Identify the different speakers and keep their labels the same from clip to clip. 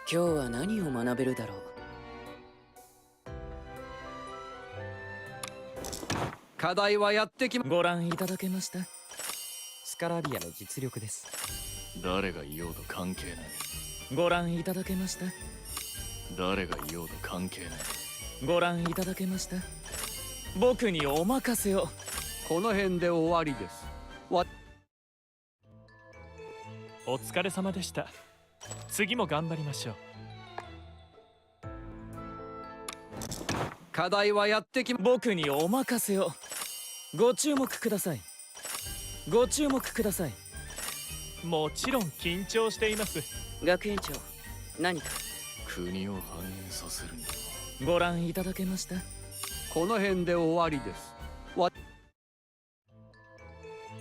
Speaker 1: 今日は何を学べるだろう。
Speaker 2: 課題はやってきま。
Speaker 3: ご覧いただけました。スカラビアの実力です。
Speaker 4: 誰がいようと関係ない。
Speaker 3: ご覧いただけました。
Speaker 4: 誰がいようと関係ない。
Speaker 3: ご覧いただけました。僕にお任せを。
Speaker 2: この辺で終わりです。
Speaker 5: お疲れ様でした。次も頑張りましょう。
Speaker 2: 課題はやってきま。
Speaker 3: 僕にお任せを。ご注目ください。ご注目ください。
Speaker 5: もちろん緊張しています。
Speaker 1: 学園長、何か。
Speaker 4: 国を繁栄させるには。
Speaker 3: ご覧いただけました。
Speaker 2: この辺で終わりです。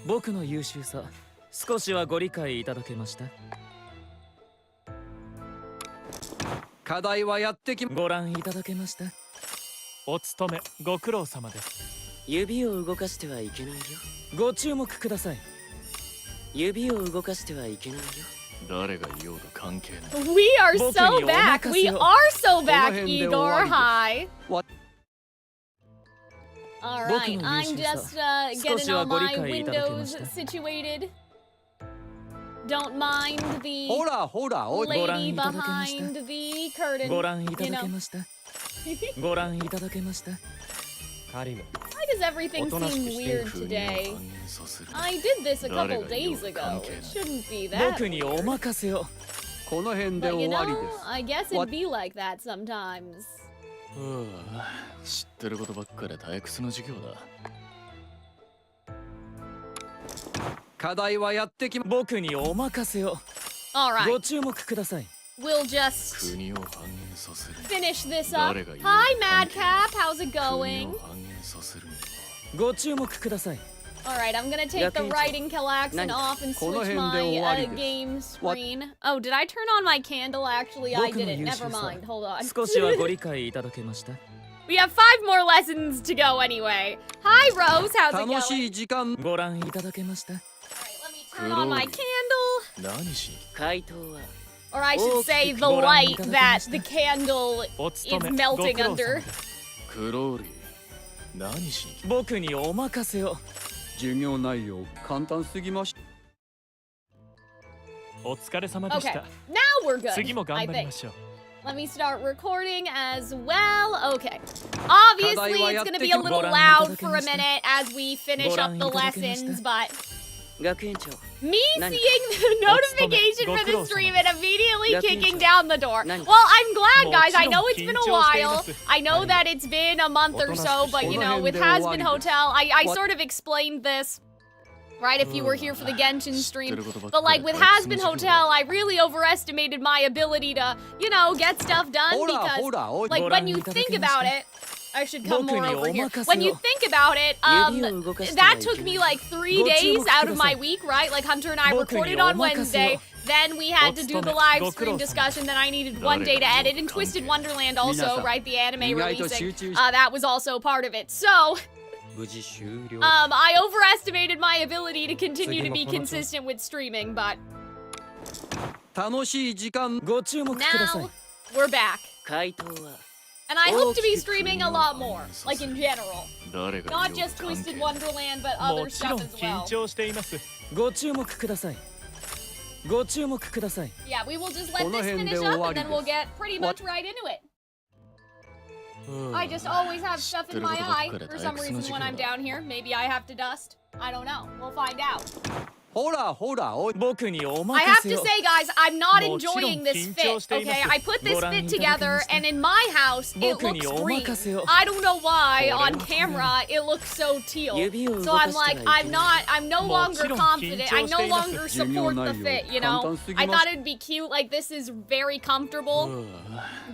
Speaker 3: 僕の優秀さ、少しはご理解いただけました。
Speaker 2: 課題はやってきま。
Speaker 3: ご覧いただけました。
Speaker 5: お勤めご苦労様です。
Speaker 1: 指を動かしてはいけないよ。
Speaker 3: ご注目ください。
Speaker 1: 指を動かしてはいけないよ。
Speaker 4: 誰がいようと関係ない。
Speaker 6: We are so back. We are so back, Igor. Hi. All right, I'm just getting all my windows situated. Don't mind the
Speaker 2: ほらほら、おい。
Speaker 6: lady behind the curtain.
Speaker 3: ご覧いただけました。ご覧いただけました。
Speaker 6: Why does everything seem weird today? I did this a couple days ago. It shouldn't be that.
Speaker 3: 僕にお任せを。
Speaker 2: この辺で
Speaker 6: But you
Speaker 2: 終わり
Speaker 6: know,
Speaker 2: です。
Speaker 6: I guess it'd be like that sometimes.
Speaker 4: 知ってることばっかで退屈の授業だ。
Speaker 2: 課題はやってきま。
Speaker 3: 僕にお任せを。
Speaker 6: All
Speaker 3: ご
Speaker 6: right,
Speaker 3: 注目ください。
Speaker 6: we'll just
Speaker 4: 国を繁栄させる。
Speaker 6: finish this up.
Speaker 4: 誰が言う
Speaker 6: Hi, Madcap. How's it
Speaker 4: 国
Speaker 6: going?
Speaker 4: を繁栄させるには。
Speaker 3: ご注目ください。
Speaker 6: All right, I'm gonna take the writing Calxiyn off and switch my game screen. Oh, did I turn on my candle? Actually, I
Speaker 3: 僕の
Speaker 6: didn't.
Speaker 3: 優
Speaker 6: Never
Speaker 3: 秀さ、
Speaker 6: mind. Hold on.
Speaker 3: 少しはご理解いただけました。
Speaker 6: We have 5 more lessons to go anyway. Hi, Rose. How's it
Speaker 2: 楽し
Speaker 6: going?
Speaker 2: い時間。
Speaker 3: ご覧いただけました。
Speaker 6: All right, let me turn on my candle.
Speaker 4: 何しに。
Speaker 1: 回答は
Speaker 6: Or I should say the light that the candle
Speaker 5: お
Speaker 6: is
Speaker 5: 勤めご
Speaker 6: melting
Speaker 5: 苦労様
Speaker 6: under.
Speaker 5: です。
Speaker 4: クローリー。何しに来た。
Speaker 3: 僕にお任せを。
Speaker 2: 授業内容簡単すぎました。
Speaker 5: お疲れ様でし
Speaker 6: Okay,
Speaker 5: た。
Speaker 6: now we're good.
Speaker 5: 次も頑
Speaker 6: I
Speaker 5: 張り
Speaker 6: think.
Speaker 5: ましょう。
Speaker 6: Let me start recording as well. Okay. Obviously, it's gonna be a little loud for a minute as we finish up the lessons, but
Speaker 1: 学園長、
Speaker 6: me seeing
Speaker 1: 何
Speaker 6: the notification for the stream and immediately kicking down the door. Well, I'm glad, guys. I know it's been a while. I know that it's been a month or so, but you know, with Has-Been Hotel, I sort of explained this. Right, if you were here for the Genshin stream. But like with Has-Been Hotel, I really overestimated my ability to, you know, get stuff done because like when you think about it, I should come more over here. When you think about it, that took me like 3 days out of my week, right? Like Hunter and I recorded on Wednesday. Then we had to do the live stream discussion. Then I needed 1 day to edit, and Twisted Wonderland also, right? The anime releasing. That was also part of it. So I overestimated my ability to continue to be consistent with streaming, but
Speaker 2: 楽しい時間。
Speaker 3: ご注目ください。
Speaker 6: now we're back.
Speaker 1: 回答は
Speaker 6: And I hope to be streaming a lot more, like in general.
Speaker 4: 誰が
Speaker 6: Not
Speaker 4: いよう
Speaker 6: just
Speaker 4: と関係
Speaker 6: Twisted
Speaker 4: ない。
Speaker 6: Wonderland, but
Speaker 5: も
Speaker 6: other
Speaker 5: ちろ
Speaker 6: stuff
Speaker 5: ん
Speaker 6: as
Speaker 5: 緊
Speaker 6: well.
Speaker 5: 張しています。
Speaker 3: ご注目ください。ご注目ください。
Speaker 6: Yeah, we will just let
Speaker 2: この
Speaker 6: this
Speaker 2: 辺
Speaker 6: finish
Speaker 2: で終
Speaker 6: up
Speaker 2: わ
Speaker 6: and
Speaker 2: り
Speaker 6: then
Speaker 2: で
Speaker 6: we'll
Speaker 2: す。
Speaker 6: get pretty much right into it. I just always have stuff in my eye for some reason when I'm down here. Maybe I have to dust. I don't know. We'll find out.
Speaker 2: ほらほら、おい。
Speaker 3: 僕にお
Speaker 6: I
Speaker 3: 任
Speaker 6: have
Speaker 3: せ
Speaker 6: to
Speaker 3: を。
Speaker 6: say, guys, I'm not
Speaker 5: もちろん
Speaker 6: enjoying this
Speaker 5: 緊
Speaker 6: fit,
Speaker 5: 張しています。
Speaker 6: okay? I put this
Speaker 3: ご覧
Speaker 6: fit
Speaker 3: いただけま
Speaker 6: together,
Speaker 3: した。
Speaker 6: and in my house, it
Speaker 3: 僕に
Speaker 6: looks
Speaker 3: お
Speaker 6: green.
Speaker 3: 任せを。
Speaker 6: I don't know why
Speaker 3: これは
Speaker 6: on camera it looks so teal.
Speaker 1: 指を動
Speaker 6: So
Speaker 1: か
Speaker 6: I'm
Speaker 1: してはい
Speaker 6: like,
Speaker 1: けない。
Speaker 6: I'm no
Speaker 5: も
Speaker 6: longer
Speaker 5: ちろん
Speaker 6: confident.
Speaker 5: 緊張
Speaker 6: I no
Speaker 5: しています。
Speaker 6: longer support the fit, you know? I thought it'd be cute, like this is very comfortable.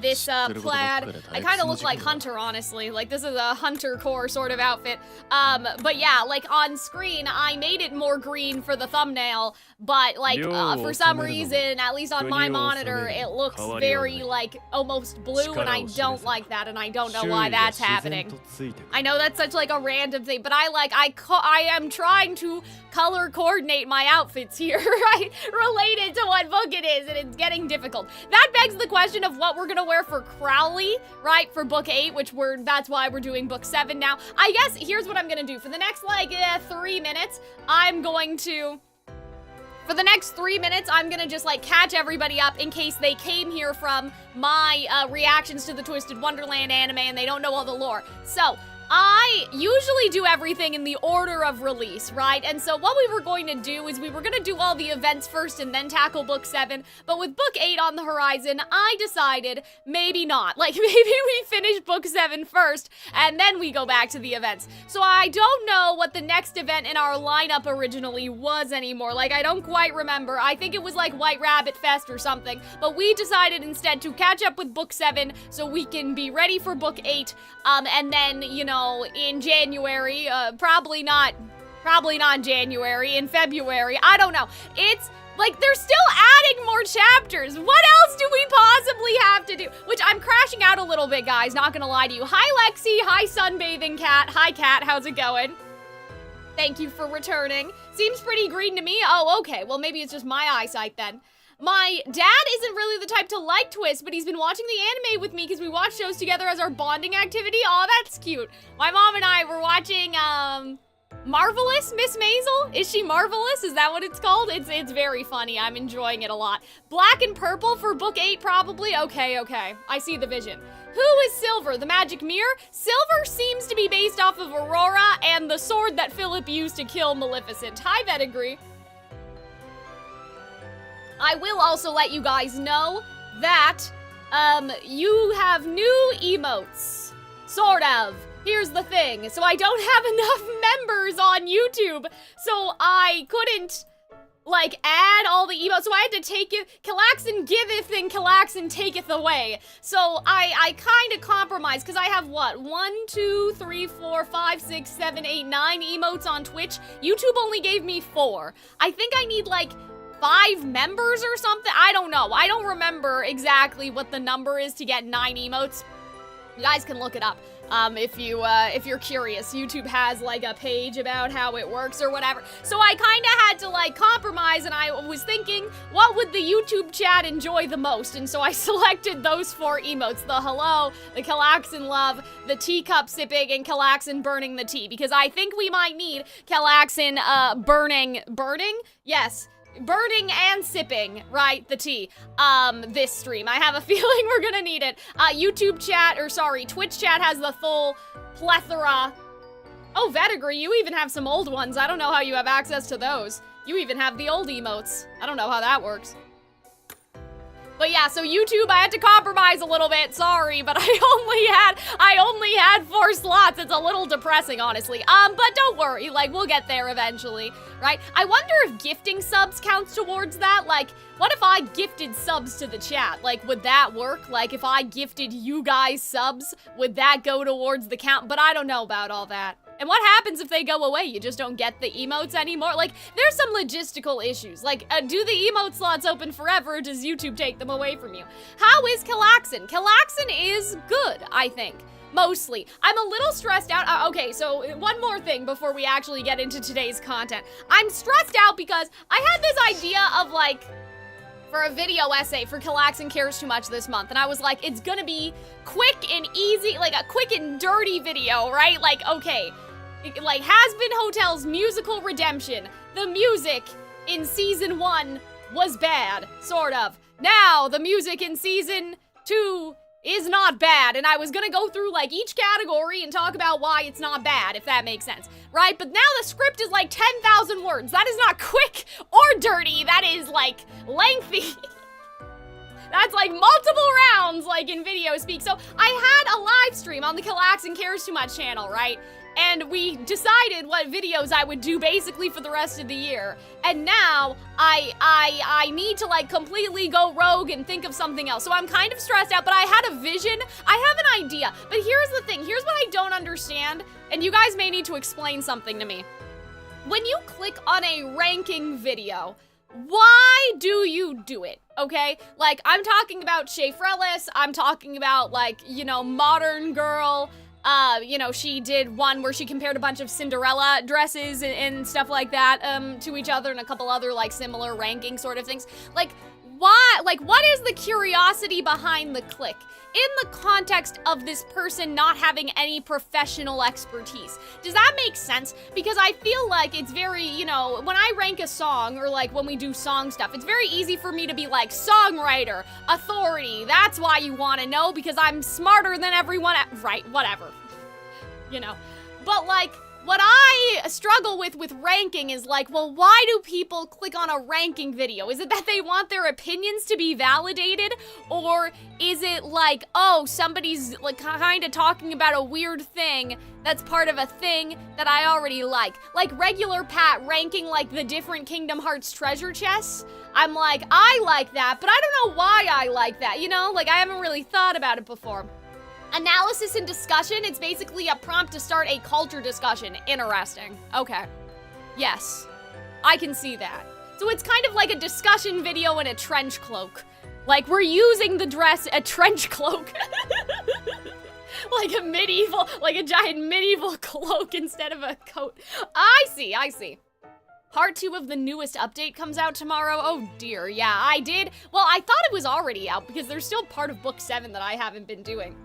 Speaker 6: This plaid. I kind of look like Hunter, honestly. Like this is a Hunter core sort of outfit. But yeah, like on screen, I made it more green for the thumbnail, but like for some reason, at least on my monitor, it looks very like almost blue, and I don't like that, and I don't know why that's happening. I know that's such like a random thing, but I am trying to color coordinate my outfits here, right? Related to what book it is, and it's getting difficult. That begs the question of what we're gonna wear for Crowley, right? For book 8, that's why we're doing book 7 now. I guess here's what I'm gonna do. For the next, 3 minutes, For the next 3 minutes, I'm gonna just, catch everybody up in case they came here from my reactions to the Twisted Wonderland anime and they don't know all the lore. So, I usually do everything in the order of release, right? And so what we were going to do is we were going to do all the events first and then tackle book 7, but with book 8 on the horizon, I decided maybe not. Maybe we finish book 7 first and then we go back to the events. So I don't know what the next event in our lineup originally was anymore. I don't quite remember. I think it was White Rabbit Fest or something, but we decided instead to catch up with book 7 so we can be ready for book 8, and then, in January, probably not January, in February, I don't know. It's they're still adding more chapters. What else do we possibly have to do? Which I'm crashing out a little bit, guys, not gonna lie to you. Hi, Lexi. Hi, Sunbathing Cat. Hi, Cat. How's it going? Thank you for returning. Seems pretty green to me. Oh, okay. Well, maybe it's just my eyesight then. My dad isn't really the type to like Twist, but he's been watching the anime with me because we watch shows together as our bonding activity. Aw, that's cute. My mom and I were watching, Marvelous, Miss Maisel? Is she Marvelous? Is that what it's called? It's very funny. I'm enjoying it a lot. Black and purple for book 8, probably? Okay. I see the vision. Who is Silver? The magic mirror? Silver seems to be based off of Aurora and the sword that Philip used to kill Maleficent. Hi, Vedigree. I will also let you guys know that, you have new emotes. Sort of. Here's the thing. So I don't have enough members on YouTube, so I couldn't, add all the emotes. So I had to take it. Calxiyn giveth and Calxiyn taketh away. So I kind of compromised, because I have, 1, 2, 3, 4, 5, 6, 7, 8, 9 emotes on Twitch. YouTube only gave me 4. I think I need, 5 members or something? I don't know. I don't remember exactly what the number is to get 9 emotes. You guys can look it up if you're curious. YouTube has a page about how it works or whatever. So I kind of had to compromise, and I was thinking, what would the YouTube chat enjoy the most? And so I selected those 4 emotes: the hello, the Calxiyn love, the teacup sipping, and Calxiyn burning the tea, because I think we might need Calxiyn burning? Yes. Burning and sipping, right, the tea, this stream. I have a feeling we're gonna need it. Twitch chat has the full plethora. Oh, Vedigree, you even have some old ones. I don't know how you have access to those. You even have the old emotes. I don't know how that works. But yeah, so YouTube, I had to compromise a little bit, sorry, but I only had 4 slots. It's a little depressing, honestly. But don't worry, we'll get there eventually, right? I wonder if gifting subs counts towards that. What if I gifted subs to the chat? Would that work? If I gifted you guys subs, would that go towards the count? But I don't know about all that. And what happens if they go away? You just don't get the emotes anymore? There's some logistical issues. Do the emote slots open forever, or does YouTube take them away from you? How is Calxiyn? Calxiyn is good, I think. Mostly. I'm a little stressed out. Okay, so one more thing before we actually get into today's content. I'm stressed out because I had this idea of, for a video essay for Calxiyn Cares Too Much this month, and I was like, it's gonna be quick and easy, a quick and dirty video, right? Okay. Has Been Hotel's musical redemption. The music in season 1 was bad, sort of. Now, the music in season 2 is not bad, and I was gonna go through, each category and talk about why it's not bad, if that makes sense, right? But now the script is, 10,000 words. That is not quick or dirty. That is, lengthy. That's multiple rounds, in video speak. So I had a live stream on the Calxiyn Cares Too Much channel, right? And we decided what videos I would do basically for the rest of the year. And now I need to completely go rogue and think of something else. So I'm kind of stressed out, but I had a vision. I have an idea. But here's the thing. Here's what I don't understand. And you guys may need to explain something to me. when you click on a ranking video, why do you do it, okay? Like, I'm talking about Shay Frelis, I'm talking about, like, you know, Modern Girl, you know, she did one where she compared a bunch of Cinderella dresses and stuff like that, to each other, and a couple other, like, similar ranking sort of things. Like, why, like, what is the curiosity behind the click? In the context of this person not having any professional expertise. Does that make sense? Because I feel like it's very, you know, when I rank a song, or like when we do song stuff, it's very easy for me to be like, songwriter, authority, that's why you want to know, because I'm smarter than everyone, right, whatever. You know, but like, what I struggle with ranking is like, well, why do people click on a ranking video? Is it that they want their opinions to be validated? Or is it like, oh, somebody's like kind of talking about a weird thing that's part of a thing that I already like? Like regular Pat ranking like the different Kingdom Hearts treasure chests. I'm like, I like that, but I don't know why I like that, you know? Like I haven't really thought about it before. Analysis and discussion, it's basically a prompt to start a culture discussion. Interesting. Okay. Yes. I can see that. So it's kind of like a discussion video in a trench cloak. Like, we're using the dress, a trench cloak. Like a medieval, like a giant medieval cloak instead of a coat. I see. Part 2 of the newest update comes out tomorrow. Oh dear, yeah, I did. Well, I thought it was already out because there's still part of book 7 that I haven't been doing.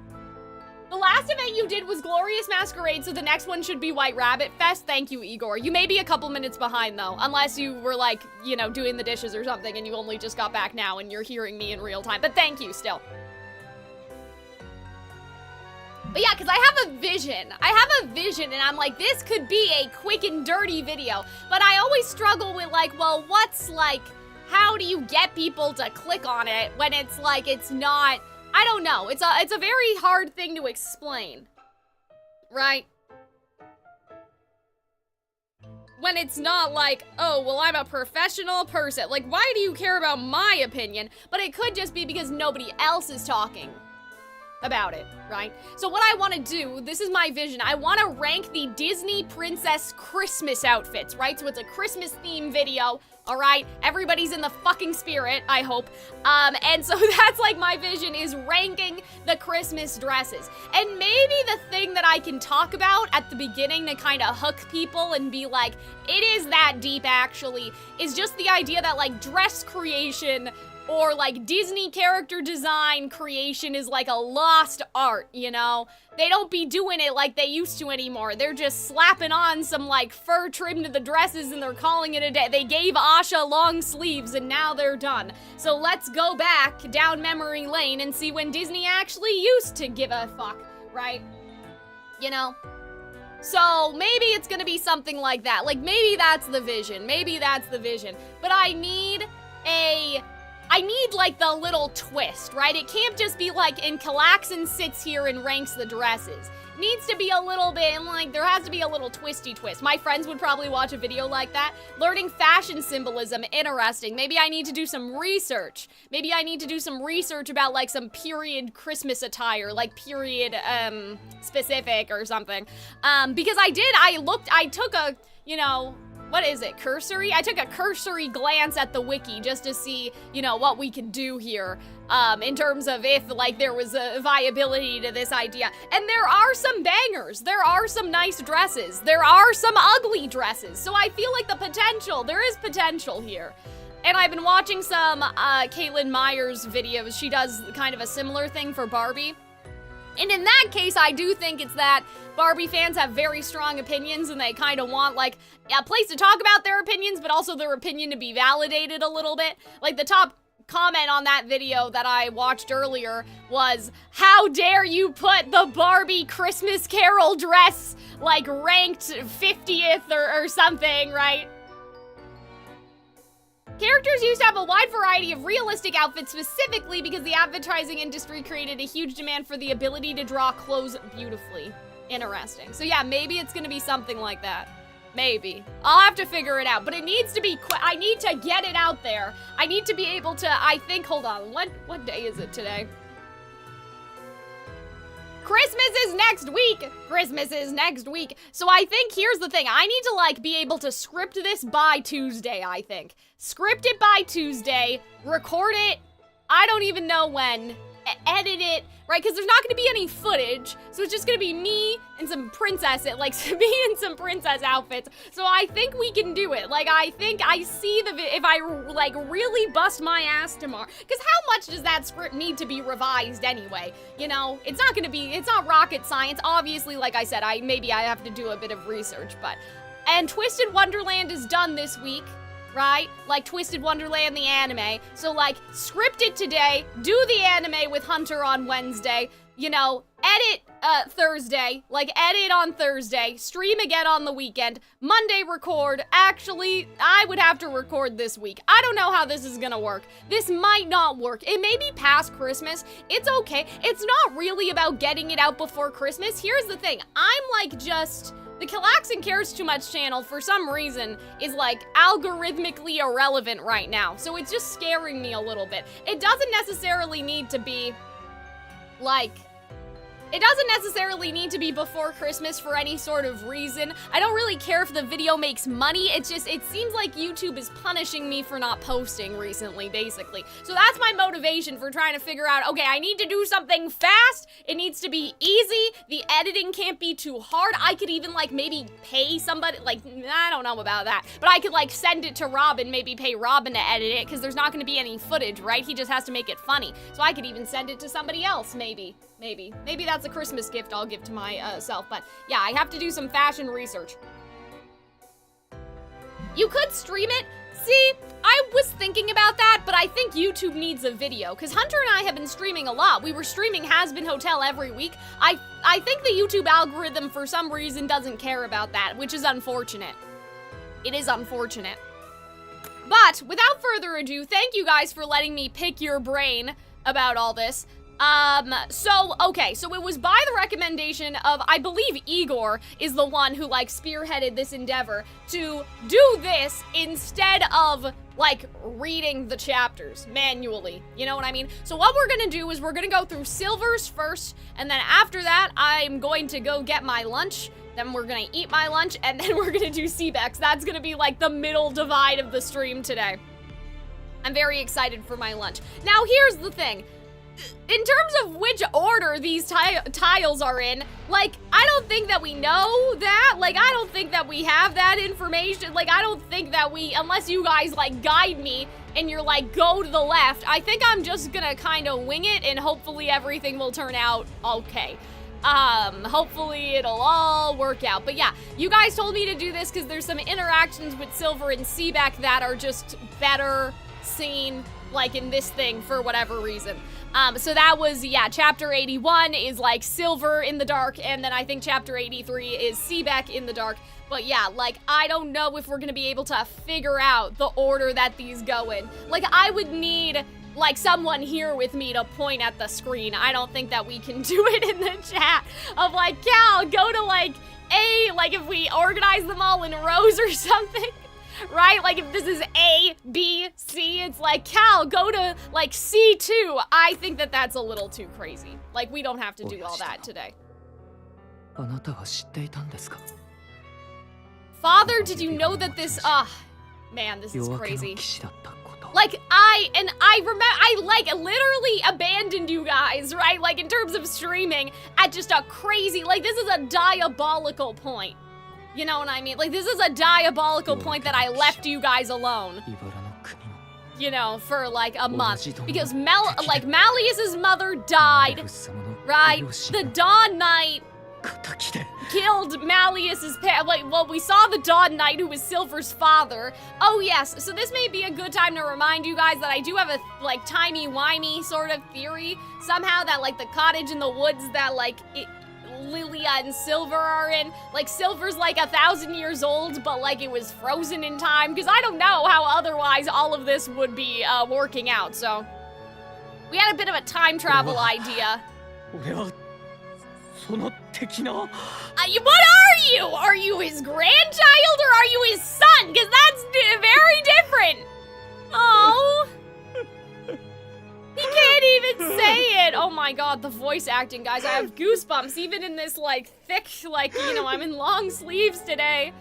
Speaker 6: The last event you did was Glorious Masquerade, so the next one should be White Rabbit Fest. Thank you, Igor. You may be a couple minutes behind, though, unless you were, like, you know, doing the dishes or something and you only just got back now and you're hearing me in real time. But thank you, still. But yeah, because I have a vision. And I'm like, this could be a quick and dirty video. But I always struggle with, like, well, what's, like, how do you get people to click on it when it's, like, it's not... I don't know. It's a very hard thing to explain, right? When it's not like, oh, well, I'm a professional person. Like, why do you care about my opinion? But it could just be because nobody else is talking about it, right? So what I want to do, this is my vision, I want to rank the Disney Princess Christmas outfits, right? So it's a Christmas theme video, all right? Everybody's in the fucking spirit, I hope. And so that's like my vision, is ranking the Christmas dresses. And maybe the thing that I can talk about at the beginning to kind of hook people and be like, it is that deep actually, is just the idea that like dress creation or like Disney character design creation is like a lost art, you know? They don't be doing it like they used to anymore. They're just slapping on some like fur trim to the dresses and they're calling it a day. They gave Asha long sleeves and now they're done. So let's go back down memory lane and see when Disney actually used to give a fuck, right? You know? So maybe it's gonna be something like that. Like maybe that's the vision. But I need like the little twist, right? It can't just be like, and Calxiyn sits here and ranks the dresses. Needs to be a little bit, and like, there has to be a little twisty twist. My friends would probably watch a video like that. Learning fashion symbolism, interesting. Maybe I need to do some research. About like some period Christmas attire, like period, specific or something. Because I took a, you know, what is it, cursory? I took a cursory glance at the wiki just to see, you know, what we could do here, in terms of if, like, there was a viability to this idea. And there are some bangers. There are some nice dresses. There are some ugly dresses. So I feel like there is potential here. And I've been watching some, Caitlin Myers videos. She does kind of a similar thing for Barbie. And in that case, I do think it's that Barbie fans have very strong opinions and they kind of want, like, a place to talk about their opinions, but also their opinion to be validated a little bit. Like, the top comment on that video that I watched earlier was, how dare you put the Barbie Christmas Carol dress, like, ranked 50th or something, right? Characters used to have a wide variety of realistic outfits specifically because the advertising industry created a huge demand for the ability to draw clothes beautifully. Interesting. So yeah, maybe it's gonna be something like that. Maybe. I'll have to figure it out, but it needs to be I need to get it out there. I need to be able to, I think, hold on, what day is it today? Christmas is next week. Christmas is next week. So I think here's the thing. I need to like be able to script this by Tuesday, I think. Script it by Tuesday, record it, I don't even know when, edit it, right? Because there's not going to be any footage, so it's just going to be me and some princess, me in some princess outfits. So I think we can do it. Like, I think I see if I, like, really bust my ass tomorrow. Because how much does that script need to be revised anyway? You know, it's not going to be, it's not rocket science. Obviously, like I said, maybe I have to do a bit of research, but... And Twisted Wonderland is done this week, right? Like Twisted Wonderland, the anime. So like, script it today, do the anime with Hunter on Wednesday, you know, edit Thursday, like edit on Thursday, stream again on the weekend, Monday record. Actually, I would have to record this week. I don't know how this is gonna work. This might not work. It may be past Christmas. It's okay. It's not really about getting it out before Christmas. Here's the thing. I'm like just... The Calxiyn Cares Too Much channel, for some reason, is like algorithmically irrelevant right now. So it's just scaring me a little bit. It doesn't necessarily need to be, like... It doesn't necessarily need to be before Christmas for any sort of reason. I don't really care if the video makes money. It's just, it seems like YouTube is punishing me for not posting recently, basically. So that's my motivation for trying to figure out, okay, I need to do something fast. It needs to be easy. The editing can't be too hard. I could even, like, maybe pay somebody, like, I don't know about that. But I could, like, send it to Robin, maybe pay Robin to edit it, because there's not going to be any footage, right? He just has to make it funny. So I could even send it to somebody else, maybe. Maybe that's a Christmas gift I'll give to myself, but yeah, I have to do some fashion research. You could stream it. See, I was thinking about that, but I think YouTube needs a video, because Hunter and I have been streaming a lot. We were streaming Has Been Hotel every week. I think the YouTube algorithm, for some reason, doesn't care about that, which is unfortunate. It is unfortunate. But, without further ado, thank you guys for letting me pick your brain about all this. Okay, so it was by the recommendation of, I believe Igor is the one who, like, spearheaded this endeavor to do this instead of, like, reading the chapters manually, you know what I mean? So what we're gonna do is we're gonna go through Silvers first, and then after that, I'm going to go get my lunch, then we're gonna eat my lunch, and then we're gonna do Seabex. That's gonna be, like, the middle divide of the stream today. I'm very excited for my lunch. Now, here's the thing. In terms of which order these tiles are in, like, I don't think that we know that. Like, I don't think that we have that information. Like, I don't think that we, unless you guys, like, guide me and you're like, go to the left, I think I'm just gonna kind of wing it and hopefully everything will turn out okay. Hopefully it'll all work out. But yeah, you guys told me to do this because there's some interactions with Silver and Seabeck that are just better seen, like, in this thing for whatever reason. So that was, yeah, chapter 81 is like Silver in the dark, and then I think chapter 83 is Seabeck in the dark. But yeah, like, I don't know if we're gonna be able to figure out the order that these go in. Like, I would need, like, someone here with me to point at the screen. I don't think that we can do it in the chat of, like, Cal, go to, like, A, like, if we organize them all in rows or something. Right? Like, if this is A, B, C, it's like, Cal, go to, like, C2. I think that that's a little too crazy. Like, we don't have to do all that today. Father, did you know that this, man, this is crazy. Like, I literally abandoned you guys, right? Like, in terms of streaming at just a crazy, like, this is a diabolical point. You know what I mean? Like, this is a diabolical point that I left you guys alone. You know, for like a month. Because Malleus's mother died, right? The Dawn Knight killed Malleus's we saw the Dawn Knight, who was Silver's father. Oh yes, so this may be a good time to remind you guys that I do have a, like, timey-wimey sort of theory. Somehow that, like, the cottage in the woods that, like, Lilia and Silver are in, like, Silver's like 1,000 years old, but like it was frozen in time, because I don't know how otherwise all of this would be working out. So we had a bit of a time travel idea. What are you? Are you his grandchild or are you his son? Because that's very different. Oh. He can't even say it. Oh my god, the voice reacting, guys. I have goosebumps even in this, like, thick, like, you know, I'm in long sleeves today.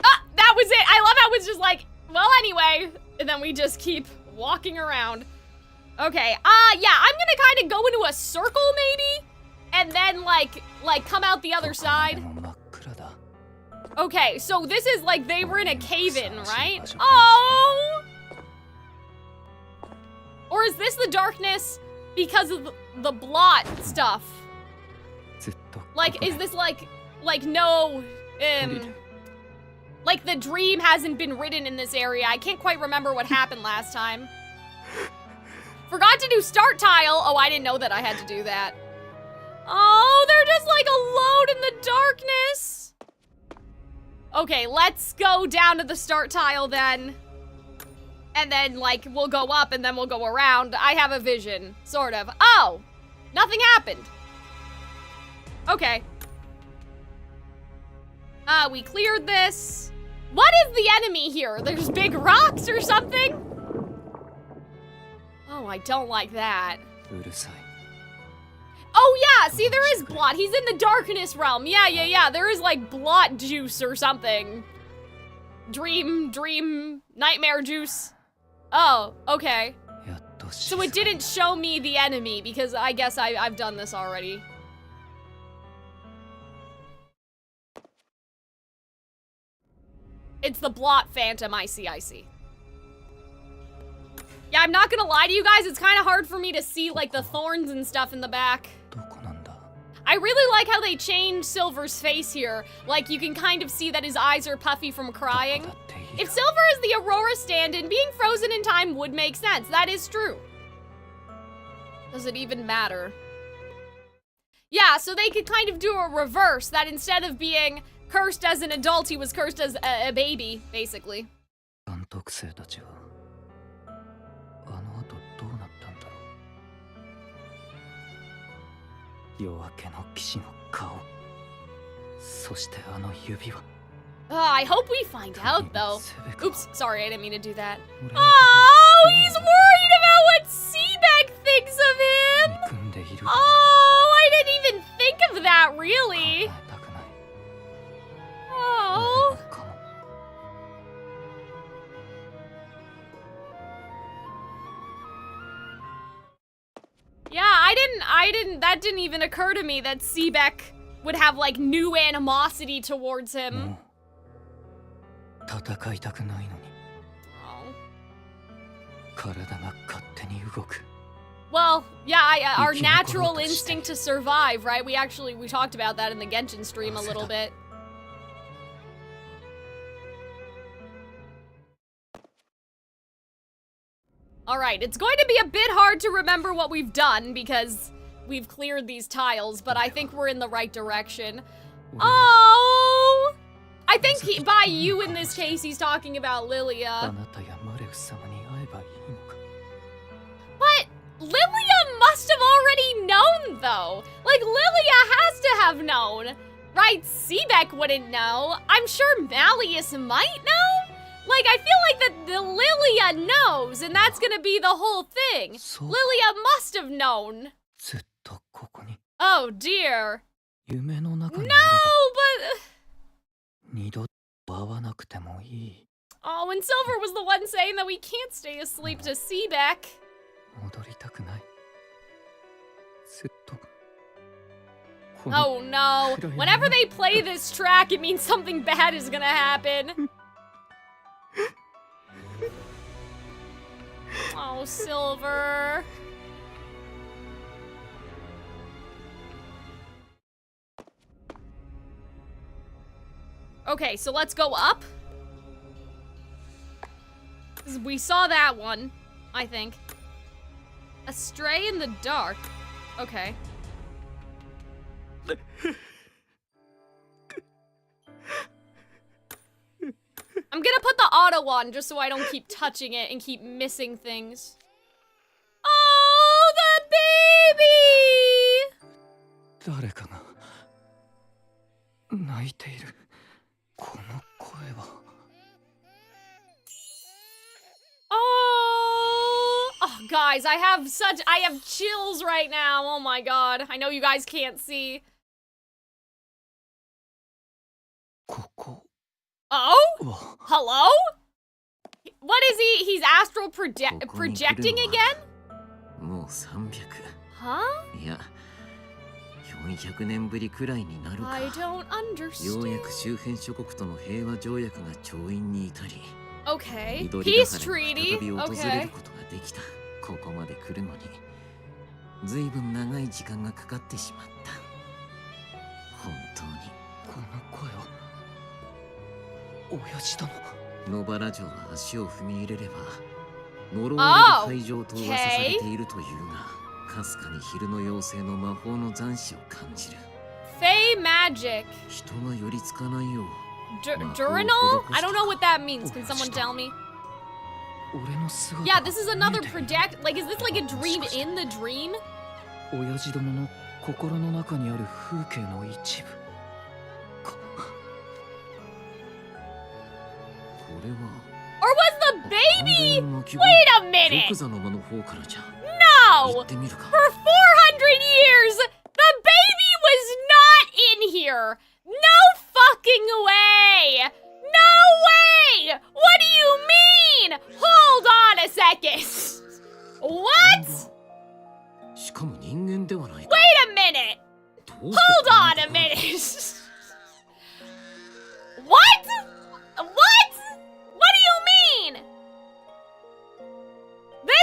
Speaker 6: Ah, that was it. I love how it's just like, well, anyway, and then we just keep walking around. Okay, yeah, I'm gonna kind of go into a circle, maybe, and then, like, come out the other side. Okay, so this is like they were in a cave-in, right? Oh! Or is this the darkness because of the blot stuff? Like, is this like no, like the dream hasn't been written in this area? I can't quite remember what happened last time. Forgot to do start tile. Oh, I didn't know that I had to do that. Oh, they're just like alone in the darkness. Okay, let's go down to the start tile then. And then, like, we'll go up and then we'll go around. I have a vision, sort of. Oh, nothing happened. Okay. We cleared this. What is the enemy here? There's big rocks or something? Oh, I don't like that. Oh yeah, see there is blot. He's in the darkness realm. Yeah. There is like blot juice or something. Dream, nightmare juice. Oh, okay. So it didn't show me the enemy because I guess I've done this already. It's the blot phantom, I see. Yeah, I'm not gonna lie to you guys, it's kind of hard for me to see like the thorns and stuff in the back. I really like how they changed Silver's face here. Like, you can kind of see that his eyes are puffy from crying. If Silver is the Aurora stand-in, being frozen in time would make sense. That is true. Does it even matter? Yeah, so they could kind of do a reverse, that instead of being cursed as an adult, he was cursed as a baby, basically. I hope we find out, though. Oops, sorry, I didn't mean to do that. Oh, he's worried about what Seabeck thinks of him! Oh, I didn't even think of that, really. Oh. Yeah, that didn't even occur to me that Seabeck would have, like, new animosity towards him. Oh. Well, yeah, our natural instinct to survive, right? We talked about that in the Genshin stream a little bit. Alright, it's going to be a bit hard to remember what we've done because we've cleared these tiles, but I think we're in the right direction. Oh! I think by you in this case, he's talking about Lilia. But Lilia must have already known, though. Like, Lilia has to have known. Right? Seabeck wouldn't know. I'm sure Malleus might know. Like, I feel like that the Lilia knows, and that's gonna be the whole thing. Lilia must have known. Oh, dear. No, but... Oh, and Silver was the one saying that we can't stay asleep to Seabeck. Oh, no. Whenever they play this track, it means something bad is gonna happen. Oh, Silver. Okay, so let's go up. We saw that one, I think. Astray in the dark. Okay. I'm gonna put the auto on just so I don't keep touching it and keep missing things. Oh, the baby! Oh, Guys, I have chills right now. Oh my god. I know you guys can't see. Oh? Hello? What is he? He's astral projecting again? Huh?
Speaker 7: 400年ぶりくらいになるか。
Speaker 6: I don't
Speaker 7: ようや
Speaker 6: understand.
Speaker 7: く周辺諸国との平和条約が調印に至り、
Speaker 6: Okay.
Speaker 7: 緑
Speaker 6: Peace
Speaker 7: ヶ原に
Speaker 6: treaty.
Speaker 7: 再び訪れ
Speaker 6: Okay.
Speaker 7: ることができた。ここまで来るのに、ずいぶん長い時間がかかってしまった。本当に。この声は、親父殿。野原城は足を踏み入れれば、呪われる会場と噂されているというが。 かすかに昼の妖精の魔法の残滓を感じる。
Speaker 6: Fey magic.
Speaker 7: 人が寄りつかないよう。
Speaker 6: Durinal? I don't know what that means. Can someone tell me? Yeah, this is another project. Like, is this like a dream in the dream?
Speaker 3: 親父殿の心の中にある風景の一部。
Speaker 7: これは。
Speaker 6: Or was the baby? Wait a minute.
Speaker 7: 玉座の間の方からじゃ。
Speaker 6: No! For 400 years, the baby was not in here! No fucking way! No way! What do you mean? Hold on a second! What?
Speaker 7: しかも人間ではない。
Speaker 6: Wait a minute! Hold on a minute! What? What? What do you mean? This,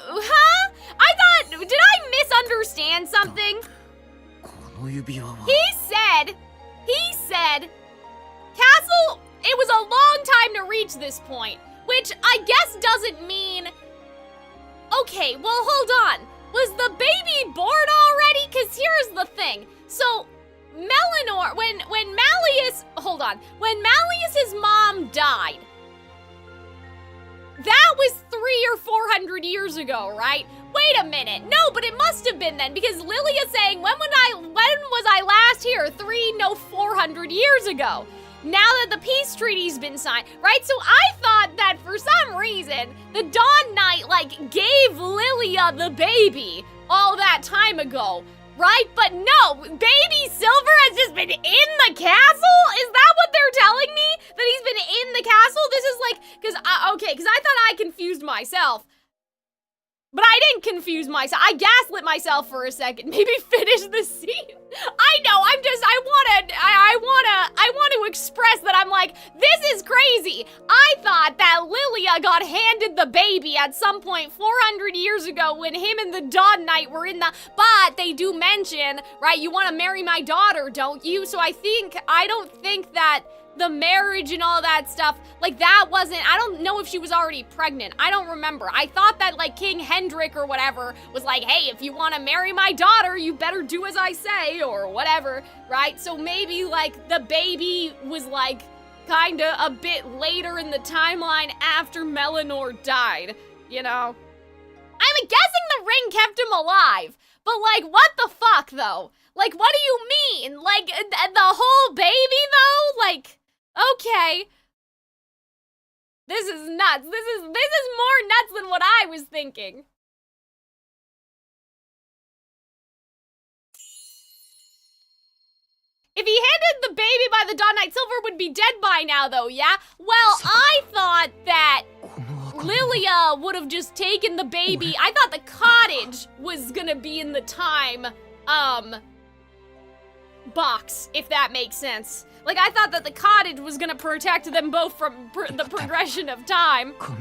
Speaker 6: huh? I thought, did I misunderstand something? He said, Castle, it was a long time to reach this point, which I guess doesn't mean, okay, well, hold on. Was the baby born already? Because here's the thing. So, Melanor, when Malleus, hold on, when Malleus's mom died, that was 300 or 400 years ago, right? Wait a minute. No, but it must have been then, because Lilia's saying, when was I last here? 400 years ago. Now that the peace treaty's been signed, right? So I thought that for some reason, the Dawn Knight, like, gave Lilia the baby all that time ago, right? But no, baby Silver has just been in the castle? Is that what they're telling me? That he's been in the castle? This is like, because I thought I confused myself. But I didn't confuse myself. I gaslit myself for a second. Maybe finish the scene. I know, I want to express that I'm like, this is crazy. I thought that Lilia got handed the baby at some point 400 years ago when him and the Dawn Knight were in the, but they do mention, right, you want to marry my daughter, don't you? So I don't think that the marriage and all that stuff, like that wasn't, I don't know if she was already pregnant. I don't remember. I thought that like King Hendrik or whatever was like, hey, if you want to marry my daughter, you better do as I say or whatever, right? So maybe like the baby was like kinda a bit later in the timeline after Melanor died, you know? I'm guessing the ring kept him alive, but like what the fuck though? Like what do you mean? Like the whole baby though? Like, okay. This is nuts. This is more nuts than what I was thinking. If he handed the baby by the Dawn Knight, Silver would be dead by now though, yeah? Well, I thought that Lilia would have just taken the baby. I thought the cottage was gonna be in the time, box, if that makes sense. Like, I thought that the cottage was gonna protect them both from the progression of time. Well,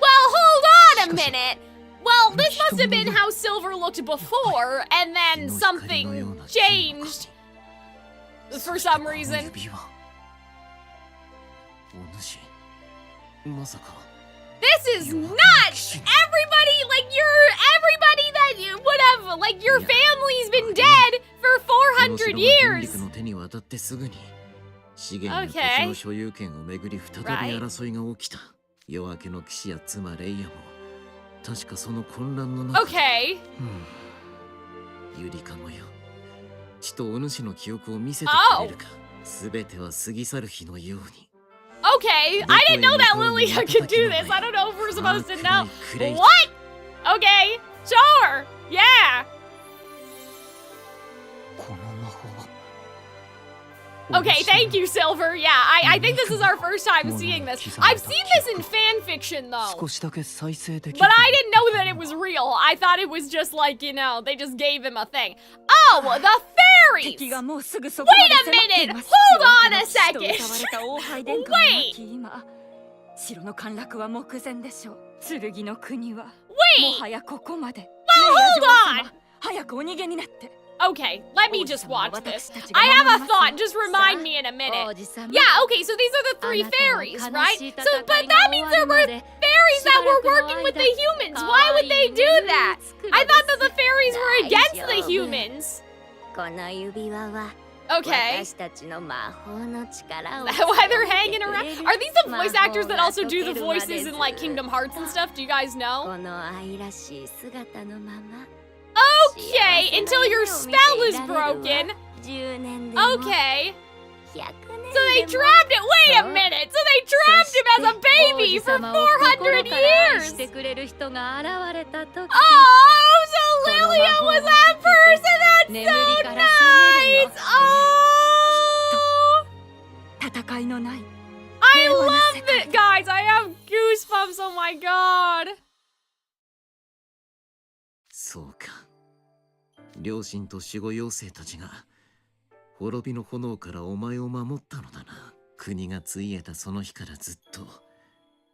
Speaker 6: hold on a minute! Well, this must have been how Silver looked before, and then something changed. For some reason. This is nuts! Everybody that you would have, like, your family's been dead for 400 years! Okay. Right. Okay. Okay, I didn't know that Lilia could do this. I don't know if we're supposed to know. What? Okay, sure. Yeah. Okay, thank you, Silver. Yeah, I think this is our first time seeing this. I've seen this in fan fiction, though. But I didn't know that it was real. I thought it was just like, you know, they just gave him a thing. Oh, the fairies! Wait a minute! Hold on a second! Wait! Wait! Well, hold on! Okay, let me just watch this. I have a thought, just remind me in a minute. Yeah, okay, so these are the three fairies, right? So, but that means there were fairies that were working with the humans. Why would they do that? I thought that the fairies were against the humans. Okay. Is that why they're hanging around? Are these the voice actors that also do the voices in, like, Kingdom Hearts and stuff? Do you guys know? Okay, until your spell is broken. Okay. So they trapped it. Wait a minute. So they trapped him as a baby for 400 years. Oh, so Lilia was that person. That's so nice. Oh. I love it, guys. I have goosebumps. Oh my god.
Speaker 7: そうか。両親と守護妖精たちが滅びの炎からお前を守ったのだな。国がついえたその日からずっと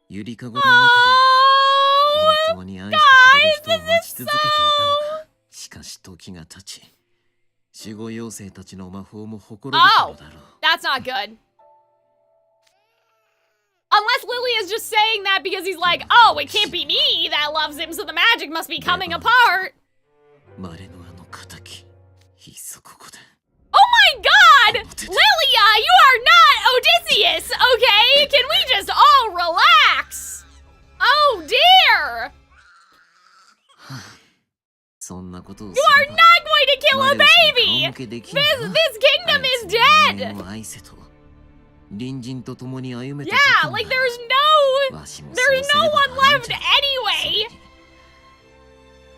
Speaker 7: ゆりかごの中で本当に愛してくれる人を待ち続けていたのか。しかし時が経ち、守護妖精たちの魔法もほころびたのだろう。
Speaker 6: That's not good. Unless Lily is just saying that because he's like, oh, it can't be me that loves him, so the magic must be coming apart. Oh my god! Lilia, you are not Odysseus, okay? Can we just all relax? Oh dear! You are not going to kill a baby! This kingdom is dead! Yeah, like there's no one left anyway.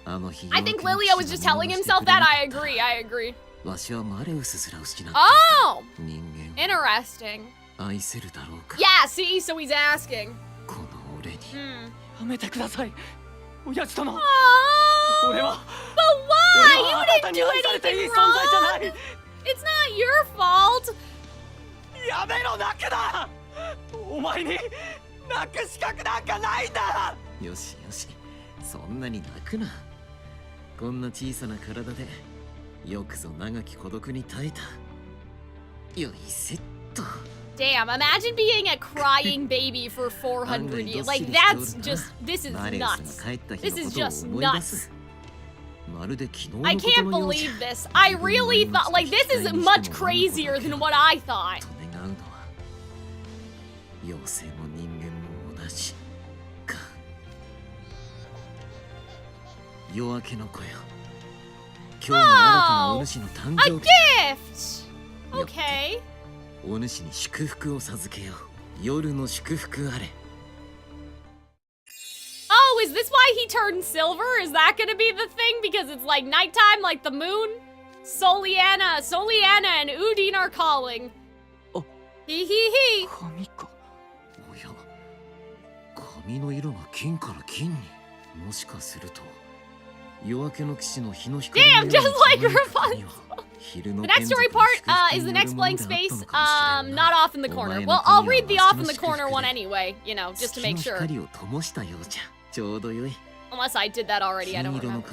Speaker 6: I think Lilia was just telling himself that. I agree. Oh, interesting. Yeah, see, so he's asking. Oh, but why? You didn't do anything wrong. It's not your fault.
Speaker 3: やめろ泣くなお前に泣く資格なんかないんだ
Speaker 7: よしよしそんなに泣くなこんな小さな体でよくぞ長き孤独に耐えたよいせっと
Speaker 6: Damn, imagine being a crying baby for 400 years. Like, that's just, this is nuts. This is just nuts. I can't believe this. I really thought, like, this is much crazier than what I thought. Oh, a gift! Okay.
Speaker 7: お主に祝福を授けよう。夜の祝福あれ。
Speaker 6: Oh, is this why he turned silver? Is that gonna be the thing? Because it's like nighttime, like the moon? Soliana and Udine are calling.
Speaker 7: Oh.
Speaker 6: Hee hee hee.
Speaker 7: 髪か。おや、髪の色が金から金に。もしかすると、夜明けの騎士の日の光のように。
Speaker 6: Damn, just like Rapunzel. The next story part is the next blank space, not off in the corner. Well, I'll read the off in the corner one anyway, you know, just to make sure. Unless I did that already, I don't remember.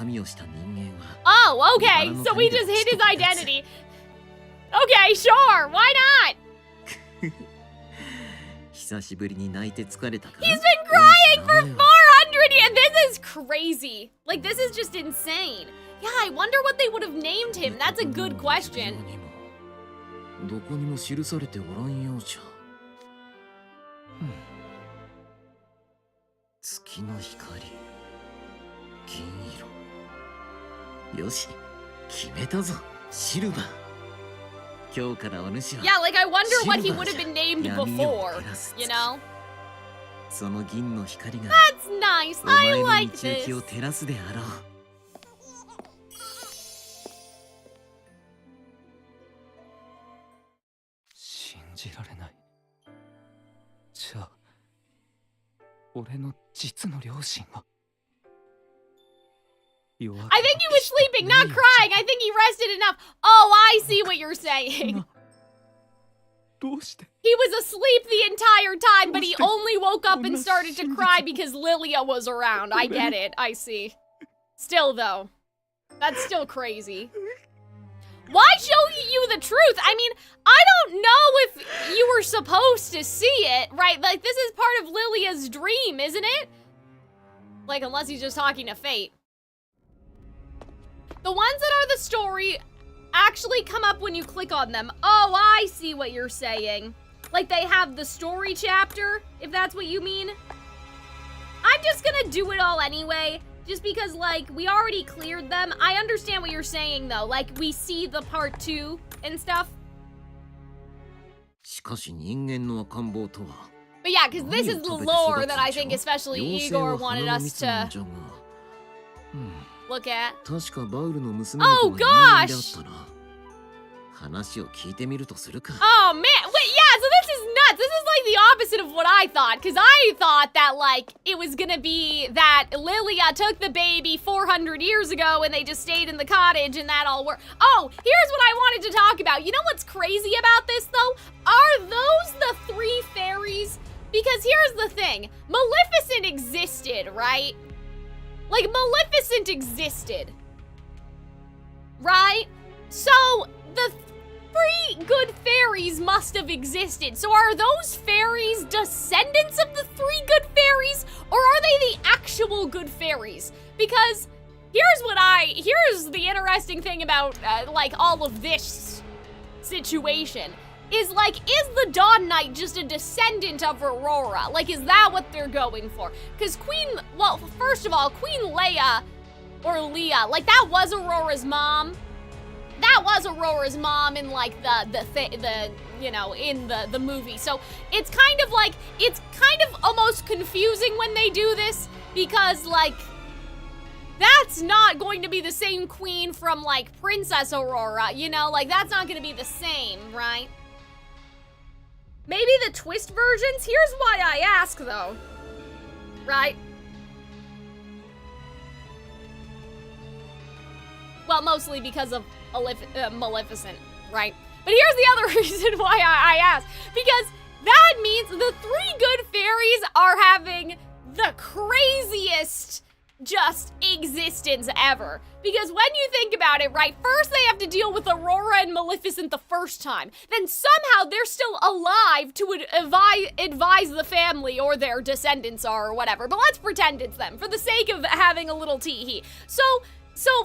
Speaker 6: Oh, okay, so we just hid his identity. Okay, sure, why not? He's been crying for 400 years! This is crazy. Like, this is just insane. Yeah, I wonder what they would have named him. That's a good question.
Speaker 7: 今日からお主は
Speaker 6: Yeah, like I wonder what he would have been named before, you know?
Speaker 7: その銀の光が
Speaker 6: That's nice.
Speaker 7: お前
Speaker 6: I
Speaker 7: の
Speaker 6: like
Speaker 7: 道行き
Speaker 6: this.
Speaker 7: を照らすであろう。
Speaker 2: 信じられない。じゃあ俺の実の両親は
Speaker 6: I think he was sleeping, not crying. I think he rested enough. Oh, I see what you're saying.
Speaker 2: どうして
Speaker 6: He was asleep the entire time, but he only woke up and started to cry because Lilia was around. I get it. I see. Still, though, that's still crazy. Why show you the truth? I mean, I don't know if you were supposed to see it, right? Like, this is part of Lilia's dream, isn't it? Like, unless he's just talking to fate. The ones that are the story actually come up when you click on them. Oh, I see what you're saying. Like, they have the story chapter, if that's what you mean. I'm just gonna do it all anyway. Just because, like, we already cleared them. I understand what you're saying, though. Like, we see the part 2 and stuff.
Speaker 7: しかし人間の赤ん坊とは
Speaker 6: But yeah, because this is the lore that I think especially Igor wanted us to look at.
Speaker 7: 確かバウルの娘の子が人間であったな。話を聞いてみるとするか。
Speaker 6: Oh man, wait, yeah, so this is nuts. This is like the opposite of what I thought, because I thought that like it was gonna be that Lilia took the baby 400 years ago and they just stayed in the cottage and that all worked. Oh, here's what I wanted to talk about. You know what's crazy about this though? Are those the 3 fairies? Because here's the thing, Maleficent existed, right? Like Maleficent existed, right? So the 3 good fairies must have existed. So are those fairies descendants of the 3 good fairies? Or are they the actual good fairies? Because here's the interesting thing about like all of this situation. Is like, is the Dawn Knight just a descendant of Aurora? Like, is that what they're going for? Because well, first of all, Queen Leia, or Leah, like that was Aurora's mom. That was Aurora's mom in like the you know, in the movie. So it's kind of like, it's kind of almost confusing when they do this because like, that's not going to be the same queen from like Princess Aurora, you know, like that's not gonna be the same, right? Maybe the twist versions? Here's why I ask though, right? Well, mostly because of Maleficent, right? But here's the other reason why I ask. Because that means the 3 good fairies are having the craziest just existence ever. Because when you think about it, right, first they have to deal with Aurora and Maleficent the first time. Then somehow they're still alive to advise the family or their descendants are or whatever. But let's pretend it's them for the sake of having a little tee-hee. So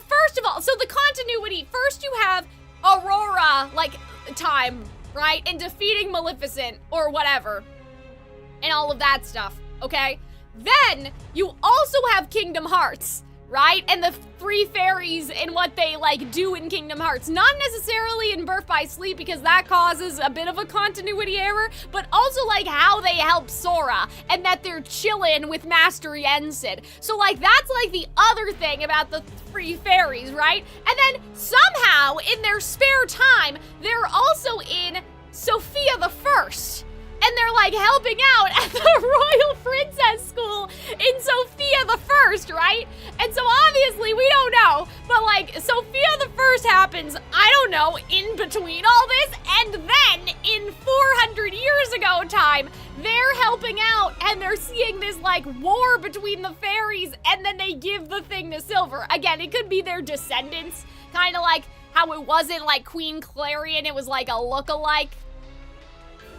Speaker 6: first of all, so the continuity, first you have Aurora, like, time, right? And defeating Maleficent or whatever. And all of that stuff, okay? Then you also have Kingdom Hearts, right? And the 3 fairies and what they like do in Kingdom Hearts. Not necessarily in Birth by Sleep because that causes a bit of a continuity error, but also like how they help Sora and that they're chillin' with Master Yensid. So like that's like the other thing about the 3 fairies, right? And then somehow in their spare time, they're also in Sophia the First. And they're like helping out at the Royal Princess School in Sophia the First, right? And so obviously we don't know, but like Sophia the First happens, I don't know, in between all this, and then in 400 years ago time, they're helping out and they're seeing this like war between the fairies and then they give the thing to Silver. Again, it could be their descendants, kind of like how it wasn't like Queen Clarion, it was like a look-alike.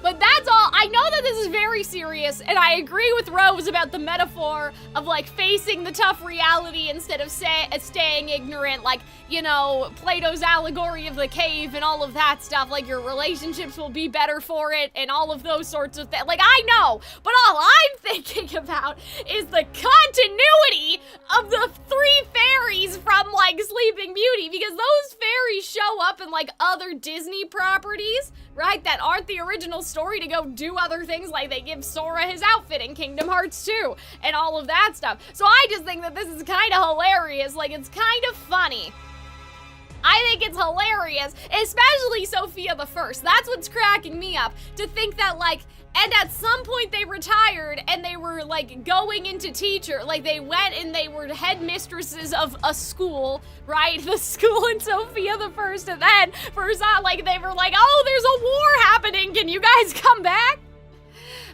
Speaker 6: But that's all. I know that this is very serious, and I agree with Rose about the metaphor of, like, facing the tough reality instead of staying ignorant, like, you know, Plato's allegory of the cave and all of that stuff, like, your relationships will be better for it, and all of those sorts of things. Like, I know, but all I'm thinking about is the continuity of the three fairies from, like, Sleeping Beauty, because those fairies show up in, like, other Disney properties, right, that aren't the original story to go do other things, like they give Sora his outfit in Kingdom Hearts 2 and all of that stuff. So I just think that this is kind of hilarious, like it's kind of funny. I think it's hilarious, especially Sophia the First. That's what's cracking me up, to think that like, and at some point they retired and they were like going into teacher, like they went and they were headmistresses of a school, right? The school in Sophia the First, and then first on, like they were like, oh, there's a war happening, can you guys come back?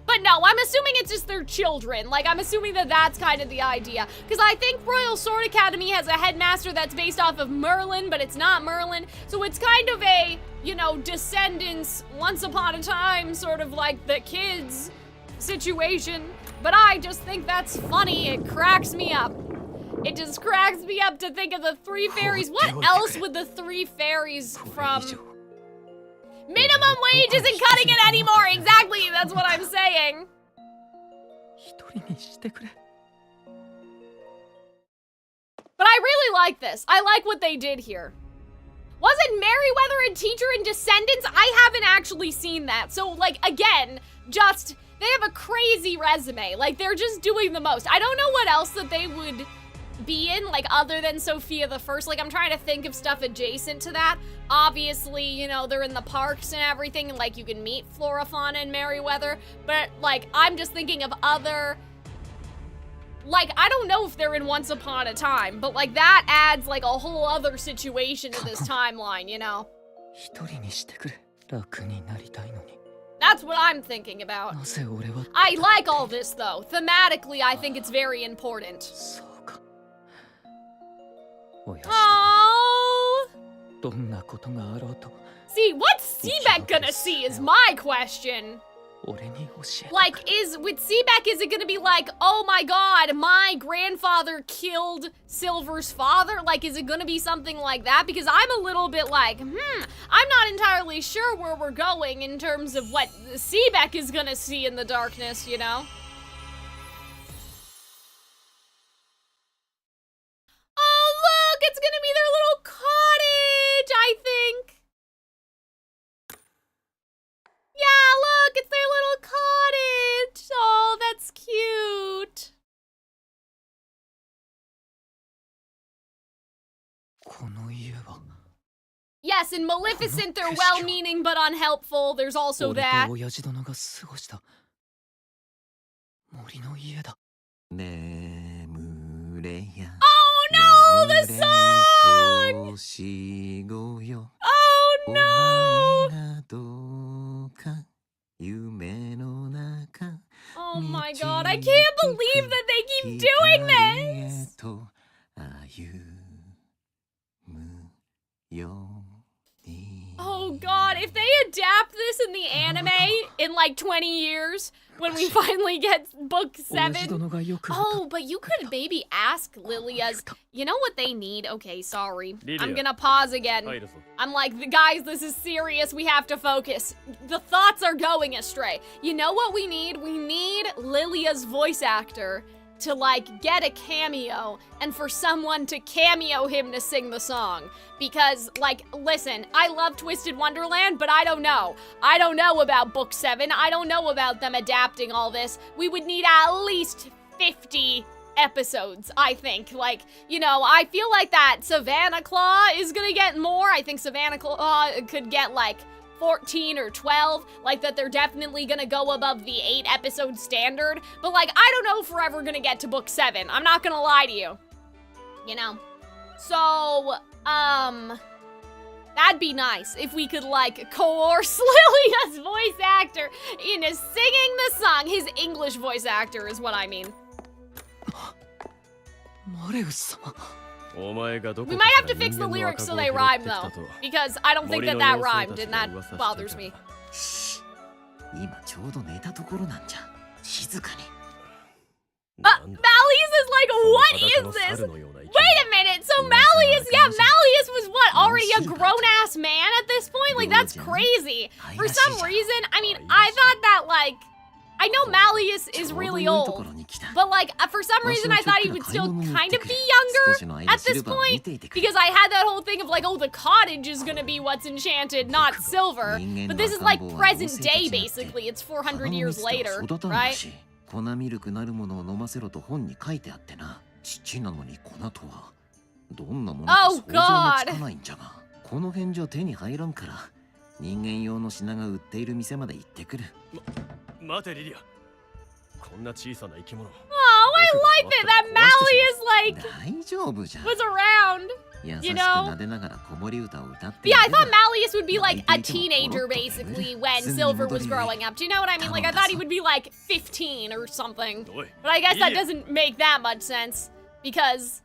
Speaker 6: But no, I'm assuming it's just their children. Like, I'm assuming that that's kind of the idea. Because I think Royal Sword Academy has a headmaster that's based off of Merlin, but it's not Merlin. So it's kind of a, you know, descendants, once upon a time, sort of like the kids situation. But I just think that's funny. It cracks me up. It just cracks me up to think of the three fairies. What else would the three fairies from... Minimum wage isn't cutting it anymore! Exactly, that's what I'm saying. But I really like this. I like what they did here. Wasn't Merryweather a teacher in Descendants? I haven't actually seen that. So, like, again, just, they have a crazy resume. Like, they're just doing the most. I don't know what else that they would be in, like, other than Sophia the First. Like, I'm trying to think of stuff adjacent to that. Obviously, you know, they're in the parks and everything, and, like, you can meet Flora, Fauna, and Merryweather, but, like, I'm just thinking of other, like, I don't know if they're in Once Upon a Time, but, like, that adds, like, a whole other situation to this timeline, you know? That's what I'm thinking about. I like all this, though. Thematically, I think it's very important. Oh. See, what's Seebeck gonna see is my question. Like, with Seebeck, is it gonna be like, oh my god, my grandfather killed Silver's father? Like, is it gonna be something like that? Because I'm a little bit like, I'm not entirely sure where we're going in terms of what Seebeck is gonna see in the darkness, you know? Oh, look, it's gonna be their little cottage, I think. Yeah, look, it's their little cottage. Oh, that's cute. Yes, in Maleficent, they're well-meaning but unhelpful. There's also that. Oh no, the song! Oh no! Oh my god, I can't believe that they keep doing this! Oh god, if they adapt this in the anime in like 20 years, when we finally get book 7. Oh, but you could maybe ask Lilia's, you know what they need? Okay, sorry. I'm gonna pause again. I'm like, guys, this is serious. We have to focus. The thoughts are going astray. You know what we need? We need Lilia's voice actor to like get a cameo and for someone to cameo him to sing the song. Because like, listen, I love Twisted Wonderland, but I don't know. I don't know about book 7. I don't know about them adapting all this. We would need at least 50 episodes, I think. Like, you know, I feel like that Savannah Claw is gonna get more. I think Savannah Claw could get like 14 or 12, like that they're definitely gonna go above the 8 episode standard, but like, I don't know if we're ever gonna get to book 7. I'm not gonna lie to you, you know? So, that'd be nice if we could like coerce Lilia's voice actor into singing the song. His English voice actor is what I mean. We might have to fix the lyrics so they rhyme though, because I don't think that rhymed, and that bothers me.
Speaker 7: 今ちょうど寝たところなんじゃ。静かに。
Speaker 6: Malleus is like, what is this? Wait a minute, so Malleus, yeah, Malleus was what, already a grown-ass man at this point? Like, that's crazy. For some reason, I mean, I thought that, like, I know Malleus is really old, but, like, for some reason, I thought he would still kind of be younger at this point, because I had that whole thing of, like, oh, the cottage is gonna be what's enchanted, not silver. But this is, like, present day, basically. It's 400 years later, right?
Speaker 7: 粉ミルクなるものを飲ませろと本に書いてあってな。父なのに粉とはどんなものか想像もつかないんじゃが、この辺じゃ手に入らんから人間用の品が売っている店まで行ってくる。
Speaker 3: 待てリリア、こんな小さな生き物。
Speaker 6: Oh, I like that Malleus, like,
Speaker 7: 大丈夫じゃん。
Speaker 6: was around.
Speaker 7: You
Speaker 6: know?
Speaker 7: know?
Speaker 6: Yeah, I thought Malleus would be like a teenager basically when Silver was growing up. Do you know what I mean? Like, I thought he would be like 15 or something. But I guess that doesn't make that much sense. Because,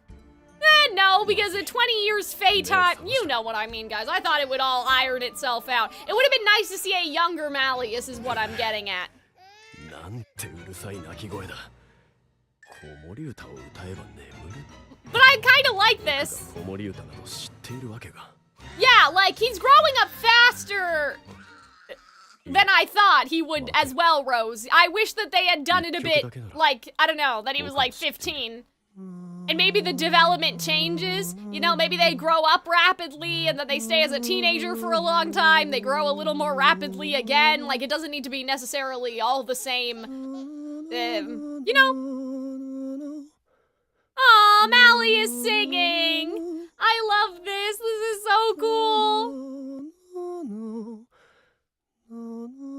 Speaker 6: no, because at 20 years Fae time, you know what I mean, guys. I thought it would all iron itself out. It would have been nice to see a younger Malleus is what I'm getting at.
Speaker 3: なんてうるさい鳴き声だ。子守歌を歌えば眠る。
Speaker 6: But I kind of like this. Yeah, like, he's growing up faster than I thought he would as well, Rose. I wish that they had done it a bit, like, I don't know, that he was like 15. And maybe the development changes. You know, maybe they grow up rapidly and then they stay as a teenager for a long time. They grow a little more rapidly again. Like, it doesn't need to be necessarily all the same. You know? Aw, Malleus singing! I love this! This is so cool!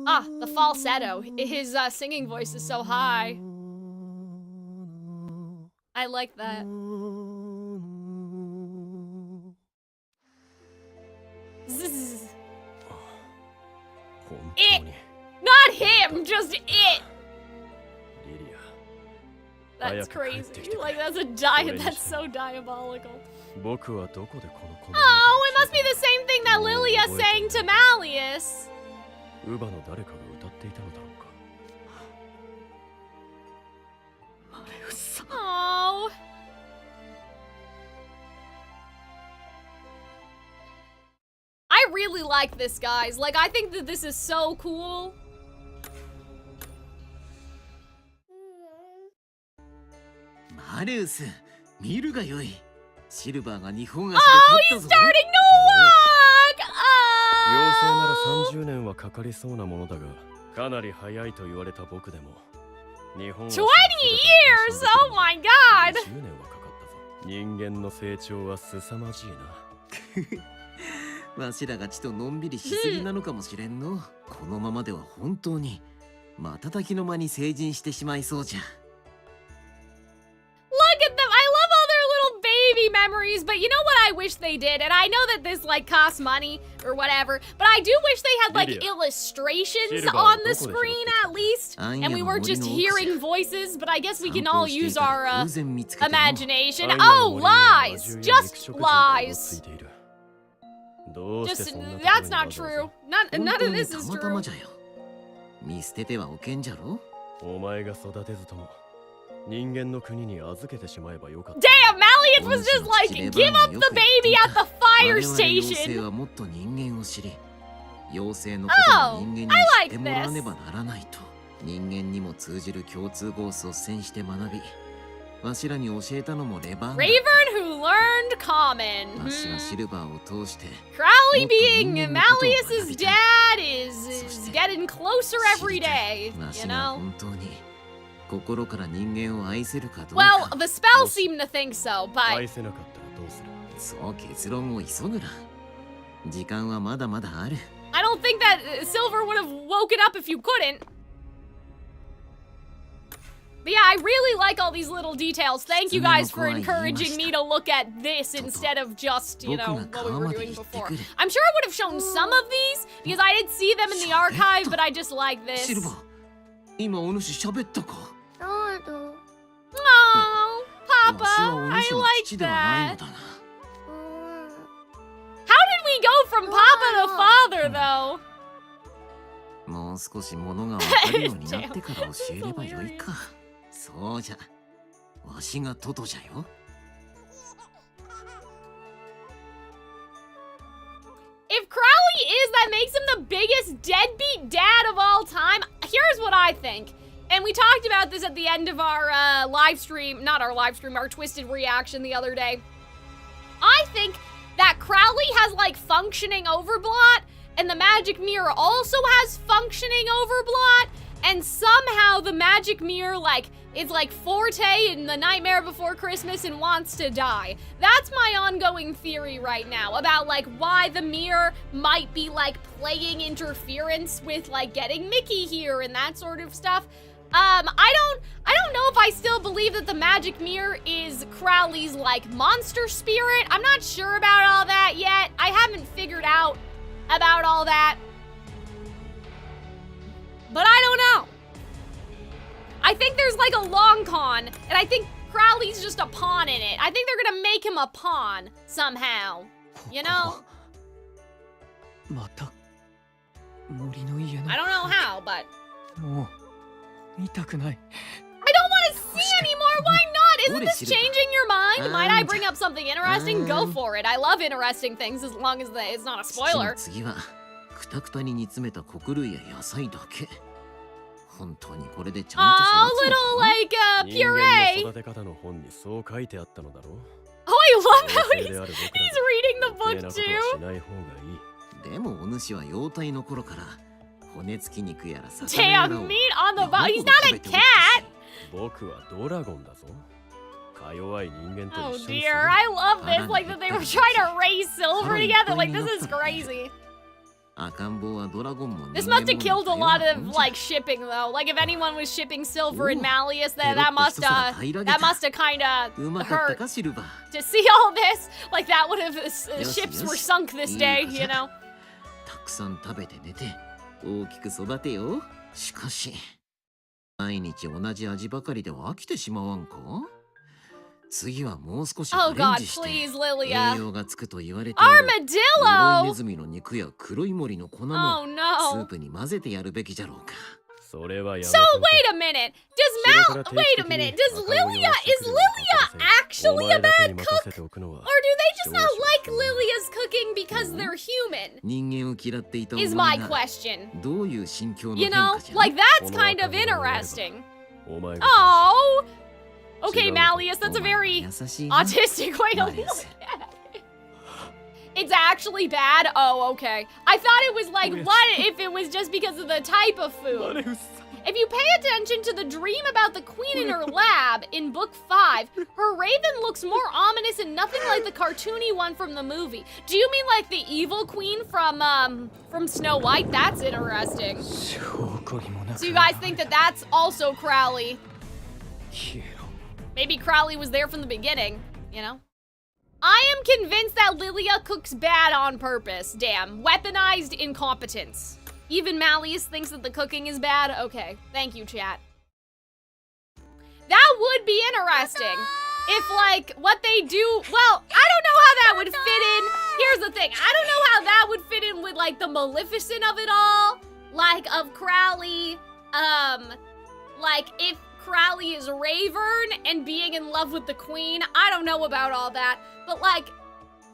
Speaker 6: Ah, the falsetto. His singing voice is so high. I like that. Zzz. It! Not him, just it! That's crazy. Like, that's so diabolical. Oh, it must be the same thing that Lilia sang to Malleus. Oh. I really like this, guys. Like, I think that this is so cool.
Speaker 7: Oh, he's
Speaker 6: starting to walk! Oh!
Speaker 3: 30年はかかりそうなものだが、かなり早いと言われた僕でも、日本は
Speaker 6: 20 years! Oh my god!
Speaker 3: 10年はかかったぞ。人間の成長は凄まじいな。
Speaker 7: わしらがちとのんびりしすぎなのかもしれんの。このままでは本当に瞬きの間に成人してしまいそうじゃ。
Speaker 6: Look at them! I love all their little baby memories, but you know what I wish they did? And I know that this, like, costs money or whatever, but I do wish they had, like, illustrations on the screen at least. And we weren't just hearing voices, but I guess we can all use our, imagination. Oh, lies! Just lies. Just, that's not true. None of this is true.
Speaker 7: 見捨ててはおけんじゃろ。
Speaker 3: お前が育てずとも人間の国に預けてしまえばよかった。
Speaker 6: Damn, Malleus was just like, give up the baby at the fire station. Oh, I like this.
Speaker 7: 人間にも通じる共通語を率先して学び、わしらに教えたのもレバー。
Speaker 6: Ravern who learned common.
Speaker 7: わしはシルバーを通して、
Speaker 6: Crowley being Malleus's dad is getting closer every day, you know?
Speaker 7: 本当に心から人間を愛せるかどうか。
Speaker 6: Well, the spell seemed to think so, but
Speaker 3: 愛せなかったらどうする？
Speaker 7: そう結論を急ぐな。時間はまだまだある。
Speaker 6: I don't think that Silver would have woken up if you couldn't. But yeah, I really like all these little details. Thank you guys for encouraging me to look at this instead of just, you know, what we were doing before. I'm sure I would have shown some of these because I didn't see them in the archive, but I just like this.
Speaker 7: シルバー、今お主喋ったか？
Speaker 6: Oh, Papa, I like that. How did we go from Papa to Father, though?
Speaker 7: もうう少しものがわかるようになってから教えればよいか。そうじゃ。わしがトトじゃよ。
Speaker 6: If Crowley is, that makes him the biggest deadbeat dad of all time. Here's what I think. And we talked about this at the end of our live stream, not our live stream, our Twisted reaction the other day. I think that Crowley has like functioning overblot, and the magic mirror also has functioning overblot, and somehow the magic mirror like is like Forte in The Nightmare Before Christmas and wants to die. That's my ongoing theory right now about like why the mirror might be like playing interference with like getting Mickey here and that sort of stuff. I don't know if I still believe that the magic mirror is Crowley's like monster spirit. I'm not sure about all that yet. I haven't figured out about all that. But I don't know. I think there's like a long con, and I think Crowley's just a pawn in it. I think they're gonna make him a pawn somehow. You know? I don't know how, but I don't want to see anymore. Why not? Isn't this changing your mind? Might I bring up something interesting? Go for it. I love interesting things as long as it's not a spoiler.
Speaker 7: 次はくたくたに煮詰めた穀類や野菜だけ。本当にこれでちゃんと
Speaker 6: Oh,
Speaker 7: 育つの
Speaker 6: little
Speaker 7: か？
Speaker 6: like
Speaker 3: 人間
Speaker 6: puree.
Speaker 3: の育て方の本にそう書いてあったのだろう。
Speaker 6: Oh, I love how
Speaker 3: 冷静
Speaker 6: he's
Speaker 3: である僕ら
Speaker 6: he's
Speaker 3: が
Speaker 6: reading the
Speaker 3: 余計
Speaker 6: book
Speaker 3: なことは
Speaker 6: too.
Speaker 3: しない方がいい。
Speaker 7: でもお主は幼体の頃から骨付き肉やら魚やら
Speaker 6: Damn,
Speaker 7: を
Speaker 6: meat on the bone. He's not a cat.
Speaker 3: 僕はドラゴンだぞ。か弱い人間と
Speaker 6: Oh
Speaker 3: 一緒にす
Speaker 6: dear,
Speaker 3: る。
Speaker 6: I love this. Like that they were trying to raise silver together. Like this is crazy.
Speaker 7: 赤ん坊はドラゴンも
Speaker 6: This
Speaker 7: 人間
Speaker 6: must have
Speaker 7: も
Speaker 6: killed a
Speaker 7: 似たよう
Speaker 6: lot
Speaker 7: な
Speaker 6: of
Speaker 7: もんじゃ。
Speaker 6: like shipping though. Like if anyone was shipping silver and
Speaker 7: Ooh,
Speaker 6: Malleus,
Speaker 7: Pero
Speaker 6: that must
Speaker 7: esto se la caerá
Speaker 6: that
Speaker 7: guita.
Speaker 6: must have kind of
Speaker 7: うまかった
Speaker 6: hurt
Speaker 7: かシルバー。
Speaker 6: to see all this. Like that would have
Speaker 7: Yoshi,
Speaker 6: ships were
Speaker 7: yoshi.
Speaker 6: sunk this day, you know.
Speaker 7: たくさん食べて寝て大きく育てよ。しかし毎日同じ味ばかりでは飽きてしまわんか？次はもう少し
Speaker 6: Oh
Speaker 7: アレン
Speaker 6: God,
Speaker 7: ジして
Speaker 6: please,
Speaker 7: 栄
Speaker 6: Lilia.
Speaker 7: 養がつくと言われている黒いネ
Speaker 6: Armadillo.
Speaker 7: ズミの肉や黒い森の粉も
Speaker 6: Oh
Speaker 7: スー
Speaker 6: no.
Speaker 7: プに混ぜてやるべきじゃろうか。
Speaker 3: それはやめ
Speaker 6: So
Speaker 3: とけ。
Speaker 6: wait a minute. Does Mal? Wait a minute. Does Lilia? Is Lilia actually a bad cook? Or do they just not like Lilia's cooking because they're human?
Speaker 7: 人間を嫌っていたお
Speaker 6: Is
Speaker 7: 前
Speaker 6: my
Speaker 7: が
Speaker 6: question.
Speaker 7: どういう心境の
Speaker 6: You
Speaker 7: 変
Speaker 6: know,
Speaker 7: 化じゃ？
Speaker 6: like that's
Speaker 3: この
Speaker 6: kind
Speaker 3: 赤
Speaker 6: of
Speaker 3: 子を見れば
Speaker 6: interesting.
Speaker 3: お前が
Speaker 6: Oh. Okay,
Speaker 3: 違う。
Speaker 6: Malleus, that's a
Speaker 7: お前
Speaker 6: very
Speaker 7: 優しいな。
Speaker 6: autistic way to
Speaker 7: Malleus.
Speaker 6: look at it. It's actually bad? Oh, okay. I thought it was like, what if it was just because of the type of food? If you pay attention to the dream about the queen in her lab in book 5, her raven looks more ominous and nothing like the cartoony one from the movie. Do you mean like the evil queen from Snow White? That's interesting. So you guys think that that's also Crowley? Maybe Crowley was there from the beginning, you know? I am convinced that Lilia cooks bad on purpose. Damn. Weaponized incompetence. Even Malleus thinks that the cooking is bad? Okay. Thank you, chat. That would be interesting. If, like, what they do... Well, I don't know how that would fit in. Here's the thing. I don't know how that would fit in with, like, the Maleficent of it all. Like, of Crowley. Like, if Crowley is Ravern and being in love with the queen. I don't know about all that. But, like...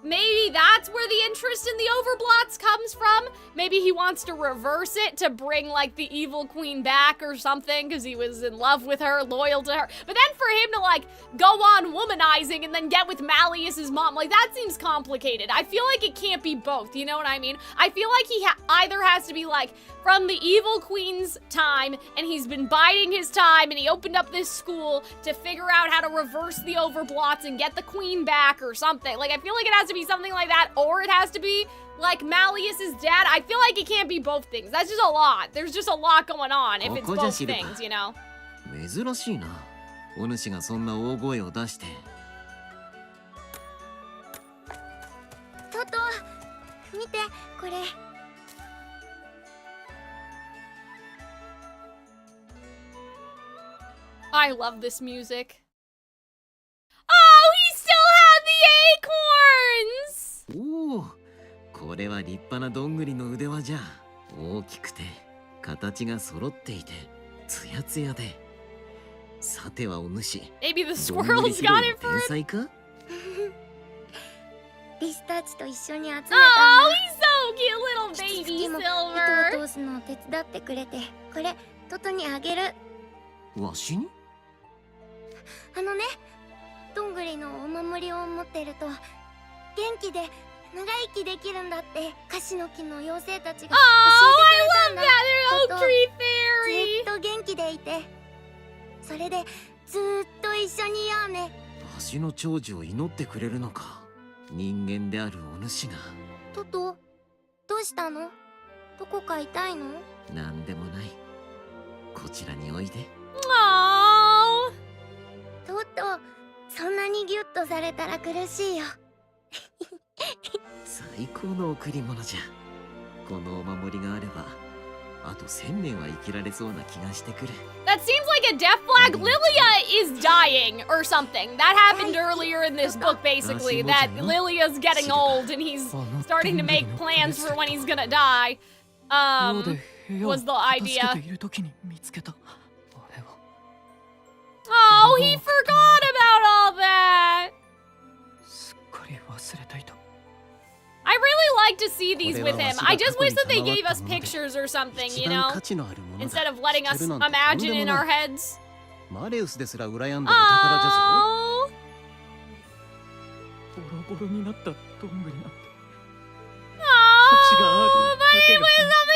Speaker 6: Maybe that's where the interest in the overblots comes from. Maybe he wants to reverse it to bring, like, the evil queen back or something because he was in love with her, loyal to her. But then for him to, like, go on womanizing and then get with Malleus's mom, like, that seems complicated. I feel like it can't be both, you know what I mean? I feel like he either has to be, like, from the evil queen's time, and he's been biding his time, and he opened up this school to figure out how to reverse the overblots and get the queen back or something. Like, I feel like it has to be something like that, or it has to be, like, Malleus's dad. I feel like it can't be both things. That's just a lot. There's just a lot going on if it's both things, you know?
Speaker 7: 珍しいな。お主がそんな大声を出して。
Speaker 8: トト、見て、これ。
Speaker 6: I love this music. Oh, he still had the acorns!
Speaker 7: おお、これは立派などんぐりの腕輪じゃ。大きくて形が揃っていてツヤツヤで、さてはお主、
Speaker 6: Maybe the
Speaker 7: どんぐり
Speaker 6: squirrels
Speaker 7: 拾
Speaker 6: got
Speaker 7: い
Speaker 6: it
Speaker 7: の
Speaker 6: for
Speaker 7: 天才か？
Speaker 8: リスたちと一緒に集めたんだ。
Speaker 6: Oh, he's so cute, little
Speaker 8: キツ
Speaker 6: baby
Speaker 8: キも
Speaker 6: Silver.
Speaker 8: 糸を通すのを手伝ってくれて、これトトにあげる。
Speaker 7: わしに？
Speaker 8: あのね、どんぐりのお守りを持ってると元気で長生きできるんだってカシの木の妖精たちが教
Speaker 6: Oh,
Speaker 8: えてくれたんだ。
Speaker 6: I love that. They're oak
Speaker 8: トト
Speaker 6: tree
Speaker 8: ず
Speaker 6: fairy.
Speaker 8: っと元気でいて、それでずーっと一緒にいようね。
Speaker 7: わしの長寿を祈ってくれるのか？人間であるお主が。
Speaker 8: トト、どうしたの？どこか痛いの？
Speaker 7: なんでもない。こちらにおいで。
Speaker 6: Oh.
Speaker 8: トト、そんなにギュッとされたら苦しいよ。
Speaker 7: 最高の贈り物じゃ。このお守りがあればあと1000年は生きられそうな気がしてくる。
Speaker 6: That seems like a death flag. Lilia is dying or something. That happened earlier in this book, basically. That Lilia's getting old and he's starting to make plans for when he's gonna die. Was the idea. Oh, he forgot about all that. I really like to see these with him. I just wish that they gave us pictures or something, you know? Instead of letting us imagine in our heads.
Speaker 7: マレウスですら羨んだお宝じゃぞ。
Speaker 6: Oh.
Speaker 2: ボロボロになったどんぐりなんて
Speaker 6: Oh, but it was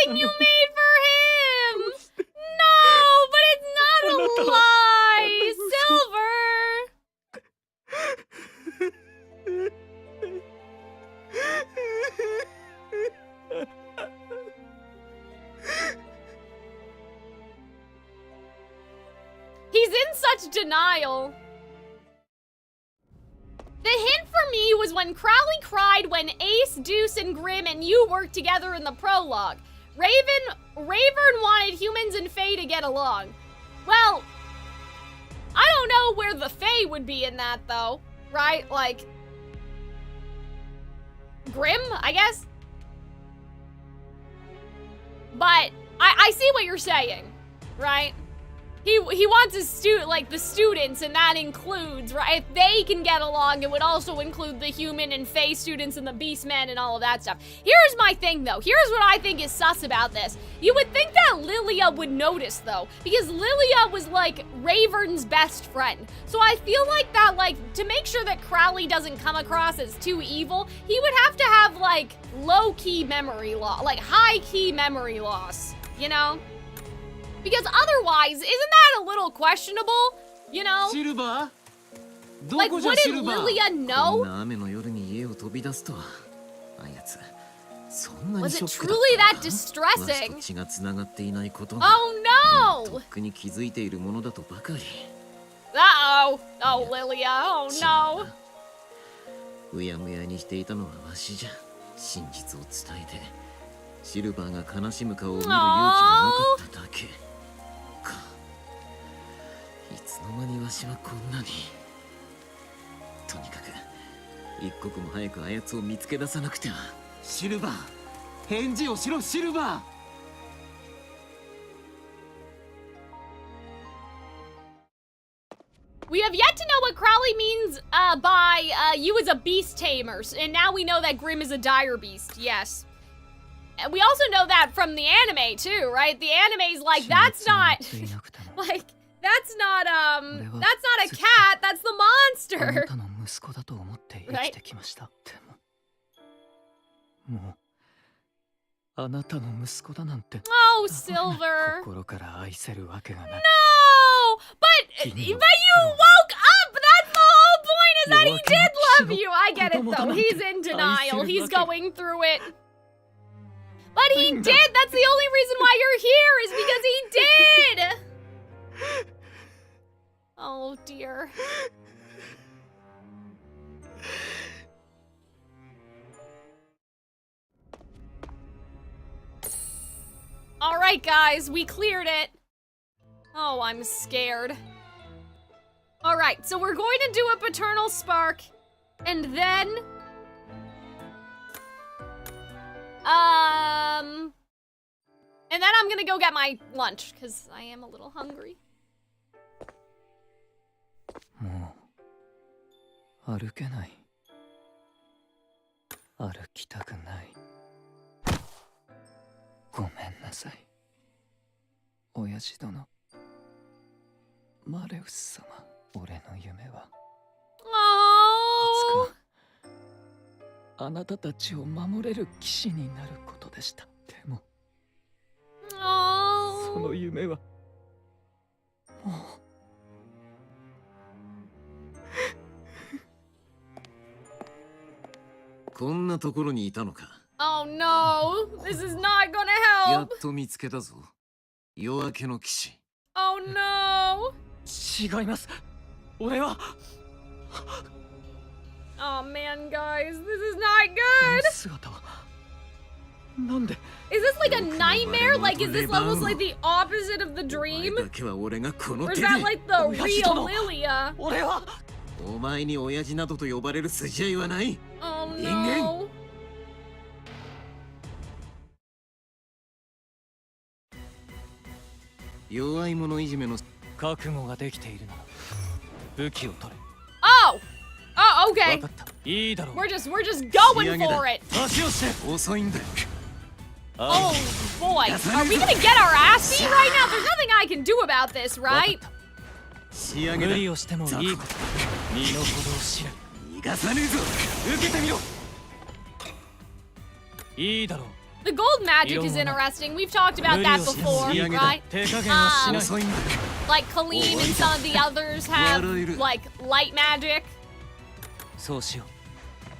Speaker 6: something you made for him. No, but it's not a lie, Silver. He's in such denial. The hint for me was when Crowley cried when Ace, Deuce, and Grim and you worked together in the prologue. Ravern wanted humans and Fae to get along. Well, I don't know where the Fae would be in that though, right? Like, Grim, I guess? But I see what you're saying, right? He wants his the students, and that includes, right? If they can get along, it would also include the human and Fae students and the Beastmen and all of that stuff. Here's my thing, though. Here's what I think is sus about this. You would think that Lilia would notice, though, because Lilia was, like, Ravern's best friend. So I feel like that, like, to make sure that Crowley doesn't come across as too evil, he would have to have, like, low-key memory loss, like, high-key memory loss, you know? Because otherwise, isn't that a little questionable? You know? Like, wouldn't Lilia know? Was it truly that distressing? Oh no! Uh-oh. Oh, Lilia. Oh no.
Speaker 7: うやむやにしていたのはわしじゃ。真実を伝えて、シルバーが悲しむ顔を見る勇気がなかっただけ。いつの間にわしはこんなに。とにかく一刻も早くあやつを見つけ出さなくては。シルバー、返事をしろ、シルバー。
Speaker 6: We have yet to know what Crowley means by you as a beast tamer, and now we know that Grim is a dire beast, yes. And we also know that from the anime too, right? The anime's like, that's not, like, that's not a cat, that's the monster. Right?
Speaker 2: もうあなたの息子だなんて
Speaker 6: Oh, Silver.
Speaker 2: 心から愛せるわけがない
Speaker 6: No! But you woke up! That's the whole point, is that he did love you! I get it though, he's in denial, he's going through it. But he did! That's the only reason why you're here, is because he did! Oh dear. Alright guys, we cleared it. Oh, I'm scared. Alright, so we're going to do a paternal spark, and then... And then I'm gonna go get my lunch, because I am a little hungry.
Speaker 2: もう歩けない。歩きたくない。ごめんなさい。親父殿。マレウス様、俺の夢は。
Speaker 6: Oh.
Speaker 2: いつかあなたたちを守れる騎士になることでした。でも、
Speaker 6: Oh.
Speaker 2: その夢はもう。
Speaker 7: こんなところにいたのか。
Speaker 6: Oh no, this is not gonna
Speaker 7: やっ
Speaker 6: help.
Speaker 7: と見つけたぞ。夜明けの騎士。
Speaker 6: Oh no.
Speaker 3: 違います。俺は
Speaker 6: Oh man, guys, this is not good.
Speaker 2: 姿はなんで
Speaker 6: Is this like a nightmare? Like, is this almost like the opposite of the
Speaker 7: お前
Speaker 6: dream?
Speaker 7: だけは俺がこの
Speaker 6: Or
Speaker 7: 手
Speaker 6: is
Speaker 7: で。
Speaker 6: that like the real Lilia?
Speaker 3: 俺は
Speaker 7: お前に親父などと呼ばれる筋合いはない。
Speaker 6: Oh
Speaker 7: 人間。
Speaker 6: no.
Speaker 7: 弱い者いじめの
Speaker 2: 覚悟ができているなら武器を取れ。
Speaker 6: Oh! Oh,
Speaker 2: わ
Speaker 6: okay.
Speaker 2: かった。いいだろう。
Speaker 6: We're just going for it.
Speaker 2: 足をして。
Speaker 7: 遅いんだよ。
Speaker 6: Oh boy, are we gonna get our ass beat right now? There's nothing I can do about this, right?
Speaker 7: 仕上げだ。
Speaker 2: 無理をしてもいいこと。身の程を知れ。
Speaker 7: 逃がさねえぞ。受けてみろ。
Speaker 2: いいだろう。
Speaker 6: The gold magic is interesting. We've talked about that before, right?
Speaker 2: 手加減はしない。
Speaker 7: 遅いんだよ。
Speaker 6: Like Calxiyn and some of the others have like light magic,
Speaker 2: そうしよ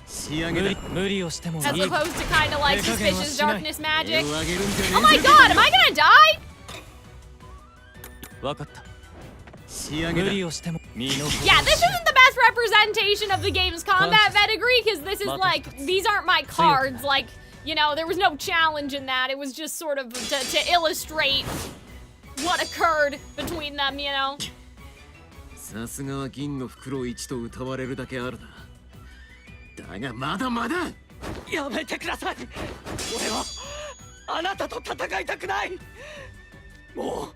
Speaker 7: 仕上
Speaker 2: う。
Speaker 7: げだ。
Speaker 2: 無理をしてもいい。
Speaker 6: as opposed to kind of like suspicious darkness
Speaker 7: 手
Speaker 6: magic.
Speaker 7: を上げるんじゃねえ
Speaker 6: Oh my god, am I gonna die?
Speaker 2: わかった。
Speaker 7: 仕上げだ。
Speaker 2: 無理をしても身の程を知れ。
Speaker 6: Yeah, this isn't the best representation of the game's combat pedigree, because this is like, these aren't my cards. Like, you know, there was no challenge in that. It was just sort of to illustrate what occurred between them, you know?
Speaker 7: さすがは銀の袋一と歌われるだけあるな。だがまだまだ。
Speaker 3: やめてください。俺はあなたと戦いたくない。も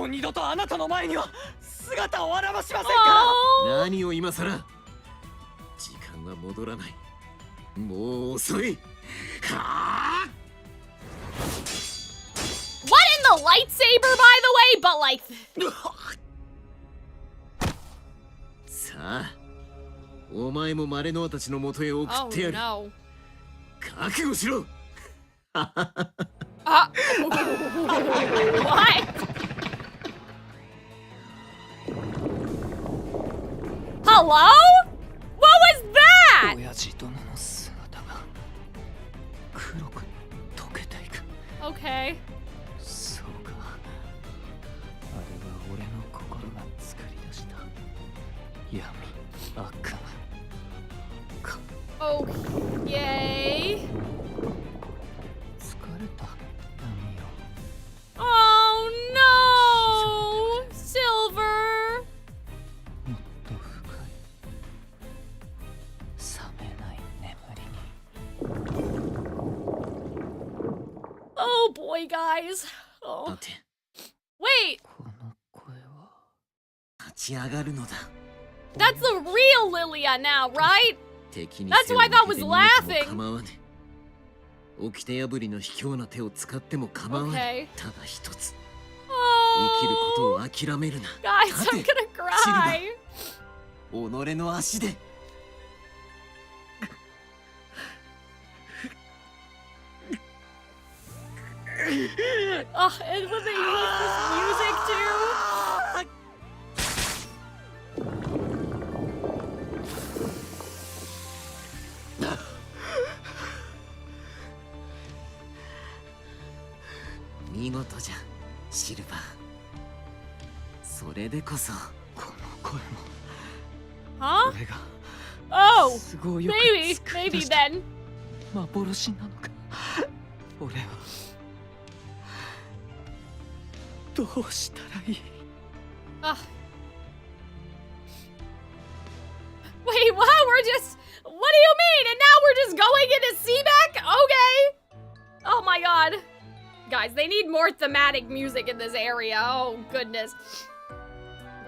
Speaker 3: う二度とあなたの前には姿を現しませんから。
Speaker 6: Oh.
Speaker 7: 何を今さら。時間は戻らない。もう遅い。はあ。
Speaker 6: What in the lightsaber, by the way? But like,
Speaker 7: さあ、お前もマレノアたちの元へ送
Speaker 6: oh
Speaker 7: ってやる。
Speaker 6: no.
Speaker 7: 覚悟しろ。
Speaker 6: What? Hello? What was that?
Speaker 2: 親父殿の姿が黒く溶けていく。
Speaker 6: Okay.
Speaker 2: そうか。あれは俺の心が作り出した闇、悪魔か。
Speaker 6: Okay.
Speaker 2: 疲れた闇よ。
Speaker 6: Oh no! Silver!
Speaker 2: もっと深い覚めない眠りに。
Speaker 6: Oh boy, guys.
Speaker 7: 待
Speaker 6: Oh.
Speaker 7: て、
Speaker 6: Wait,
Speaker 2: この声は。
Speaker 7: 立ち上がるのだ。
Speaker 6: that's the real Lilia now, right?
Speaker 7: 敵に
Speaker 6: That's
Speaker 7: 背を
Speaker 6: who I
Speaker 7: 向
Speaker 6: thought
Speaker 7: け
Speaker 6: was
Speaker 7: て逃げても
Speaker 6: laughing.
Speaker 7: 構わねえ。掟破りの卑怯な手を使っても構わない。
Speaker 6: Okay.
Speaker 7: ただ一つ、生きること
Speaker 6: Oh,
Speaker 7: を諦めるな。
Speaker 6: guys,
Speaker 7: 立
Speaker 6: I'm
Speaker 7: て、
Speaker 6: gonna cry.
Speaker 7: 己の足で。
Speaker 6: Oh, and when they use this music too.
Speaker 7: 見事じゃ、シルバー。それでこそ。
Speaker 2: この声も
Speaker 6: Huh?
Speaker 2: 俺が
Speaker 6: Oh,
Speaker 2: すごいよく
Speaker 6: maybe,
Speaker 2: 作り
Speaker 6: maybe
Speaker 2: 出した
Speaker 6: then.
Speaker 2: 幻なのか。俺はどうしたらいい。
Speaker 6: Ugh. Wait, what? We're just. What do you mean? And now we're just going into Seaback? Okay. Oh my god. Guys, guys. They need more thematic music in this area. Oh, goodness.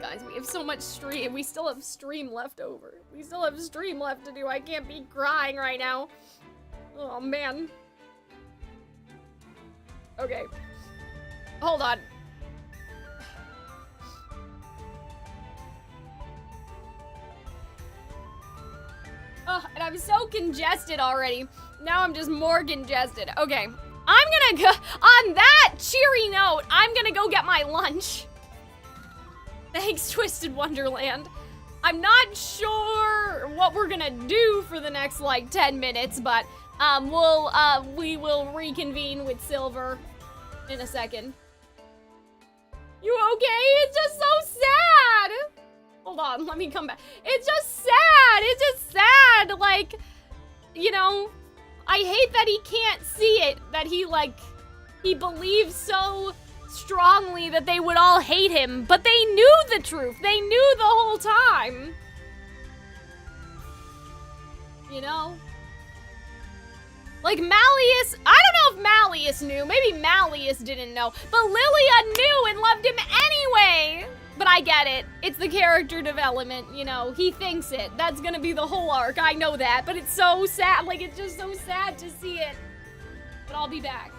Speaker 6: Guys, we have so much stream. We still have stream left over. We still have stream left to do. I can't be crying right now. Oh, man. Okay. Hold on. Oh, and I'm so congested already. Now I'm just more congested. Okay. I'm gonna go, on that cheery note, I'm gonna go get my lunch. Thanks, Twisted Wonderland. I'm not sure what we're gonna do for the next, like, 10 minutes, but, we will reconvene with Silver in a second. You okay? It's just so sad! Hold on, let me come back. It's just sad! It's just sad! Like, you know, I hate that he can't see it. That he believes so strongly that they would all hate him. But they knew the truth. They knew the whole time. You know? Like, Malleus, I don't know if Malleus knew. Maybe Malleus didn't know. But Lilia knew and loved him anyway! But I get it. It's the character development, you know. He thinks it. That's gonna be the whole arc. I know that. But it's so sad. Like, it's just so sad to see it. But I'll be back.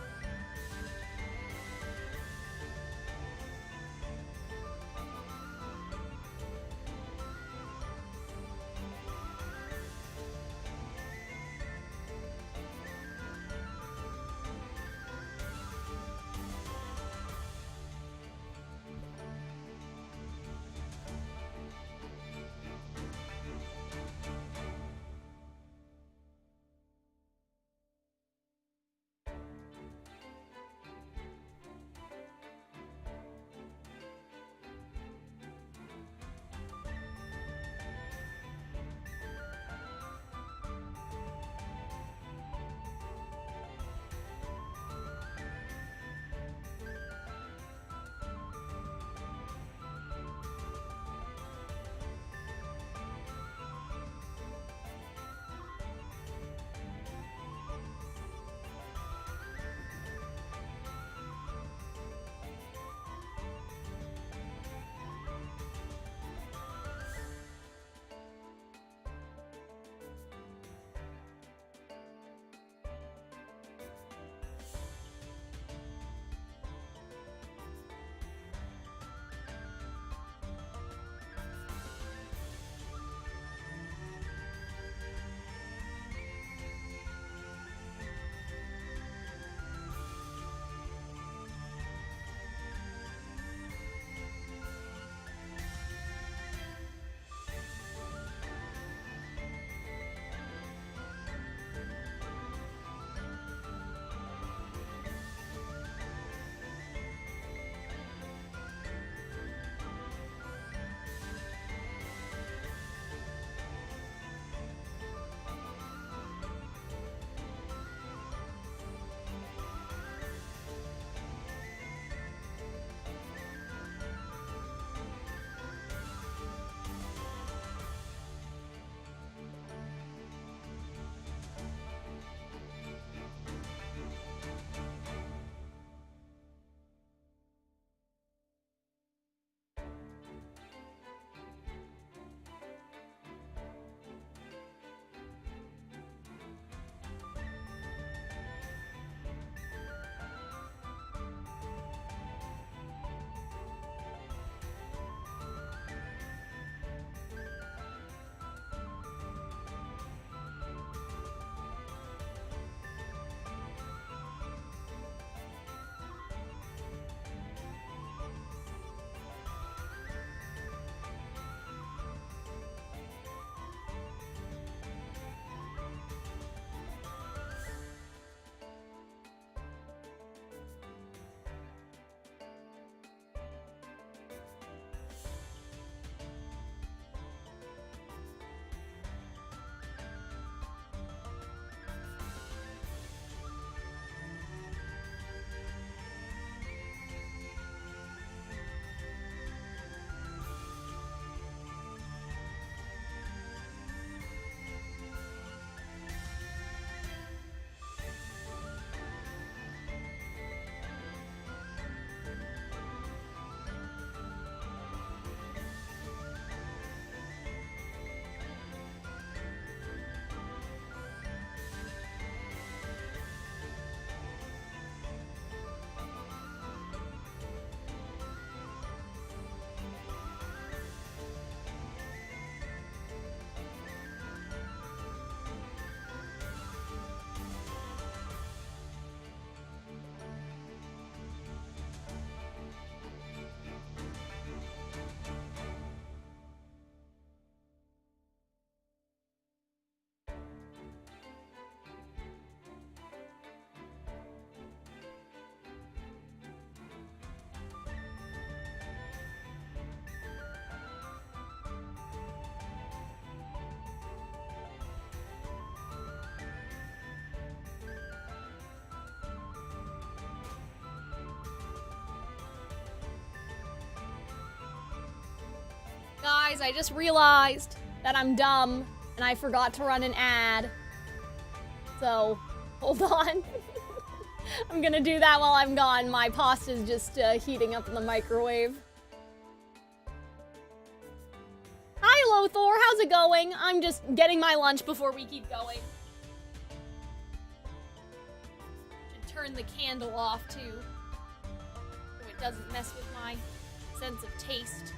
Speaker 6: Guys, I just realized that I'm dumb and I forgot to run an ad. So, hold on. I'm gonna do that while I'm gone. My pasta's just heating up in the microwave. Hi, Lothor. How's it going? I'm just getting my lunch before we keep going. Should turn the candle off, too, so it doesn't mess with my sense of taste.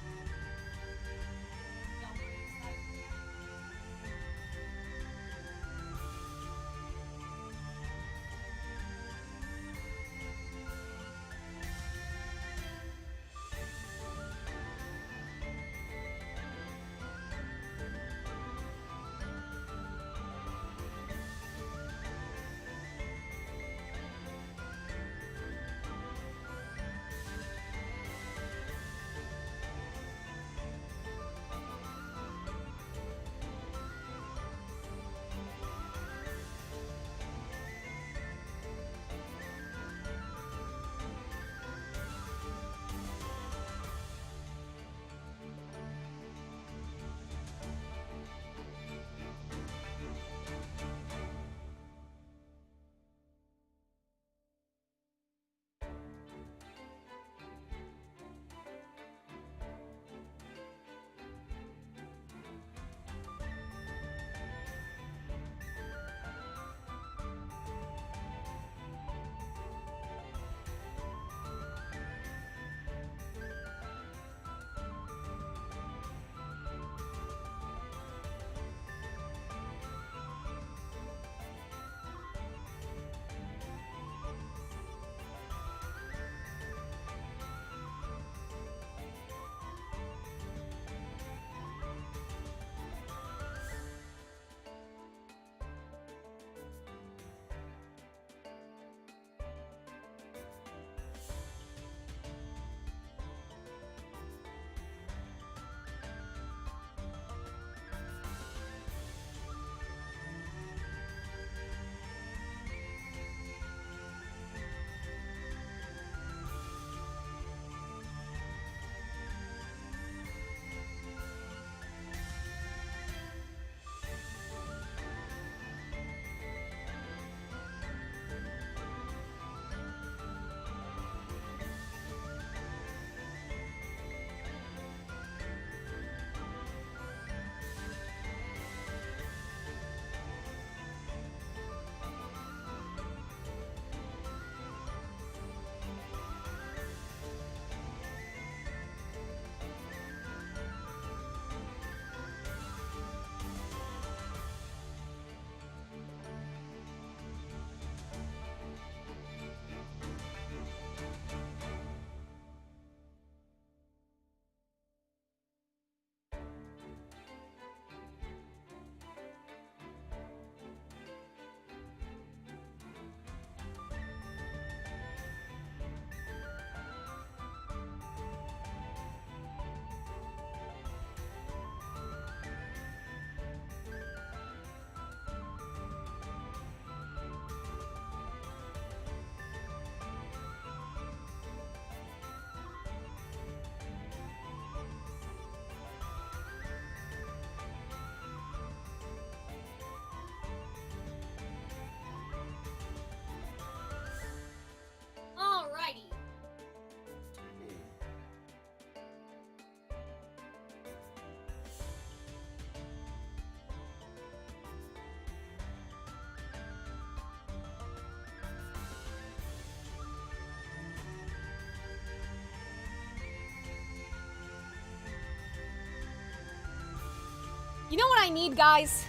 Speaker 6: You know what I need, guys?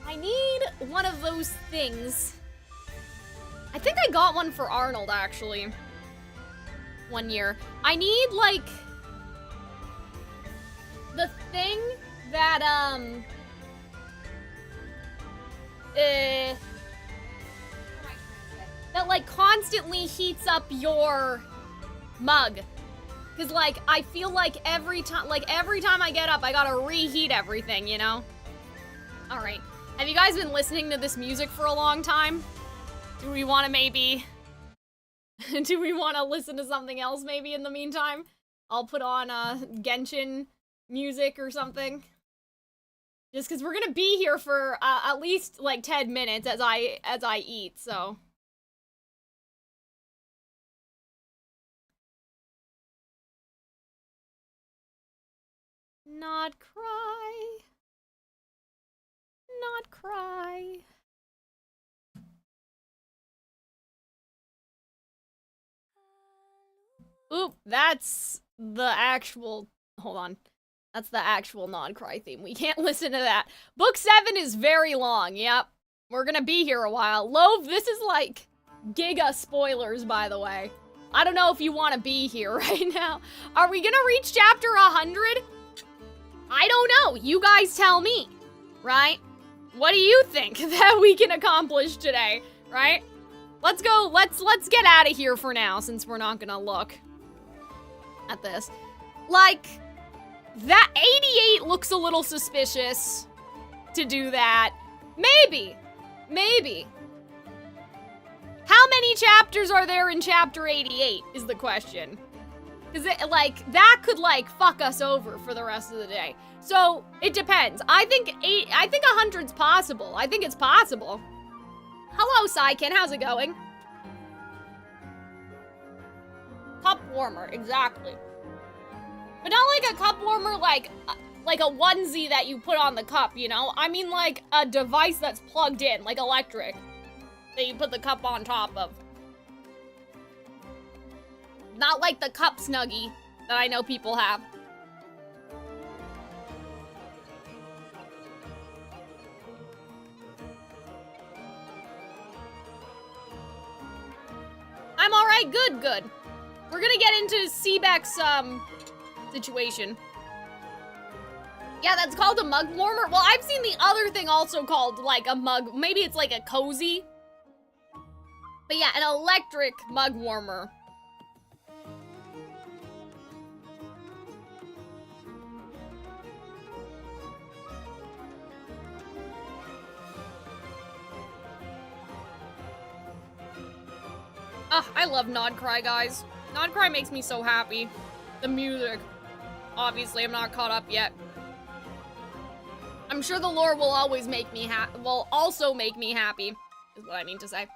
Speaker 6: I need one of those things. I think I got one for Arnold, actually. One year. I need, like, the thing that, that, like, constantly heats up your mug. Cause, like, I feel like every time I get up, I gotta reheat everything, you know? Alright. Have you guys been listening to this music for a long time? Do we wanna maybe... Do we wanna listen to something else maybe in the meantime? I'll put on Genshin music or something. Just because we're gonna be here for at least like 10 minutes as I eat, so. Not cry. Not cry. Oop, that's the actual, hold on. That's the actual non-cry theme. We can't listen to that. Book 7 is very long, yep. We're gonna be here a while. Love, this is like giga spoilers, by the way. I don't know if you want to be here right now. Are we gonna reach chapter 100? I don't know. You guys tell me, right? What do you think that we can accomplish today, right? Let's go, let's get out of here for now, since we're not gonna look at this. Like, that 88 looks a little suspicious to do that. Maybe. How many chapters are there in chapter 88 is the question. Because, like, that could, like, fuck us over for the rest of the day. So, it depends. I think 100's possible. I think it's possible. Hello, Saiken. How's it going? Cup warmer, exactly. But not like a cup warmer, like a onesie that you put on the cup, you know? I mean like a device that's plugged in, like electric, that you put the cup on top of. Not like the cup snuggie that I know people have. I'm alright, good. We're gonna get into Seebeck's, situation. Yeah, that's called a mug warmer. Well, I've seen the other thing also called, like, a mug. Maybe it's like a cozy. But yeah, an electric mug warmer. Ugh, I love Nod Cry, guys. Nod Cry makes me so happy. The music. Obviously, I'm not caught up yet. I'm sure the lore will always make me will also make me happy, is what I mean to say.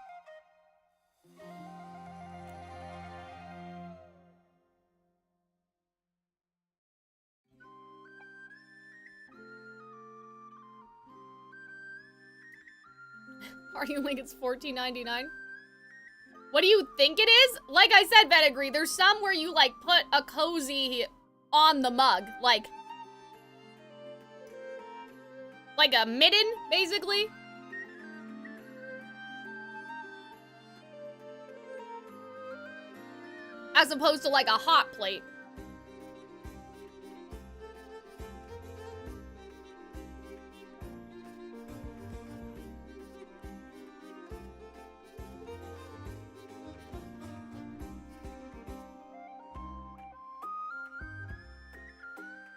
Speaker 6: Party link, it's $14.99. What do you think it is? Like I said, Pedigree, there's some where you, like, put a cozy on the mug. Like a mitten, basically. As opposed to, like, a hot plate.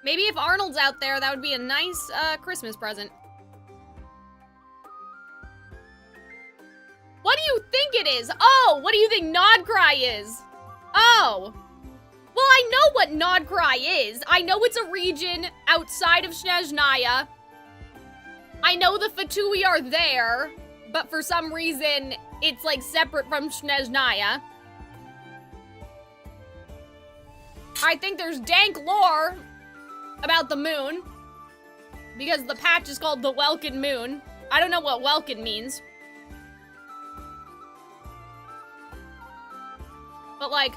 Speaker 6: Maybe if Arnold's out there, that would be a nice, Christmas present. What do you think it is? Oh, what do you think Nod Cry is? Oh. Well, I know what Nod Cry is. I know it's a region outside of Snezhnaya. I know the Fatui are there, but for some reason, it's, like, separate from Snezhnaya. I think there's dank lore about the moon, because the patch is called the Welkin Moon. I don't know what Welkin means. But, like,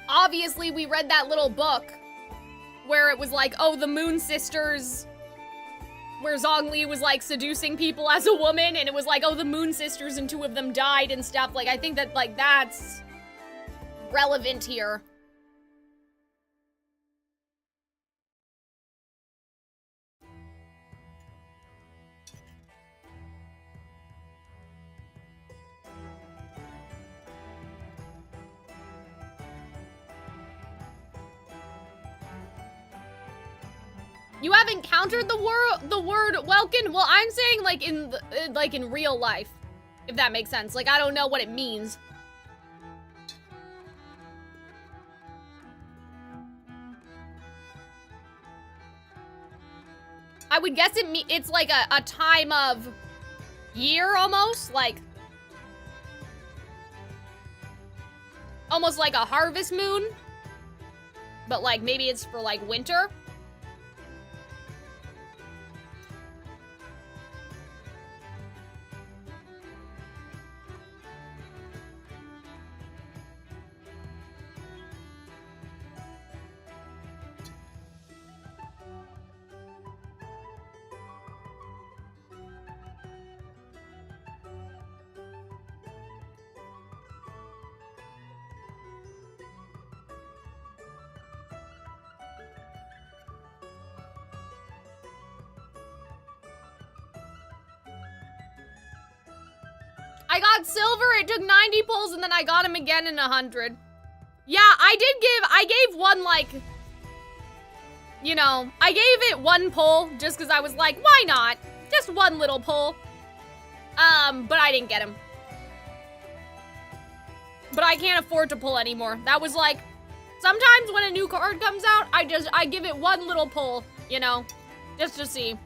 Speaker 6: obviously we read that little book where it was like, oh, the Moon Sisters, where Zhongli was, like, seducing people as a woman, and it was like, oh, the Moon Sisters and 2 of them died and stuff. Like, I think that, like, that's relevant here. You have encountered the word Welkin? Well, I'm saying like in real life, if that makes sense. Like, I don't know what it means. I would guess it's like a time of year almost, like almost like a harvest moon, but like maybe it's for like winter. I got silver, it took 90 pulls, and then I got him again in 100. Yeah, I gave one, like, you know, I gave it one pull just because I was like, why not? Just one little pull. But I didn't get him. But I can't afford to pull anymore. That was like, sometimes when a new card comes out, I give it one little pull, you know, just to see.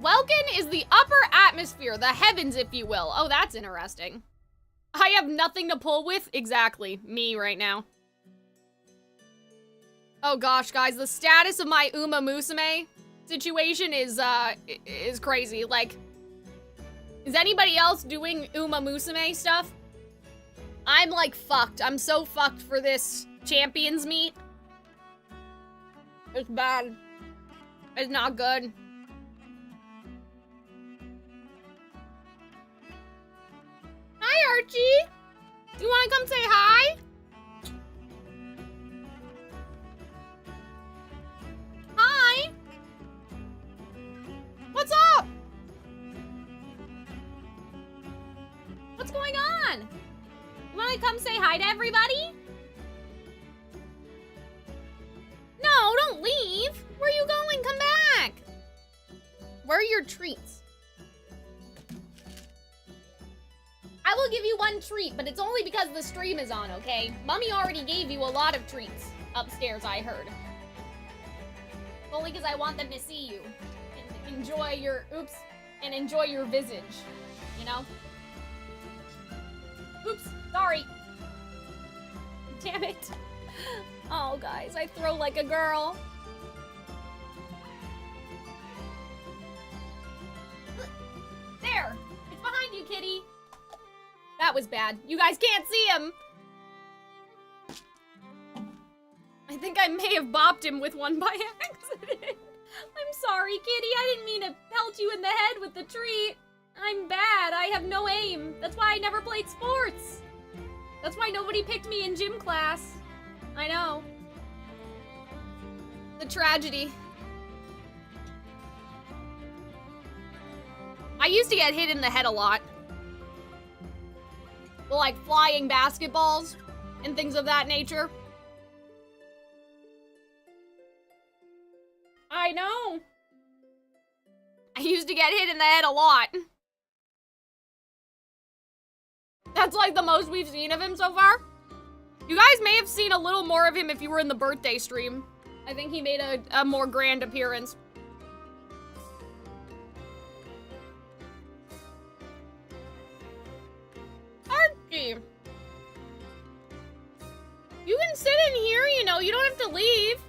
Speaker 6: Welkin is the upper atmosphere, the heavens, if you will. Oh, that's interesting. I have nothing to pull with. Exactly. Me right now. Oh gosh, guys, the status of my Uma Musume situation is crazy. Like, is anybody else doing Uma Musume stuff? I'm like fucked. I'm so fucked for this champions meet. It's bad. It's not good. Hi, Archie. You want to come say hi? Hi. What's up? What's going on? You want to come say hi to everybody? No, don't leave. Where are you going? Come back. Where are your treats? I will give you one treat, but it's only because the stream is on, okay? Mommy already gave you a lot of treats upstairs, I heard. Only because I want them to see you and enjoy your, oops, and enjoy your visage, you know? Oops, sorry. Damn it. Oh, guys, I throw like a girl. There, it's behind you, kitty. That was bad. You guys can't see him. I think I may have bopped him with one by accident. I'm sorry, kitty. I didn't mean to pelt you in the head with the treat. I'm bad. I have no aim. That's why I never played sports. That's why nobody picked me in gym class. I know. The tragedy. I used to get hit in the head a lot. Like flying basketballs and things of that nature. I know. I used to get hit in the head a lot. That's like the most we've seen of him so far. You guys may have seen a little more of him if you were in the birthday stream. I think he made a more grand appearance. Archie. You can sit in here, you know, you don't have to leave.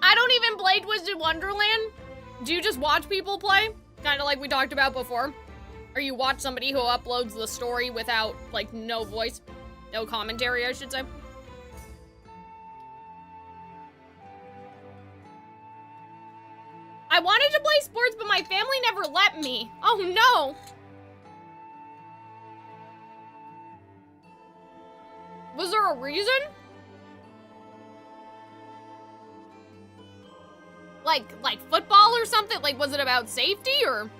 Speaker 6: I don't even play Twisted Wonderland. Do you just watch people play? Kind of like we talked about before. Or you watch somebody who uploads the story without, like, no voice. No commentary, I should say. I wanted to play sports, but my family never let me. Oh, no. Was there a reason? Like football or something? Like, was it about safety or?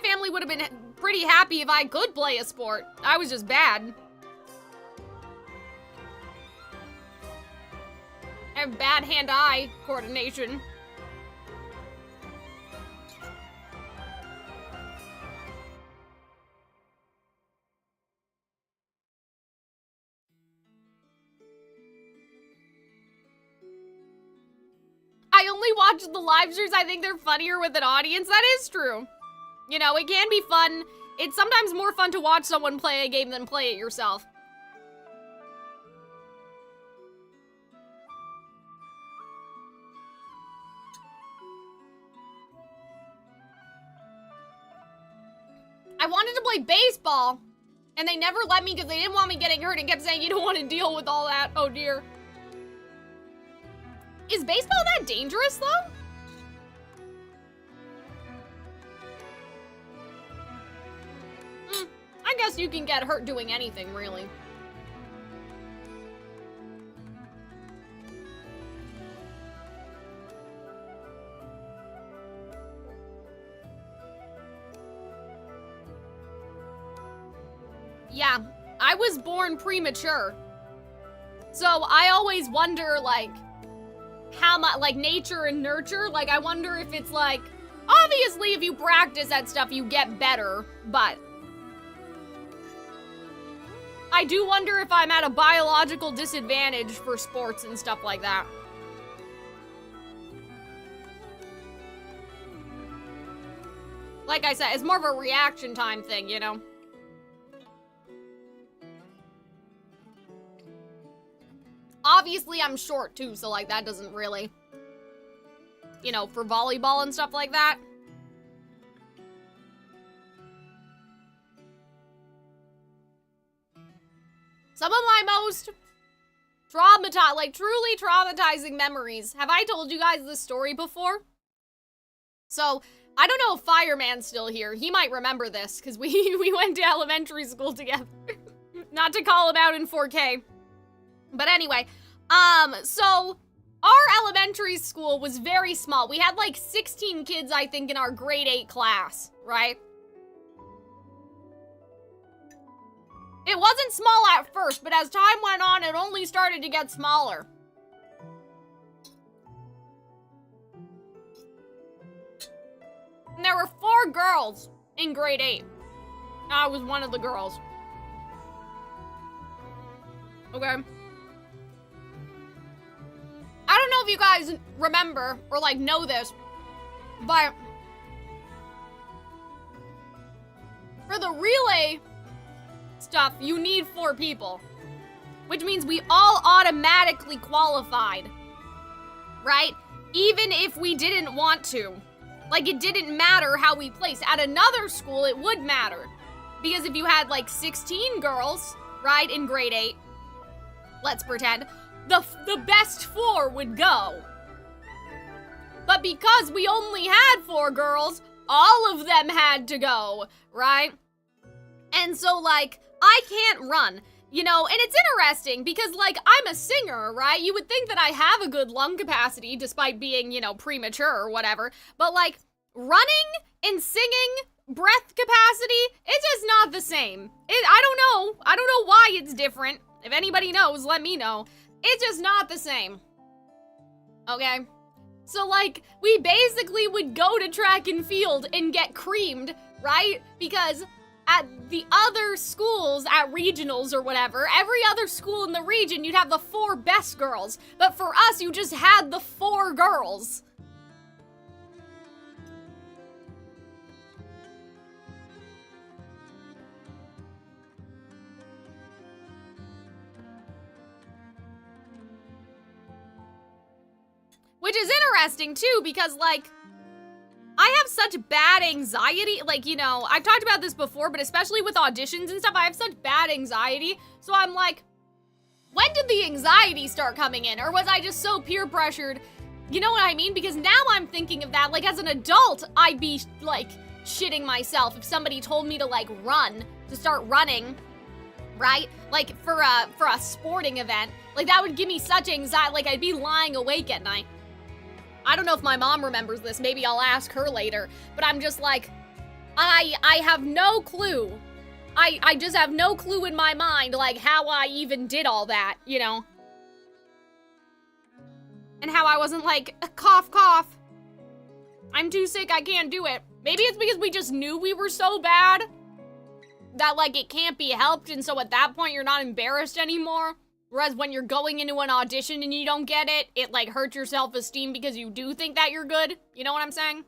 Speaker 6: family would have been pretty happy if I could play a sport. I was just bad. I have bad hand-eye coordination. I only watch the live streams. I think they're funnier with an audience. That is true. You know, it can be fun. It's sometimes more fun to watch someone play a game than play it yourself. I wanted to play baseball, and they never let me because they didn't want me getting hurt and kept saying you don't want to deal with all that. Oh dear. Is baseball that dangerous, though? I guess you can get hurt doing anything, really. Yeah, I was born premature. So I always wonder, like, how much, like, nature and nurture, like, I wonder if it's like, obviously if you practice that stuff you get better, but I do wonder if I'm at a biological disadvantage for sports and stuff like that. Like I said, it's more of a reaction time thing, you know? Obviously, I'm short, too, so, like, that doesn't really, you know, for volleyball and stuff like that. Some of my most truly traumatizing memories. Have I told you guys this story before? So, I don't know if Fireman's still here. He might remember this, because we went to elementary school together. Not to call him out in 4K. But anyway, so our elementary school was very small. We had like 16 kids, I think, in our grade 8 class, right? It wasn't small at first, but as time went on, it only started to get smaller. And there were 4 girls in grade 8. I was one of the girls. Okay. I don't know if you guys remember or like know this, but for the relay stuff, you need 4 people, which means we all automatically qualified, right? Even if we didn't want to. Like, it didn't matter how we placed. At another school, it would matter, because if you had like 16 girls, right, in grade 8, let's pretend, the best 4 would go. But because we only had 4 girls, all of them had to go, right? And so, like, I can't run, you know, and it's interesting because, like, I'm a singer, right? You would think that I have a good lung capacity despite being, you know, premature or whatever, but, like, running and singing, breath capacity, it's just not the same. I don't know why it's different. If anybody knows, let me know. It's just not the same. Okay? So, like, we basically would go to track and field and get creamed, right? Because at the other schools, at regionals or whatever, every other school in the region, you'd have the 4 best girls. But for us, you just had the 4 girls. Which is interesting, too, because, like, I have such bad anxiety. Like, you know, I've talked about this before, but especially with auditions and stuff, I have such bad anxiety. So I'm like, when did the anxiety start coming in? Or was I just so peer pressured? You know what I mean? Because now I'm thinking of that, like, as an adult, I'd be, like, shitting myself if somebody told me to, like, run, to start running, right? Like, for a sporting event. Like, that would give me such anxiety. Like, I'd be lying awake at night. I don't know if my mom remembers this. Maybe I'll ask her later. But I'm just like, I have no clue. I just have no clue in my mind, like, how I even did all that, you know? And how I wasn't like, cough, cough. I'm too sick, I can't do it. Maybe it's because we just knew we were so bad that, like, it can't be helped, and so at that point you're not embarrassed anymore. Whereas when you're going into an audition and you don't get it, it, like, hurts your self-esteem because you do think that you're good. You know what I'm saying?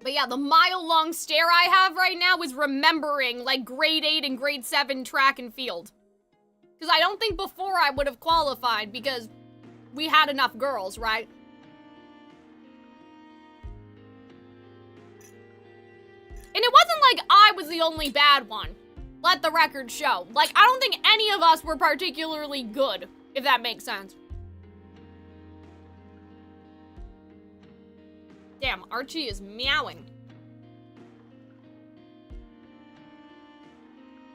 Speaker 6: But yeah, the mile-long stare I have right now is remembering, like, grade 8 and grade 7 track and field. Because I don't think before I would have qualified because we had enough girls, right? And it wasn't like I was the only bad one. Let the record show. Like, I don't think any of us were particularly good, if that makes sense. Damn, Archie is meowing.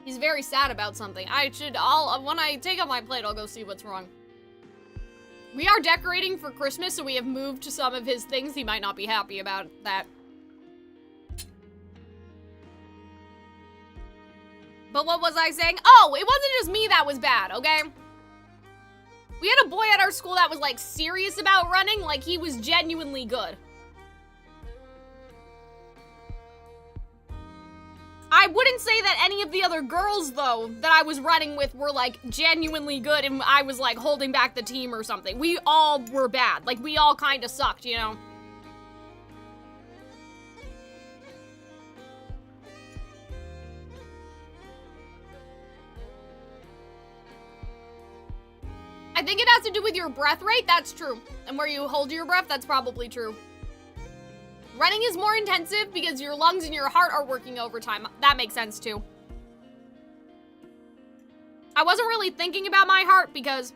Speaker 6: He's very sad about something. When I take out my plate, I'll go see what's wrong. We are decorating for Christmas, so we have moved to some of his things. He might not be happy about that. But what was I saying? Oh, it wasn't just me that was bad, okay? We had a boy at our school that was, like, serious about running, like, he was genuinely good. I wouldn't say that any of the other girls, though, that I was running with were, like, genuinely good and I was, like, holding back the team or something. We all were bad. Like, we all kind of sucked, you know? I think it has to do with your breath rate, that's true. And where you hold your breath, that's probably true. Running is more intensive because your lungs and your heart are working overtime. That makes sense too. I wasn't really thinking about my heart because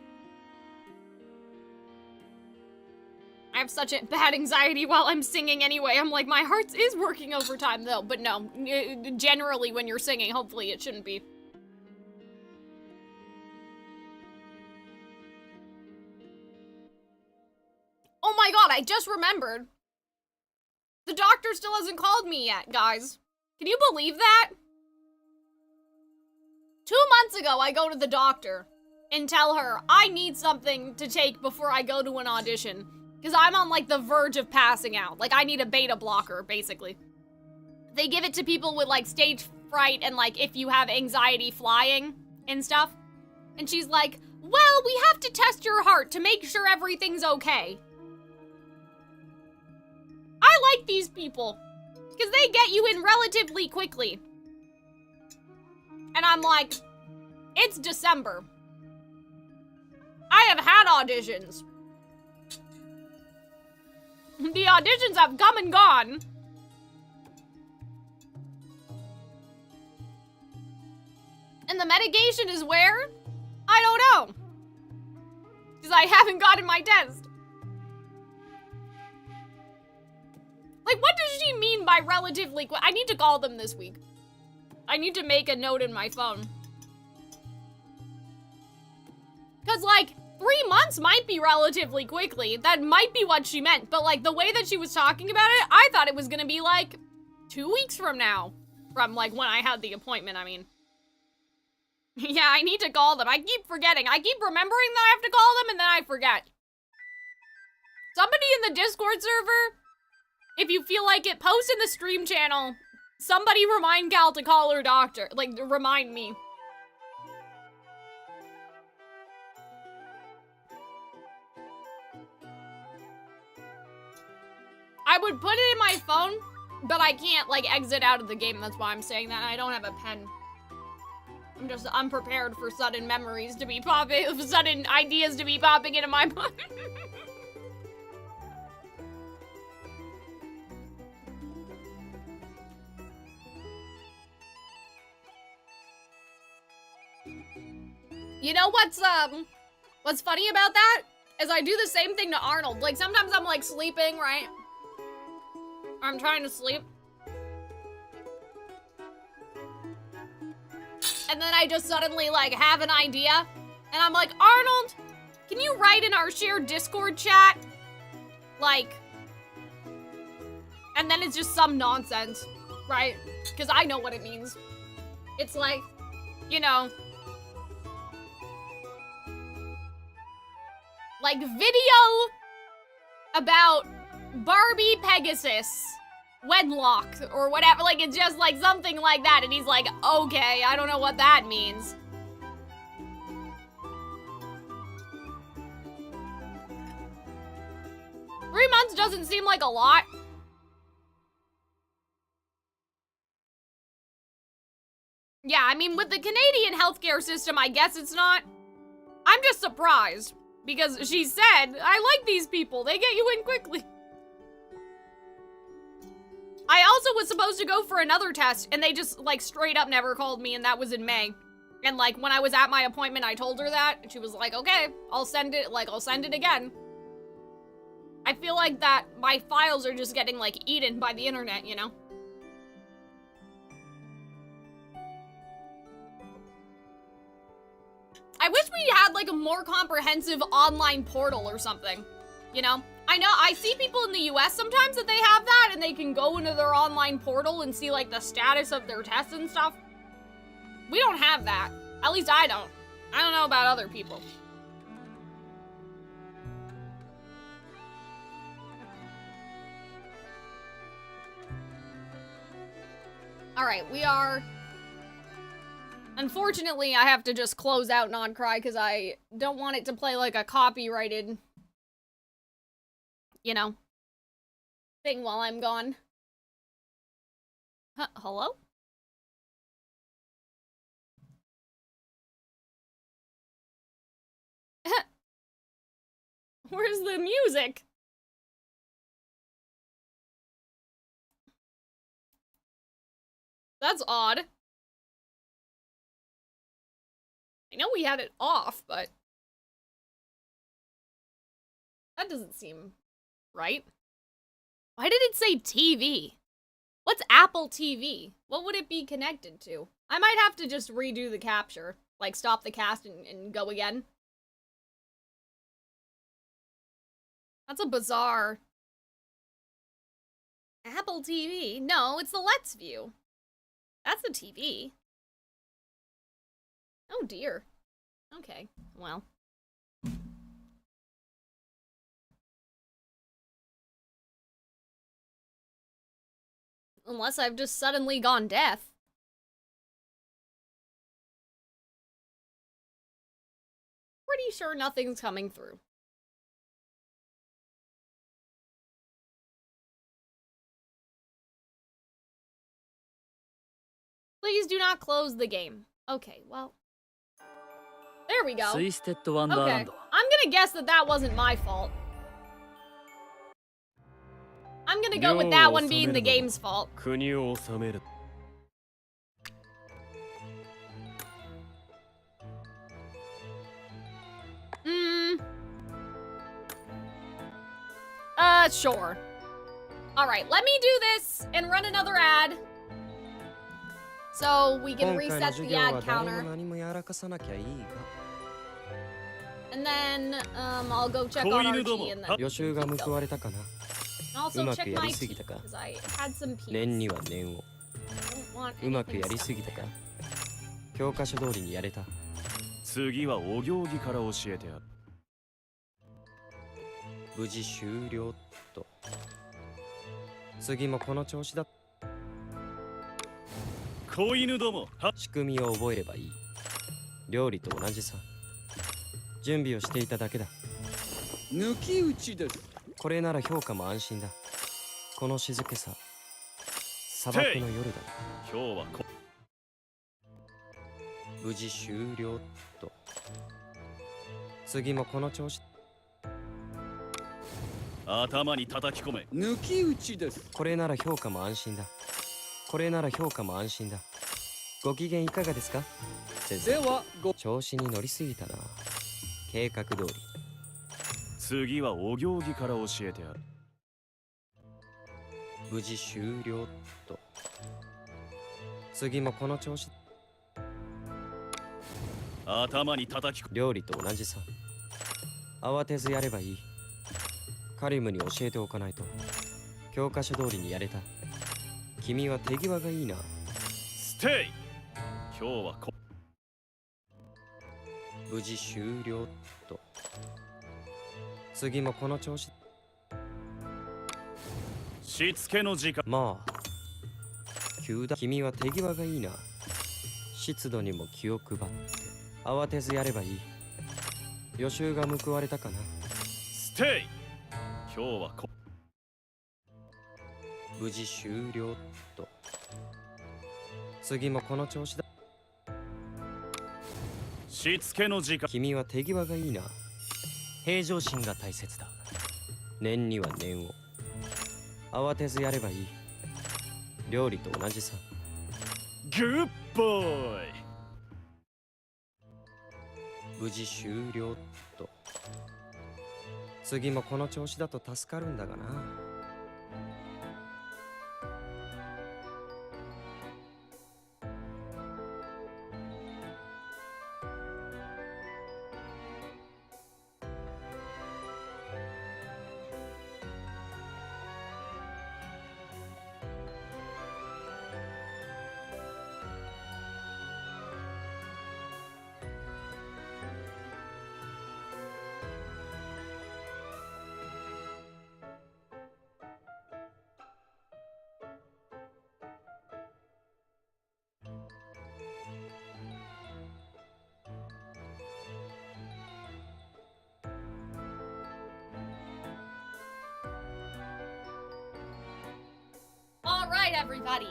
Speaker 6: I have such a bad anxiety while I'm singing anyway. I'm like, my heart is working overtime though, but no, generally when you're singing, hopefully it shouldn't be. Oh my god, I just remembered. The doctor still hasn't called me yet, guys. Can you believe that? 2 months ago, I go to the doctor and tell her I need something to take before I go to an audition. Because I'm on, like, the verge of passing out. Like, I need a beta blocker, basically. They give it to people with, like, stage fright and, like, if you have anxiety flying and stuff. And she's like, well, we have to test your heart to make sure everything's okay. I like these people, because they get you in relatively quickly. And I'm like, it's December. I have had auditions. The auditions have come and gone. And the medication is where? I don't know. Because I haven't gotten my test. Like, what does she mean by relatively quick? I need to call them this week. I need to make a note in my phone. Because, like, 3 months might be relatively quickly. That might be what she meant. But, like, the way that she was talking about it, I thought it was gonna be, like, 2 weeks from now. From, like, when I had the appointment, I mean. Yeah, I need to call them. I keep forgetting. I keep remembering that I have to call them, and then I forget. Somebody in the Discord server, if you feel like it, post in the stream channel. Somebody remind Cal to call her doctor. Like, remind me. I would put it in my phone, but I can't, like, exit out of the game. That's why I'm saying that. I don't have a pen. I'm just unprepared for sudden memories to be popping, sudden ideas to be popping into my mind. You know what's funny about that? Is I do the same thing to Arnold. Like, sometimes I'm, like, sleeping, right? I'm trying to sleep. And then I just suddenly, like, have an idea. And I'm like, Arnold, can you write in our shared Discord chat? Like, and then it's just some nonsense, right? Because I know what it means. It's like, you know, like video about Barbie Pegasus wedlock or whatever. Like, it's just like something like that. And he's like, okay, I don't know what that means. Three months doesn't seem like a lot. Yeah, I mean, with the Canadian healthcare system, I guess it's not. I'm just surprised because she said, I like these people. They get you in quickly. I also was supposed to go for another test and they just like straight up never called me, and that was in May. And like when I was at my appointment, I told her that and she was like, okay, I'll send it again. I feel like that my files are just getting like eaten by the internet, you know? I wish we had like a more comprehensive online portal or something, you know? I know, I see people in the US sometimes that they have that and they can go into their online portal and see like the status of their tests and stuff. We don't have that. At least I don't. I don't know about other people. All right, we are... Unfortunately, I have to just close out Non-Cry because I don't want it to play like a copyrighted, you know, thing while I'm gone. Hello? Where's the music? That's odd. I know we had it off, but that doesn't seem right. Why did it say TV? What's Apple TV? What would it be connected to? I might have to just redo the capture. Like, stop the cast and go again. That's a bizarre... Apple TV? No, it's the Let's View. That's the TV. Oh dear. Okay, well. Unless I've just suddenly gone deaf. Pretty sure nothing's coming through. Please do not close the game. Okay, well. There we go. Okay, I'm gonna guess that that wasn't my fault. I'm gonna go with that one being the game's fault. Sure. Alright, let me do this and run another ad. So we can reset the ad counter. And then, I'll go check on our tea and then... Also check my tea, because I had some peas. I don't want anything stuck there.
Speaker 9: 次はお行儀から教えてやる。
Speaker 10: 無事終了っと。次もこの調子だ。
Speaker 9: 子犬ども、
Speaker 10: 仕組みを覚えればいい。料理と同じさ。準備をしていただけだ。抜き打ちです。これなら評価も安心だ。この静けさ。砂漠の夜だ。
Speaker 9: 今日はこ。
Speaker 10: 無事終了っと。次もこの調子。
Speaker 9: 頭に叩き込め。
Speaker 10: 抜き打ちです。これなら評価も安心だ。これなら評価も安心だ。ご機嫌いかがですか？先生。では調子に乗りすぎたな。計画通り。
Speaker 9: 次はお行儀から教えてやる。
Speaker 10: 無事終了っと。次もこの調子。
Speaker 9: 頭に叩き
Speaker 10: 料理と同じさ。慌てずやればいい。カリムに教えておかないと。教科書通りにやれた。君は手際がいいな。
Speaker 9: ステイ。今日は
Speaker 10: 無事終了と。次もこの調子。
Speaker 9: しつけの時間。
Speaker 10: まあ急だ。君は手際がいいな。湿度にも気を配って慌てずやればいい。予習が報われたかな。
Speaker 9: ステイ。今日は
Speaker 10: 無事終了と。次もこの調子だ。
Speaker 9: しつけの時間。
Speaker 10: 君は手際がいいな。平常心が大切だ。念には念を。慌てずやればいい。料理と同じさ。
Speaker 9: グッボーイ。
Speaker 10: 無事終了と。次もこの調子だと助かるんだがな。
Speaker 6: All right, everybody.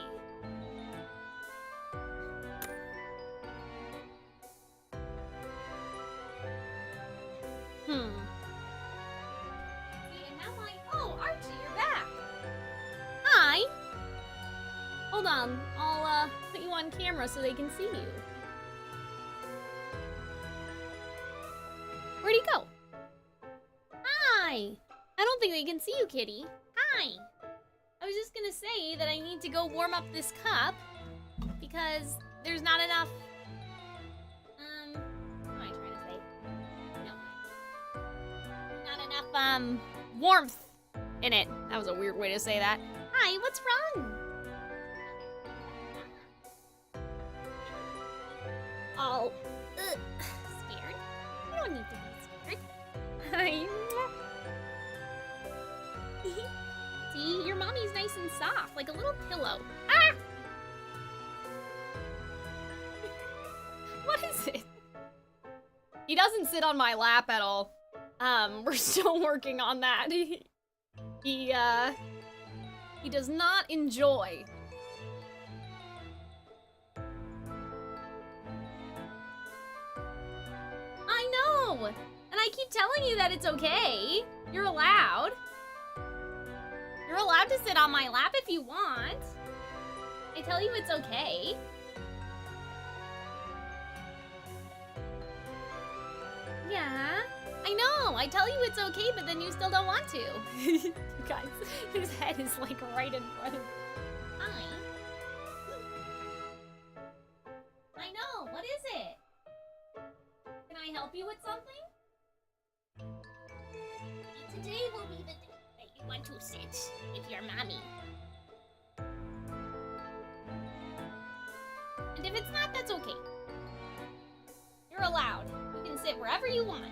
Speaker 6: And now oh, Archie, you're back. Hi. Hold on, I'll put you on camera so they can see you. Where'd he go? Hi. I don't think they can see you, kitty. Hi. I was just gonna say that I need to go warm up this cup because there's not enough, what am I trying to say? No. Not enough, warmth in it. That was a weird way to say that. Hi, what's wrong? Oh, scared? You don't need to be scared. Hi. See, your mommy's nice and soft, like a little pillow. Ah! What is it? He doesn't sit on my lap at all. We're still working on that. He does not enjoy. I know! And I keep telling you that it's okay. You're allowed. You're allowed to sit on my lap if you want. I tell you it's okay. Yeah, I know. I tell you it's okay, but then you still don't want to. You guys, his head is like right in front of me. Hi. I know. What is it? Can I help you with something? Today will be the day that you want to sit with your mommy. And if it's not, that's okay. You're allowed. You can sit wherever you want.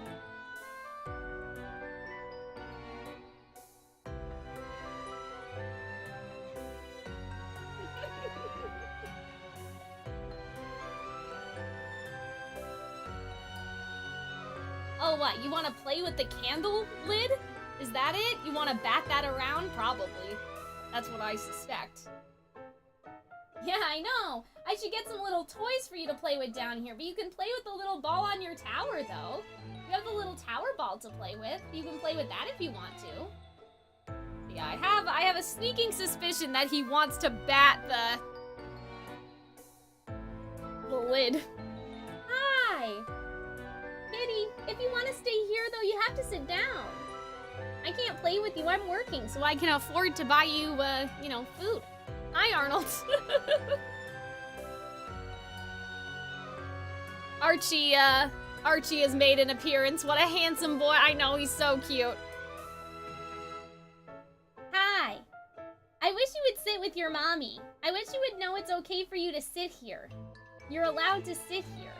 Speaker 6: Oh, what? You want to play with the candle lid? Is that it? You want to bat that around? Probably. That's what I suspect. Yeah, I know. I should get some little toys for you to play with down here, but you can play with the little ball on your tower, though. You have the little tower ball to play with. You can play with that if you want to. Yeah, I have a sneaking suspicion that he wants to bat the lid. Hi! Kitty, if you want to stay here, though, you have to sit down. I can't play with you. I'm working, so I can afford to buy you, you know, food. Hi, Arnold. Archie has made an appearance. What a handsome boy. I know, he's so cute. Hi. I wish you would sit with your mommy. I wish you would know it's okay for you to sit here. You're allowed to sit here.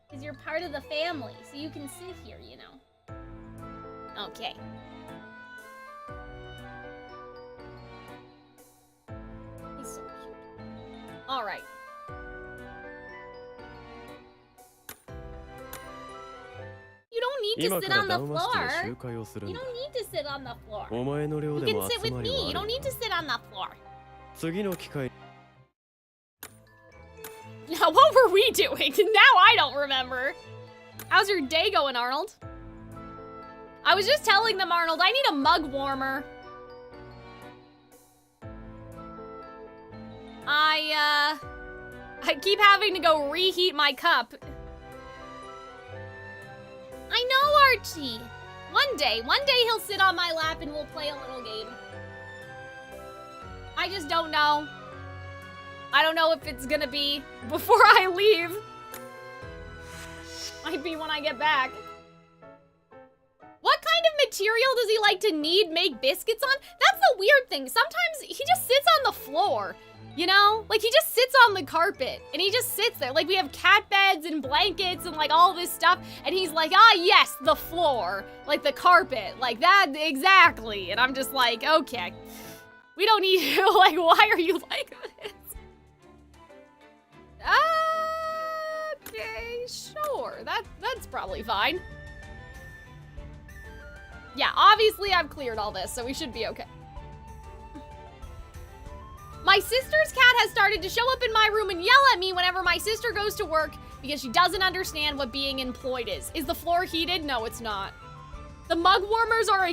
Speaker 6: Because you're part of the family, so you can sit here, you know. Okay. He's so cute. Alright. You don't need to sit on the floor. You don't need to sit on the floor. You can sit with me. You don't need to sit on the floor. Now, what were we doing? Now I don't remember. How's your day going, Arnold? I was just telling them, Arnold, I need a mug warmer. I keep having to go reheat my cup. I know, Archie. One day he'll sit on my lap and we'll play a little game. I just don't know. I don't know if it's gonna be before I leave. Might be when I get back. What kind of material does he like to make biscuits on? That's the weird thing. Sometimes he just sits on the floor, you know? Like, he just sits on the carpet, and he just sits there. Like, we have cat beds and blankets and, like, all this stuff, and he's like, ah, yes, the floor. Like, the carpet. Like, that, exactly. And I'm just like, okay. We don't need you. Like, why are you like this? Okay, sure. That's probably fine. Yeah, obviously I've cleared all this, so we should be okay. My sister's cat has started to show up in my room and yell at me whenever my sister goes to work because she doesn't understand what being employed is. Is the floor heated? No, it's not. The mug warmers are a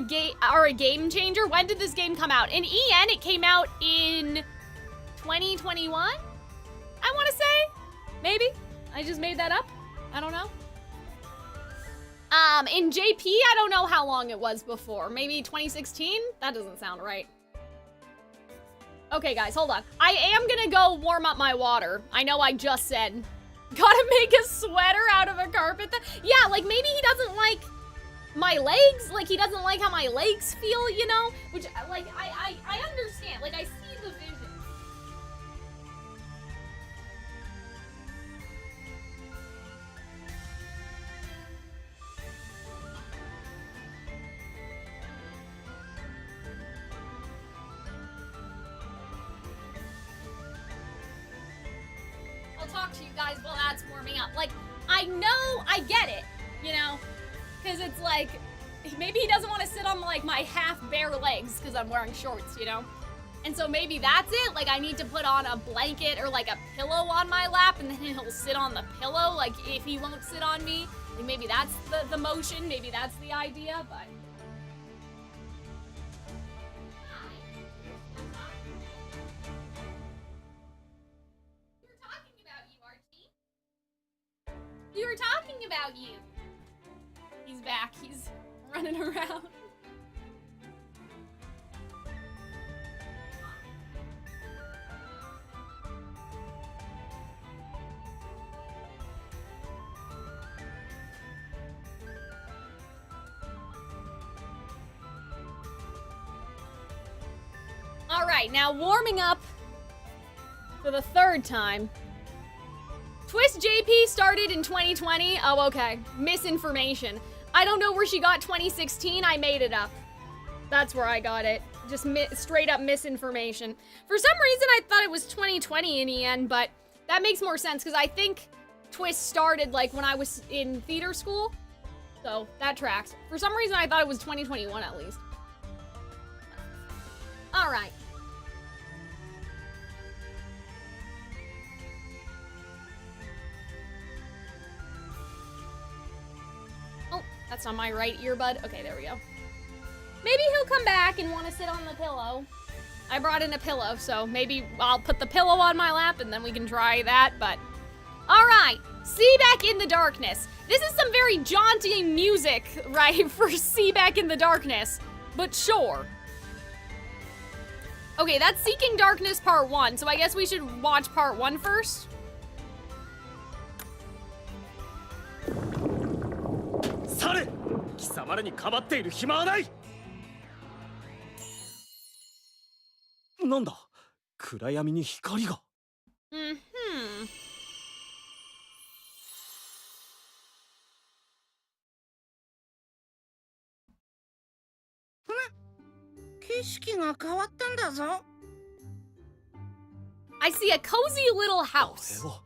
Speaker 6: game changer. When did this game come out? In EN, it came out in 2021? I want to say. Maybe. I just made that up. I don't know. In JP, I don't know how long it was before. Maybe 2016? That doesn't sound right. Okay, guys, hold on. I am gonna go warm up my water. I know I just said, gotta make a sweater out of a carpet. Yeah, like maybe he doesn't like my legs. Like he doesn't like how my legs feel, you know? Which, like, I understand. Like, I see the vision. Talk to you guys while that's warming up. Like, I know, I get it, you know? Because it's like, maybe he doesn't want to sit on, like, my half bare legs because I'm wearing shorts, you know? And so maybe that's it. Like, I need to put on a blanket or, like, a pillow on my lap and then he'll sit on the pillow, like, if he won't sit on me. Like, maybe that's the motion. Maybe that's the idea, but... We were talking about you. He's back. He's running around. All right, now warming up for the third time. Twist JP started in 2020. Oh, okay. Misinformation. I don't know where she got 2016. I made it up. That's where I got it. Just straight up misinformation. For some reason, I thought it was 2020 in the end, but that makes more sense because I think Twist started like when I was in theater school. So that tracks. For some reason, I thought it was 2021 at least. All right. That's on my right earbud. Okay, there we go. Maybe he'll come back and want to sit on the pillow. I brought in a pillow, so maybe I'll put the pillow on my lap and then we can try that, but... Alright, See Back in the Darkness. This is some very jaunty music, right, for See Back in the Darkness, but sure. Okay, that's Seeking Darkness Part 1, so I guess we should watch Part 1 first.
Speaker 9: 去れ。貴様らにかばっている暇はない。なんだ、暗闇に光が。
Speaker 11: 景色が変わったんだぞ。
Speaker 6: I see a cozy little house.
Speaker 9: これは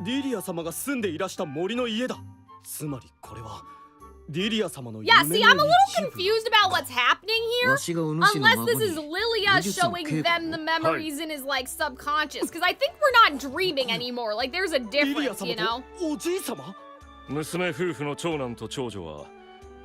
Speaker 9: リリア様が住んでいらした森の家だ。つまりこれはリリア様の夢
Speaker 6: Yeah,
Speaker 9: の
Speaker 6: see,
Speaker 9: 一
Speaker 6: I'm a
Speaker 9: 部。
Speaker 6: little confused about what's happening here. Unless this is Lilia showing them the memories in his like subconscious. Because I think we're not dreaming anymore. Like there's a
Speaker 9: リリア
Speaker 6: difference, you
Speaker 9: 様
Speaker 6: know?
Speaker 9: とおじい様。
Speaker 4: 娘夫婦の長男と長女は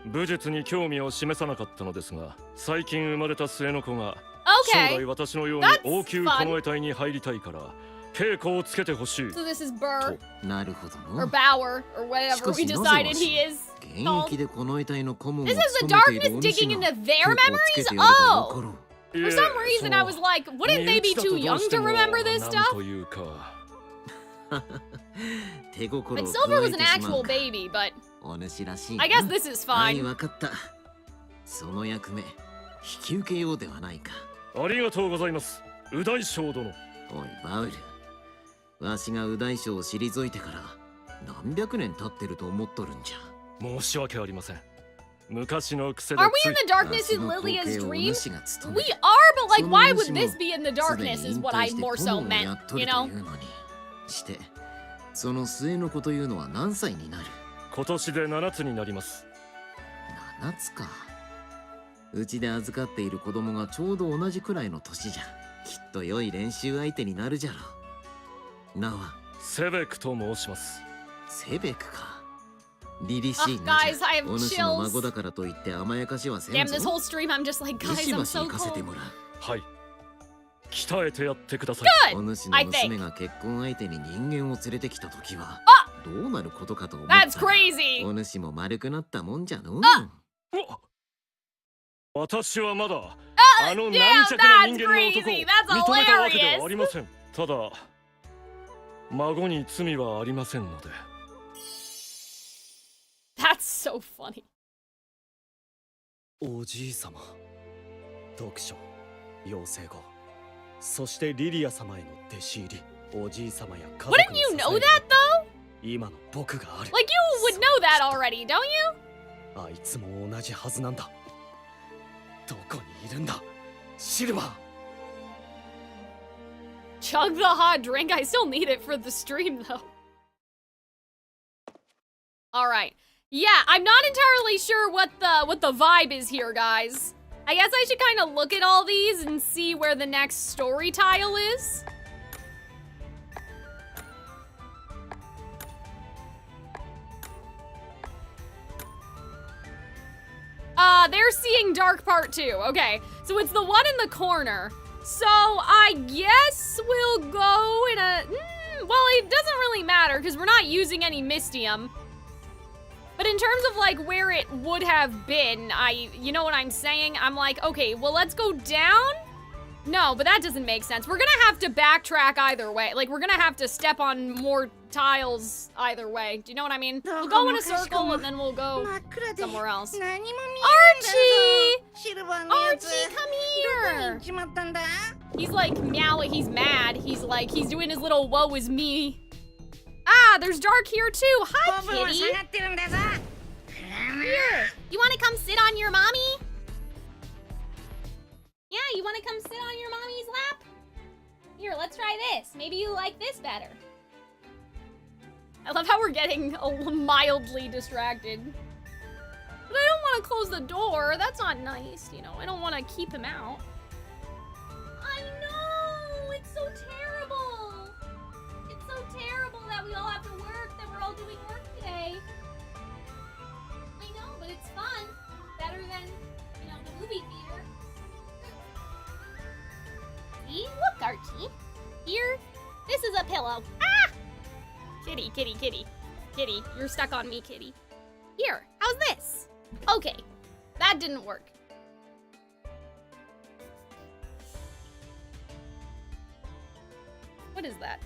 Speaker 4: 武術に興味を示さなかったのですが、最近生まれた末の子が将
Speaker 6: Okay.
Speaker 4: 来私のように
Speaker 6: That's
Speaker 4: 王宮近衛隊に入りたいから稽古をつけてほしい。
Speaker 6: So this is Burr
Speaker 7: なるほど
Speaker 6: or
Speaker 7: の。
Speaker 6: Bauer or whatever we decided he is.
Speaker 7: 現役で近衛隊の顧問を
Speaker 6: This is the
Speaker 7: 務めてい
Speaker 6: darkness
Speaker 7: るお
Speaker 6: digging
Speaker 7: 主が
Speaker 6: into their
Speaker 7: 稽古をつけ
Speaker 6: memories?
Speaker 7: てやればよ
Speaker 6: Oh!
Speaker 7: かろう。
Speaker 6: For some reason I was like, wouldn't they be too young to remember this
Speaker 4: なん
Speaker 6: stuff?
Speaker 4: というか。
Speaker 7: 手心
Speaker 6: Like
Speaker 7: を
Speaker 6: Silver
Speaker 7: 加
Speaker 6: was
Speaker 7: え
Speaker 6: an
Speaker 7: てしま
Speaker 6: actual
Speaker 7: うか。
Speaker 6: baby, but
Speaker 7: お主らしい
Speaker 6: I
Speaker 7: な。
Speaker 6: guess this is
Speaker 7: はい、
Speaker 6: fine.
Speaker 7: わかった。その役目、引き受けようではないか。
Speaker 4: ありがとうございます、右大将殿。
Speaker 7: おい、バウル。わしが右大将を退いてから何百年経ってると思っとるんじゃ。
Speaker 4: 申し訳ありません。昔の癖で
Speaker 6: Are
Speaker 4: つ
Speaker 6: we
Speaker 4: い
Speaker 6: in the darkness in
Speaker 7: わしの
Speaker 6: Lilia's
Speaker 7: 後継をお
Speaker 6: dream?
Speaker 7: 主が務
Speaker 6: We
Speaker 7: め
Speaker 6: are, but like,
Speaker 7: その
Speaker 6: why
Speaker 7: お
Speaker 6: would
Speaker 7: 主も
Speaker 6: this be in the
Speaker 7: すで
Speaker 6: darkness
Speaker 7: に
Speaker 6: is
Speaker 7: 引
Speaker 6: what I
Speaker 7: 退して
Speaker 6: more
Speaker 7: 顧
Speaker 6: so
Speaker 7: 問をや
Speaker 6: meant,
Speaker 7: っと
Speaker 6: you
Speaker 7: ると
Speaker 6: know?
Speaker 7: いうのにしてその末の子というのは何歳になる？
Speaker 4: 今年で7つになります。
Speaker 7: 7つか。うちで預かっている子供がちょうど同じくらいの年じゃ。きっと良い練習相手になるじゃろう。名は
Speaker 4: セベクと申します。
Speaker 7: セベクか。凛々しい
Speaker 6: Ugh,
Speaker 7: なじ
Speaker 6: guys, I
Speaker 7: ゃ。
Speaker 6: have
Speaker 7: お主の
Speaker 6: chills.
Speaker 7: 孫だからといって甘やかしはせ
Speaker 6: Damn,
Speaker 7: ん
Speaker 6: this
Speaker 7: ぞ。
Speaker 6: whole stream, I'm just like,
Speaker 7: よ
Speaker 6: guys,
Speaker 7: し
Speaker 6: I'm
Speaker 7: ばし
Speaker 6: so
Speaker 7: 行かせて
Speaker 6: cold.
Speaker 7: もらう。
Speaker 4: はい。鍛えてやってください。
Speaker 6: Good!
Speaker 7: お主
Speaker 6: I
Speaker 7: の
Speaker 6: think.
Speaker 7: 娘が結婚相手に人間を連れてきた時はどうなることかと思っ
Speaker 6: That's
Speaker 7: たが。
Speaker 6: crazy!
Speaker 7: お主も丸くなったもんじゃのう。
Speaker 4: 私はまだ
Speaker 6: Oh,
Speaker 4: あの
Speaker 6: damn,
Speaker 4: なんちゃくな人
Speaker 6: that's
Speaker 4: 間の男を
Speaker 6: crazy!
Speaker 4: 認
Speaker 6: That's
Speaker 4: めたわけではあ
Speaker 6: hilarious!
Speaker 4: りません。ただ孫に罪はありませんので。
Speaker 6: That's so funny.
Speaker 9: おじい様、読書、養成後、そしてリリア様への弟子入り、おじい様や家族
Speaker 6: Wouldn't
Speaker 9: の
Speaker 6: you
Speaker 9: 支え
Speaker 6: know
Speaker 9: が
Speaker 6: that though?
Speaker 9: 今の僕がある。
Speaker 6: Like, you would know that already, don't you?
Speaker 9: あいつも同じはずなんだ。どこにいるんだ、シルバー。
Speaker 6: Chug the hot drink. I still need it for the stream, though. Alright. Yeah, I'm not entirely sure what the vibe is here, guys. I guess I should kind of look at all these and see where the next story tile is. They're seeing Dark Part 2. Okay, so it's the one in the corner. So I guess we'll go in a... well, it doesn't really matter because we're not using any Mystium. But in terms of like where it would have been, you know what I'm saying? I'm like, okay, well, let's go down. No, but that doesn't make sense. We're gonna have to backtrack either way. Like, we're gonna have to step on more tiles either way. Do you know what I mean? We'll go in a circle and then we'll go somewhere else. Archie! Archie, come here! He's like meowing, he's mad. He's like, he's doing his little woe is me. Ah, there's Dark here too. Hi, kitty. Here, you wanna come sit on your mommy? Yeah, you wanna come sit on your mommy's lap? Here, let's try this. Maybe you like this better. I love how we're getting mildly distracted. But I don't want to close the door. That's not nice, you know. I don't want to keep him out. I know! It's so terrible! It's so terrible that we all have to work, that we're all doing work today. I know, but it's fun. Better than, you know, the movie theater. See? Look, Archie. Here, this is a pillow. Ah! Kitty, kitty, kitty. Kitty, you're stuck on me, kitty. Here, how's this? Okay, that didn't work. What is that?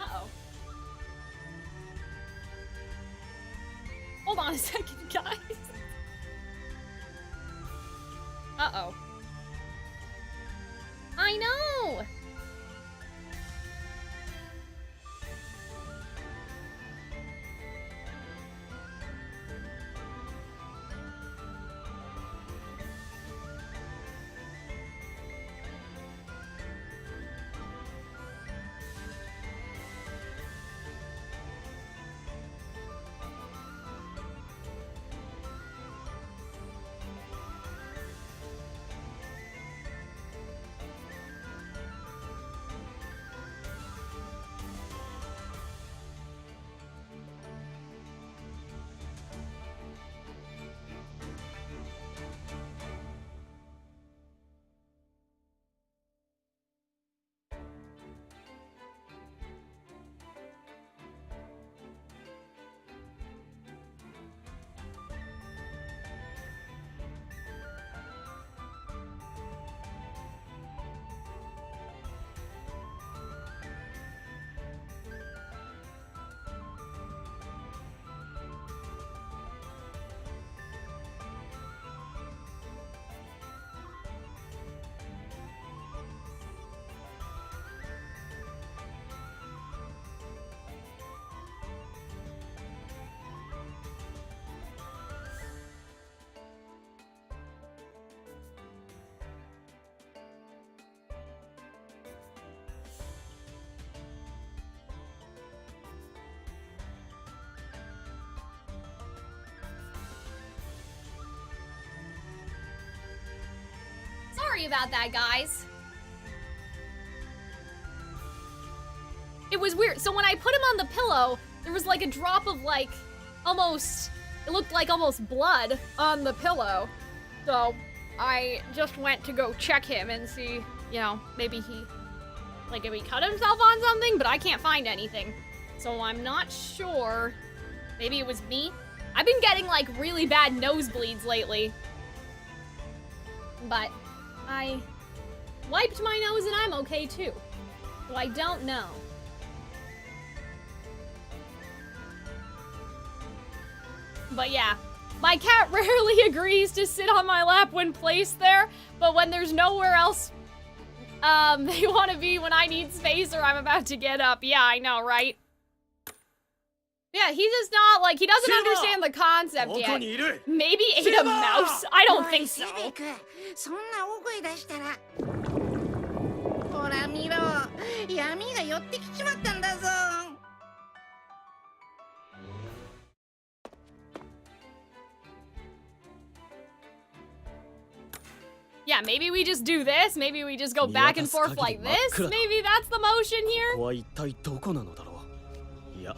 Speaker 6: Uh-oh. Hold on a second, guys. Uh-oh. I know! Sorry about that, guys. It was weird. So when I put him on the pillow, there was like a drop of like almost, it looked like almost blood on the pillow. So I just went to go check him and see, you know, maybe he cut himself on something, but I can't find anything. So I'm not sure. Maybe it was me. I've been getting like really bad nosebleeds lately. But I wiped my nose and I'm okay too. So I don't know. But yeah, my cat rarely agrees to sit on my lap when placed there, but when there's nowhere else they want to be when I need space or I'm about to get up. Yeah, I know, right? Yeah, he's just not, like, he doesn't understand the concept yet. Maybe ate a mouse? I don't think so.
Speaker 11: そんな大声出したら。ほら見ろ、闇が寄ってきちまったんだぞ。
Speaker 6: Yeah, maybe we just do this. Maybe we just go back and forth like this. Maybe that's the motion here.
Speaker 9: ここは一体どこなのだろう。いや、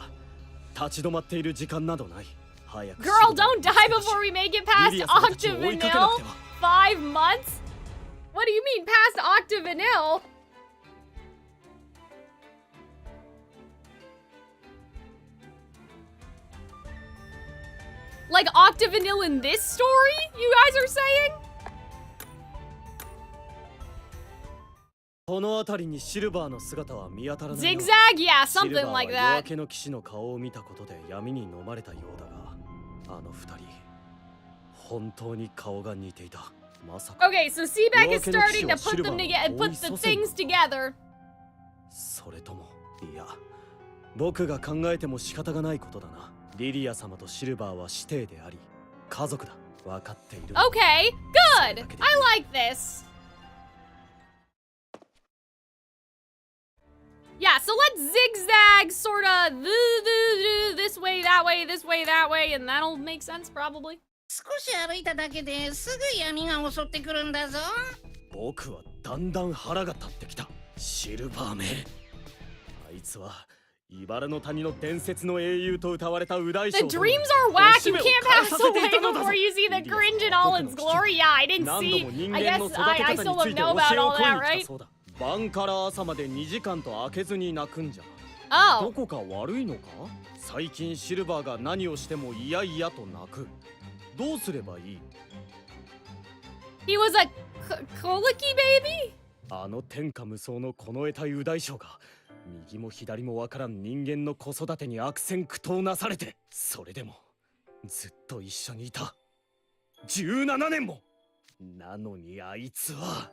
Speaker 9: 立ち止まっている時間などない。早く。
Speaker 6: Girl, don't die before we make it past Octavanil. 5 months? What do you mean past Octavanil? Like Octavanil in this story, you guys are saying?
Speaker 9: この辺りにシルバーの姿は見当たらない。
Speaker 6: Zigzag? Yeah, something like that.
Speaker 9: 夜明けの騎士の顔を見たことで闇に飲まれたようだが、あの二人本当に顔が似ていた。まさか。
Speaker 6: Okay, so Seaback is starting to put them together, put the things together.
Speaker 9: それとも、いや、僕が考えても仕方がないことだな。リリア様とシルバーは師弟であり、家族だ。分かっている。
Speaker 6: Okay, good. I like this. Yeah, so let's zigzag sorta this way, that way, this way, that way, and that'll make sense probably.
Speaker 11: 少し歩いただけですぐ闇が襲ってくるんだぞ。
Speaker 9: 僕はだんだん腹が立ってきた。シルバーめ。あいつは茨の谷の伝説の英雄と歌われた右大将。
Speaker 6: The dreams are whack. You can't pass away before you see the cringe in all its glory. Yeah, I didn't see. I guess I still don't know about all that, right?
Speaker 9: 晩から朝まで2時間と開けずに泣くんじゃ。
Speaker 6: Oh.
Speaker 9: どこか悪いのか？最近シルバーが何をしても嫌々と泣く。どうすればいい？
Speaker 6: He was a colicky baby?
Speaker 9: あの天下無双のこの得体右大将が右も左もわからん人間の子育てに悪戦苦闘なされて、それでもずっと一緒にいた。17年も。なのにあいつは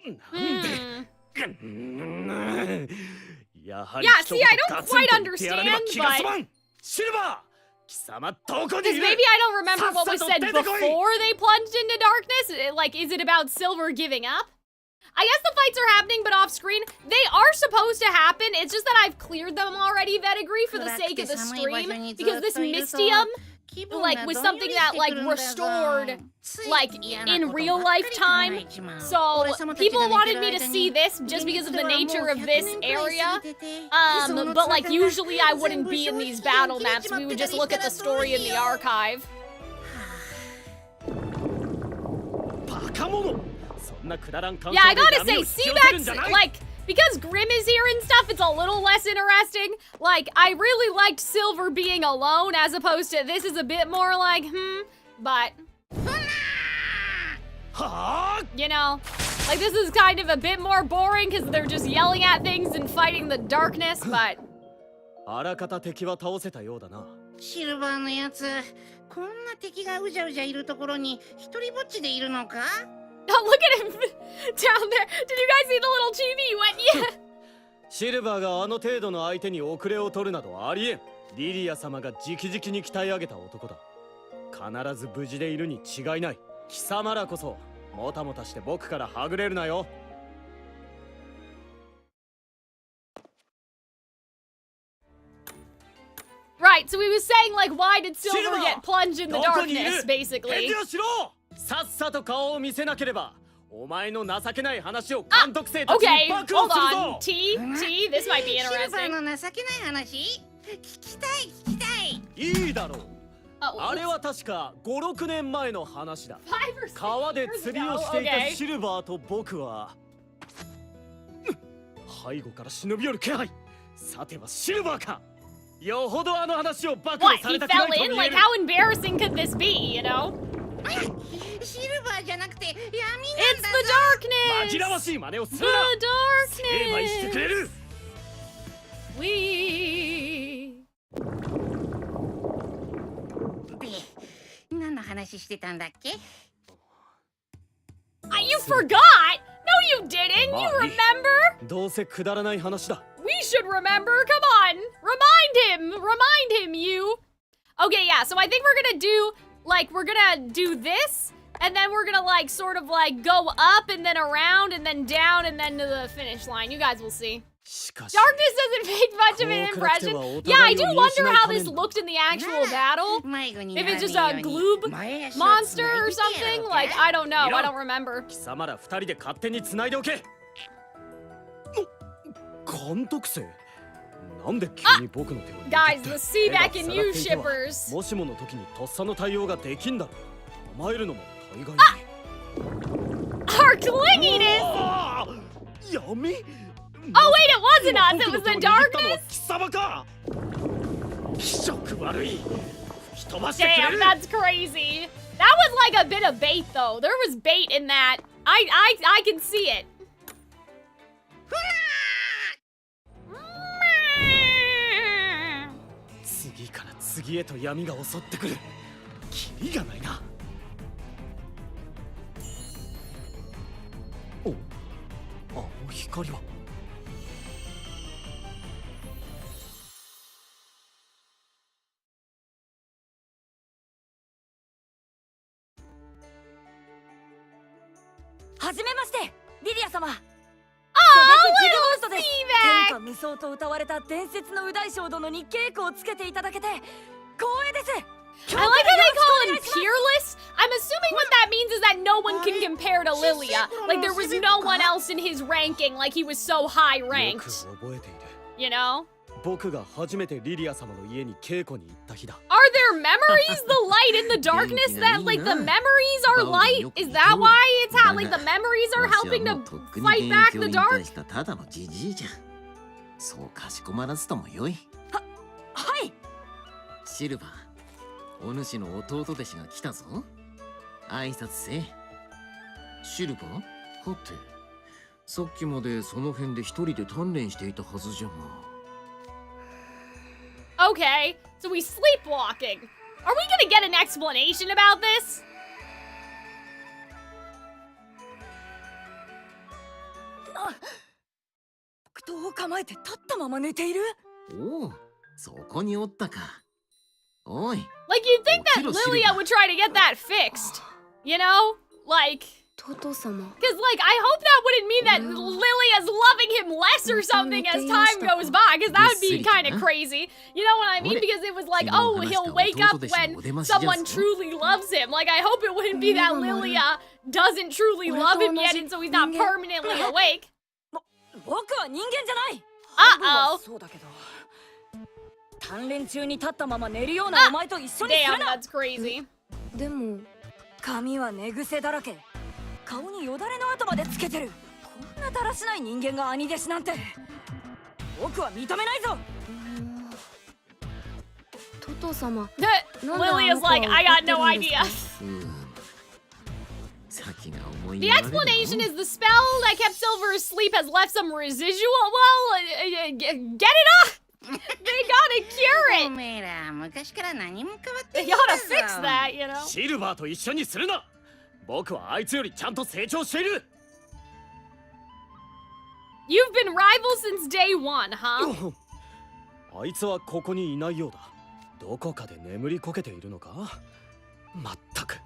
Speaker 9: なんで。やはり
Speaker 6: Yeah, see, I don't quite understand, but
Speaker 9: シルバー、貴様どこに
Speaker 6: because
Speaker 9: いる
Speaker 6: maybe I don't remember what was said before they plunged into darkness. Like, is it about Silver giving up? I guess the fights are happening, but off screen. They are supposed to happen. It's just that I've cleared them already, Vetagri, for the sake of the stream. Because this Mystium, like, was something that, like, restored, like, in real life time. So, people wanted me to see this just because of the nature of this area. But, like, usually I wouldn't be in these battle maps. We would just look at the story in the archive. Yeah, I gotta say, Seaback's, like, because Grim is here and stuff, it's a little less interesting. Like, I really liked Silver being alone as opposed to this is a bit more like, but... You know, like this is kind of a bit more boring because they're just yelling at things and fighting the darkness, but...
Speaker 9: あらかた敵は倒せたようだな。
Speaker 11: シルバーのやつ、こんな敵がうじゃうじゃいるところに一人ぼっちでいるのか?
Speaker 6: Oh, look at him down there. Did you guys see the little chibi? He went, yeah.
Speaker 9: シルバーがあの程度の相手に遅れを取るなどありえん。リリア様が直々に鍛え上げた男だ。必ず無事でいるに違いない。貴様らこそもたもたして僕からはぐれるなよ。
Speaker 6: Right, so he was saying, like, why did Silver get plunged in the darkness, basically?
Speaker 9: さっさと顔を見せなければ、お前の情けない話を監督生たちに
Speaker 6: Okay,
Speaker 9: 暴露
Speaker 6: hold
Speaker 9: するぞ。
Speaker 6: on. T, this might be
Speaker 11: シルバー
Speaker 6: interesting.
Speaker 11: の情けない話？聞きたい聞きたい。
Speaker 9: いいだろう。あれは確か5、6年前の話だ。川で釣りをしていたシルバーと僕は背後から忍び寄る気配。さてはシルバーか。よほどあの話を暴露
Speaker 6: What,
Speaker 9: さ
Speaker 6: he
Speaker 9: れたくな
Speaker 6: fell
Speaker 9: いと
Speaker 6: in?
Speaker 9: 見え
Speaker 6: Like,
Speaker 9: る。
Speaker 6: how embarrassing could this be, you know?
Speaker 11: シルバーじゃなくて闇なんだぞ。
Speaker 6: It's the darkness!
Speaker 9: 紛らわしい真似をす
Speaker 6: The
Speaker 9: るな。成敗してくれ
Speaker 6: darkness!
Speaker 9: る。
Speaker 6: We...
Speaker 11: で、何の話してたんだっけ?
Speaker 6: You forgot? No, you didn't! You remember?
Speaker 9: どうせくだらない話だ。
Speaker 6: We should remember! Come on! Remind him, you! Okay, yeah, so I think we're gonna do, like, we're gonna do this, and then we're gonna, like, sort of, like, go up, and then around, and then down, and then to the finish line. You guys will see. Darkness doesn't make much of an impression. Yeah, I do wonder how this looked in the actual battle. If it's just a gloob monster or something. Like, I don't know. I don't remember.
Speaker 9: 貴様ら二人で勝手に繋いでおけ。監督生なんで急に僕の手を握って
Speaker 6: Guys, the Seaback and you shippers.
Speaker 9: もしもの時にとっさの対応ができんだろう。甘えるのも大概に。
Speaker 6: Our clinginess!
Speaker 9: Yummy?
Speaker 6: Oh wait, it wasn't us, it was the darkness!
Speaker 9: 貴様か。気色悪い。吹き飛ばしてくれ
Speaker 6: Damn,
Speaker 9: る。
Speaker 6: that's crazy. That was like a bit of bait though. There was bait in that. I can see it. Mm.
Speaker 9: 次から次へと闇が襲ってくる。キリがないな。お、あの光は。
Speaker 12: はじめまして、リリア様。
Speaker 6: Oh, little Seaback!
Speaker 12: 天下無双と歌われた伝説の右大将殿に稽古をつけていただけて光栄です。
Speaker 6: I like how they call him peerless. I'm assuming what that means is that no one can compare to Lilia. Like there was no one else in his ranking, like he was so high ranked.
Speaker 9: よく覚えている。
Speaker 6: You know?
Speaker 9: 僕が初めてリリア様の家に稽古に行った日だ。
Speaker 6: Are there memories the light in the darkness that like the memories are light? Is that why it's how like the memories are helping to fight back the dark?
Speaker 7: ただのジジイじゃ。そうかしこまらずともよい。
Speaker 12: はい。
Speaker 7: シルバー、お主の弟弟子が来たぞ。挨拶せえ。シルバー？はて、さっきまでその辺で一人で鍛錬していたはずじゃが。
Speaker 6: Okay, so he's sleepwalking. Are we gonna get an explanation about this?
Speaker 12: 布を構えて立ったまま寝ている。
Speaker 7: おお、そこにおったか。おい。
Speaker 6: Like you'd think that Lilia would try to get that fixed, you know? Like,
Speaker 8: トト様。
Speaker 6: cause like I hope that wouldn't mean that Lilia's loving him less or something as time goes by, cause that would be kind of crazy. You know what I mean? Because it was like, oh, he'll wake up when someone truly loves him. Like I hope it wouldn't be that Lilia doesn't truly love him yet, and so he's not permanently awake.
Speaker 12: 僕は人間じゃない。
Speaker 6: Uh-oh.
Speaker 12: そうだけど。鍛錬中に立ったまま寝るようなお前と一緒にするな。
Speaker 6: Damn, that's crazy.
Speaker 12: でも髪は寝癖だらけ。顔によだれの跡までつけてる。こんなだらしない人間が兄弟子なんて僕は認めないぞ。
Speaker 8: トト様。
Speaker 6: Lilia's like, I got no idea. The explanation is the spell that kept Silver asleep has left some residual. Well, get it up! They gotta cure it! They gotta fix that, you know?
Speaker 9: シルバーと一緒にするな。僕はあいつよりちゃんと成長している。
Speaker 6: You've been rivals since day one, huh?
Speaker 9: あいつはここにいないようだ。どこかで眠りこけているのか。まったく。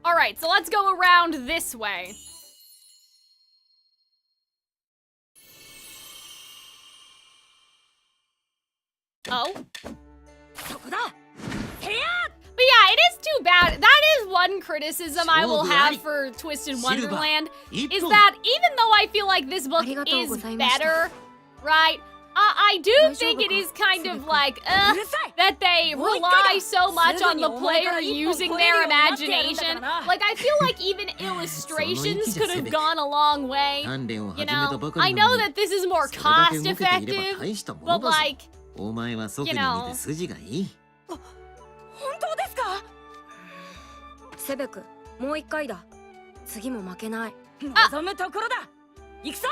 Speaker 6: Alright, so let's go around this way. Oh? But yeah, it is too bad. That is one criticism I will have for Twisted Wonderland, is that even though I feel like this book is better, right? I do think it is kind of like, that they rely so much on the player using their imagination. Like, I feel like even illustrations could have gone a long way. You know, I know that this is more cost effective, but like, you know.
Speaker 12: 本当ですか？セベク、もう一回だ。次も負けない。望むところだ。行くぞ。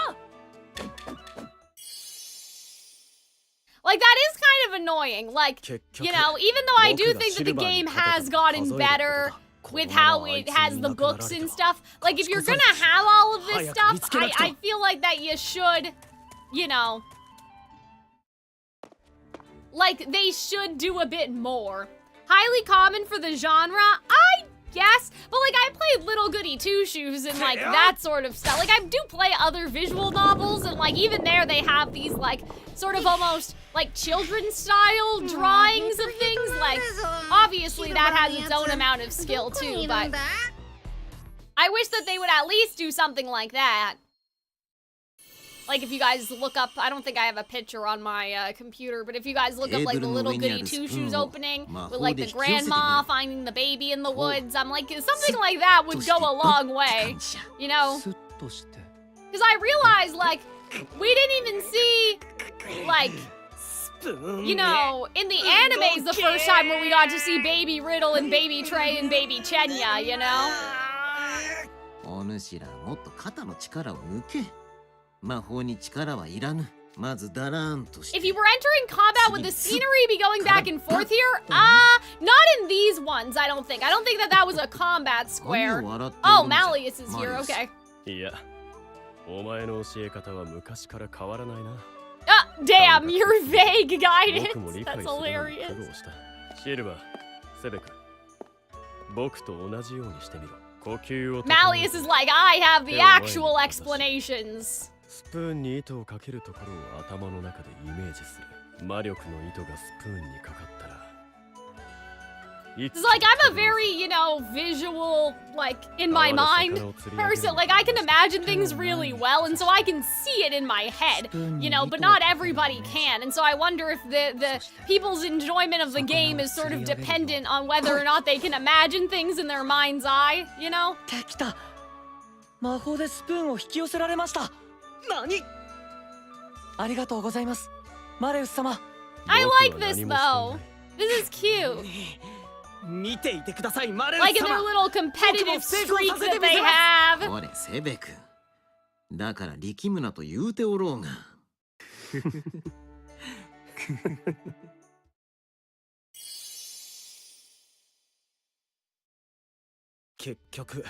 Speaker 6: Like, that is kind of annoying. Like, you know, even though I do think that the game has gotten better with how it has the books and stuff, like, if you're gonna have all of this stuff, I feel like that you should, you know, like, they should do a bit more. Highly common for the genre, I guess, but like, I played Little Goody Two-Shoes and like that sort of stuff. Like, I do play other visual novels, and like, even there they have these like, sort of almost like children's style drawings of things. Like, obviously that has its own amount of skill too, but I wish that they would at least do something like that. Like, if you guys look up, I don't think I have a picture on my computer, but if you guys look up, like, the Little Goody Two-Shoes opening, with, like, the grandma finding the baby in the woods, I'm like, something like that would go a long way, you know? Because I realized, like, we didn't even see, like, you know, in the animes the first time where we got to see Baby Riddle and Baby Trey and Baby Chenya, you know? If you were entering combat, would the scenery be going back and forth here? Not in these ones, I don't think. I don't think that that was a combat square. Oh, Malleus is here, okay. Damn, your vague guidance. That's hilarious. Malleus is like, I have the actual explanations.
Speaker 13: スプーンに糸をかけるところを頭の中でイメージする。魔力の糸がスプーンにかかったら。
Speaker 6: It's like, I'm a very, you know, visual, like, in my mind person. Like, I can imagine things really well, and so I can see it in my head, you know, but not everybody can. And so I wonder if the people's enjoyment of the game is sort of dependent on whether or not they can imagine things in their mind's eye, you know?
Speaker 3: 来た。魔法でスプーンを引き寄せられました。何？ありがとうございます。マレウス様。
Speaker 6: I like this though. This is cute.
Speaker 3: 見ていてください、マレウス様。
Speaker 6: Like in their little competitive streaks that they have.
Speaker 7: これセベ君、だから力むなと言うておろうが。
Speaker 9: 結局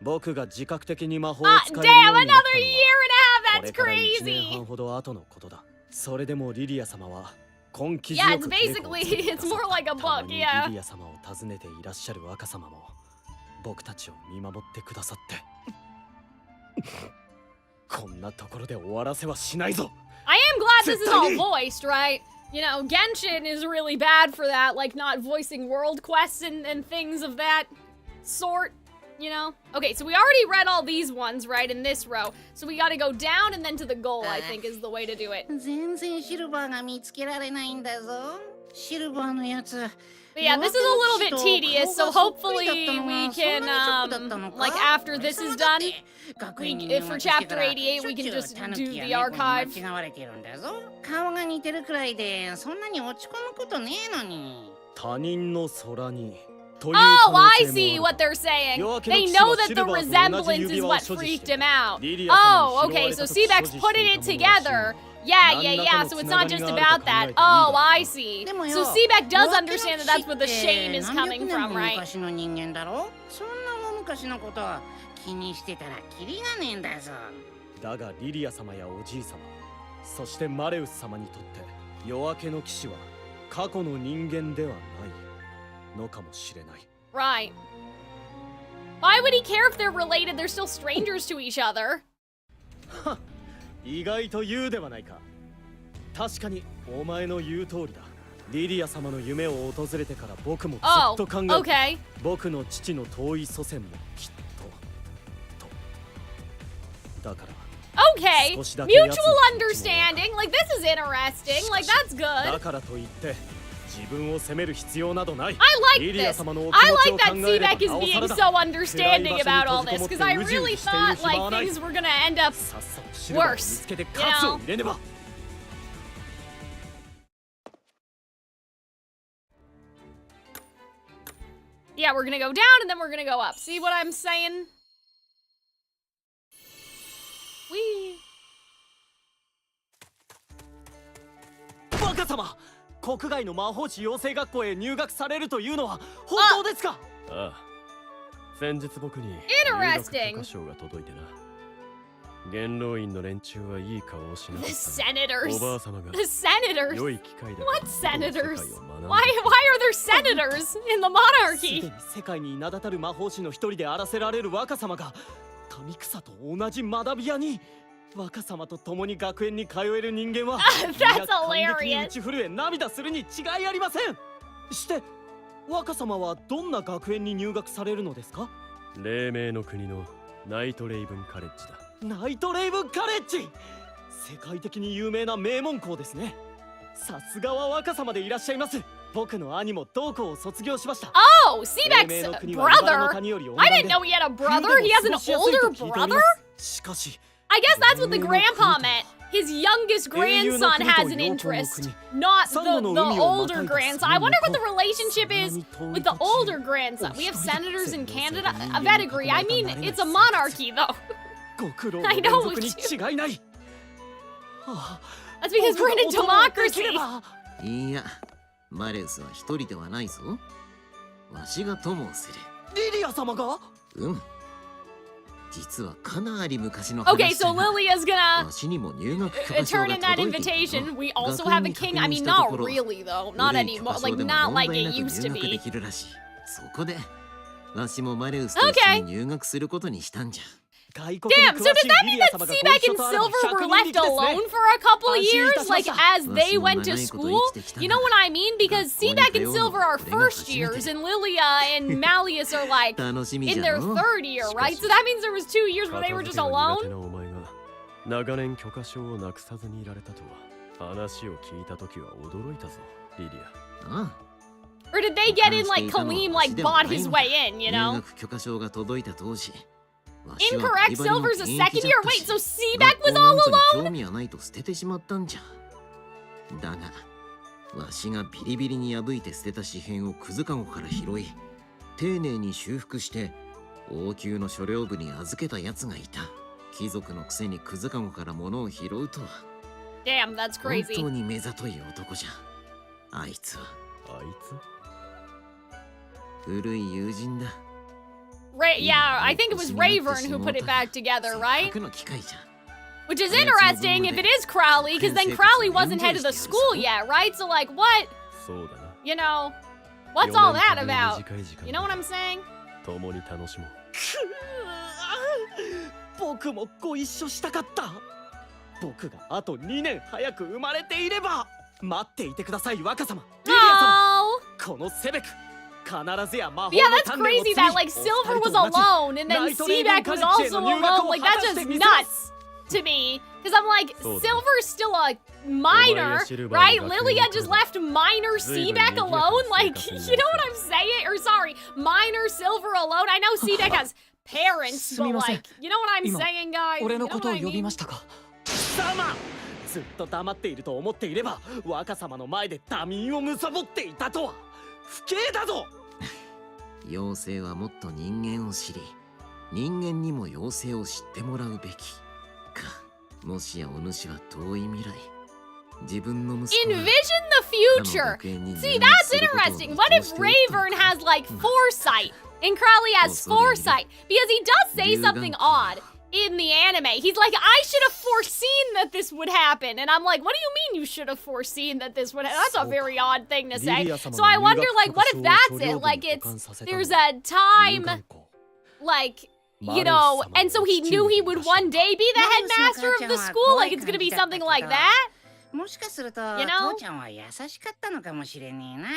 Speaker 9: 僕が自覚的に魔法を使える
Speaker 6: Damn,
Speaker 9: ようにな
Speaker 6: another
Speaker 9: った
Speaker 6: year
Speaker 9: のは
Speaker 6: and a half.
Speaker 9: これ
Speaker 6: That's
Speaker 9: から1年
Speaker 6: crazy.
Speaker 9: 半ほど後のことだ。それでもリリア様は根気強
Speaker 6: Yeah,
Speaker 9: く
Speaker 6: it's
Speaker 9: 稽古を
Speaker 6: basically
Speaker 9: 続けて
Speaker 6: it's more like a
Speaker 9: たま
Speaker 6: book.
Speaker 9: に
Speaker 6: Yeah.
Speaker 9: リリア様を訪ねていらっしゃる若様も僕たちを見守ってくださってこんなところで終わらせはしないぞ。
Speaker 6: I am glad this is all voiced, right? You know, Genshin is really bad for that, like not voicing world quests and things of that sort, you know? Okay, so we already read all these ones, right, in this row. So we gotta go down and then to the goal, I think, is the way to do it.
Speaker 11: 全然シルバーが見つけられないんだぞ。シルバーのやつ。
Speaker 6: But yeah, this is a little bit tedious, so hopefully we can, like after this is done, for chapter 88, we can just do the archive.
Speaker 11: 顔が似てるくらいでそんなに落ち込むことねえのに。
Speaker 9: 他人の空に。
Speaker 6: Oh, I see what they're saying. They know that the resemblance is what freaked him out. Oh, okay, so Seebeck's putting it together. Yeah, so it's not just about that. Oh, I see. So Seebeck does understand that that's where the shame is coming from, right?
Speaker 11: そんな大昔のことは気にしてたらキリがねえんだぞ。
Speaker 9: だがリリア様やおじい様、そしてマレウス様にとって夜明けの騎士は過去の人間ではないのかもしれない。
Speaker 6: Right. Why would he care if they're related? They're still strangers to each other.
Speaker 9: 意外と言うではないか。確かにお前の言う通りだ。リリア様の夢を訪れてから僕もずっと考えて、
Speaker 6: okay.
Speaker 9: 僕の父の遠い祖先もきっと。だから。
Speaker 6: Okay, mutual understanding. Like this is interesting. Like that's good.
Speaker 9: だからといって自分を責める必要などない。
Speaker 6: I like this. I like that Seebeck is being so understanding about all this because I really thought like things were gonna end up worse. You know? Yeah, we're gonna go down and then we're gonna go up. See what I'm saying? Wee.
Speaker 9: バカ様、国外の魔法師養成学校へ入学されるというのは本当ですか？
Speaker 13: ああ、先日僕に入学許可証が届いてな。元老院の連中はいい顔をしなかった。
Speaker 6: The senators.
Speaker 13: おばあ様が
Speaker 6: The senators.
Speaker 13: 良い機会だ。
Speaker 6: What senators? Why are there senators in the monarchy?
Speaker 9: すでに世界に名だたる魔法師の一人であらせられる若様が神草と同じ学び屋に。 若様と共に学園に通える人間は
Speaker 6: That's hilarious.
Speaker 9: 打ち震え涙するに違いありません。して若様はどんな学園に入学されるのですか？
Speaker 13: 黎明の国のナイトレイブンカレッジだ。
Speaker 9: ナイトレイブンカレッジ、世界的に有名な名門校ですね。さすがは若様でいらっしゃいます。僕の兄も同校を卒業しました。
Speaker 6: Oh, Seebeck's brother. I didn't know he had a brother. He has an older brother.
Speaker 9: しかし
Speaker 6: I guess that's what the grandpa meant. His youngest grandson has an interest, not the older grandson. I wonder what the relationship is with the older grandson. We have senators in Canada. I'd agree. I mean, it's a monarchy, though. I know it's true. That's because we're in a democracy.
Speaker 7: いや、マレウスは一人ではないぞ。わしが友をする。
Speaker 9: リリア様が？
Speaker 7: うん。 実はかなり昔の
Speaker 6: Okay, so Lilia's gonna
Speaker 7: わしにも入学許可証
Speaker 6: turn
Speaker 7: が
Speaker 6: in that
Speaker 7: 届いている
Speaker 6: invitation. We also have a king. I mean, not really though. Not anymore. Like not like it used to be.
Speaker 7: そこでわしもマレウスと一緒に入学することにしたんじゃ。
Speaker 6: Damn, so does that mean that Seebeck and Silver were left alone for a couple of years, like as they went to school? You know what I mean? Because Seebeck and Silver are first years, and Lilia and Malleus are like in their third year, right? So that means there was 2 years where they were just alone?
Speaker 13: 長年許可証をなくさずにいられたとは話を聞いた時は驚いたぞ、リリア。
Speaker 6: Or did they get in like Calxiyn like bought his way in, you know?
Speaker 7: 入学許可証が届いた当時
Speaker 6: Incorrect, Silver's a second year. Wait, so Seebeck was all alone?
Speaker 7: 興味はないと捨ててしまったんじゃ。だが、わしがビリビリに破いて捨てた紙片をクズカゴから拾い、丁寧に修復して王宮の所領部に預けたやつがいた。貴族のくせにクズカゴから物を拾うとは。
Speaker 6: Damn, that's
Speaker 7: 本
Speaker 6: crazy.
Speaker 7: 当に目ざとい男じゃ。あいつは。
Speaker 13: あいつ
Speaker 7: 古い友人だ。
Speaker 6: Yeah, I think it was Ravern who put it back together, right? Which is interesting if it is Crowley, because then Crowley wasn't head of the school yet, right? So like, what? You know, what's all that about? You know what I'm saying?
Speaker 13: 共に楽しもう。
Speaker 9: 僕もご一緒したかった。僕があと2年早く生まれていれば。待っていてください、若様。リリア様。このセベク。Yeah,
Speaker 6: that's crazy that like Silver was alone and then Seaback was also alone. Like that's just nuts to me. Because I'm like, Silver's still a minor, right? Lilia just left minor Seaback alone. Like, you know what I'm saying? Or sorry, minor Silver alone. I know Seaback has parents, but like, you know what I'm saying, guys? You know what I mean?
Speaker 9: ずっと黙っていると思っていれば、若様の前で他民を貪っていたとは。不敬だぞ。
Speaker 7: 妖精はもっと人間を知り、人間にも妖精を知ってもらうべきか。もしやお主は遠い未来、自分の息子
Speaker 6: Envision the future. See, that's interesting. What if Ravern has like foresight and Crowley has foresight? Because he does say something odd in the anime. He's like, I should have foreseen that this would happen. And I'm like, what do you mean you should have foreseen that this would happen? That's a very odd thing to say. So I wonder, like, what if that's it? Like, there's a time, like, you know, and so he knew he would one day be the headmaster of the school? Like, it's gonna be something like that?
Speaker 11: もしかすると、
Speaker 6: You know?
Speaker 11: 父ちゃんは優しかったのかもしれねえな。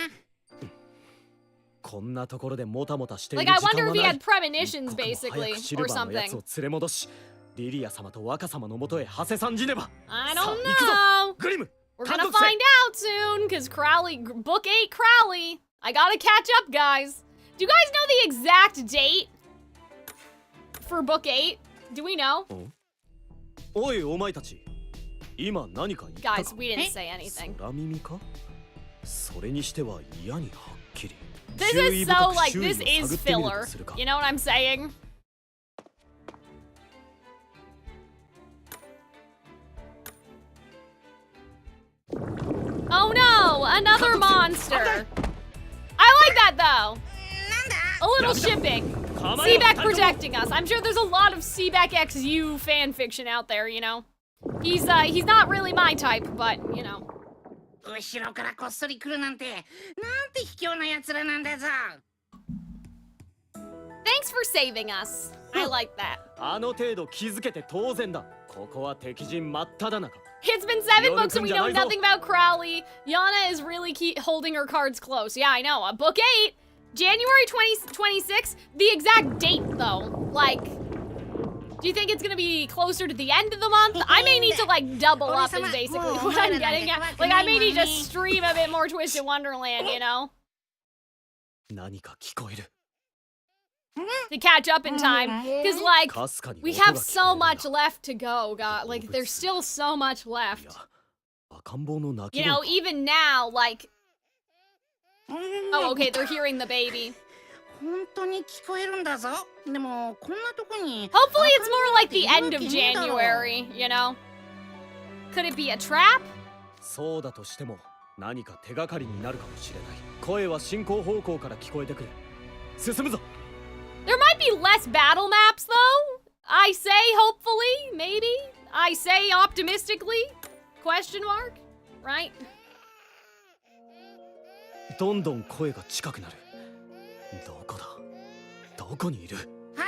Speaker 9: こんなところでもたもたしている
Speaker 6: Like,
Speaker 9: 時
Speaker 6: I
Speaker 9: 間
Speaker 6: wonder
Speaker 9: は
Speaker 6: if he
Speaker 9: ない。
Speaker 6: had premonitions,
Speaker 9: 僕も
Speaker 6: basically,
Speaker 9: 早くシ
Speaker 6: or
Speaker 9: ルバーのやつ
Speaker 6: something.
Speaker 9: を連れ戻し、リリア様と若様のもとへ馳せ参じねば。
Speaker 6: I
Speaker 9: さあ
Speaker 6: don't
Speaker 9: 行くぞ。
Speaker 6: know.
Speaker 9: グリム、
Speaker 6: We're
Speaker 9: 監
Speaker 6: gonna
Speaker 9: 督せ。
Speaker 6: find out soon, because Crowley, Book 8 Crowley. I gotta catch up, guys. Do you guys know the exact date for Book 8? Do we know?
Speaker 9: おい、お前たち。今何か言ったか。
Speaker 6: Guys, we didn't say anything.
Speaker 9: 空耳か？それにしては嫌にはっきり。
Speaker 6: This is so, like, this is filler. You know what I'm saying? Oh no, another monster. I like that though. A little shipping. Seaback protecting us. I'm sure there's a lot of Seaback XU fanfiction out there, you know. He's not really my type, but you know.
Speaker 11: 後ろからこっそり来るなんて、なんて卑怯な奴らなんだぞ。
Speaker 6: Thanks for saving us. I like that.
Speaker 9: あの程度気づけて当然だ。ここは敵陣真っ只中。
Speaker 6: It's been 7 books and we know nothing about Crowley. Yana is really holding her cards close. Yeah, I know. Book 8, January 2026. The exact date, though. Like, do you think it's gonna be closer to the end of the month? I may need to, like, double up is basically what I'm getting at. Like, I may need to stream a bit more Twisted Wonderland, you know?
Speaker 9: 何か聞こえる。
Speaker 6: To catch up in time. Because, like, we have so much left to go, God. Like, there's still so much left. You know, even now, like... Oh, okay, they're hearing the baby.
Speaker 11: 本当に聞こえるんだぞ。でもこんなとこに。
Speaker 6: Hopefully it's more like the end of January, you know? Could it be a trap?
Speaker 9: そうだとしても何か手がかりになるかもしれない。声は進行方向から聞こえてくる。進むぞ。
Speaker 6: There might be less battle maps, though. I say hopefully, maybe. I say optimistically. Question mark? Right?
Speaker 9: どんどん声が近くなる。どこだ？どこにいる？
Speaker 11: あ、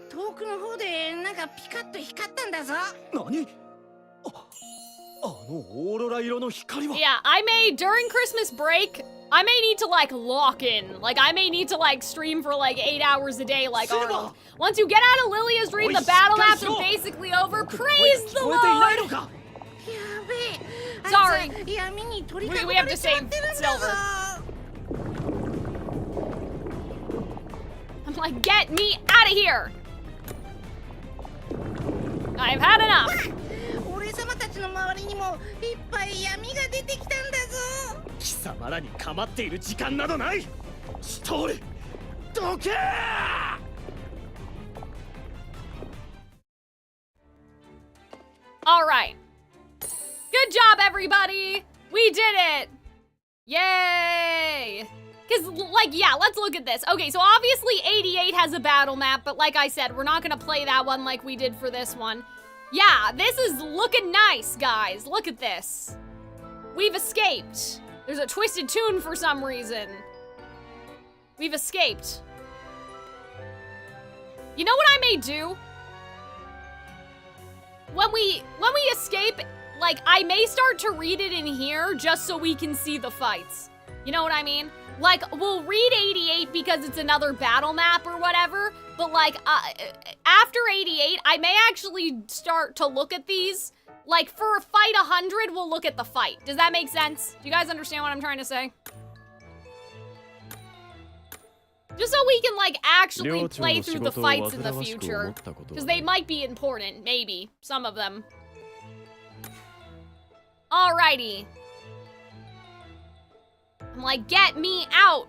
Speaker 11: 遠くの方でなんかピカッと光ったんだぞ。
Speaker 9: 何？あのオーロラ色の光は。
Speaker 6: Yeah, I may, during Christmas break, I may need to, like, lock in. Like, I may need to, like, stream for, like, 8 hours a day, like Arnold. Once you get out of Lilia's dream, the battle maps are basically over. Praise the Lord! Sorry. We have to save Silver. I'm like, get me out of here! I've had enough.
Speaker 11: 俺様たちの周りにもいっぱい闇が出てきたんだぞ。
Speaker 9: 貴様らに構っている時間などない。ストーリー、どけー
Speaker 6: All right. Good job, everybody. We did it. Yay. Because, like, yeah, let's look at this. Okay, so obviously 88 has a battle map, but like I said, we're not going to play that one like we did for this one. Yeah, this is looking nice, guys. Look at this. We've escaped. There's a twisted tune for some reason. We've escaped. You know what I may do? When we escape, like, I may start to read it in here just so we can see the fights. You know what I mean? Like, we'll read 88 because it's another battle map or whatever, but like, after 88, I may actually start to look at these. Like, for fight 100, we'll look at the fight. Does that make sense? Do you guys understand what I'm trying to say? Just so we can, like, actually play through the fights in the future. Because they might be important, maybe. Some of them. Alrighty. I'm like, get me out.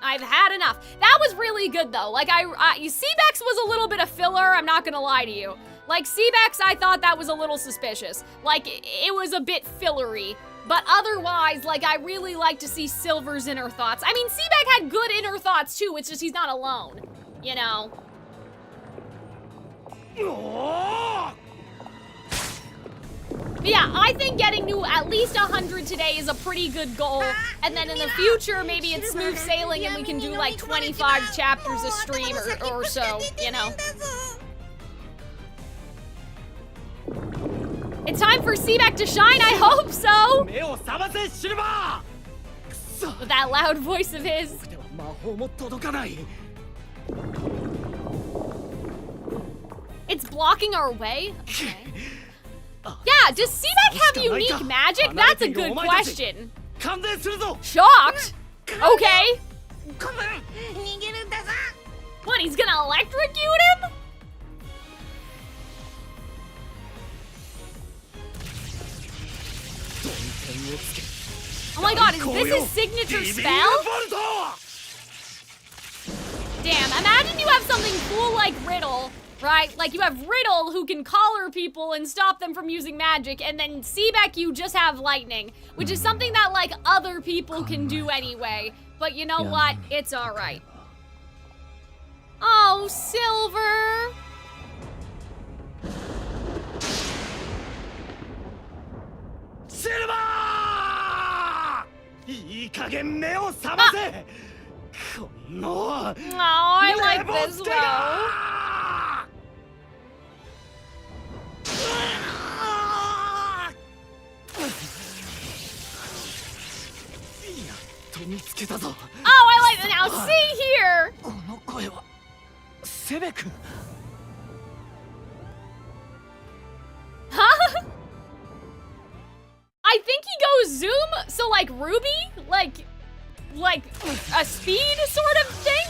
Speaker 6: I've had enough. That was really good, though. Like, Seabex was a little bit of filler, I'm not gonna lie to you. Like, Seabex, I thought that was a little suspicious. Like, it was a bit fillery. But otherwise, like, I really like to see Silver's inner thoughts. I mean, Seabeck had good inner thoughts, too. It's just he's not alone. You know? But yeah, I think getting to at least 100 today is a pretty good goal. And then in the future, maybe it's smooth sailing and we can do, like, 25 chapters a stream or so, you know? It's time for Seabeck to shine, I hope so! With that loud voice of his. It's blocking our way? Okay. Yeah, does Seabeck have unique magic? That's a good question. Shocked? Okay. What, he's gonna electrocute him? Oh my god, is this his signature spell? Damn, imagine you have something cool like Riddle, right? Like you have Riddle who can collar people and stop them from using magic, and then Seabeck you just have lightning, which is something that like other people can do anyway. But you know what? It's alright. Oh, Silver!
Speaker 3: Silver!
Speaker 6: Oh, I like this though. Oh, I like it now. See here. Huh? I think he goes zoom, so like Ruby, like a speed sort of thing.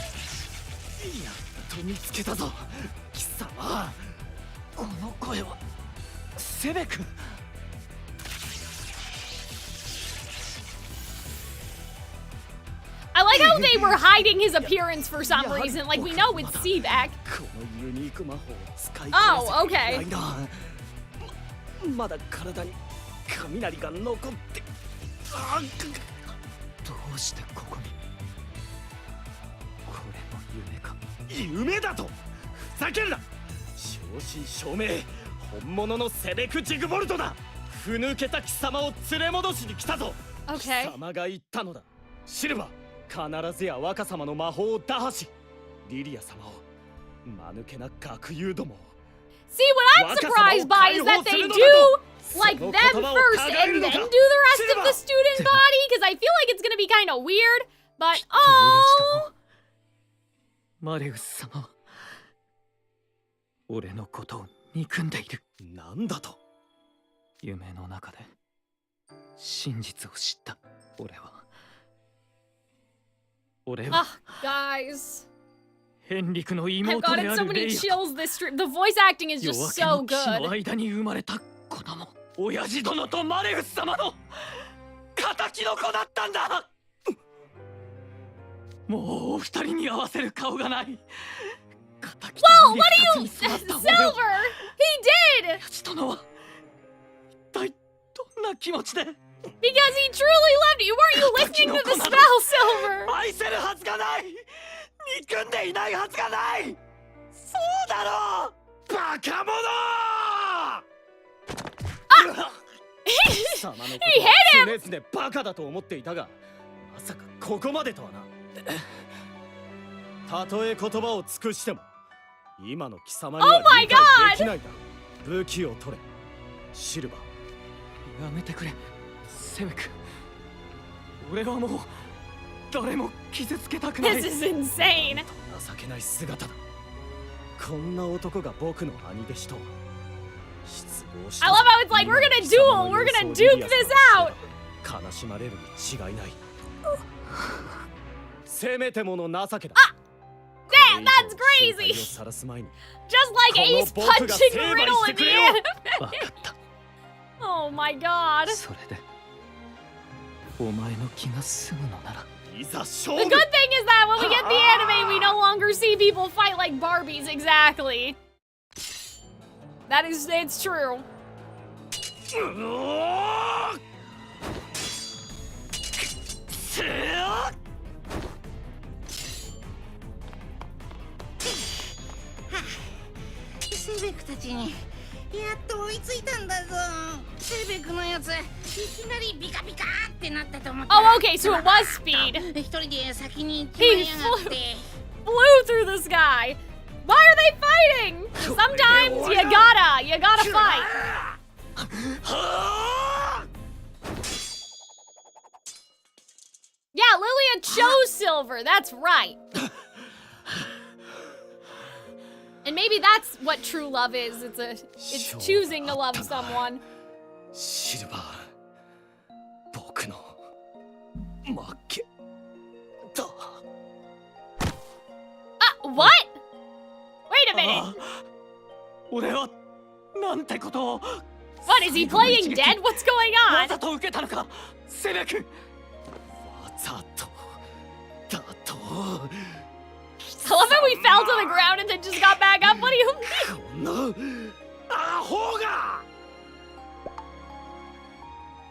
Speaker 6: I like how they were hiding his appearance for some reason. Like we know it's Seabeck. Oh, okay.
Speaker 3: まだ体に雷が残ってどうしてここにこれも夢か夢だとふざけるな正真正銘本物のセベクジグボルトだふぬけた貴様を連れ戻しに来たぞ貴様が言ったのだシルバー必ずや若様の魔法を打破しリリア様を間抜けな学友ども
Speaker 6: See, what I'm surprised by is that they do, like, them first and then do the rest of the student body, because I feel like it's gonna be kind of weird, but, oh!
Speaker 2: マレウス様は俺のことを憎んでいる。なんだと夢の中で真実を知った。俺は
Speaker 6: guys.
Speaker 2: ヘンリクの
Speaker 6: I've
Speaker 2: 妹で
Speaker 6: gotten
Speaker 2: あ
Speaker 6: so
Speaker 2: る
Speaker 6: many
Speaker 2: レイヤ
Speaker 6: chills this stream. The voice acting is just so
Speaker 2: 夜明けの騎士の
Speaker 6: good.
Speaker 2: 間に生まれた子供。
Speaker 3: 親父殿とマレウス様の仇の子だったんだ。
Speaker 2: もうお二人に合わせる顔がない。
Speaker 6: Whoa, what are you? Silver! He did!
Speaker 2: な気持ちで
Speaker 6: Because he truly loved you. Weren't you listening to the spell, Silver?
Speaker 2: 愛せるはずがない。憎んでいないはずがない。そうだろう。バカ者。
Speaker 9: 貴様のことは常々バカだと思っていたが、まさかここまでとはな。たとえ言葉を尽くしても今の貴様には理解できないだ。武器を取れ、シルバー。
Speaker 2: やめてくれ、セベク。俺はもう誰も傷つけたくない。
Speaker 6: This is insane.
Speaker 9: 情けない姿だ。こんな男が僕の兄弟子と。
Speaker 6: I love how it's like, we're gonna duel, we're gonna duke this out.
Speaker 9: 悲しまれるに違いない。せめてもの情けだ。
Speaker 6: Damn, that's crazy. Just like Ace punching Riddle in the end. Oh my god.
Speaker 2: それでお前の気が済むのなら。
Speaker 6: The good thing is that when we get the anime, we no longer see people fight like Barbies. Exactly. That is, it's true. Oh, okay, so it was speed. He flew through the sky. Why are they fighting? Sometimes you gotta fight. Yeah, Lilia chose Silver, that's right. And maybe that's what true love is. It's choosing to love someone.
Speaker 9: シルバー、僕の負けだ。
Speaker 6: What? Wait a minute.
Speaker 2: 俺はなんてことを。
Speaker 6: What, is he playing dead? What's going on?
Speaker 2: わざと受けたのか、セベク。
Speaker 9: わざとだと。
Speaker 6: I love how we fell to the ground and then just got back up. What do you mean?
Speaker 9: このアホが。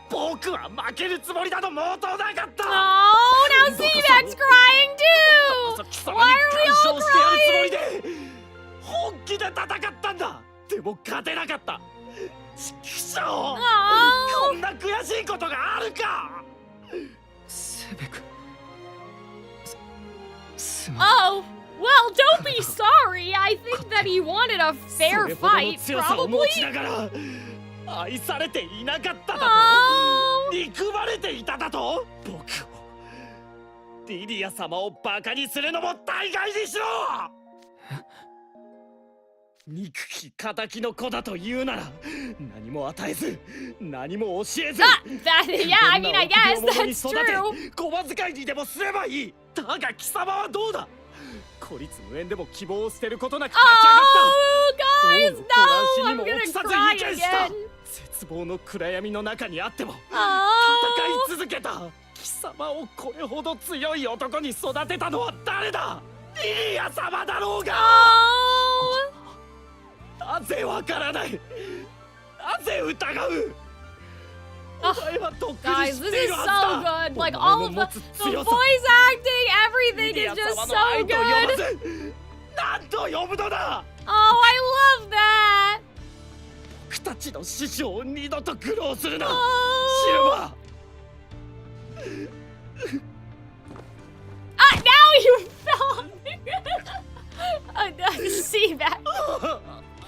Speaker 9: 僕は負けるつもりだともうとなかった。
Speaker 6: Oh, now Seabag's crying too. Why are we all crying?
Speaker 9: 本気で戦ったんだ。でも勝てなかった。ちくしょう。こんな悔しいことがあるか。
Speaker 2: セベク。
Speaker 6: Oh, well, don't be sorry. I think that he wanted a fair fight, probably.
Speaker 9: 愛されていなかっただと。憎まれていただと。僕をリリア様をバカにするのも大概にしろ。憎き仇の子だと言うなら何も与えず何も教えず。
Speaker 6: Yeah, I mean, I guess that's true.
Speaker 9: 小遣いにでもすればいい。だが貴様はどうだ。孤立無縁でも希望を捨てることなく立ち上がった。
Speaker 6: Oh, guys, no! I'm gonna cry again.
Speaker 9: 絶望の暗闇の中にあっても戦い続けた。貴様をこれほど強い男に育てたのは誰だ。リリア様だろうが。なぜわからない。なぜ疑う。
Speaker 6: Guys, this is so good. Like all of the voice acting, everything is just so good.
Speaker 9: なんと呼ぶのだ。
Speaker 6: Oh, I love that.
Speaker 9: 僕たちの師匠を二度と苦労するな。シルバー。
Speaker 6: Now you fell. See that?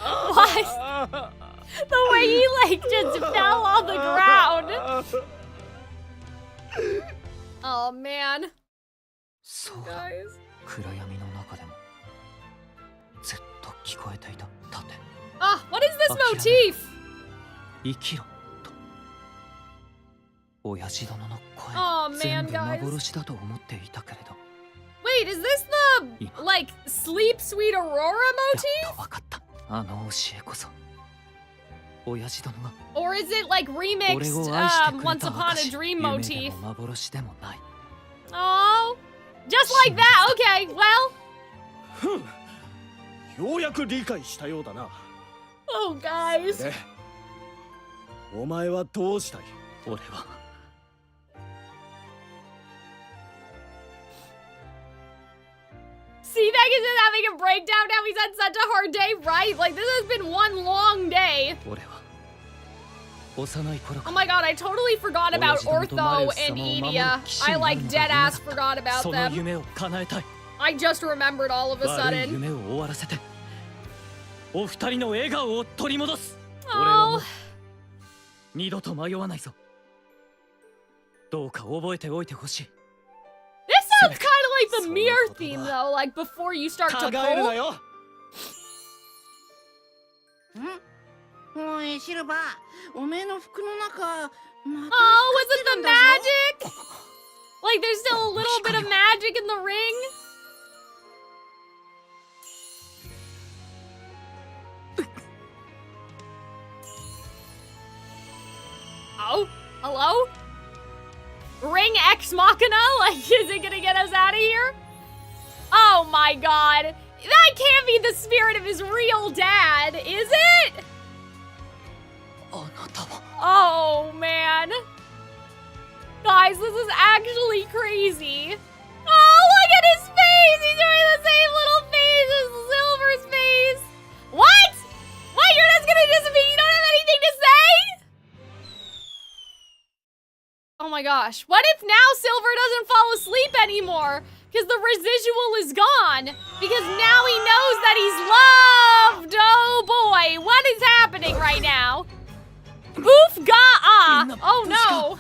Speaker 6: What? The way he like just fell on the ground. Oh man.
Speaker 2: そうだ。暗闇の中でもずっと聞こえていた盾。
Speaker 6: Ah, what is this motif?
Speaker 2: 生きろと。親父殿の声
Speaker 6: Oh
Speaker 2: 全
Speaker 6: man,
Speaker 2: 部
Speaker 6: guys.
Speaker 2: 幻だと思っていたけれど。
Speaker 6: Wait, is this the like Sleep Sweet Aurora motif?
Speaker 2: わかった。あの教えこそ。親父殿が
Speaker 6: Or is it like remixed
Speaker 2: 俺を愛してくれ
Speaker 6: Once
Speaker 2: た
Speaker 6: Upon a
Speaker 2: 証。
Speaker 6: Dream
Speaker 2: 夢で
Speaker 6: motif?
Speaker 2: も幻でもない。
Speaker 6: Oh, just like that. Okay, well.
Speaker 9: ようやく理解したようだな。
Speaker 6: Oh, guys.
Speaker 9: お前はどうしたい？
Speaker 2: 俺は
Speaker 6: Seabag is just having a breakdown now. He's had such a hard day, right? Like, this has been one long day.
Speaker 2: 俺は幼い頃
Speaker 6: Oh my god, I totally forgot about Ortho and Edia. I like dead ass forgot about
Speaker 2: その
Speaker 6: them.
Speaker 2: 夢を叶えたい
Speaker 6: I just remembered all of a
Speaker 2: 悪い
Speaker 6: sudden.
Speaker 2: 夢を終わらせてお二人の笑顔を取り戻す俺はも
Speaker 6: Oh,
Speaker 2: う二度と迷わないぞどうか覚えておいてほしい
Speaker 6: this sounds kind of like the mirror theme though, like before you start to
Speaker 9: 考えるな
Speaker 6: pull.
Speaker 9: よ。
Speaker 11: おいシルバー、おめえの服の中また
Speaker 6: Oh, was it the magic? Like there's still a little bit of magic in the ring? Oh, hello? Ring Ex Machina? Like, is it gonna get us out of here? Oh my god. That can't be the spirit of his real dad, is it? Oh man. Guys, this is actually crazy. Oh, look at his face! He's doing the same little face as Silver's face! What? What? You're just gonna disappear? You don't have anything to say? Oh my gosh. What if now Silver doesn't fall asleep anymore? Because the residual is gone. Because now he knows that he's loved. Oh boy. What is happening right now? Oof ga oh no.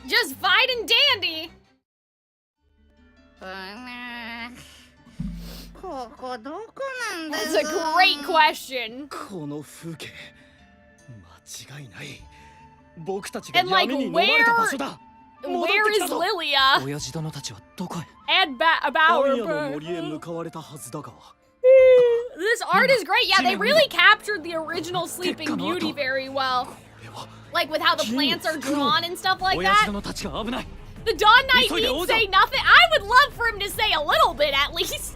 Speaker 6: Just fine and dandy.
Speaker 11: ここどこなんだ
Speaker 6: That's a great question.
Speaker 9: この風景、間違いない。僕たちが
Speaker 6: And like
Speaker 9: 闇に飲まれた場所だ。
Speaker 6: where is Lilia?
Speaker 2: 親父殿たちはどこへ
Speaker 6: And about
Speaker 9: 暗夜の
Speaker 6: her.
Speaker 9: 森へ向かわれたはずだが。
Speaker 6: This art is great. Yeah, they really captured the original Sleeping Beauty very well. Like with how the plants are drawn and stuff like
Speaker 2: 親父
Speaker 6: that.
Speaker 2: 殿たちが危ない
Speaker 6: The Dawn Knight needs say nothing. I would love for him to say a little bit at least.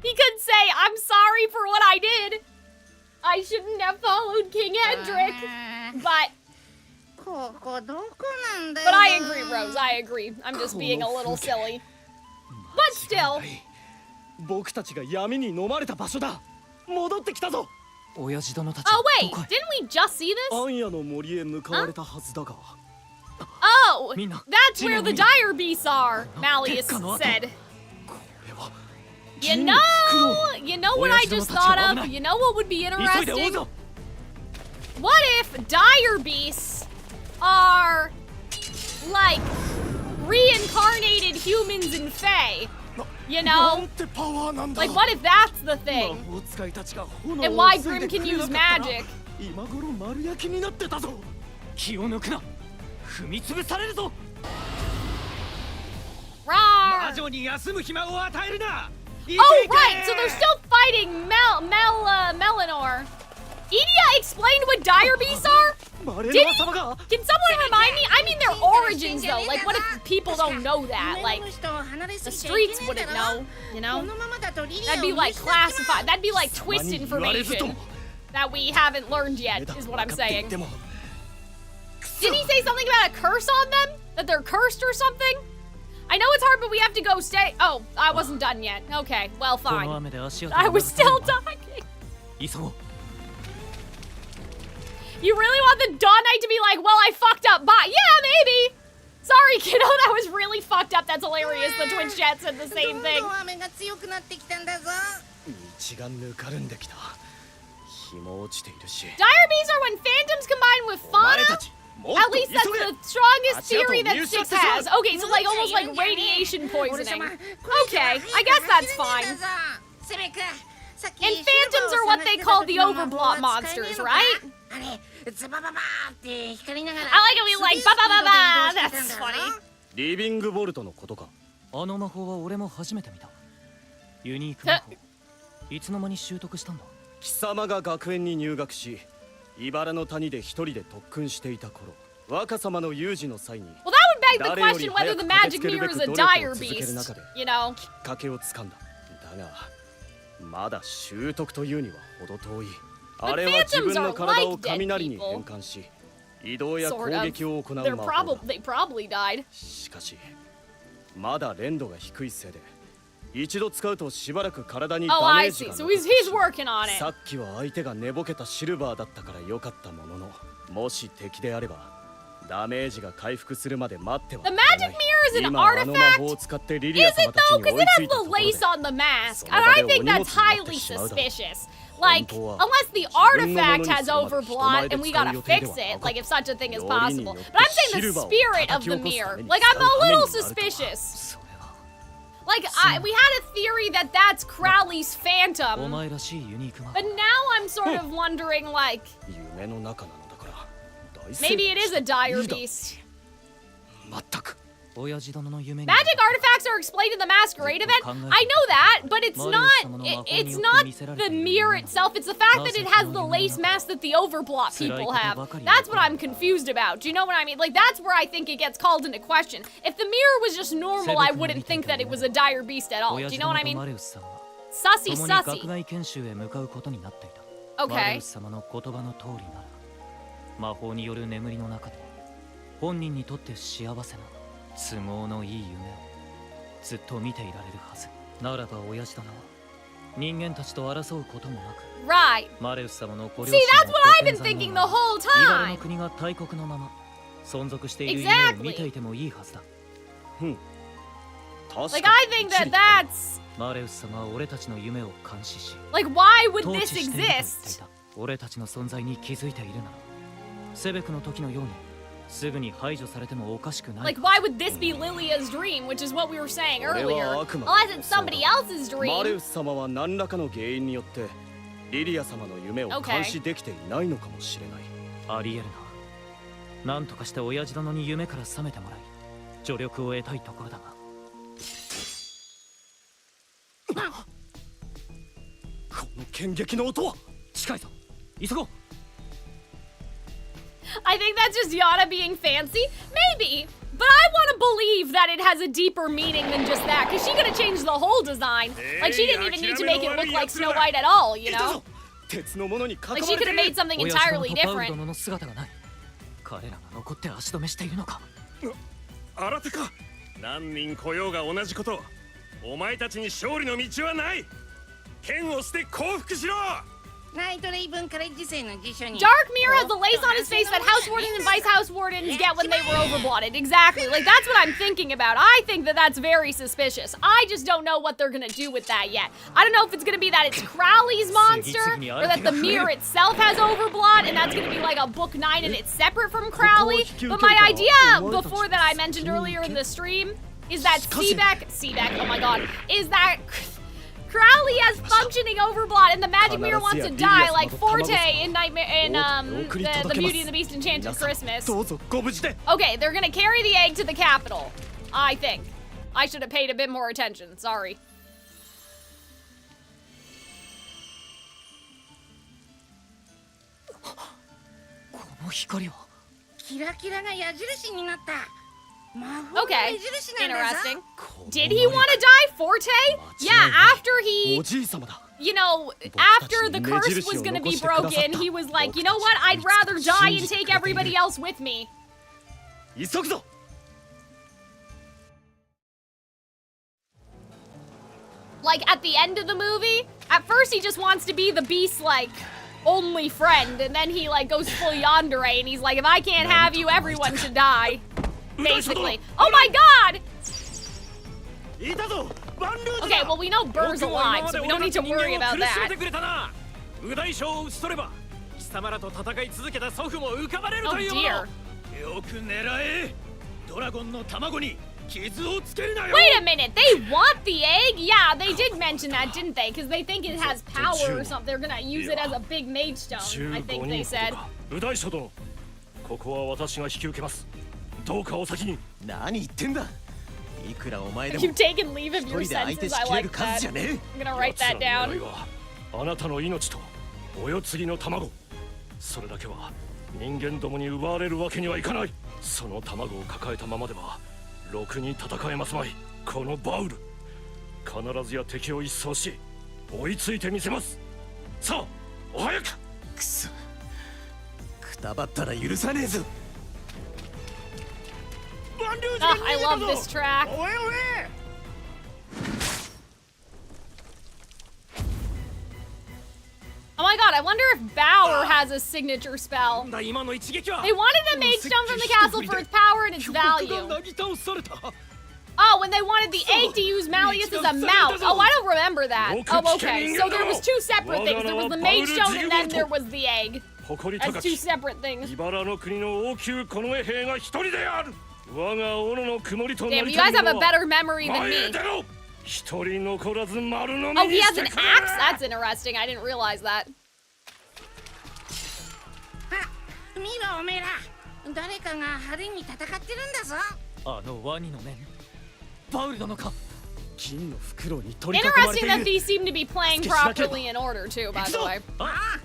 Speaker 6: He could say, I'm sorry for what I did. I shouldn't have followed King Hendrik. But I agree, Rose. I agree. I'm just being a little silly. But still.
Speaker 9: 僕たちが闇に飲まれた場所だ。戻ってきたぞ。
Speaker 2: 親父殿たち
Speaker 6: Oh
Speaker 2: は
Speaker 6: wait,
Speaker 2: どこへ
Speaker 6: didn't we just see this?
Speaker 9: 暗夜の森へ向かわれたはずだが。
Speaker 6: Oh, that's where the dire beasts are, Malleus said. You know what I just thought of? You know what would be interesting? What if dire beasts are like reincarnated humans and fae? You know? Like what if that's the thing? And why Grimm can use magic?
Speaker 9: 今頃丸焼きになってたぞ。
Speaker 2: 気を抜くな踏み潰されるぞ
Speaker 6: Rawr!
Speaker 2: 魔女に休む暇を与えるな
Speaker 6: Oh, right! So they're still fighting Melanor. Edia explained what dire beasts are? Did he? Can someone remind me? I mean their origins though. Like what if people don't know that? Like the streets wouldn't know, you know? That'd be like classified. That'd be like twist information that we haven't learned yet, is what I'm saying. Didn't he say something about a curse on them? That they're cursed or something? I know it's hard, but we have to go stay. Oh, I wasn't done yet. Okay, well, fine. I was still talking. You really want the Dawn Knight to be like, well, I fucked up. Bye. Yeah, maybe. Sorry, kiddo. That was really fucked up. That's hilarious. The Twitch chat said the same thing.
Speaker 9: 道がぬかるんできた。日も落ちているし。
Speaker 6: Dire beasts are when phantoms combine with fauna? At least that's the strongest theory that Six has. Okay, so like almost like radiation poisoning. Okay, I guess that's fine. And phantoms are what they call the overblot monsters, right? I like how we like ba ba ba ba. That's funny.
Speaker 9: リビングボルトのことか。
Speaker 2: あの魔法は俺も初めて見たユニーク魔法いつの間に習得したんだ
Speaker 9: 貴様が学園に入学し茨の谷で一人で特訓していた頃若様の有事の際に
Speaker 6: Well, that would beg the question whether the magic mirror is a dire beast, you know.
Speaker 9: きっかけをつかんだ。だがまだ習得というには程遠い。あれは自分の体を雷に変換し、移動や攻撃を行う魔法だ。しかし、まだ連度が低いせいで、一度使うとしばらく体にダメージが残る。さっきは相手が寝ぼけたシルバーだったから良かったものの、もし敵であればダメージが回復するまで待ってはならない。
Speaker 6: The magic mirror is an artifact. Is it though? Because it has the lace on the mask, and I think that's highly suspicious. Like, unless the artifact has overblot and we gotta fix it, like if such a thing is possible. But I'm saying the spirit of the mirror. Like, I'm a little suspicious. Like, we had a theory that that's Crowley's phantom. But now I'm sort of wondering, like, maybe it is a dire beast. Magic artifacts are explained in the masquerade event. I know that, but it's not the mirror itself. It's the fact that it has the lace mask that the overblot people have. That's what I'm confused about. Do you know what I mean? Like, that's where I think it gets called into question. If the mirror was just normal, I wouldn't think that it was a dire beast at all. Do you know what I mean? Sussy, sussy. Okay.
Speaker 2: 魔法による眠りの中で本人にとって幸せな都合のいい夢をずっと見ていられるはず。ならば親父殿は人間たちと争うこともなく、マレウス様のご両親のご健在のまま、イバラの国が大国のまま存続している夢を見ていてもいいはずだ。
Speaker 6: Like, I think that that's...
Speaker 2: マレウス様は俺たちの夢を監視し、
Speaker 6: Like, why would this exist?
Speaker 2: 俺たちの存在に気づいているなら、セベクの時のようにすぐに排除されてもおかしくない。
Speaker 6: Like, why would this be Lilia's dream, which is what we were saying earlier? Unless it's somebody else's dream.
Speaker 9: マレウス様は何らかの原因によってリリア様の夢を監視できていないのかもしれない。
Speaker 2: ありえるな。なんとかして親父殿に夢から覚めてもらい、助力を得たいところだが。
Speaker 9: この剣撃の音は
Speaker 2: 近いぞ。急ごう。
Speaker 6: I think that's just Yana being fancy. Maybe. But I want to believe that it has a deeper meaning than just that, because she could have changed the whole design. Like, she didn't even need to make it look like Snow White at all, you know? Like, she could have made something entirely different.
Speaker 2: 彼らが残って足止めしているのか。
Speaker 4: 新手か。何人来ようが同じこと。お前たちに勝利の道はない。剣を捨て降伏しろ。
Speaker 6: Dark Mirror has the lace on his face that House Wardens and Vice House Wardens get when they were overblotted. Exactly. Like, that's what I'm thinking about. I think that that's very suspicious. I just don't know what they're gonna do with that yet. I don't know if it's gonna be that it's Crowley's monster, or that the mirror itself has overblot, and that's gonna be like a book 9 and it's separate from Crowley. But my idea before that I mentioned earlier in the stream is that Seebeck, oh my god, is that Crowley has functioning overblot and the magic mirror wants to die like Forte in the Beauty and the Beast Enchanted Christmas. Okay, they're gonna carry the egg to the capital. I think. I should have paid a bit more attention, sorry. Okay, interesting. Did he want to die, Forte? Yeah, after he... You know, after the curse was gonna be broken, he was like, you know what? I'd rather die and take everybody else with me. Like, at the end of the movie, at first he just wants to be the Beast's, like, only friend, and then he, like, goes full yandere, and he's like, if I can't have you, everyone should die. Basically. Oh my god! Okay, well, we know Burr's alive, so we don't need to worry about that. Oh dear. Wait a minute, they want the egg? Yeah, they did mention that, didn't they? Because they think it has power or something. They're gonna use it as a big mage stone, I think they said. You've taken leave of your senses, I like that. I'm gonna write that down.
Speaker 4: あなたの命とお世継ぎの卵、それだけは人間どもに奪われるわけにはいかない。その卵を抱えたままではろくに戦えますまい。このバウル、必ずや敵を一掃し、追いついてみせます。さあ、お早く。
Speaker 9: くそ、くたばったら許さねえぞ。
Speaker 6: I love this track. Oh my god, I wonder if Bauer has a signature spell. They wanted the Mage Stone from the castle for its power and its value. Oh, when they wanted the egg to use Malleus as a mount. Oh, I don't remember that. Oh, okay. So there was two separate things. There was the Mage Stone and then there was the egg. That's two separate things. Damn, you guys have a better memory than me. Oh, he has an axe? That's interesting. I didn't realize that.
Speaker 11: 見ろおめえら、誰かが派手に戦ってるんだぞ。
Speaker 2: あのワニの面、バウル殿か。
Speaker 9: 金の袋に取り囲まれてい
Speaker 6: Interesting
Speaker 9: る。
Speaker 6: that these seem to be playing properly in order too, by the way. Ah!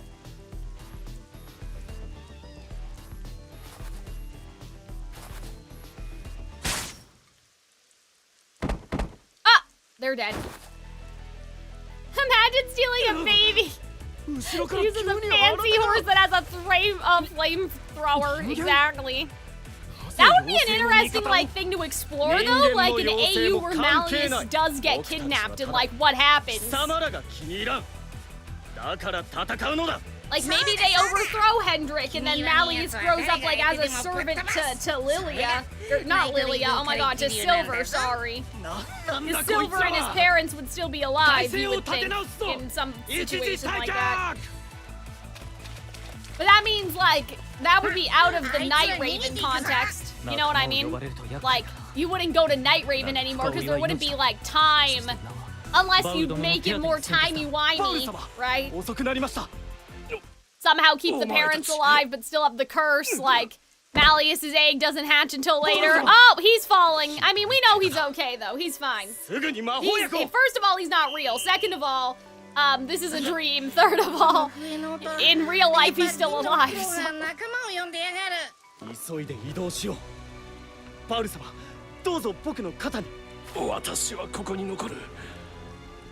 Speaker 6: They're dead. Imagine stealing a baby! Uses a fancy horse that has a flamethrower. Exactly. That would be an interesting thing to explore though, like an AU where Malleus does get kidnapped and like what happens. Like maybe they overthrow Hendrik and then Malleus grows up like as a servant to Lilia. Or not Lilia, oh my god, to Silver, sorry. Because Silver and his parents would still be alive, you would think, in some situation like that. But that means like, that would be out of the Night Raven context. You know what I mean? Like, you wouldn't go to Night Raven anymore because there wouldn't be like time. Unless you make it more timey-wimey, right? Somehow keep the parents alive but still have the curse, like Malleus's egg doesn't hatch until later. Oh, he's falling. I mean, we know he's okay though, he's fine. First of all, he's not real. Second of all, this is a dream. Third of all, in real life, he's still alive. So.
Speaker 9: 急いで移動しよう。パウル様、どうぞ僕の肩に。
Speaker 4: 私はここに残る。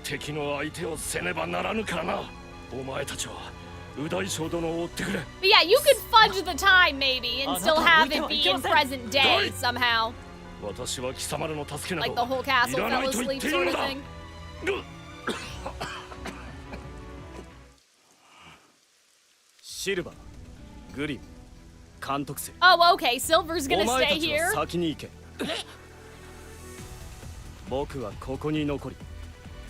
Speaker 4: 敵の相手をせねばならぬからな。お前たちは。
Speaker 6: But yeah, you could fudge the time maybe and still have it be in present day somehow. Like the whole castle fell asleep sort of thing.
Speaker 9: Silver, Grim, Kantokse.
Speaker 6: Oh, okay. Silver's gonna stay here.
Speaker 9: 僕はここに残り、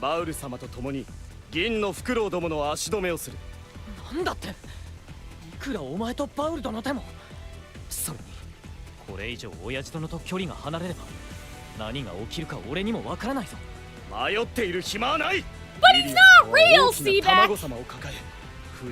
Speaker 9: バウル様と共に銀のフクロウどもの足止めをする。
Speaker 2: なんだって、いくらお前とバウル殿でも。それにこれ以上親父殿と距離が離れれば何が起きるか俺にもわからないぞ。
Speaker 9: 迷っている暇はない。
Speaker 6: But he's not real, Seaback. Go,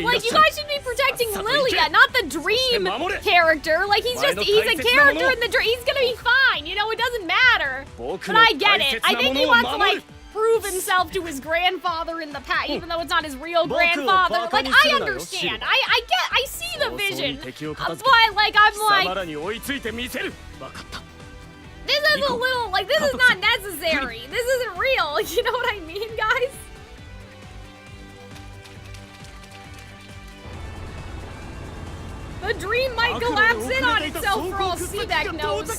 Speaker 6: like you guys should be protecting Lilia, not the dream character. Like he's a character in the dream. He's gonna be fine. You know, it doesn't matter. But I get it. I think he wants to like prove himself to his grandfather in the past, even though it's not his real grandfather. Like I understand. I see the vision. That's why, like, I'm like, this is a little, like, this is not necessary. This isn't real. You know what I mean, guys? The dream might collapse in on itself for all Seaback knows.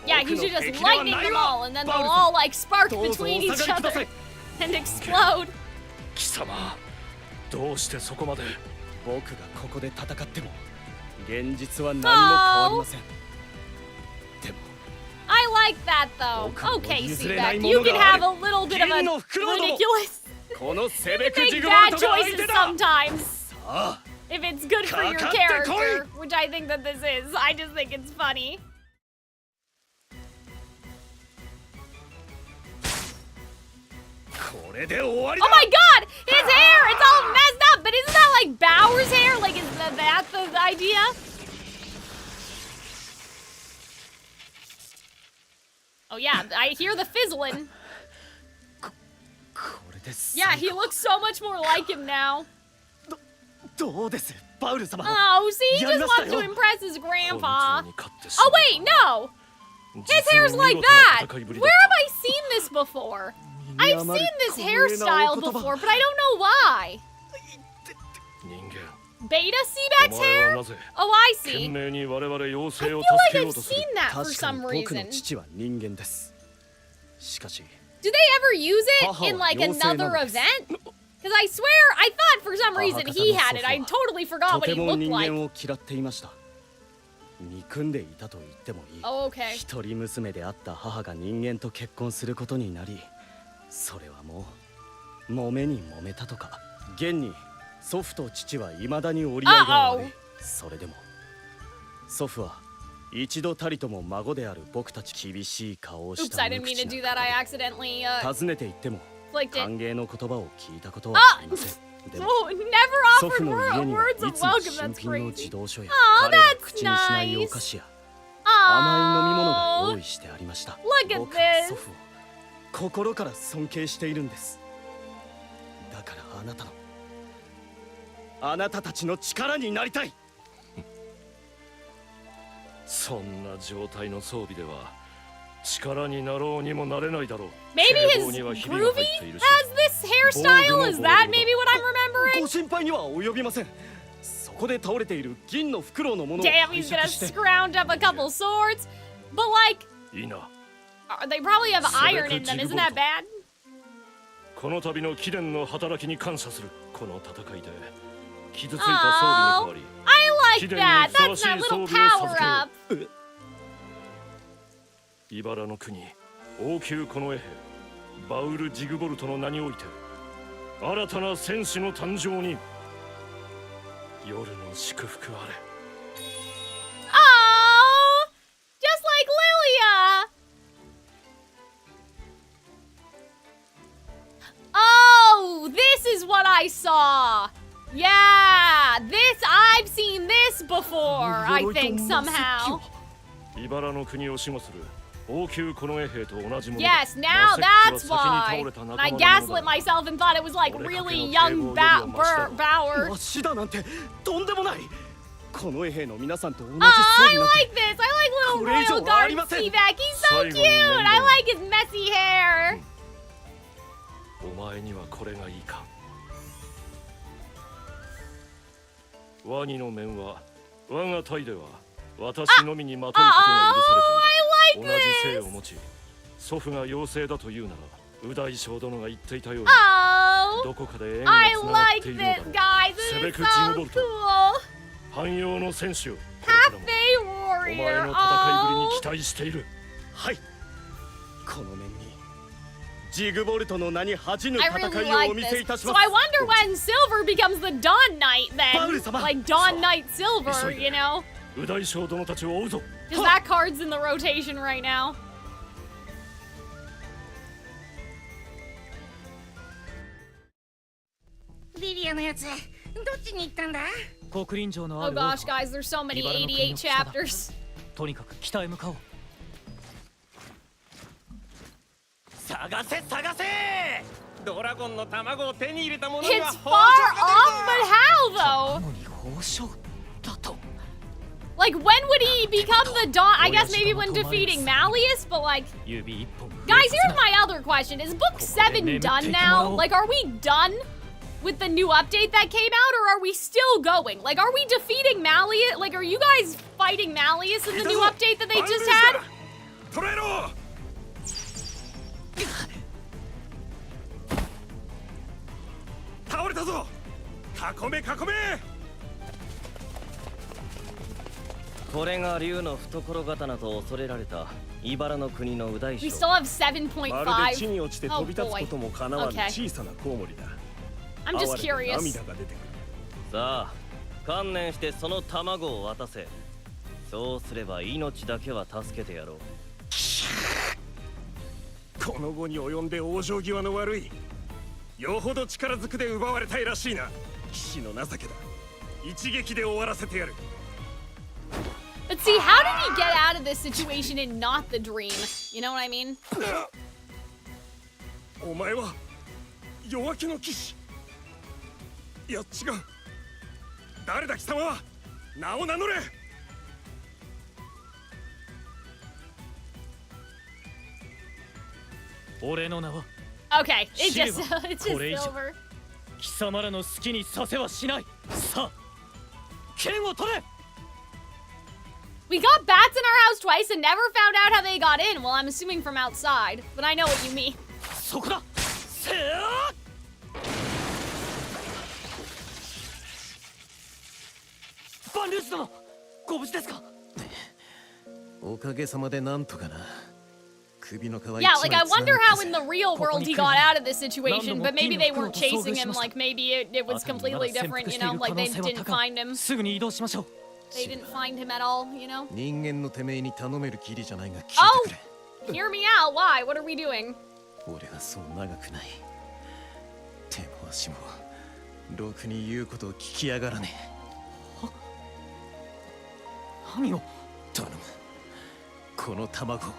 Speaker 6: Yeah, he should just lightning them all, and then they'll all like spark between each other and explode.
Speaker 9: どうしてそこまで僕がここで戦っても現実は何も変わりません。でも
Speaker 6: I like that though. Okay, Seaback, you can have a little bit of a ridiculous. You can make bad choices sometimes. If it's good for your character, which I think that this is. I just think it's funny. Oh my god! His hair! It's all messed up! But isn't that like Bauer's hair? Like, is that the idea? Oh yeah, I hear the fizzling. Yeah, he looks so much more like him now.
Speaker 9: どうですパウル様。
Speaker 6: Oh, see, he just wants to impress his grandpa. Oh wait, no! His hair's like that! Where have I seen this before? I've seen this hairstyle before, but I don't know why. Beta Seaback's hair? Oh, I see. I feel like I've seen that for some reason. Do they ever use it in like another event? Because I swear, I thought for some reason he had it. I totally forgot what he looked like. Oh, okay.
Speaker 9: 一人娘であった母が人間と結婚することになり、それはもう揉めに揉めたとか。現に祖父と父は未だに折り合いが悪い。それでも祖父は一度たりとも孫である僕たち厳しい顔をした。
Speaker 6: Oops, I didn't mean to do that. I accidentally
Speaker 9: 訪ねて行っても
Speaker 6: flicked it.
Speaker 9: 歓迎の言葉を聞いたことはありません。
Speaker 6: Oh, never offered words of welcome. That's crazy. Oh, that's nice. Oh, look at this.
Speaker 9: 心から尊敬しているんです。だからあなたたちの力になりたい。
Speaker 4: そんな状態の装備では力になろうにもなれないだろう。
Speaker 6: Maybe his groovy has this hairstyle? Is that maybe what I'm remembering?
Speaker 9: ご心配には及びません。そこで倒れている銀の袋のものを
Speaker 6: Damn, he's gonna scrounge up a couple swords. But like,
Speaker 4: いいな。
Speaker 6: they probably have iron in them. Isn't that bad?
Speaker 4: この度の貴殿の働きに感謝する。この戦いで傷ついた装備に代わり。
Speaker 6: I like that. That's that little power up.
Speaker 4: 茨の国王宮近衛兵バウル・ジグボルトの名において新たな戦士の誕生に夜の祝福あれ。
Speaker 6: Oh, just like Lilia. Oh, this is what I saw. Yeah, I've seen this before, I think, somehow.
Speaker 4: 茨の国を守護する王宮近衛兵と同じもの。
Speaker 6: Yes, now that's why. And I gaslit myself and thought it was like really young Bauer.
Speaker 9: わしだなんてとんでもない。近衛兵の皆さんと同じ装
Speaker 6: Oh,
Speaker 9: 備
Speaker 6: I
Speaker 9: なんて。
Speaker 6: like this. I like little Royal Guard Seaback. He's so cute. I like his messy hair.
Speaker 4: お前にはこれがいいか。ワニの面は我が隊では私のみにまとうことが許されている。同じ姓を持ち祖父が妖精だというなら右大将殿が言っていたようにどこかで縁がつながっているのだろう。セベク・ジムボルト汎用の選手よ。お前の戦いぶりに期待している。
Speaker 9: はい。この面にジグボルトの名に恥じぬ
Speaker 6: I
Speaker 9: 戦
Speaker 6: really
Speaker 9: いをお
Speaker 6: like
Speaker 9: 見せいた
Speaker 6: this.
Speaker 9: し
Speaker 6: So
Speaker 9: ます。
Speaker 6: I wonder when Silver becomes the Dawn Knight then. Like Dawn Knight Silver, you know?
Speaker 4: 右大将殿たちを追うぞ。
Speaker 6: Because that card's in the rotation right now.
Speaker 11: リリアのやつ、どっちに行ったんだ？
Speaker 2: 国臨場のあ
Speaker 6: Oh
Speaker 2: る王
Speaker 6: gosh, guys, there's so many 88 chapters.
Speaker 2: とにかく北へ向かおう。
Speaker 3: 探せ探せ。ドラゴンの卵を手に入れた者には
Speaker 6: It's far off, but how though?
Speaker 2: に宝章だと。
Speaker 6: Like when would he become the Dawn? I guess maybe when defeating Malleus, but like,
Speaker 2: 指一本。
Speaker 6: guys, here's my other question: Is Book 7 done now? Like, are we done with the new update that came out, or are we still going? Like, are we defeating Malleus? Like, are you guys fighting Malleus in the new update that they just had?
Speaker 4: 捕らえろ。倒れたぞ。囲め囲め。
Speaker 10: これが竜の懐刀と恐れられた茨の国の右大将。
Speaker 6: We still have 7.5.
Speaker 13: まるで地に落ちて飛び立
Speaker 6: Oh
Speaker 13: つ
Speaker 6: boy.
Speaker 13: こともかなわぬ
Speaker 6: Okay.
Speaker 13: 小さなコウモリだ。
Speaker 6: I'm just
Speaker 13: 哀れで
Speaker 6: curious.
Speaker 13: 涙が出てくる。
Speaker 10: さあ、観念してその卵を渡せ。そうすれば命だけは助けてやろう。
Speaker 13: この後に及んで往生際の悪い。よほど力ずくで奪われたいらしいな。騎士の情けだ。一撃で終わらせてやる。
Speaker 6: But see, how did he get out of this situation and not the dream? You know what I mean?
Speaker 13: お前は弱気の騎士。いや違う。誰だ貴様は。名を名乗れ。
Speaker 2: 俺の名は
Speaker 6: Okay, it's just Silver.
Speaker 2: 貴様らの好きにさせはしない。さあ、剣を取れ。
Speaker 6: We got bats in our house twice and never found out how they got in. Well, I'm assuming from outside, but I know what you mean.
Speaker 2: そこだ。せあ。バンルース殿、ご無事ですか。
Speaker 7: おかげさまでなんとかな。
Speaker 6: Yeah, like I wonder how in the real world he got out of this situation, but maybe they weren't chasing him, like maybe it was completely different, you know, like they didn't find him. They didn't find him at all, you know? Oh! Hear me out, why? What are we doing?
Speaker 7: 俺はそう長くない。手も足もろくに言うことを聞きやがらねえ。
Speaker 2: 何を？
Speaker 7: 頼む。この卵を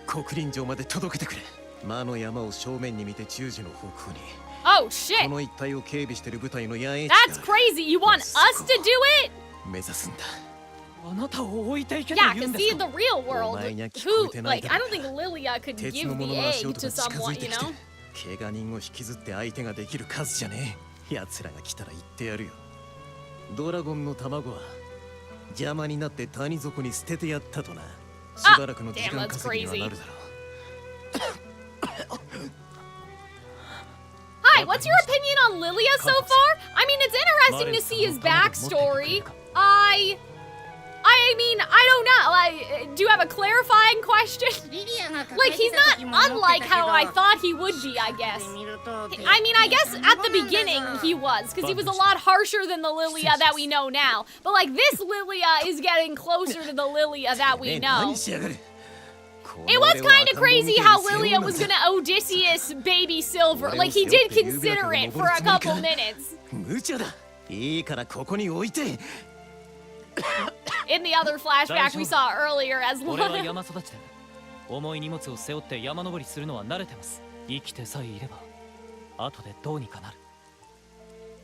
Speaker 7: 国林城まで届けてくれ。魔の山を正面に見て10時の方向に。
Speaker 6: Oh shit!
Speaker 7: この一帯を警備している部隊の野営地。
Speaker 6: That's crazy. You want us to do it?
Speaker 7: 目指すんだ。
Speaker 2: あなたを置いていけと
Speaker 6: Yeah,
Speaker 2: 言うん
Speaker 6: because
Speaker 2: です
Speaker 6: see,
Speaker 2: か。
Speaker 6: the real world, who, like, I don't think Lilia could
Speaker 7: 鉄
Speaker 6: give
Speaker 7: の者
Speaker 6: the
Speaker 7: の足
Speaker 6: egg
Speaker 7: 音
Speaker 6: to
Speaker 7: が近づ
Speaker 6: someone,
Speaker 7: いて
Speaker 6: you
Speaker 7: きて、
Speaker 6: know?
Speaker 7: 怪我人を引きずって相手ができる数じゃねえ。奴らが来たら言ってやるよ。ドラゴンの卵は邪魔になって谷底に捨ててやったとな。しばらくの時間稼ぎにはなるだろう。
Speaker 6: Hi, what's your opinion on Lilia so far? I mean, it's interesting to see his backstory. I mean, I don't know. Do you have a clarifying question? Like, he's not unlike how I thought he would be, I guess. I mean, I guess at the beginning he was, because he was a lot harsher than the Lilia that we know now. But, like, this Lilia is getting closer to the Lilia that we know. It was kind of crazy how Lilia was gonna Odysseus baby Silver. Like, he did consider it for a couple minutes. In the other flashback we saw earlier as well.
Speaker 2: 重い荷物を背負って山登りするのは慣れてます。生きてさえいれば後でどうにかなる。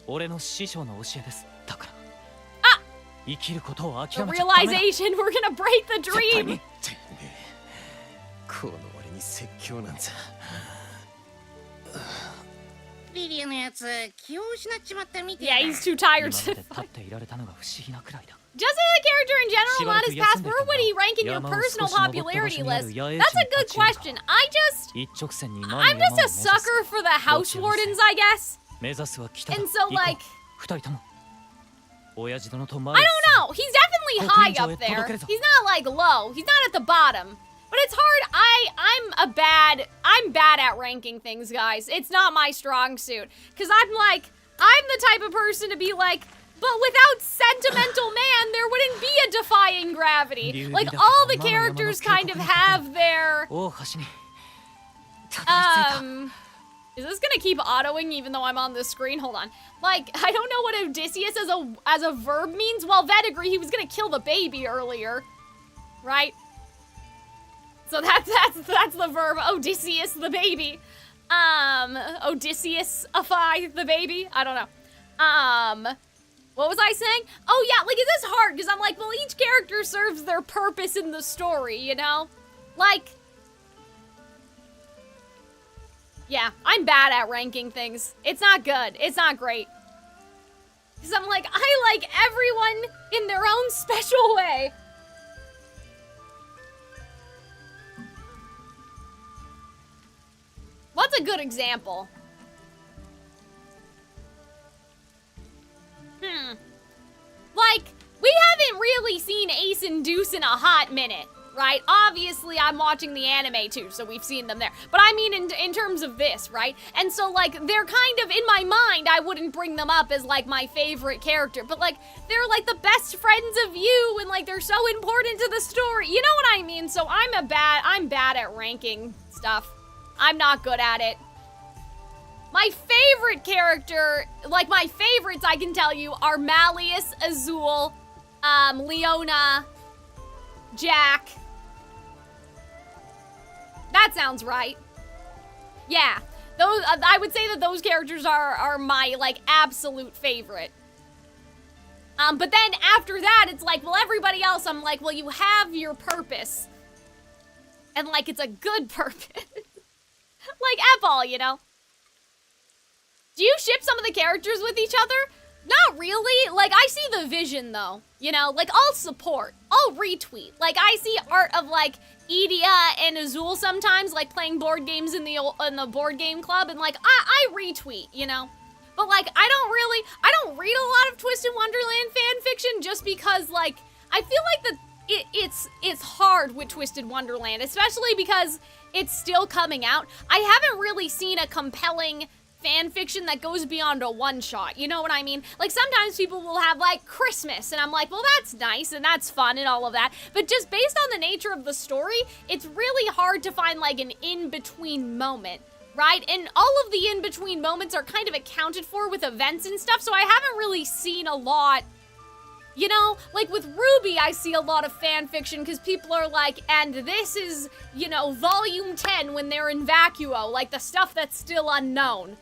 Speaker 2: 俺の師匠の教えです。だから。あ、生きることを諦めちゃダメだ。
Speaker 6: The realization we're gonna break the dream.
Speaker 7: この俺に説教なんざ。
Speaker 11: リリアのやつ気を失っちまったみたい。
Speaker 6: Yeah, he's too tired to fight. Just as a character in general, not his past, where would he rank in your personal popularity list? That's a good question. I'm just a sucker for the house wardens, I guess. And so, like, I don't know. He's definitely high up there. He's not like low. He's not at the bottom. But it's hard. I'm bad at ranking things, guys. It's not my strong suit. Cause I'm the type of person to be like, but without sentimental man, there wouldn't be a defying gravity. Like, all the characters kind of have their... Is this gonna keep autoing even though I'm on the screen? Hold on. Like, I don't know what Odysseus as a verb means. Well, Vedigree, he was gonna kill the baby earlier. Right? So that's the verb, Odysseus the baby. Odysseus-ify the baby? I don't know. What was I saying? Oh yeah, like, it is hard, because I'm like, well, each character serves their purpose in the story, you know? Like, yeah, I'm bad at ranking things. It's not good. It's not great. Because I'm like, I like everyone in their own special way. What's a good example? Like, we haven't really seen Ace and Deuce in a hot minute, right? Obviously, I'm watching the anime too, so we've seen them there. But I mean in terms of this, right? And so, like, they're kind of, in my mind, I wouldn't bring them up as, like, my favorite character. But, like, they're, like, the best friends of you, and, like, they're so important to the story. You know what I mean? So I'm bad at ranking stuff. I'm not good at it. My favorite character, like, my favorites, I can tell you, are Malleus, Azul, Leona, Jack. That sounds right. Yeah, those, I would say that those characters are my, like, absolute favorite. But then after that, it's like, well, everybody else, I'm like, well, you have your purpose. And like, it's a good purpose. Like Epal, you know? Do you ship some of the characters with each other? Not really. Like, I see the vision, though. You know, like, I'll support. I'll retweet. Like, I see art of, like, Idia and Azul sometimes, like, playing board games in the board game club, and, like, I retweet, you know? But, like, I don't read a lot of Twisted Wonderland fan fiction just because, like, I feel like it's hard with Twisted Wonderland, especially because it's still coming out. I haven't really seen a compelling fan fiction that goes beyond a one-shot, you know what I mean? Like, sometimes people will have, like, Christmas, and I'm like, well, that's nice, and that's fun, and all of that, but just based on the nature of the story, it's really hard to find, like, an in-between moment, right? And all of the in-between moments are kind of accounted for with events and stuff, so I haven't really seen a lot. You know, like with Ruby, I see a lot of fan fiction because people are like, and this is, you know, volume 10 when they're in Vacuo, like the stuff that's still unknown,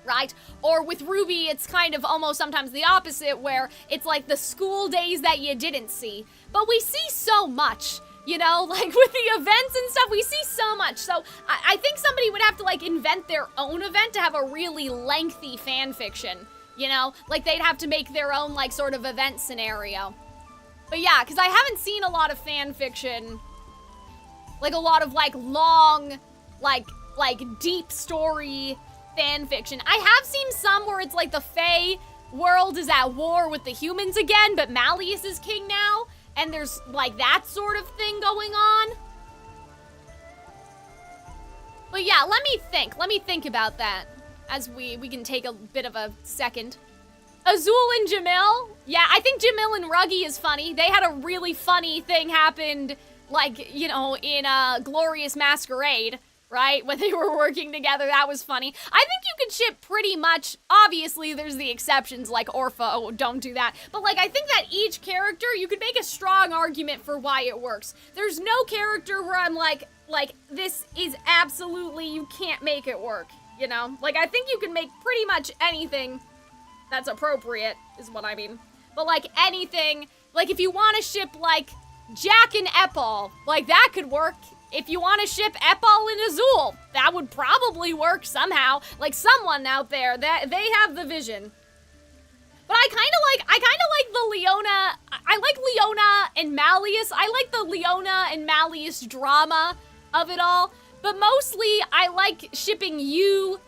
Speaker 6: right? Or with Ruby, it's kind of almost sometimes the opposite, where it's like the school days that you didn't see. But we see so much, you know, like with the events and stuff, we see so much. So I think somebody would have to like invent their own event to have a really lengthy fan fiction. You know, like they'd have to make their own like sort of event scenario. But yeah, because I haven't seen a lot of fan fiction, like a lot of like long, like deep story fan fiction. I have seen some where it's like the Fae world is at war with the humans again, but Malleus is king now, and there's like that sort of thing going on. But yeah, let me think about that. As we can take a bit of a second. Azul and Jamil? Yeah, I think Jamil and Ruggy is funny. They had a really funny thing happened, like, you know, in Glorious Masquerade, right? When they were working together, that was funny. I think you could ship pretty much, obviously there's the exceptions like Orpha, oh, don't do that. But like, I think that each character, you could make a strong argument for why it works. There's no character where I'm like, this is absolutely, you can't make it work. You know, like, I think you can make pretty much anything that's appropriate, is what I mean. But, like, anything, like, if you want to ship, like, Jack and Epal, like, that could work. If you want to ship Epal and Azul, that would probably work somehow. Like, someone out there, that they have the vision. But I kind of like the Leona, I like Leona and Malleus. I like the Leona and Malleus drama of it all. But mostly, I like shipping you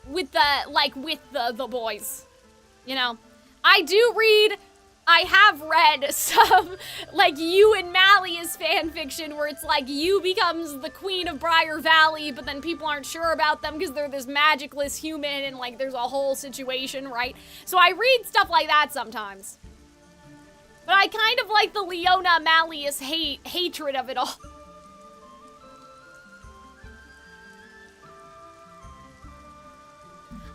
Speaker 6: with the boys, you know? I have read some, like, you and Malleus fanfiction where it's like you becomes the queen of Briar Valley, but then people aren't sure about them because they're this magicless human and, like, there's a whole situation, right? So I read stuff like that sometimes. But I kind of like the Leona Malleus hatred of it all.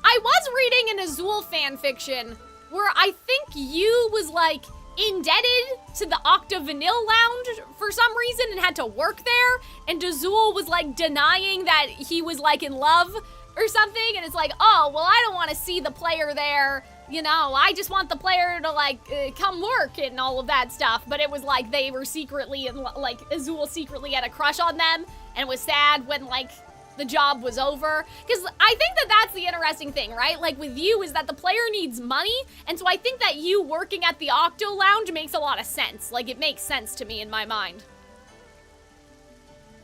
Speaker 6: I was reading an Azul fanfiction where I think you was like indebted to the Octa Vanille Lounge for some reason and had to work there, and Azul was like denying that he was like in love or something, and it's like, oh, well, I don't want to see the player there, you know, I just want the player to like come work and all of that stuff. But it was like they were secretly, and like Azul secretly had a crush on them and was sad when like the job was over. Because I think that that's the interesting thing, right? Like with you is that the player needs money, and so I think that you working at the Octo Lounge makes a lot of sense. Like, it makes sense to me in my mind.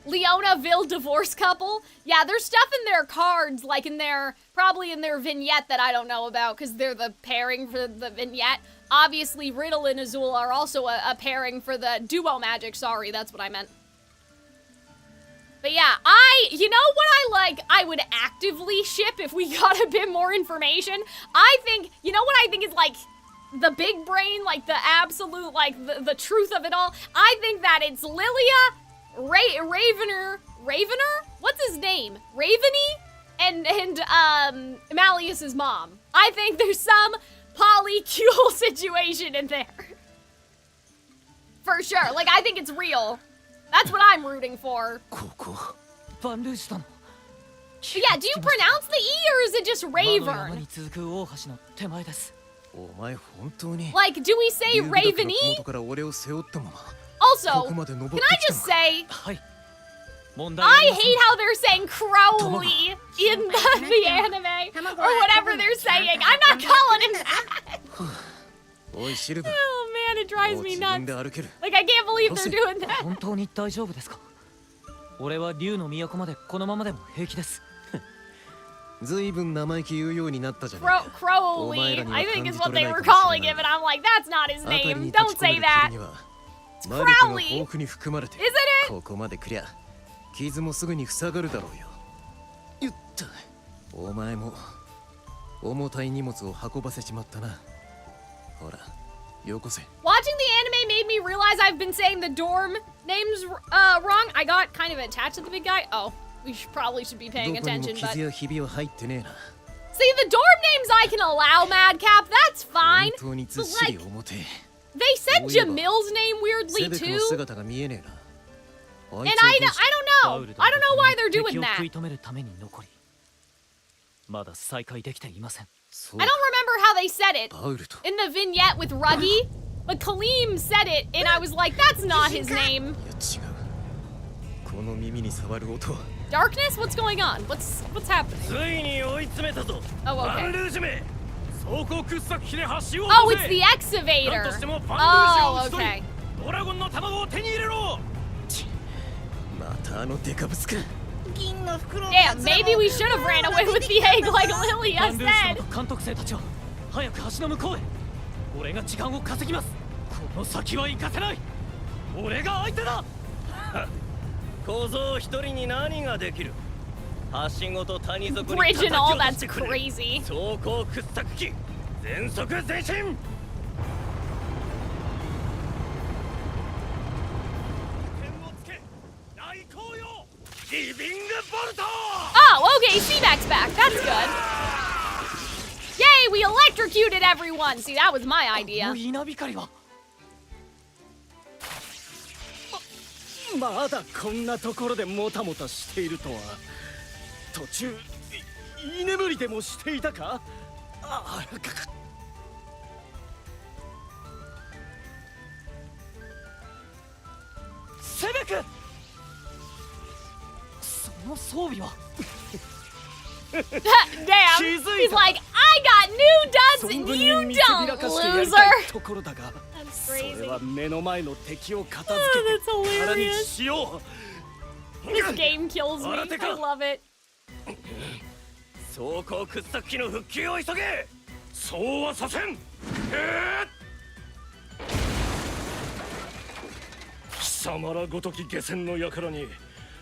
Speaker 6: Leonaville divorce couple? Yeah, there's stuff in their cards, like in their, probably in their vignette that I don't know about, because they're the pairing for the vignette. Obviously, Riddle and Azul are also a pairing for the duo magic. Sorry, that's what I meant. But yeah, you know what I would actively ship if we got a bit more information? I think, you know what I think is like the big brain, like the absolute, like the truth of it all? I think that it's Lilia, Ravener? What's his name? Raveny? And Malleus's mom. I think there's some polycule situation in there. For sure, like I think it's real. That's what I'm rooting for. Yeah, do you pronounce the E or is it just Raver? Like, do we say Raven E? Also, can I just say, I hate how they're saying Crowley in the anime, or whatever they're saying. I'm not calling him that. Oh man, it drives me nuts. Like, I can't believe they're doing that.
Speaker 2: 本当に大丈夫ですか？俺は竜の都までこのままでも平気です。
Speaker 7: ずいぶん生意気言うようになったじゃない。
Speaker 6: Crowley, I think is what they were calling him, and I'm like, that's not his name. Don't say that. Crowley, isn't it?
Speaker 7: ここまで来りゃ傷もすぐに塞がるだろうよ。言った。お前も重たい荷物を運ばせちまったな。ほら、よこせ。
Speaker 6: Watching the anime made me realize I've been saying the dorm names wrong. I got kind of attached to the big guy. Oh, we probably should be paying attention, but... See, the dorm names I can allow, Madcap, that's fine. But like, they said Jamil's name weirdly too. And I don't know. I don't know why they're doing that. I don't remember how they said it in the vignette with Ruggy, but Kaleem said it, and I was like, that's not his name. Darkness? What's going on? What's happening? Oh, okay. Oh, it's the excavator. Oh, okay. Damn, maybe we should have ran away with the egg like Lilia said. Bridge and all, that's crazy. Oh, okay, C-Mac's back. That's good. Yay, we electrocuted everyone. See, that was my idea.
Speaker 9: まだこんなところでもたもたしているとは。途中居眠りでもしていたか？ああ。
Speaker 2: セベク。その装備は。
Speaker 6: Damn, he's like, I got new duds and you don't, loser. That's crazy. Oh, that's hilarious. This game kills me. I love it.
Speaker 4: 装甲掘削機の復旧を急げ。そうはさせん。貴様らごとき下船の輩に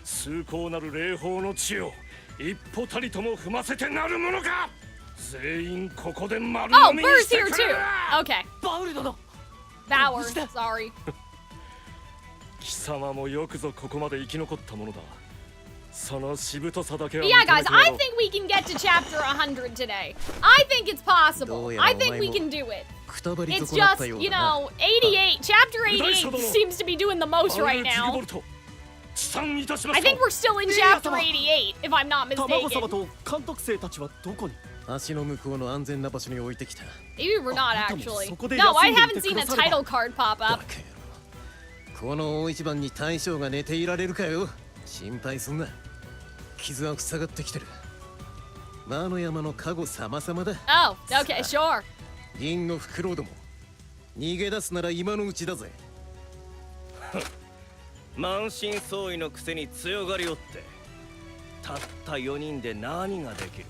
Speaker 4: 崇高なる霊峰の地を一歩たりとも踏ませてなるものか。全員ここで丸飲みにしてくれ。
Speaker 6: Okay.
Speaker 2: バウル殿。
Speaker 6: Bauer, sorry.
Speaker 4: 貴様もよくぞここまで生き残ったものだ。そのしぶとさだけは。
Speaker 6: Yeah, guys, I think we can get to chapter 100 today. I think it's possible. I think we can do it. It's just, you know, 88. Chapter 88 seems to be doing the most right now. I think we're still in chapter 88, if I'm not mistaken. Maybe we're not actually. No, I haven't seen a title card pop up.
Speaker 7: この大一番に大将が寝ていられるかよ。心配すんな。傷は塞がってきてる。魔の山の加護様々だ。
Speaker 6: Oh, okay, sure.
Speaker 7: 銀のフクロウども、逃げ出すなら今のうちだぜ。
Speaker 3: 満身創痍のくせに強がりおって、たった4人で何ができる。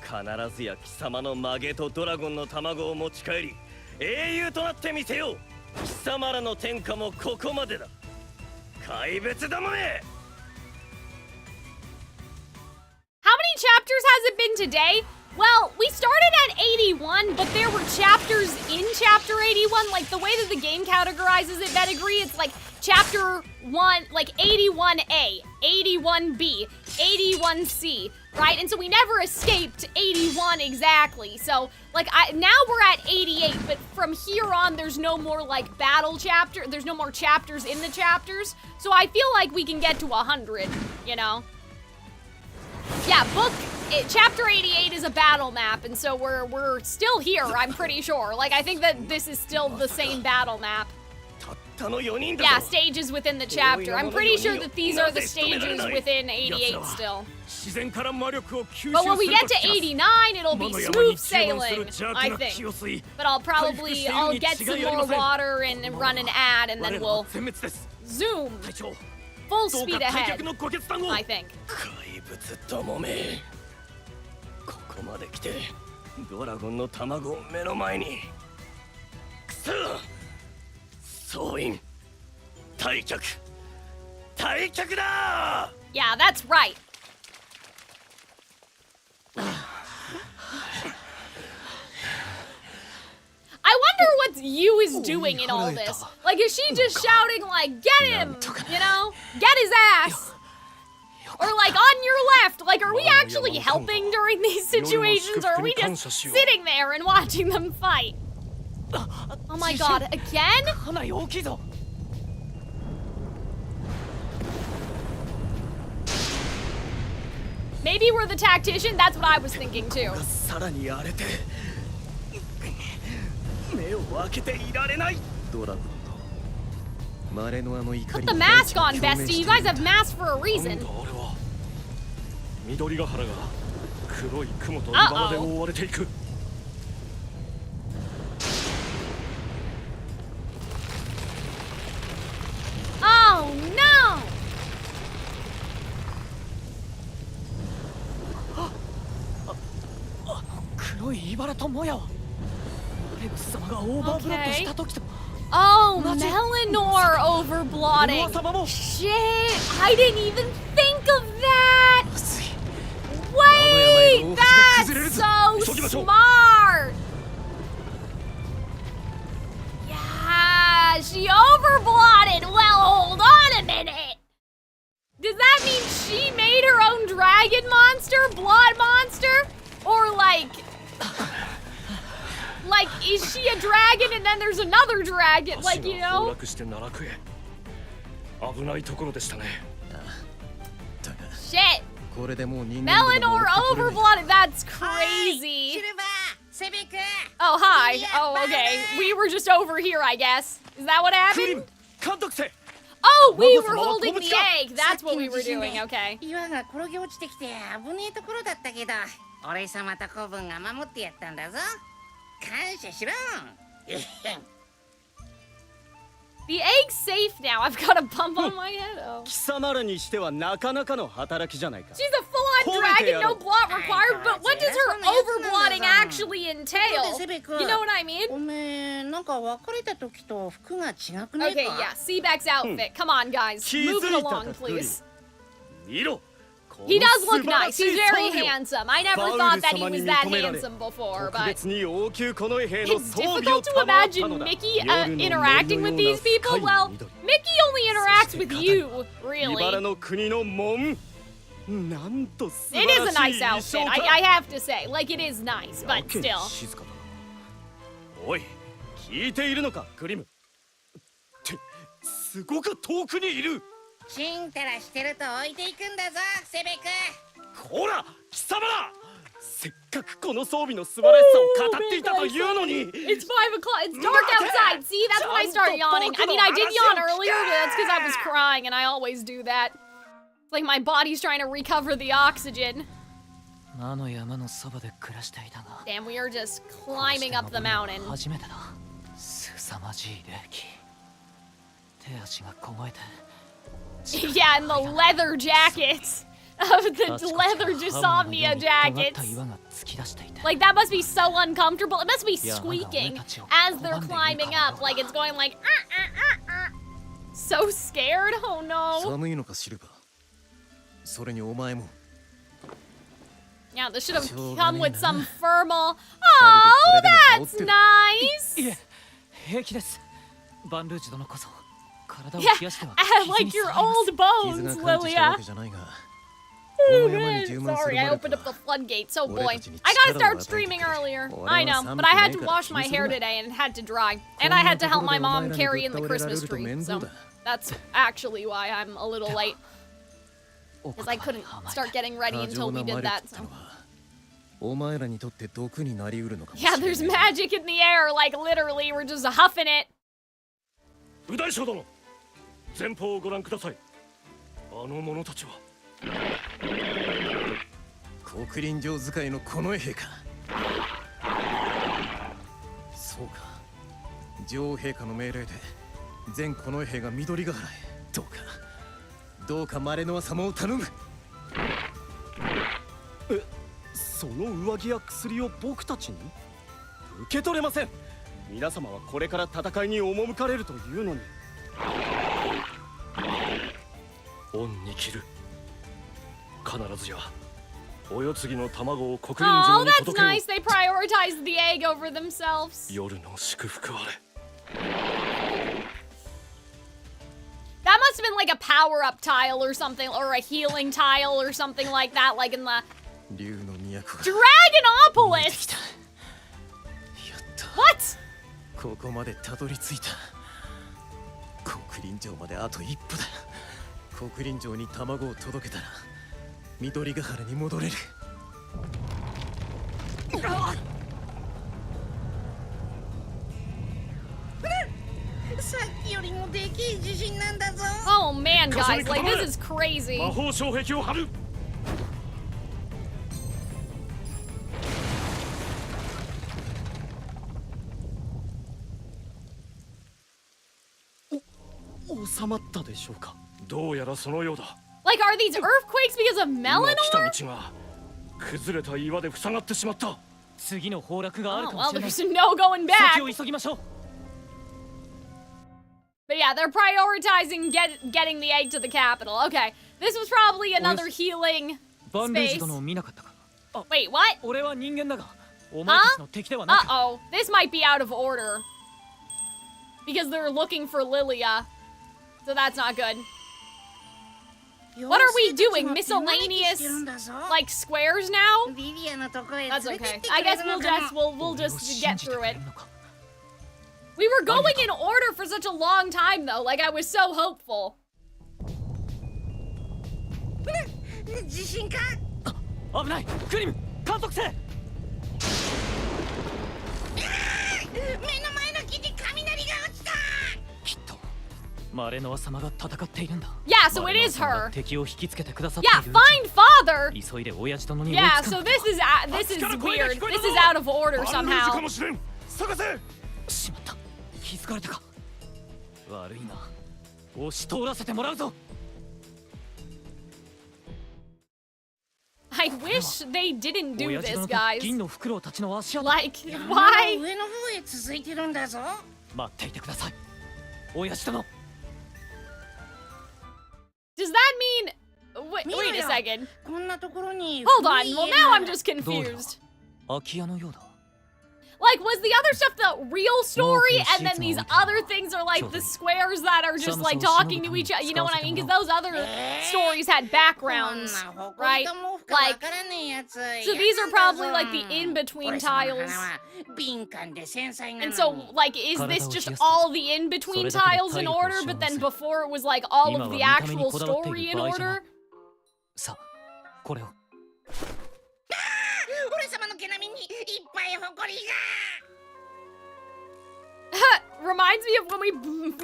Speaker 3: 必ずや貴様のマゲとドラゴンの卵を持ち帰り、英雄となってみせよう。貴様らの天下もここまでだ。怪物どもめ。
Speaker 6: How many chapters has it been today? Well, we started at 81, but there were chapters in chapter 81. Like, the way that the game categorizes it, Pedigree, it's like chapter 1, like 81A, 81B, 81C, right? And so we never escaped 81 exactly. So, like, now we're at 88, but from here on, there's no more, like, battle chapter. There's no more chapters in the chapters. So I feel like we can get to 100, you know? Yeah, book Chapter 88 is a battle map, and so we're still here, I'm pretty sure. Like, I think that this is still the same battle map. Yeah, stages within the chapter. I'm pretty sure that these are the stages within 88 still. But when we get to 89, it'll be smooth sailing, I think. But I'll get some more water and run an ad, and then we'll zoom full speed ahead, I think.
Speaker 3: ここまで来てドラゴンの卵を目の前にくそ総員退却だ
Speaker 6: Yeah, that's right. I wonder what Yu is doing in all this. Like, is she just shouting like, get him, you know? Get his ass. Or like, on your left, like, are we actually helping during these situations, or are we just sitting there and watching them fight? Oh my god, again? Maybe we're the tactician? That's what I was thinking too. Put the mask on, bestie. You guys have masks for a reason.
Speaker 4: 緑ヶ原が黒い雲と茨で覆われていく。
Speaker 6: Oh no!
Speaker 2: 黒い茨ともやはレブス様がオーバーブロッドした時と。
Speaker 6: Oh, Melanor overblotting. Shit, I didn't even think of that. Wait, that's so smart. Yeah, she overblotted. Well, hold on a minute. Does that mean she made her own dragon monster, blood monster? Or like, is she a dragon and then there's another dragon? Like, you know? Shit. Melanor overblooded. That's crazy. Oh, hi. Oh, okay. We were just over here, I guess. Is that what happened? Oh, we were holding the egg. That's what we were doing. Okay. The egg's safe now. I've got a bump on my head. Oh. She's a full-on dragon, no blot required, but what does her overblotting actually entail? You know what I mean? Okay, yeah, Seaback's outfit. Come on, guys. Move it along, please. He does look nice. He's very handsome. I never thought that he was that handsome before, but it's difficult to imagine Mickey interacting with these people. Well, Mickey only interacts with you, really. It is a nice outfit, I have to say. Like, it is nice, but still.
Speaker 3: おい、聞いているのか、グリム。ってすごく遠くにいる。
Speaker 11: ちんたらしてると置いていくんだぞ、セベク。
Speaker 3: ほら、貴様ら。せっかくこの装備の素晴らしさを語っていたというのに。
Speaker 6: It's 5 o'clock. It's dark outside. See, that's when I start yawning. I mean, I did yawn earlier, but that's because I was crying, and I always do that. It's like my body's trying to recover the oxygen. Damn, we are just climbing up the mountain. Yeah, and the leather jackets. The leather Dysomnia jackets. Like, that must be so uncomfortable. It must be squeaking as they're climbing up. Like, it's going like... So scared? Oh no. Yeah, this should have come with some thermal. Oh, that's nice! Yeah, like your old bones, Lilia. Sorry, I opened up the floodgates. Oh boy. I gotta start streaming earlier. I know, but I had to wash my hair today and it had to dry. And I had to help my mom carry in the Christmas tree. So that's actually why I'm a little late. Because I couldn't start getting ready until we did that. So.
Speaker 7: お前らにとって毒になりうるのかもし
Speaker 6: Yeah,
Speaker 7: れない
Speaker 6: there's magic in the air, like literally, we're just huffing it.
Speaker 4: 右大将殿、前方をご覧ください。あの者たちは
Speaker 7: 黒輪城使いの近衛兵か。そうか、女王陛下の命令で全近衛兵が緑ヶ原へ。どうかマレノア様を頼む。
Speaker 9: その上着や薬を僕たちに？受け取れません。皆様はこれから戦いに赴かれるというのに。
Speaker 4: 恩に着る。必ずやお世継ぎの卵を黒輪
Speaker 6: Oh,
Speaker 4: 城に
Speaker 6: that's
Speaker 4: 届けよう。
Speaker 6: nice. They prioritized the egg over themselves.
Speaker 4: 夜の祝福あれ。
Speaker 6: That must have been like a power-up tile or something, or a healing tile or something like that, like in the
Speaker 7: 竜の都が
Speaker 6: Dragonopolis! What?
Speaker 7: ここまでたどり着いた。黒輪城まであと一歩だ。黒輪城に卵を届けたら緑ヶ原に戻れる。
Speaker 11: さっきよりもでけえ自信なんだぞ。
Speaker 6: Oh man, guys, like this is crazy.
Speaker 4: 魔法障壁を張る。
Speaker 9: 収まったでしょうか。
Speaker 4: どうやらそのようだ。
Speaker 6: Like, are these earthquakes because of
Speaker 4: 今来
Speaker 6: Melanor?
Speaker 4: た道が崩れた岩で塞がってしまった。
Speaker 2: 次の崩落がある
Speaker 6: Oh,
Speaker 2: かも
Speaker 6: well,
Speaker 2: しれない。
Speaker 6: there's no going back.
Speaker 2: 先を急ぎましょう。
Speaker 6: But yeah, they're prioritizing getting the egg to the capital. Okay, this was probably another healing
Speaker 2: バンルージ
Speaker 6: space.
Speaker 2: 殿を見なかったか。
Speaker 6: Wait, what?
Speaker 2: 俺は人間だが、お前たちの敵ではなく。
Speaker 6: Uh-oh, this might be out of order. Because they're looking for Lilia. So that's not good. What are we doing? Miscellaneous, like, squares now? That's okay. I guess we'll just get through it. We were going in order for such a long time, though. Like, I was so hopeful.
Speaker 11: 自信か？
Speaker 2: 危ない。クリム、監督せ。
Speaker 11: 目の前の木に雷が落ちた。
Speaker 2: きっとマレノア様が戦っているんだ。
Speaker 6: Yeah, so it is her.
Speaker 2: 敵を引きつけてくださってい
Speaker 6: Yeah,
Speaker 2: る。
Speaker 6: find father.
Speaker 2: 急いで親父殿に追い
Speaker 6: Yeah,
Speaker 2: つか
Speaker 6: so
Speaker 2: な。
Speaker 6: this is weird. This is out of order
Speaker 4: バンルージ
Speaker 6: somehow.
Speaker 4: かもしれん。探せ。
Speaker 2: しまった。気づかれたか。悪いな。押し通らせてもらうぞ。
Speaker 6: I wish they didn't do
Speaker 2: 親父
Speaker 6: this,
Speaker 2: 殿と
Speaker 6: guys.
Speaker 2: 銀のフクロウたちの足跡。
Speaker 6: Like,
Speaker 11: 上
Speaker 6: why?
Speaker 11: の方へ続いてるんだぞ。
Speaker 2: 待っていてください。親父殿。
Speaker 6: Does that mean? Wait a second.
Speaker 11: こんなところに。
Speaker 6: Hold on. Well, now I'm just confused.
Speaker 2: 空き家のようだ。
Speaker 6: Like, was the other stuff the real story, and then these other things are like the squares that are just like talking to each other? You know what I mean? Because those other stories had backgrounds, right? Like, so these are probably like the in-between tiles. And so, like, is this just all the in-between tiles in order, but then before it was like all of the actual story in order?
Speaker 2: さあ、これを。
Speaker 11: 俺様の毛並みにいっぱい埃が。
Speaker 6: Reminds me of when we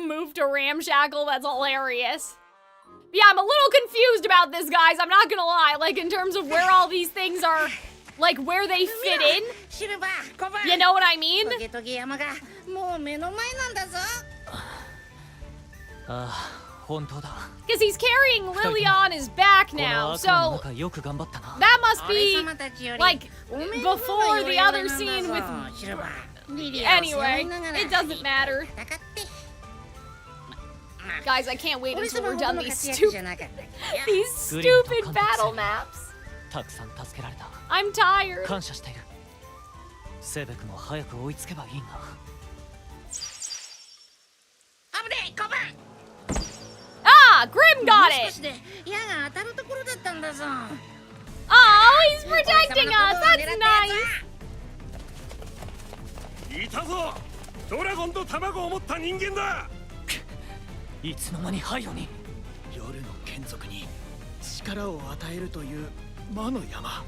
Speaker 6: moved to Ramshackle. That's hilarious. Yeah, I'm a little confused about this, guys. I'm not gonna lie. Like, in terms of where all these things are, like, where they fit in. You know what I mean?
Speaker 11: トゲトゲ山がもう目の前なんだぞ。
Speaker 2: ああ、本当だ。
Speaker 6: Because he's carrying Lilia on his back now, so that must be like before the other scene with. Anyway, it doesn't matter. Guys, I can't wait until we're done these stupid battle maps.
Speaker 2: たくさん助けられた。
Speaker 6: I'm tired.
Speaker 2: 感謝している。セベクも早く追いつけばいいが。
Speaker 11: 危ねえ、コバン。
Speaker 6: Ah, Grim got it.
Speaker 11: もしかして矢が当たるところだったんだぞ。
Speaker 6: Oh, he's protecting us. That's nice.
Speaker 13: いたぞ。ドラゴンと卵を持った人間だ。
Speaker 2: いつの間に背後に。
Speaker 9: 夜の眷属に力を与えるという魔の山。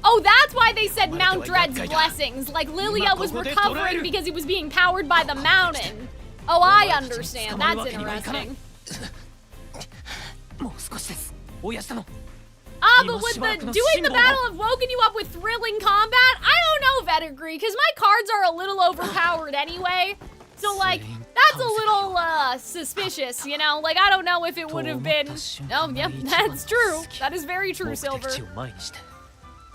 Speaker 6: Oh, that's why they said Mount Dread's blessings. Like Lilia was recovering because he was being powered by the mountain. Oh, I understand. That's interesting. Ah, but with doing the Battle of Woken you up with thrilling combat? I don't know, Vettigre, because my cards are a little overpowered anyway. So, like, that's a little, suspicious, you know? Like, I don't know if it would have been... Oh, yep, that's true. That is very true, Silver. I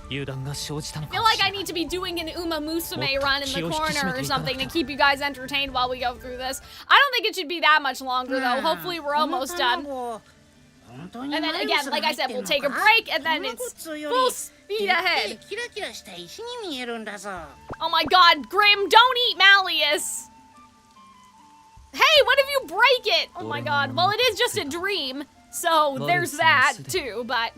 Speaker 6: feel like I need to be doing an Uma Musume run in the corner or something to keep you guys entertained while we go through this. I don't think it should be that much longer, though. Hopefully we're almost done. And then again, like I said, we'll take a break, and then it's full speed ahead. Oh my god, Grim, don't eat Malleus! Hey, what if you break it? Oh my god, well it is just a dream, so there's that too, but...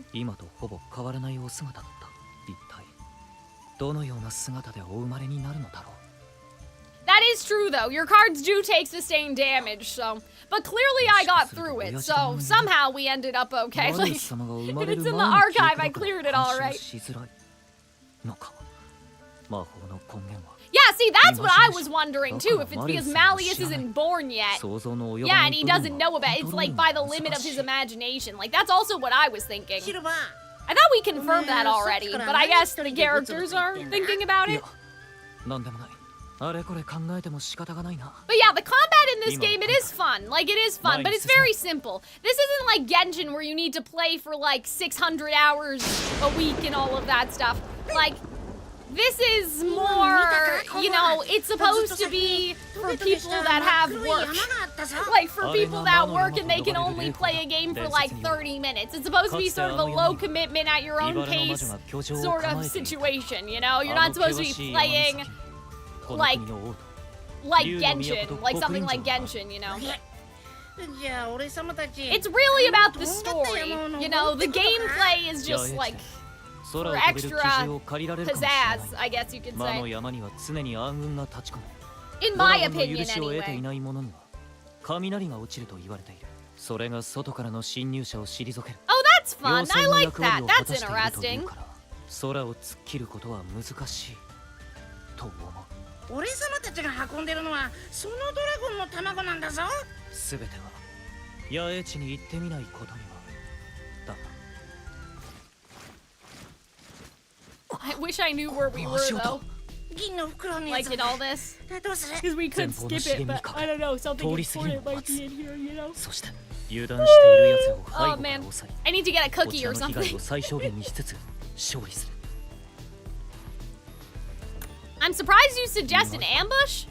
Speaker 6: That is true though, your cards do take sustained damage, so... But clearly I got through it, so somehow we ended up okay. Like, if it's in the archive, I cleared it all right. Yeah, see, that's what I was wondering too, if it's because Malleus isn't born yet. Yeah, and he doesn't know about it. It's like by the limit of his imagination. Like, that's also what I was thinking. I thought we confirmed that already, but I guess the characters are thinking about it. But yeah, the combat in this game, it is fun. Like, it is fun, but it's very simple. This isn't like Genshin where you need to play for like 600 hours a week and all of that stuff. Like, this is more, you know, it's supposed to be for people that have work. Like, for people that work and they can only play a game for like 30 minutes. It's supposed to be sort of a low commitment at your own pace sort of situation, you know? You're not supposed to be playing... like Genshin, like something like Genshin, you know? It's really about the story, you know? The gameplay is just like, for extra pizzazz, I guess you could say. In my opinion, anyway. Oh, that's fun, I like that, that's interesting.
Speaker 11: 俺様たちが運んでるのはそのドラゴンの卵なんだぞ。すべては野営地に行ってみないことには。
Speaker 6: I wish I knew where we were though. Like in all this, because we could skip it, but I don't know, something important might be in here, you know. Oh man, I need to get a cookie or something. I'm surprised you suggest an ambush?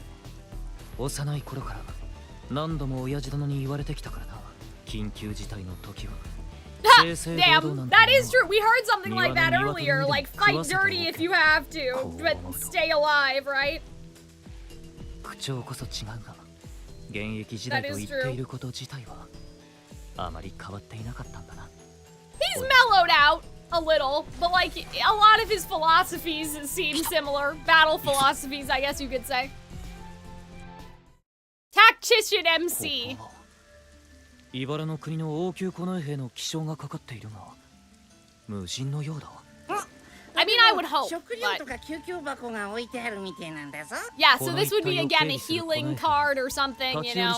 Speaker 6: Damn, that is true. We heard something like that earlier, like fight dirty if you have to, but stay alive, right? That is true. He's mellowed out a little, but like a lot of his philosophies seem similar. Battle philosophies, I guess you could say. Tactician MC. I mean, I would hope, but... Yeah, so this would be again a healing card or something, you know?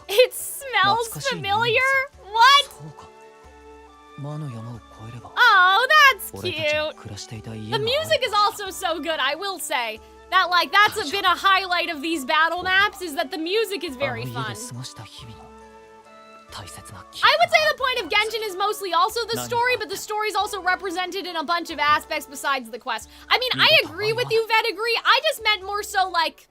Speaker 6: It smells familiar? What? Oh, that's cute. The music is also so good, I will say. That, like, that's been a highlight of these battle maps, is that the music is very fun. I would say the point of Genshin is mostly also the story, but the story is also represented in a bunch of aspects besides the quest. I mean, I agree with you, Vettigre. I just meant more so like,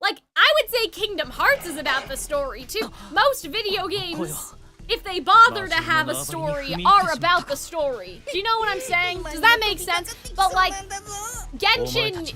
Speaker 6: I would say Kingdom Hearts is about the story, too. Most video games, if they bother to have a story, are about the story. Do you know what I'm saying? Does that make sense? But, like, Genshin,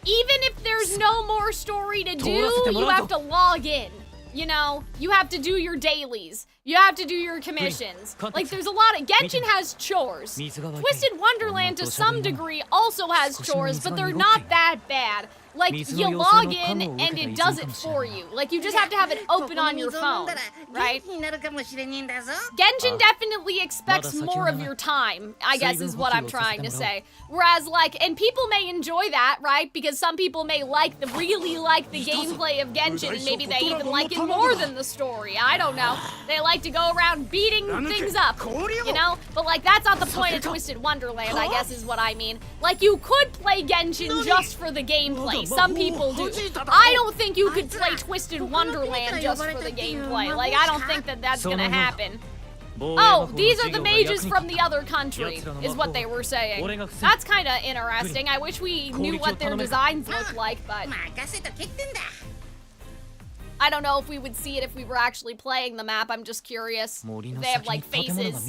Speaker 6: even if there's no more story to do, you have to log in. you know, you have to do your dailies. You have to do your commissions. Like, there's a lot of... Genshin has chores. Twisted Wonderland, to some degree, also has chores, but they're not that bad. Like, you log in and it does it for you. Like, you just have to have it open on your phone, right? Genshin definitely expects more of your time, I guess is what I'm trying to say. Whereas, like, and people may enjoy that, right? Because some people may really like the gameplay of Genshin, and maybe they even like it more than the story. I don't know. They like to go around beating things up, you know? But, like, that's not the point of Twisted Wonderland, I guess is what I mean. Like, you could play Genshin just for the gameplay. Some people do. I don't think you could play Twisted Wonderland just for the gameplay. Like, I don't think that that's gonna happen. Oh, these are the mages from the other country, is what they were saying. That's kind of interesting. I wish we knew what their designs look like, but... I don't know if we would see it if we were actually playing the map. I'm just curious. If they have, like, faces.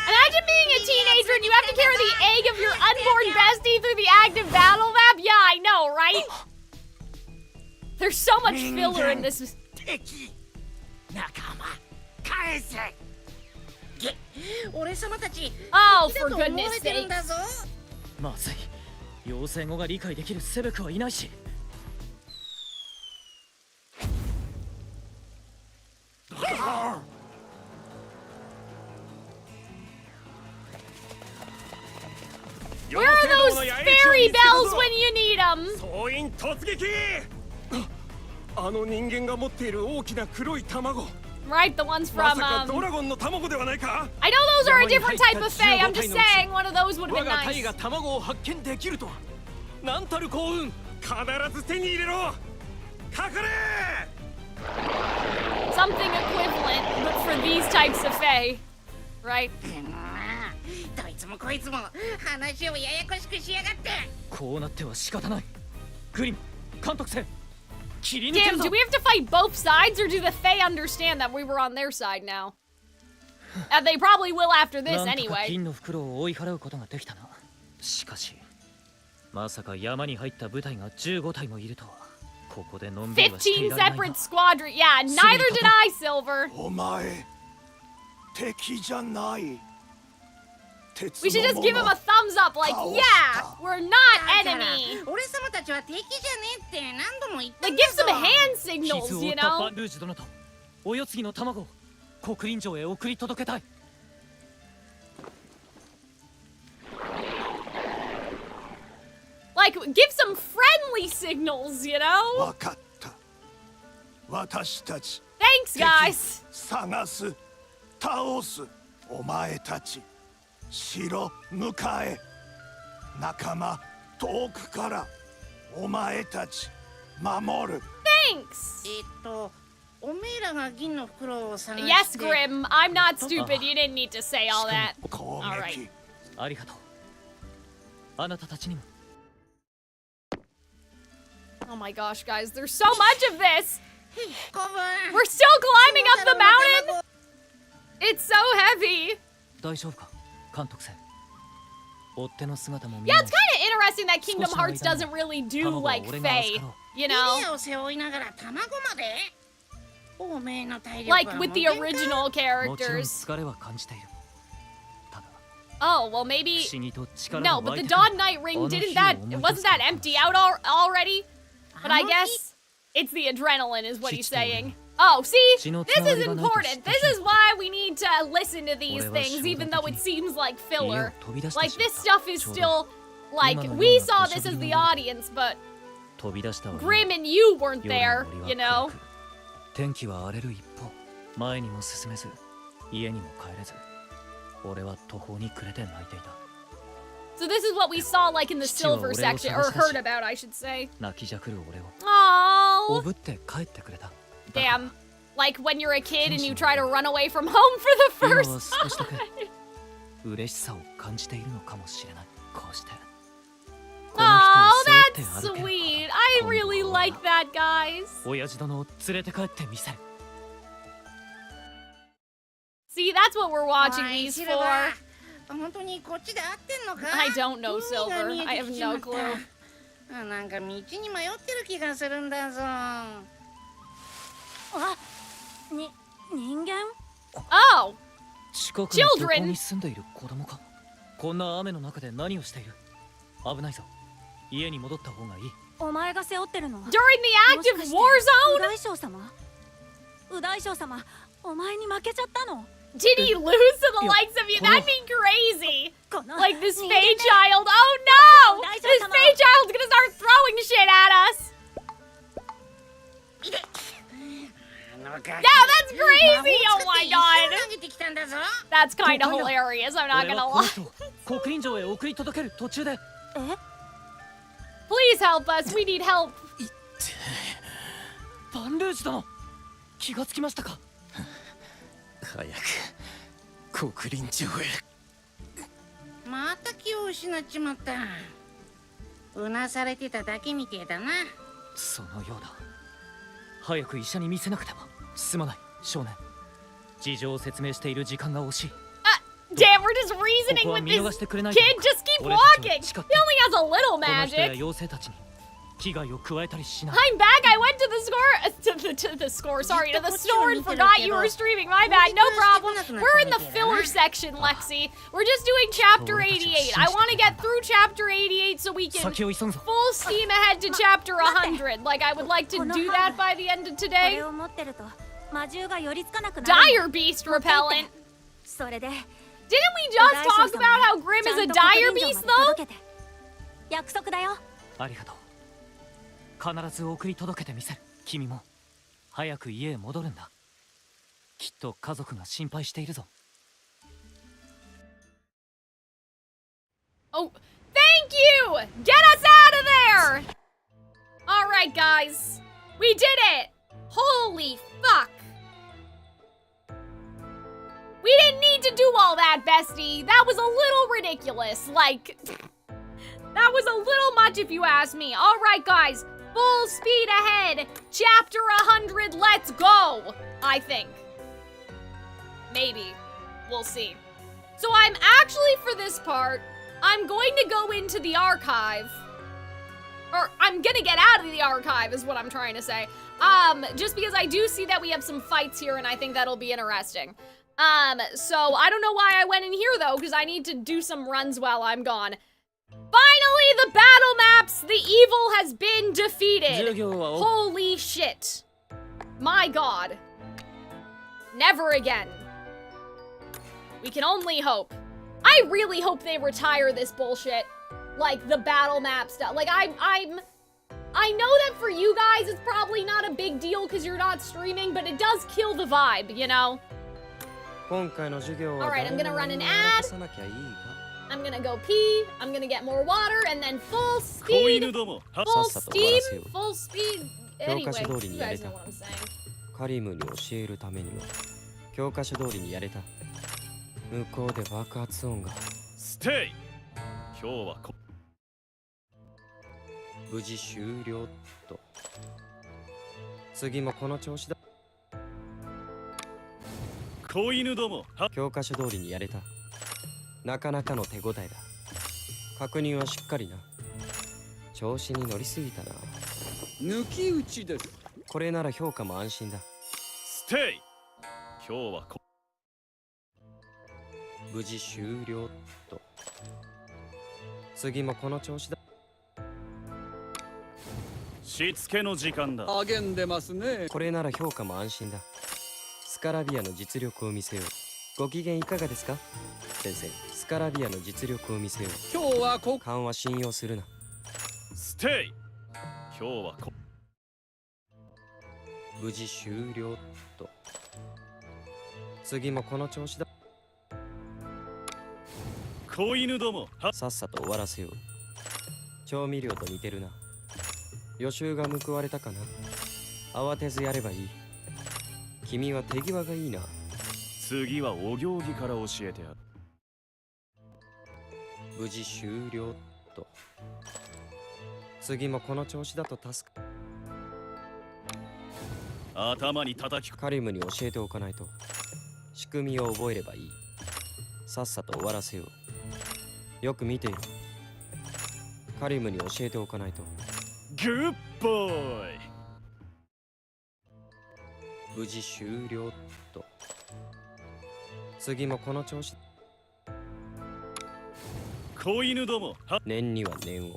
Speaker 6: Imagine being a teenager and you have to carry the egg of your unborn bestie through the active battle map? Yeah, I know, right? There's so much filler in this. Oh, for goodness sake. Where are those fairy bells when you need them? Right, the ones from, I know those are a different type of fae, I'm just saying one of those would have been nice. Something equivalent, but for these types of fae, right? Damn, do we have to fight both sides, or do the Fae understand that we were on their side now? And they probably will after this anyway. 15 separate squadrons. Yeah, neither did I, Silver. We should just give him a thumbs up, like, yeah, we're not enemy. Like, give some hand signals, you know? Like, give some friendly signals, you know? Thanks, guys.
Speaker 14: 城迎え仲間遠くからお前たち守る
Speaker 6: Thanks! Yes, Grim, I'm not stupid, you didn't need to say all that. Alright. Oh my gosh, guys, there's so much of this! We're still climbing up the mountain? It's so heavy! Yeah, it's kind of interesting that Kingdom Hearts doesn't really do, like, Fae, you know? Like, with the original characters. Oh, well, maybe... No, but the Dawn Knight ring, wasn't that empty out already? But I guess it's the adrenaline is what he's saying. Oh, see? This is important. This is why we need to listen to these things, even though it seems like filler. Like, this stuff is still... Like, we saw this as the audience, but... Grim and you weren't there, you know? So this is what we saw, like, in the silver section, or heard about, I should say. Aww. Damn. Like when you're a kid and you try to run away from home for the first time. Oh, that's sweet. I really like that, guys. See, that's what we're watching these for.
Speaker 11: 本当にこっちで合ってんのか？
Speaker 6: I don't know, Silver. I have no clue.
Speaker 11: なんか道に迷ってる気がするんだぞ。
Speaker 12: 人間？
Speaker 6: Oh!
Speaker 2: 近くの漁港に住んでいる子供か。こんな雨の中で何をしている？危ないぞ。家に戻った方がいい。
Speaker 12: お前が背負ってるのは
Speaker 6: During the active war zone?
Speaker 12: う大将様？う大将様、お前に負けちゃったの？
Speaker 6: Did he lose to the likes of you? That'd be crazy! Like this Fey child. Oh no! This Fey child's gonna start throwing shit at us! Yeah, that's crazy! Oh my god! That's kinda hilarious, I'm not gonna lie.
Speaker 2: 国林城へ送り届ける途中で。
Speaker 6: Please help us, we need help.
Speaker 2: バンルージ殿、気がつきましたか？
Speaker 7: 早く国林城へ。
Speaker 11: また気を失っちまった。うなされてただけみてえだな。
Speaker 2: そのようだ。早く医者に見せなくては。すまない、少年。事情を説明している時間が惜しい。
Speaker 6: Damn, we're just reasoning with this kid. Just keep walking. He only has a little magic. I'm back. I went to the store and forgot you were streaming. My bad. No problem. We're in the filler section, Lexi. We're just doing chapter 88. I want to get through chapter 88 so we can full steam ahead to chapter 100. Like, I would like to do that by the end of today. Dire beast repellent. Didn't we just talk about how Grim is a dire beast, though?
Speaker 12: 約束だよ。
Speaker 2: ありがとう。必ず送り届けてみせる。君も早く家へ戻るんだ。きっと家族が心配しているぞ。
Speaker 6: Oh, thank you! Get us out of there! Alright, guys. We did it! Holy fuck! We didn't need to do all that, bestie. That was a little ridiculous. Like, that was a little much if you ask me. All right, guys, full speed ahead. Chapter 100, let's go, I think. Maybe. We'll see. So I'm actually, for this part, I'm going to go into the archive. Or I'm gonna get out of the archive is what I'm trying to say. Just because I do see that we have some fights here and I think that'll be interesting. So I don't know why I went in here though, because I need to do some runs while I'm gone. Finally, the battle maps! The evil has been defeated! Holy shit. My god. Never again. We can only hope. I really hope they retire this bullshit. Like, the battle map stuff. Like, I know that for you guys, it's probably not a big deal because you're not streaming, but it does kill the vibe, you know? Alright, I'm gonna run an ad. I'm gonna go pee. I'm gonna get more water, and then full speed. Full steam. Full speed. Anyway, you guys know what I'm saying.
Speaker 10: カリムに教えるためにも教科書通りにやれた。向こうで爆発音が。
Speaker 4: ステイ。今日は
Speaker 10: 無事終了と。次もこの調子だ。
Speaker 4: 子犬ども。
Speaker 10: 教科書通りにやれた。なかなかの手応えだ。確認はしっかりな。調子に乗りすぎたな。抜き打ちです。これなら評価も安心だ。
Speaker 4: ステイ。今日は
Speaker 10: 無事終了と。次もこの調子だ。
Speaker 4: しつけの時間だ。
Speaker 10: 励んでますね。これなら評価も安心だ。スカラビアの実力を見せよう。ご機嫌いかがですか？先生、スカラビアの実力を見せよう。今日は勘は信用するな。
Speaker 4: ステイ。今日は
Speaker 10: 無事終了と。次もこの調子だ。
Speaker 4: 子犬ども。
Speaker 10: さっさと終わらせよう。調味料と似てるな。予習が報われたかな。慌てずやればいい。君は手際がいいな。
Speaker 4: 次はお行儀から教えてやる。
Speaker 10: 無事終了と。次もこの調子だと助か。
Speaker 4: 頭に叩き。
Speaker 10: カリムに教えておかないと。仕組みを覚えればいい。さっさと終わらせよう。よく見ていろ。カリムに教えておかないと。
Speaker 5: グッボーイ。
Speaker 10: 無事終了と。次もこの調子。
Speaker 5: 子犬ども、
Speaker 10: 念には念を。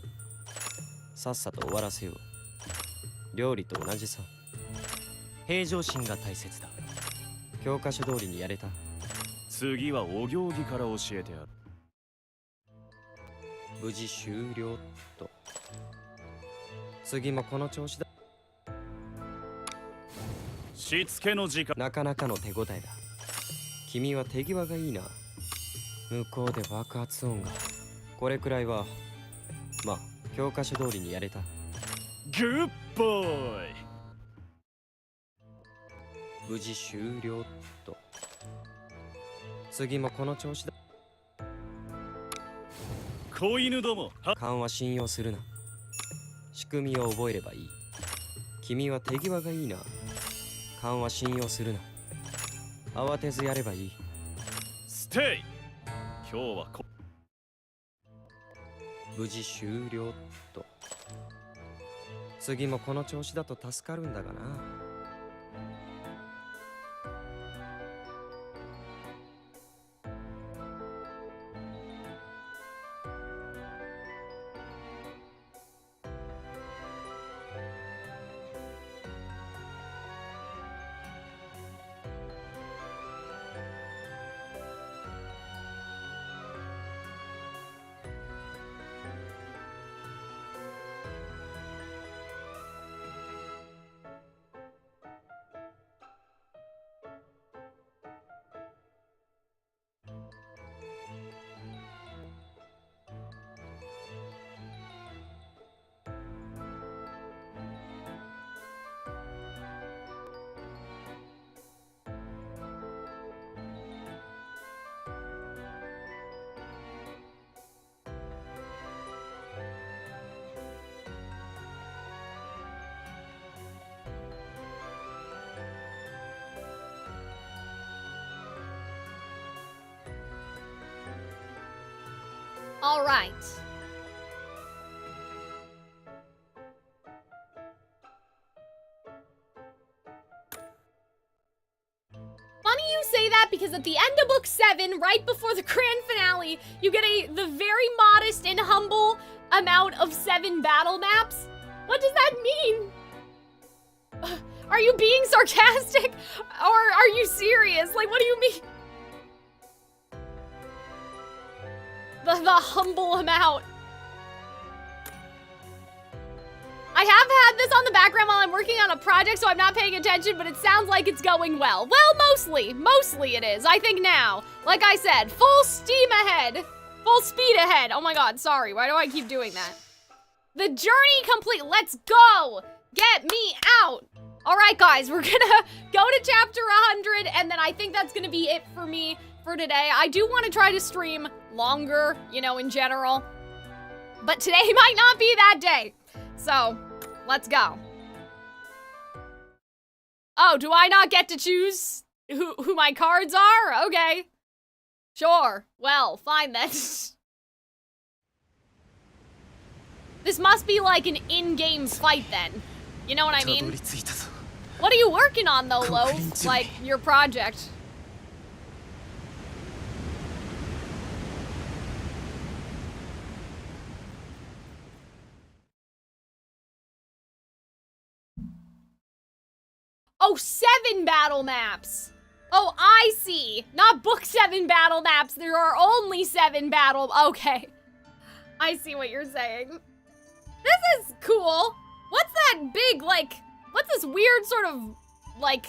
Speaker 10: さっさと終わらせよう。料理と同じさ。平常心が大切だ。教科書通りにやれた。
Speaker 5: 次はお行儀から教えてやる。
Speaker 10: 無事終了と。次もこの調子だ。
Speaker 5: しつけの時間。
Speaker 10: なかなかの手応えだ。君は手際がいいな。向こうで爆発音が。これくらいはまあ教科書通りにやれた。
Speaker 5: グッボーイ。
Speaker 10: 無事終了と。次もこの調子だ。
Speaker 5: 子犬ども、
Speaker 10: 勘は信用するな。仕組みを覚えればいい。君は手際がいいな。勘は信用するな。慌てずやればいい。
Speaker 5: ステイ。今日は
Speaker 10: 無事終了と。次もこの調子だと助かるんだがな。
Speaker 6: All right. Funny you say that because at the end of book 7, right before the grand finale, you get the very modest and humble amount of 7 battle maps. What does that mean? Are you being sarcastic? Or are you serious? Like, what do you mean? The humble amount. I have had this on the background while I'm working on a project, so I'm not paying attention, but it sounds like it's going well. Well, mostly it is, I think now. Like I said, full steam ahead. Full speed ahead. Oh my god, sorry, why do I keep doing that? The journey complete, let's go! Get me out! Alright guys, we're gonna go to chapter 100, and then I think that's gonna be it for me for today. I do want to try to stream longer, you know, in general. But today might not be that day. So, let's go. Oh, do I not get to choose who my cards are? Okay. Sure. Well, fine then. This must be like an in-game fight then. You know what I mean? What are you working on though, Loaf? Like, your project. Oh, 7 battle maps. Oh, I see. Not book 7 battle maps. There are only 7 battle. Okay. I see what you're saying. This is cool. What's that big, like, what's this weird sort of, like,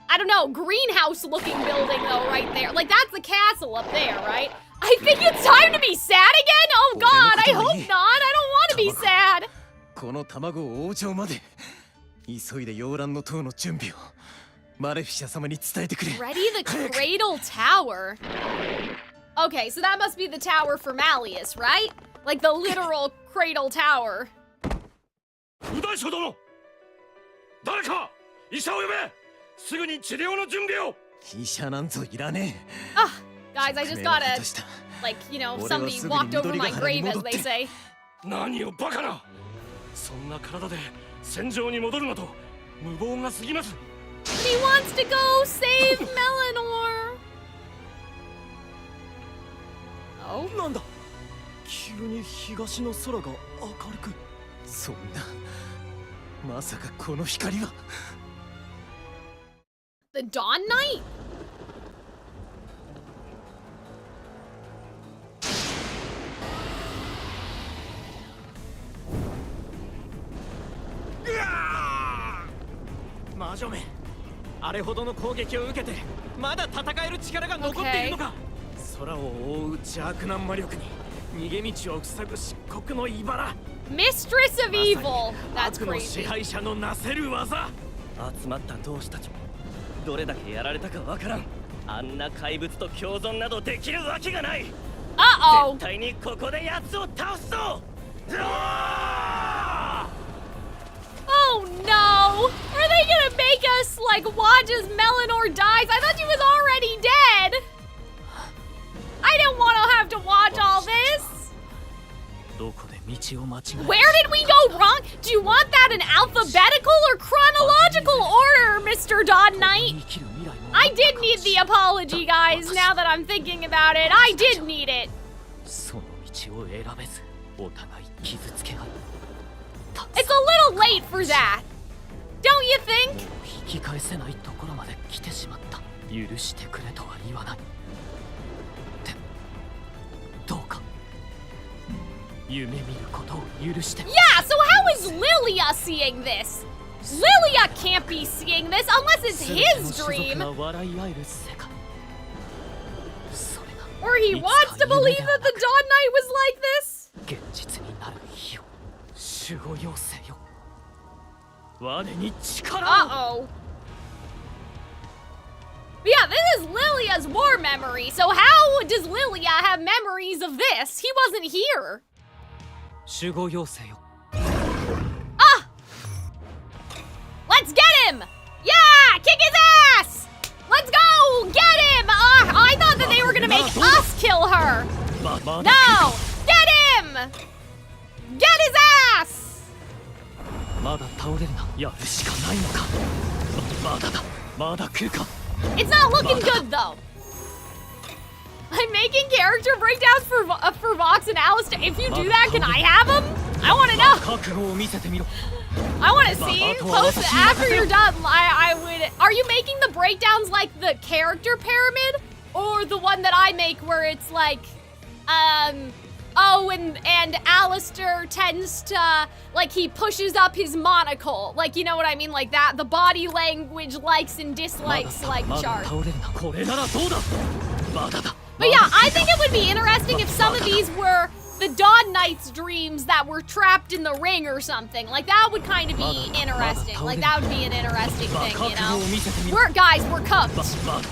Speaker 6: I don't know, greenhouse looking building though right there. Like, that's the castle up there, right? I think it's time to be sad again? Oh god, I hope not. I don't want to be sad.
Speaker 7: この卵を王朝まで急いで洋蘭の塔の準備をマレフィシャ様に伝えてくれ。
Speaker 6: Ready the Cradle Tower. Okay, so that must be the tower for Malleus, right? Like the literal Cradle Tower.
Speaker 4: 右大将殿、誰か医者を呼べ。すぐに治療の準備を。
Speaker 6: Guys, I just gotta, like, you know, somebody walked over my grave, as they say.
Speaker 4: 何をバカな。そんな体で戦場に戻るなど無謀が過ぎます。
Speaker 6: He wants to go save Melanor. Oh?
Speaker 3: なんだ。急に東の空が明るく。
Speaker 9: そんな。まさかこの光は。
Speaker 6: The Dawn Knight?
Speaker 3: Yeah! 魔女め、あれほどの攻撃を受けてまだ戦える力が残っているのか。空を覆う邪悪な魔力に逃げ道を塞ぐ漆黒の茨。
Speaker 6: Mistress of Evil. That's
Speaker 3: 悪の支
Speaker 6: crazy.
Speaker 3: 配者のなせる技。集まった同志たちもどれだけやられたかわからん。あんな怪物と共存などできるわけがない。
Speaker 6: Uh-oh.
Speaker 3: 絶対にここで奴を倒すぞ。
Speaker 6: Oh no! Are they gonna make us like watch as Melanor dies? I thought she was already dead. I didn't want to have to watch all this.
Speaker 2: どこで道を間違え
Speaker 6: Where did we go wrong? Do you want that in alphabetical or chronological order, Mr. Dawn Knight? I did need the apology, guys, now that I'm thinking about it. I did need it.
Speaker 2: その道を選べずお互い傷つけ合い
Speaker 6: It's a little late for that. Don't you think?
Speaker 2: 引き返せないところまで来てしまった。許してくれとは言わない。でもどうか夢見ることを許して。
Speaker 6: Yeah, so how is Lilia seeing this? Lilia can't be seeing this unless it's his dream. Or he wants to believe that the Dawn Knight was like this?
Speaker 2: 現実になる日を守護妖精よ。我に力を。
Speaker 6: Uh-oh. But yeah, this is Lilia's war memory, so how does Lilia have memories of this? He wasn't here.
Speaker 2: 守護妖精よ。
Speaker 6: Ah! Let's get him! Yeah! Kick his ass! Let's go! Get him! I thought that they were gonna make us kill her. No! Get him! Get his ass!
Speaker 2: まだ倒れるな。やるしかないのか。まだだ。まだ来るか。
Speaker 6: It's not looking good though. I'm making character breakdowns for Vox and Alistair. If you do that, can I have them? I want to know. I want to see. Post it after you're done. I would. Are you making the breakdowns like the character pyramid, or the one that I make where it's like, oh, and Alistair tends to, like, he pushes up his monocle. Like, you know what I mean? Like that. The body language likes and dislikes, like, chart. But yeah, I think it would be interesting if some of these were the Dawn Knight's dreams that were trapped in the ring or something. Like, that would kind of be interesting. Like, that would be an interesting thing, you know? Guys, we're cooked. No!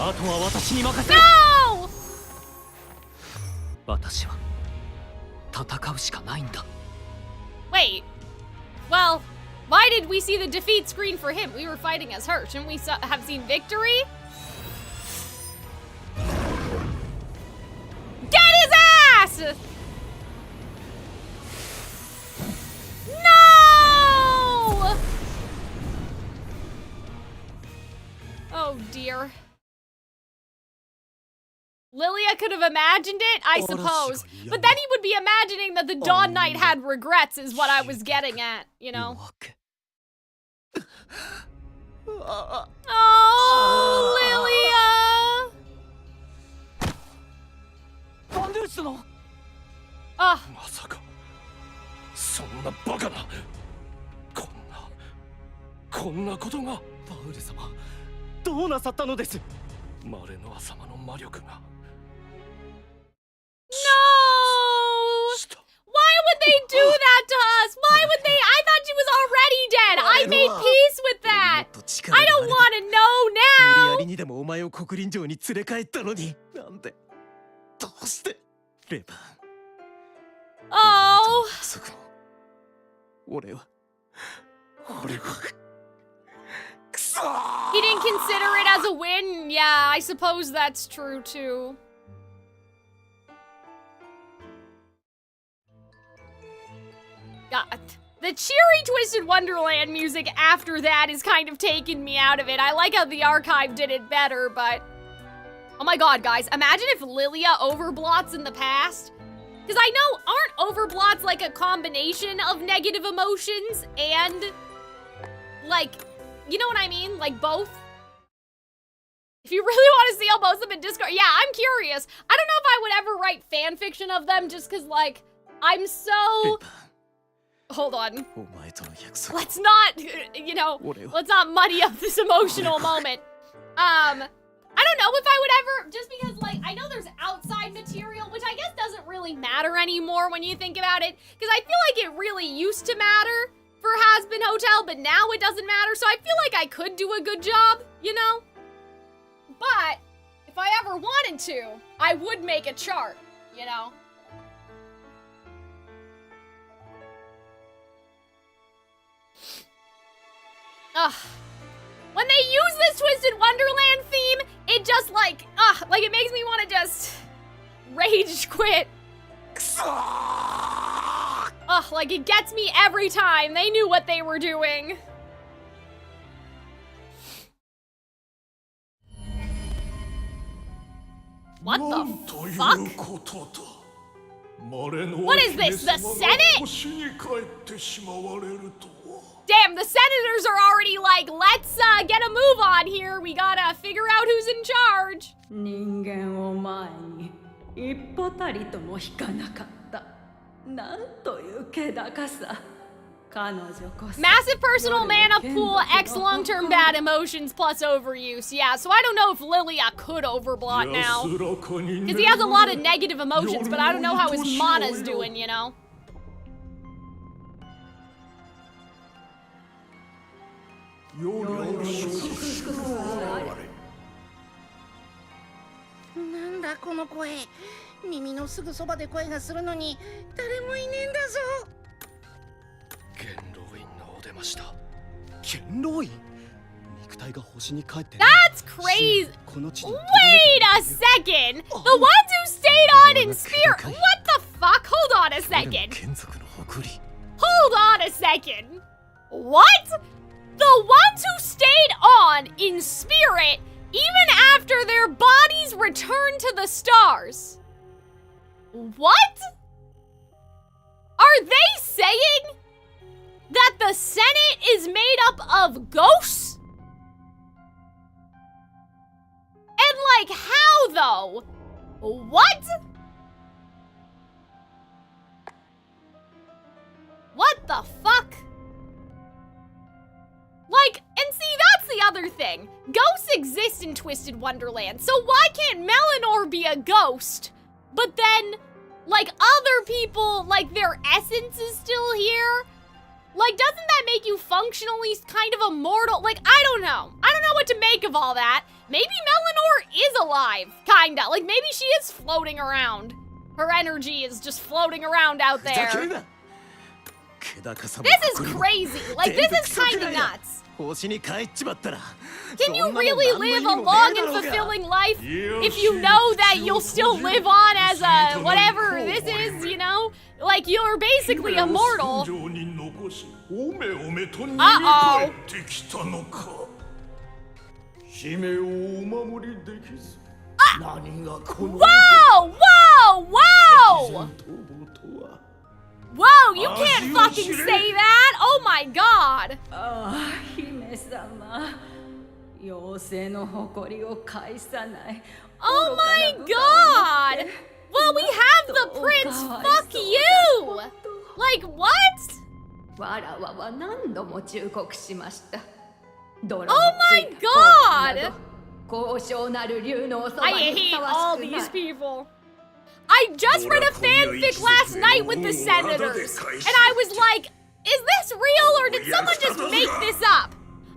Speaker 2: 私は戦うしかないんだ。
Speaker 6: Wait. Well, why did we see the defeat screen for him? We were fighting as her. Shouldn't we have seen victory? Get his ass! No! Oh dear. Lilia could have imagined it, I suppose. But then he would be imagining that the Dawn Knight had regrets, is what I was getting at, you know? Oh, Lilia! Ah.
Speaker 4: まさかそんなバカなこんなことが。
Speaker 3: バウル様、どうなさったのです？
Speaker 4: マレノア様の魔力が。
Speaker 6: No! Why would they do that to us? Why would they? I thought she was already dead. I made peace with that. I don't want to know now.
Speaker 9: 無理やりにでもお前を国林城に連れ帰ったのに、なんでどうしてレバン。
Speaker 6: Oh.
Speaker 9: 俺は
Speaker 6: He didn't consider it as a win? Yeah, I suppose that's true too. God. The cheery Twisted Wonderland music after that is kind of taking me out of it. I like how the archive did it better, but... Oh my god, guys, imagine if Lilia overblots in the past. Because I know, aren't overblots like a combination of negative emotions and, like, you know what I mean? Like both? If you really want to see how both of them in Discord, yeah, I'm curious. I don't know if I would ever write fan fiction of them just because, like, I'm so... Hold on. Let's not, you know, let's not muddy up this emotional moment. I don't know if I would ever, just because, like, I know there's outside material, which I guess doesn't really matter anymore when you think about it, because I feel like it really used to matter for Has-Been Hotel, but now it doesn't matter, so I feel like I could do a good job, you know? But, if I ever wanted to, I would make a chart, you know? Ugh. When they use this Twisted Wonderland theme, it just like it makes me want to just rage quit. Ugh, like it gets me every time. They knew what they were doing. What the fuck? What is this, the Senate? Damn, the senators are already like, let's get a move on here. We gotta figure out who's in charge. Massive personal mana pool, X long-term bad emotions plus overuse. Yeah, so I don't know if Lilia could overblot now. Because he has a lot of negative emotions, but I don't know how his mana's doing, you know?
Speaker 11: Nanda, この声。耳のすぐそばで声がするのに誰もいねえんだぞ。
Speaker 13: 元老院のお出ました。
Speaker 9: 元老院？肉体が星に帰って。
Speaker 6: That's crazy. Wait a second. The ones who stayed on in spirit. What the fuck? Hold on a second. Hold on a second. What? The ones who stayed on in spirit even after their bodies returned to the stars. What? Are they saying that the Senate is made up of ghosts? And like how though? What? What the fuck? Like, and see, that's the other thing. Ghosts exist in Twisted Wonderland, so why can't Melanor be a ghost? But then, like, other people, like, their essence is still here? Like, doesn't that make you functionally kind of immortal? Like, I don't know. I don't know what to make of all that. Maybe Melanor is alive, kinda. Like, maybe she is floating around. Her energy is just floating around out there. This is crazy. Like, this is kind of nuts. Can you really live a long and fulfilling life if you know that you'll still live on as a whatever this is, you know? Like, you're basically immortal. Uh-oh. Whoa! Whoa! Whoa! Whoa, you can't fucking say that! Oh my god! Oh my god! Well, we have the prince, fuck you! Like, what? Oh my god! I hate all these people. I just read a fanfic last night with the senators, and I was like, is this real or did someone just make this up?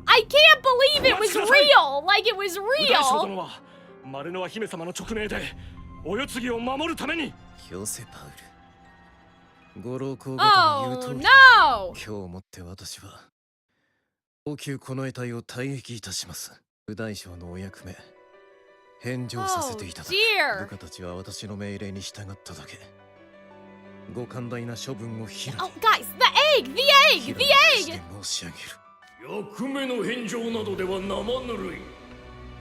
Speaker 6: I can't believe it was real, like it was real. Oh no!
Speaker 7: 部大将のお役目返上させていただく。部下たちは私の命令に従っただけ。ご寛大な処分を開き。
Speaker 6: Oh, guys, the egg, the egg, the egg.
Speaker 7: 申し上げる。
Speaker 4: 役目の返上などでは生ぬるい。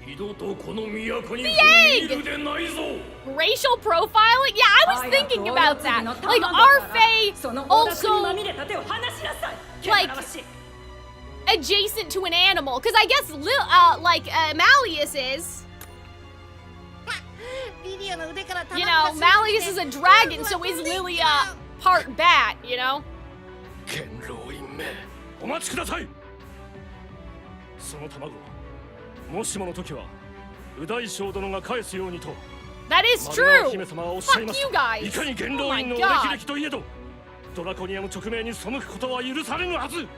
Speaker 4: 二度とこの都に踏み入るでないぞ。
Speaker 6: Racial profiling? Yeah, I was thinking about that. Like, are Faye also like adjacent to an animal? Because I guess Malleus is. You know, Malleus is a dragon, so is Lilia part bat, you know?
Speaker 4: 元老院め、お待ちください。その卵、もしもの時は、右大将殿が返すようにと。
Speaker 6: That is true.
Speaker 4: 姫様はおっしゃいました。
Speaker 6: Fuck you guys.
Speaker 4: いかに元老院の裏切りといえど、ドラコニアの直命に背くことは許されぬはず。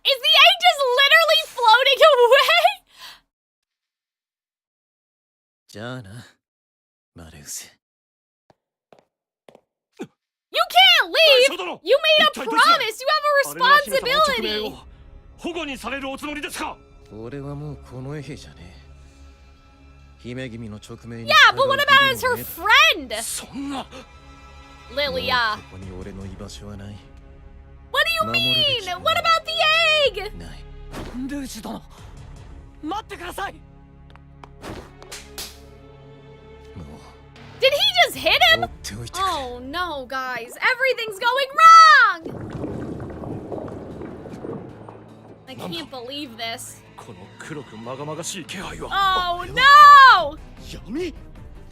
Speaker 6: Is the egg just literally floating away?
Speaker 7: じゃあな、マレウス。
Speaker 6: You can't leave! You made a promise! You have a responsibility!
Speaker 4: 保護にされるおつもりですか？
Speaker 7: 俺はもうこの兵じゃねえ。姫君の直命に。
Speaker 6: Yeah, but what about as her friend?
Speaker 4: そんな。
Speaker 6: Lilia.
Speaker 7: ここに俺の居場所はない。
Speaker 6: What do you mean? What about the egg?
Speaker 7: ない。
Speaker 2: ルージュ殿、待ってください。
Speaker 6: Did he just hit him? Oh no, guys. Everything's going wrong! I can't believe this.
Speaker 4: この黒くまがまがしい気配は。
Speaker 6: Oh no!
Speaker 2: 闇？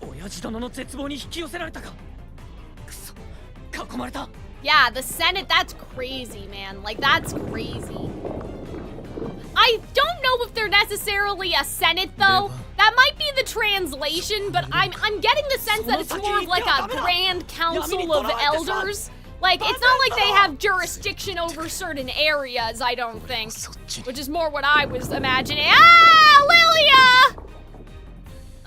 Speaker 2: 親父殿の絶望に引き寄せられたか。くそ、囲まれた。
Speaker 6: Yeah, the Senate, that's crazy, man. Like, that's crazy. I don't know if they're necessarily a Senate, though. That might be the translation, but I'm getting the sense that it's more of like a Grand Council of Elders. Like, it's not like they have jurisdiction over certain areas, I don't think. Which is more what I was imagining. Ah, Lilia!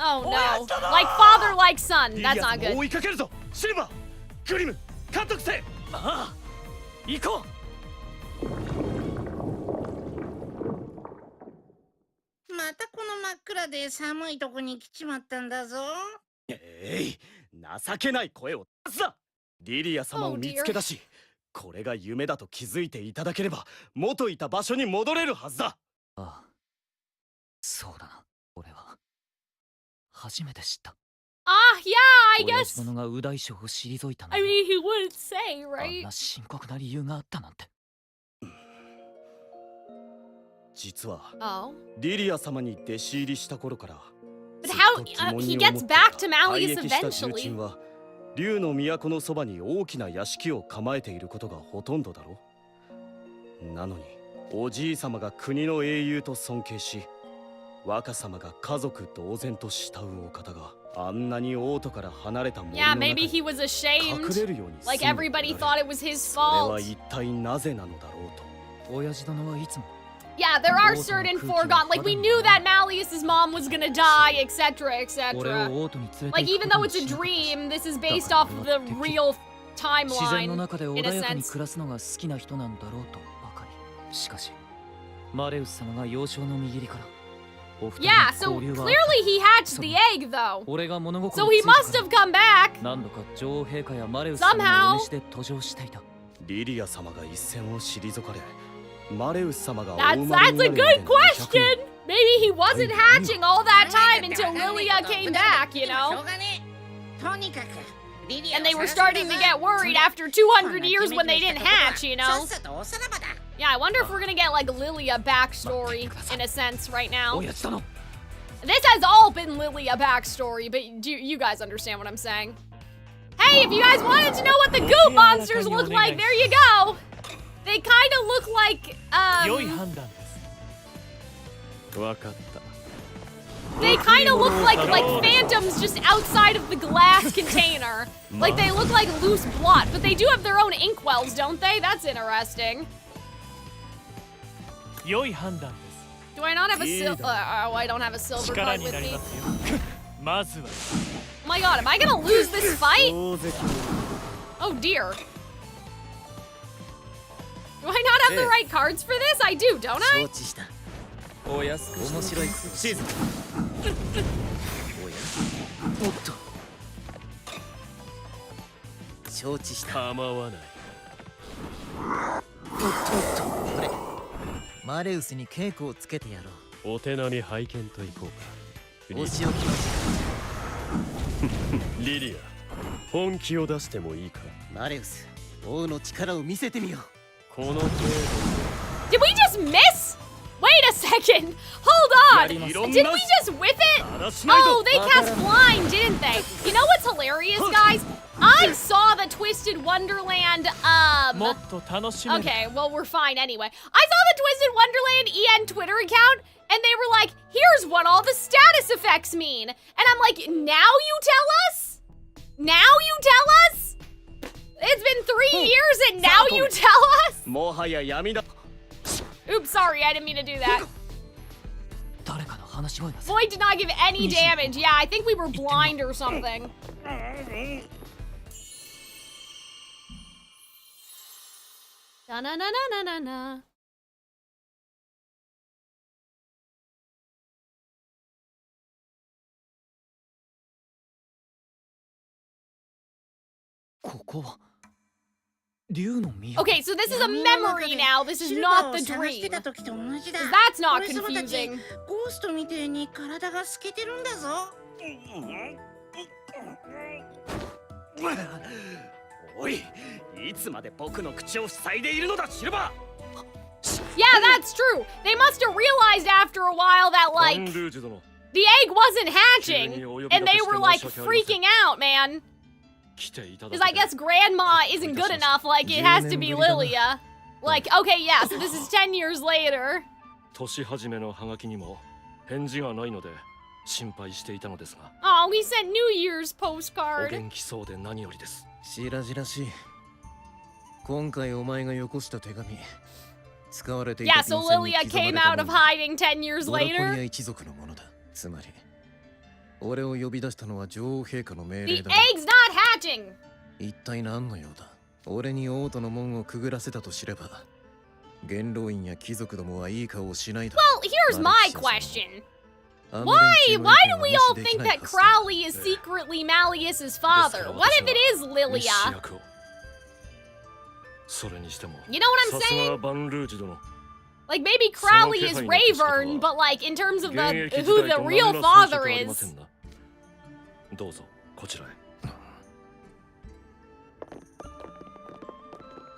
Speaker 6: Oh no. Like father, like son. That's not good.
Speaker 3: シルバー、グリム、監督せ。
Speaker 2: ああ、行こう。
Speaker 11: またこの真っ暗で寒いとこに来ちまったんだぞ。
Speaker 9: 情けない声を出すな。リリア様を見つけ出し、これが夢だと気づいていただければ、元いた場所に戻れるはずだ。
Speaker 2: ああ、そうだな。俺は初めて知った。
Speaker 6: Ah, yeah, I guess.
Speaker 2: 親父殿が右大将を退いたの。
Speaker 6: I mean, he wouldn't say,
Speaker 2: あん
Speaker 6: right?
Speaker 2: な深刻な理由があったなんて。
Speaker 9: 実は、
Speaker 6: Oh.
Speaker 9: リリア様に弟子入りした頃から、
Speaker 6: But how he gets back to Malleus eventually.
Speaker 9: は竜の都のそばに大きな屋敷を構えていることがほとんどだろう。なのに、おじい様が国の英雄と尊敬し、若様が家族同然と慕うお方があんなに王都から離れた森の中
Speaker 6: Yeah, maybe he was ashamed.
Speaker 9: 隠れるように
Speaker 6: Like everybody thought it was his
Speaker 9: それは
Speaker 6: fault.
Speaker 9: 一体なぜなのだろうと。
Speaker 2: 親父殿はいつも
Speaker 6: Yeah, there are certain foregone. Like we knew that Malleus's mom was gonna die, etc., etc. Like even though it's a dream, this is based off of the real
Speaker 2: 自然の
Speaker 6: timeline
Speaker 2: 中で
Speaker 6: in
Speaker 2: 穏
Speaker 6: a
Speaker 2: やかに
Speaker 6: sense.
Speaker 2: 暮らすのが好きな人なんだろうとばかり。しかし、マレウス様が幼少の右利からお二人
Speaker 6: Yeah,
Speaker 2: の
Speaker 6: so
Speaker 2: 交流は
Speaker 6: clearly he hatched the egg, though.
Speaker 2: 俺が物心
Speaker 6: So
Speaker 2: つ
Speaker 6: he
Speaker 2: いた
Speaker 6: must
Speaker 2: から
Speaker 6: have come back.
Speaker 2: 何度か女王陛下やマレウス様のお召しで登場していた。
Speaker 9: リリア様が一線を退かれ、マレウス様が
Speaker 6: That's a good question. Maybe he wasn't hatching all that time until Lilia came back, you know?
Speaker 11: とにかく
Speaker 6: And they were starting to get worried after 200 years when they didn't hatch, you know? Yeah, I wonder if we're gonna get like Lilia backstory in a sense right now. This has all been Lilia backstory, but do you guys understand what I'm saying? Hey, if you guys wanted to know what the goop monsters look like, there you go. They kind of look like,
Speaker 5: 良い判断です。わかった。
Speaker 6: they kind of look like phantoms just outside of the glass container. Like they look like loose blot, but they do have their own inkwells, don't they? That's interesting.
Speaker 5: 良い判断です。
Speaker 6: Do I not have a oh, I don't have a silver
Speaker 5: 力
Speaker 6: card
Speaker 5: に
Speaker 6: with
Speaker 5: なり
Speaker 6: me.
Speaker 5: ますよ。まずは。
Speaker 6: Oh my god, am I gonna lose this fight? Oh dear. Do I not have the right cards for this? I do, don't I?
Speaker 7: 承知した。
Speaker 3: お安く
Speaker 7: 面白いこと
Speaker 3: シーズン。
Speaker 7: おやおっと承知した。
Speaker 4: 構わない。
Speaker 7: おっとおっとこれマレウスに稽古をつけてやろう。
Speaker 4: お手並み拝見といこうか。
Speaker 7: お仕置きの
Speaker 4: リリア、本気を出してもいいか。
Speaker 7: マレウス、王の力を見せてみよう。
Speaker 4: この程度。
Speaker 6: Did we just miss? Wait a second. Hold on. Did we just whiff it? Oh, they cast blind, didn't they? You know what's hilarious, guys? I saw the Twisted Wonderland, Okay, well, we're fine anyway. I saw the Twisted Wonderland EN Twitter account, and they were like, here's what all the status effects mean. And I'm like, now you tell us? Now you tell us? It's been 3 years and now you tell us?
Speaker 3: もはや闇だ。
Speaker 6: Oops, sorry, I didn't mean to do that.
Speaker 2: 誰かの話し声がする。
Speaker 6: Void did not give any damage. Yeah, I think we were blind or something. Da-na-na-na-na-na-na.
Speaker 2: ここは竜の都。
Speaker 6: Okay, so this is a memory now. This is not the dream. 'Cause that's not confusing.
Speaker 11: ゴーストみてえに体が透けてるんだぞ。
Speaker 3: おい、いつまで僕の口を塞いでいるのだ、シルバー。
Speaker 6: Yeah, that's true. They must have realized after a while that, like, the egg wasn't hatching, and they were, like, freaking out, man. Because I guess Grandma isn't good enough, like, it has to be Lilia. Like, okay, yeah, so this is 10 years later.
Speaker 4: 年始めのハガキにも返事がないので心配していたのですが。
Speaker 6: Oh, we sent New Year's
Speaker 4: お
Speaker 6: postcard.
Speaker 4: 元気そうで何よりです。
Speaker 7: 白々しい。今回お前がよこした手紙。使われていた
Speaker 6: Yeah, so Lilia came out of hiding 10 years
Speaker 7: ドラコニア
Speaker 6: later.
Speaker 7: 一族のものだ。つまり、俺を呼び出したのは女王陛下の命
Speaker 6: The
Speaker 7: 令だ。
Speaker 6: egg's not hatching.
Speaker 7: 一体何の用だ。俺に王都の門をくぐらせたと知れば、元老院や貴族どもはいい顔をしないだろう。
Speaker 6: Well, here's my question. Why do we all think that Crowley is secretly Malleus's father? What if it is Lilia?
Speaker 4: それにしても
Speaker 6: You know what I'm
Speaker 4: さすが
Speaker 6: saying?
Speaker 4: バンルージ殿。
Speaker 6: Like maybe Crowley is Ravern, but like in terms of who the real father is.
Speaker 4: どうぞこちらへ。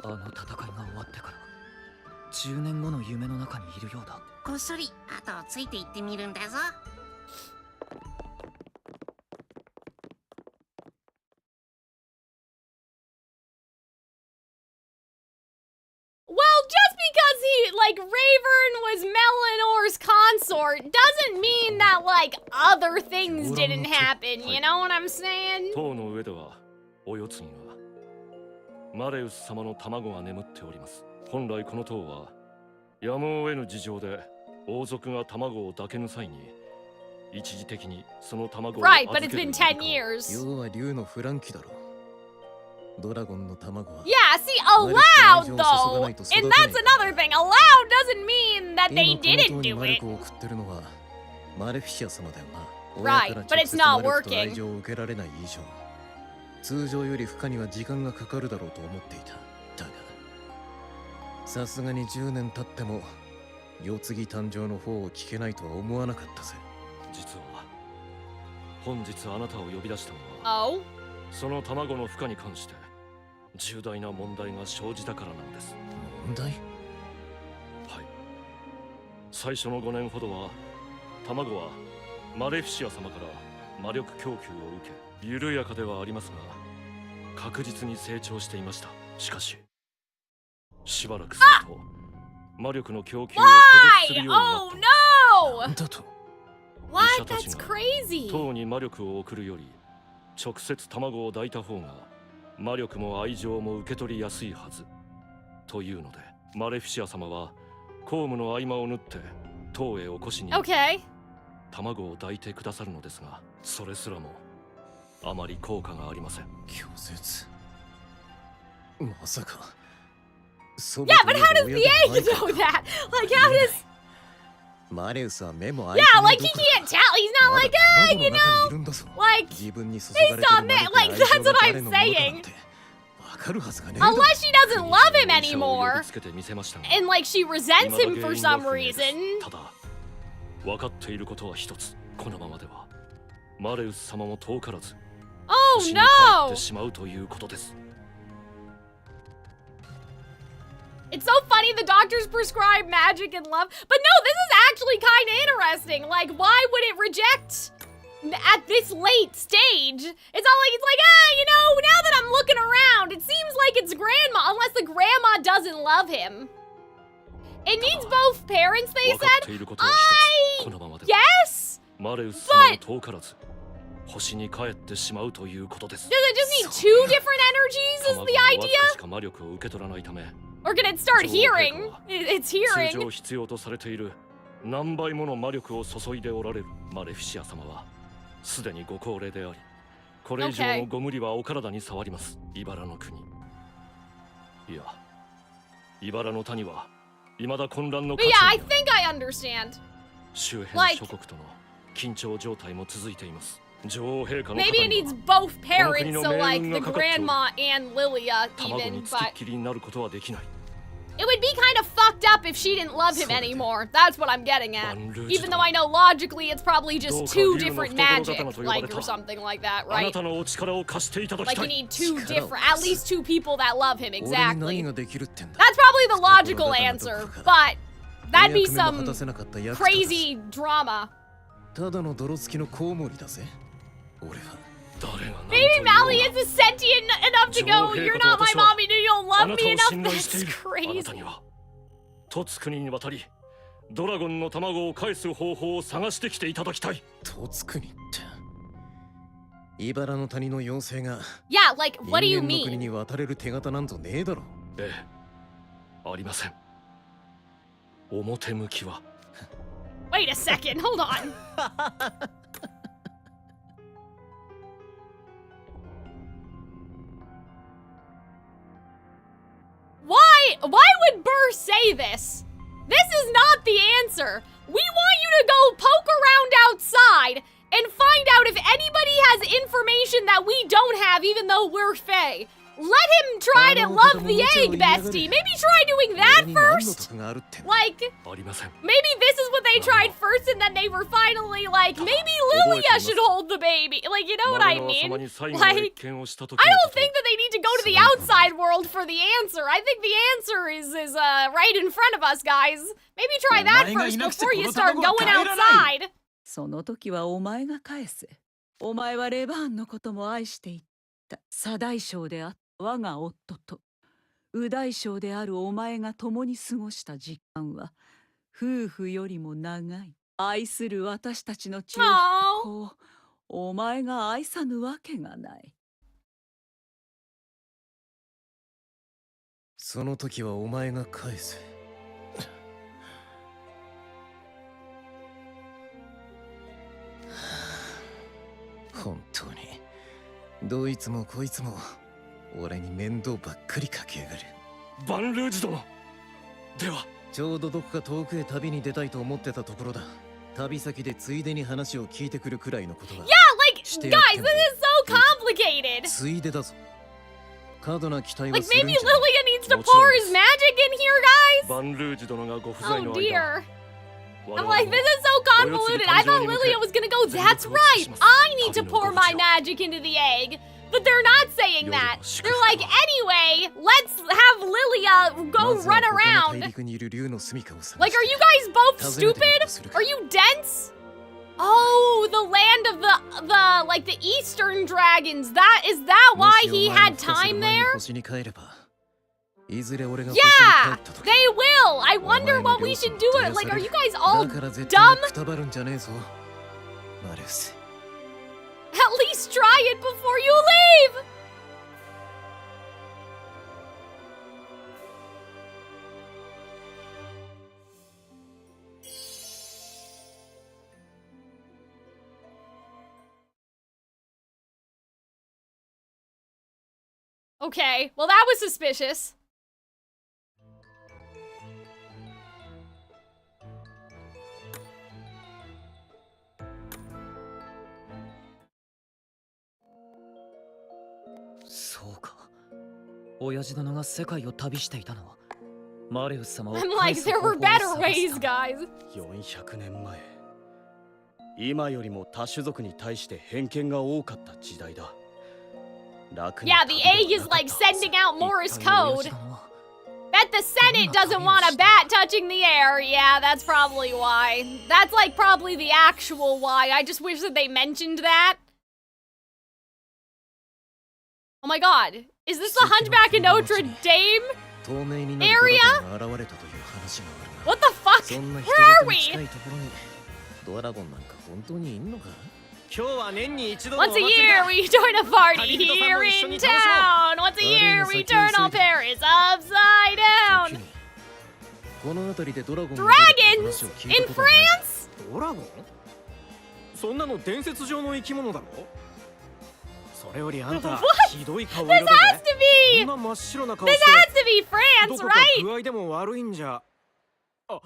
Speaker 2: あの戦いが終わってから10年後の夢の中にいるようだ。
Speaker 11: こっそり後をついていってみるんだぞ。
Speaker 6: Well, just because like Ravern was Melinor's consort doesn't mean that like other things didn't happen, you know what I'm saying?
Speaker 4: 塔の上ではお世継ぎがマレウス様の卵が眠っております。本来この塔はやむを得ぬ事情で王族が卵を抱けぬ際に一時的にその卵を
Speaker 6: Right, but it's been 10 years.
Speaker 7: 要は竜のフランキだろ。ドラゴンの卵は
Speaker 6: Yeah, see, allowed though, and that's another thing. Allowed doesn't mean that they didn't do it.
Speaker 7: を送ってるのはマレフィシア様だよな。
Speaker 6: Right, but it's not working.
Speaker 7: 愛情を受けられない以上、通常より負荷には時間がかかるだろうと思っていた。だが、さすがに10年経っても世継ぎ誕生の方を聞けないとは思わなかったぜ。
Speaker 4: 実は本日あなたを呼び出したのは、
Speaker 6: Oh?
Speaker 4: その卵の負荷に関して重大な問題が生じたからなのです。
Speaker 7: 問題？
Speaker 4: はい。最初の5年ほどは卵はマレフィシア様から魔力供給を受け、緩やかではありますが確実に成長していました。しかししばらくすると魔力の供給を拒絶するようになった。
Speaker 6: だと。What? That's crazy.
Speaker 4: 塔に魔力を送るより直接卵を抱いた方が魔力も愛情も受け取りやすいはずというので、マレフィシア様は公務の合間を縫って塔へ起こしに卵を抱いてくださるのですが、それすらもあまり効果がありません。
Speaker 7: 拒絶？まさか
Speaker 6: Yeah, but how does the egg know that? Like, how does... Yeah, like, he can't tell. He's not like, you know, like, based on that, like, that's what I'm saying. Unless she doesn't love him anymore, and, like, she resents him for some reason.
Speaker 4: 分かっていることは一つ、このままではマレウス様も遠からず
Speaker 6: Oh
Speaker 4: 星に帰って
Speaker 6: no!
Speaker 4: しまうということです。
Speaker 6: It's so funny the doctors prescribe magic and love, but no, this is actually kind of interesting. Like, why would it reject at this late stage? It's not like it's like, you know, now that I'm looking around, it seems like it's grandma, unless the grandma doesn't love him. It needs both parents, they said. Yes, but does it just need two different energies is the idea? Or can it start hearing? It's hearing.
Speaker 4: 通常必要とされている何倍もの魔力を注いでおられるマレフィシア様はすでにご高齢であり、これ以上のご無理はお体に障ります。茨の国。いや、茨の谷は未だ混乱の渦中にある。
Speaker 6: But yeah, I think I understand.
Speaker 4: 周辺諸国との緊張状態も続いています。
Speaker 6: Maybe it needs both parents, so like the grandma and Lilia even, but it would be kind of fucked up if she didn't love him anymore. That's what I'm getting at. Even though I know logically it's probably just two different magic, like, or something like that, right? Like you need two different, at least two people that love him, exactly. That's probably the logical answer, but that'd be some crazy drama. Maybe Mally is sentient enough to go, you're not my mommy, you don't love me enough. That's crazy.
Speaker 4: トツ国に渡り、ドラゴンの卵を返す方法を探してきていただきたい。トツ国って、茨の谷の妖精が、
Speaker 6: Yeah, like, what do you mean?
Speaker 4: 人間の国に渡れる手形なんぞねえだろ。ええ、ありません。表向きは。
Speaker 6: Wait a second, hold on. Why would Burr say this? This is not the answer. We want you to go poke around outside and find out if anybody has information that we don't have, even though we're Fae. Let him try to love the egg, bestie. Maybe try doing that first. Like, maybe this is what they tried first, and then they were finally like, maybe Lilia should hold the baby. Like, you know what I mean? Like, I don't think that they need to go to the outside world for the answer. I think the answer is right in front of us, guys. Maybe try that first before you start going outside.
Speaker 15: その時はお前が返せ。お前はレバーンのことも愛していた。左大将であった我が夫と右大将であるお前が共に過ごした時間は夫婦よりも長い。愛する私たちの血を引く子をお前が愛さぬわけがない。
Speaker 7: その時はお前が返せ。本当にどいつもこいつも俺に面倒ばっかりかけやがる。
Speaker 4: バンルージ殿では
Speaker 7: ちょうどどこか遠くへ旅に出たいと思ってたところだ。旅先でついでに話を聞いてくるくらいのことだ。
Speaker 6: Yeah, like, guys, this is so complicated.
Speaker 7: ついでだぞ。過度な期待は
Speaker 6: Like,
Speaker 7: するん
Speaker 6: maybe
Speaker 7: じゃない。
Speaker 6: Lilia needs to pour his magic in here, guys.
Speaker 4: バンルージ殿がご不在の
Speaker 6: Oh
Speaker 4: 間
Speaker 6: dear. I'm like, this is so convoluted. I thought Lilia was gonna go, that's right, I need to pour my magic into the egg. But they're not saying that. They're like, anyway, let's have Lilia go run around. Like, are you guys both stupid? Are you dense? Oh, the land of the like the Eastern dragons. Is that why he had time there? Yeah, they will. I wonder what we should do. It like, are you guys all dumb? At least try it before you leave. Okay, well that was suspicious.
Speaker 2: 親父殿が世界を旅していたのはマレウス様を
Speaker 6: I'm like, there were better ways, guys.
Speaker 9: 400年前、今よりも多種族に対して偏見が多かった時代だ。
Speaker 6: Yeah, the egg is like sending out Morse code. Bet the Senate doesn't want a bat touching the air. Yeah, that's probably why. That's like probably the actual why. I just wish that they mentioned that. Oh my god. Is this the Hunchback of Notre Dame area? What the fuck? Where are we? Once a year we join a party here in town. Once a year we turn all Paris upside down. Dragons in France?
Speaker 13: ドラゴン？そんなの伝説上の生き物だろ？それよりあんたひどい顔色だぜ。こんな真っ白な顔して。
Speaker 6: This has to be France,
Speaker 13: どこか具合でも悪いんじゃ。あ、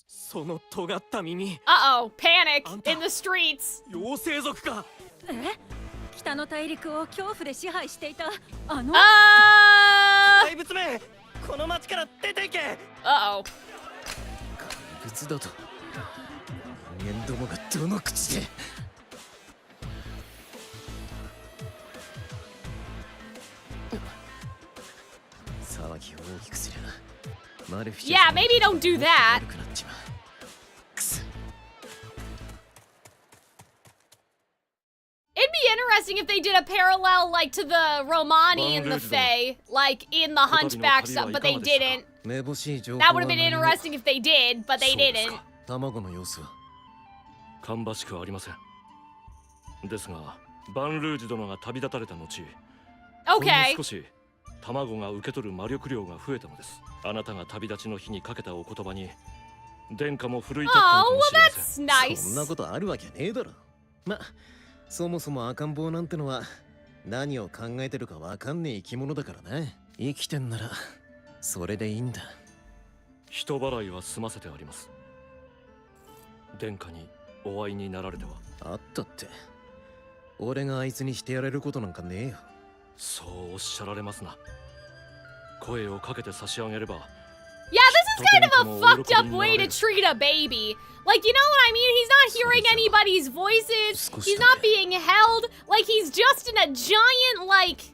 Speaker 13: その尖った耳。
Speaker 6: Uh-oh, panic in the streets.
Speaker 13: 妖精族か。
Speaker 12: 北の大陸を恐怖で支配していたあの。
Speaker 13: 怪物め、この町から出ていけ。
Speaker 6: Uh-oh.
Speaker 7: 怪物だと。人間どもがどの口で。
Speaker 6: Yeah, maybe don't do that. It'd be interesting if they did a parallel like to the Romani and the Fae, like in the Hunchback stuff, but they didn't. That would have been interesting if they did, but they didn't.
Speaker 4: 芳しくありません。ですが、バンルージュ殿が旅立たれた後、
Speaker 6: Okay.
Speaker 4: 少し卵が受け取る魔力量が増えたのです。あなたが旅立ちの日にかけたお言葉に殿下も奮い立ったのかもしれません。
Speaker 6: Oh, well, that's nice.
Speaker 7: そんなことあるわけねえだろ。ま、そもそも赤ん坊なんてのは何を考えてるかわかんねえ生き物だからな。生きてんならそれでいいんだ。
Speaker 4: 人払いは済ませてあります。殿下にお会いになられては。
Speaker 7: あったって。俺があいつにしてやれることなんかねえよ。
Speaker 4: そうおっしゃられますな。声をかけて差し上げれば。
Speaker 6: Yeah, this is kind of a fucked up way to treat a baby. Like, you know what I mean? He's not hearing anybody's voices. He's not being held. Like, he's just in a giant, like,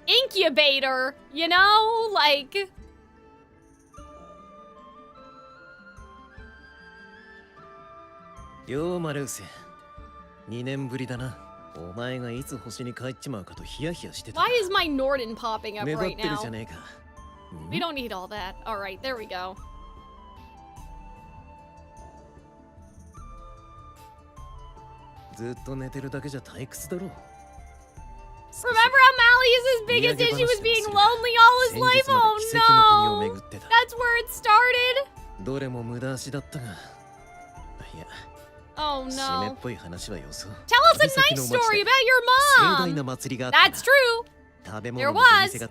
Speaker 6: incubator, you know? Like...
Speaker 7: ようマルーセ。2年ぶりだな。お前がいつ星に帰っちまうかとヒヤヒヤしてた。
Speaker 6: Why is my Norden popping up right
Speaker 7: 目立ってる
Speaker 6: now?
Speaker 7: じゃねえか。
Speaker 6: We don't need all that. Alright, there we go.
Speaker 7: ずっと寝てるだけじゃ退屈だろう。
Speaker 6: Remember how Malleus's biggest issue was being lonely all his life? Oh no! That's where it started?
Speaker 7: どれも無駄足だったが。いや。
Speaker 6: Oh no.
Speaker 7: Tell us
Speaker 6: a nice story about your mom. That's true. There was. That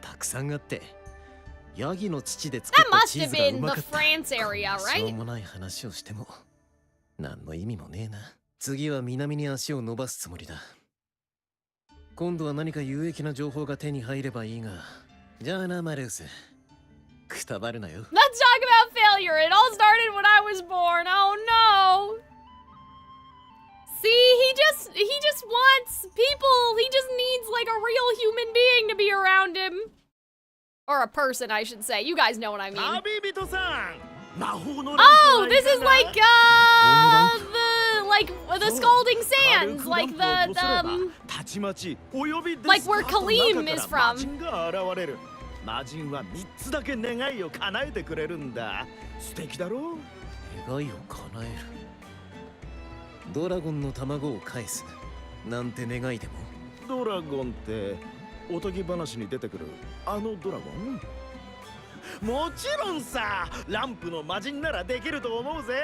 Speaker 6: must have been the France area, right?
Speaker 7: 何の意味もねえな。次は南に足を伸ばすつもりだ。今度は何か有益な情報が手に入ればいいが。じゃあな、マレウス。くたばるなよ。
Speaker 6: Let's talk about failure. It all started when I was born. Oh no. See, he just wants people. He just needs like a real human being to be around him. Or a person, I should say. You guys know what I mean. Oh, this is like the Scalding Sands, like like where Calxiyn is from.
Speaker 14: 魔人は3つだけ願いを叶えてくれるんだ。素敵だろう。
Speaker 7: 願いを叶える。ドラゴンの卵を返す。なんて願いでも。
Speaker 14: ドラゴンっておとぎ話に出てくるあのドラゴン？もちろんさ、ランプの魔人ならできると思うぜ。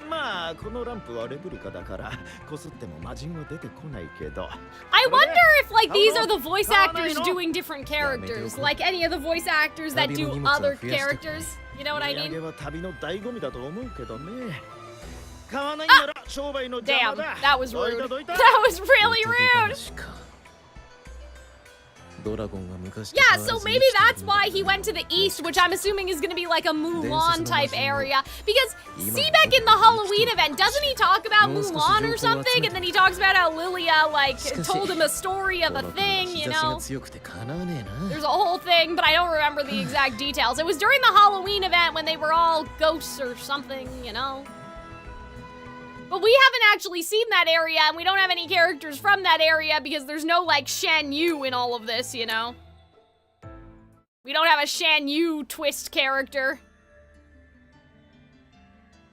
Speaker 14: まあこのランプはレプリカだからこすっても魔人は出てこないけど。
Speaker 6: I wonder if like these are the voice actors doing different characters, like any of the voice actors that do other characters. You know what I mean?
Speaker 14: 旅の醍醐味だと思うけどね。Damn,
Speaker 6: that was rude. That was really rude. Yeah, so maybe that's why he went to the east, which I'm assuming is gonna be like a Mulan type area. Because Seebeck in the Halloween event, doesn't he talk about Mulan or something? And then he talks about how Lilia, like, told him a story of a thing, you know? There's a whole thing, but I don't remember the exact details. It was during the Halloween event when they were all ghosts or something, you know? But we haven't actually seen that area, and we don't have any characters from that area because there's no, like, Shan Yu in all of this, you know? We don't have a Shan Yu twist character.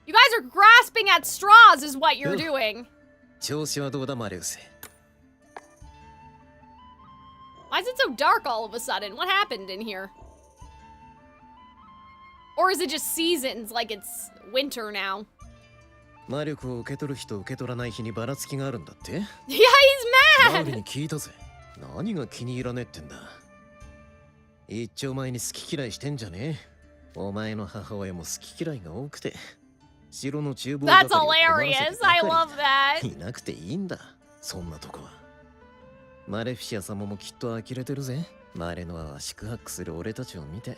Speaker 6: You guys are grasping at straws is what you're doing. Why is it so dark all of a sudden? What happened in here? Or is it just seasons, like it's winter now? Yeah, he's mad!
Speaker 7: 何が気に入らねえってんだ。一丁前に好き嫌いしてんじゃねえ。お前の母親も好き嫌いが多くて。城の厨房係を困らせてばかり。
Speaker 6: That's hilarious. I love that.
Speaker 7: いなくていいんだ。そんなとこは。マレフィシア様もきっと呆れてるぜ。マレノアは四苦八苦する俺たちを見て。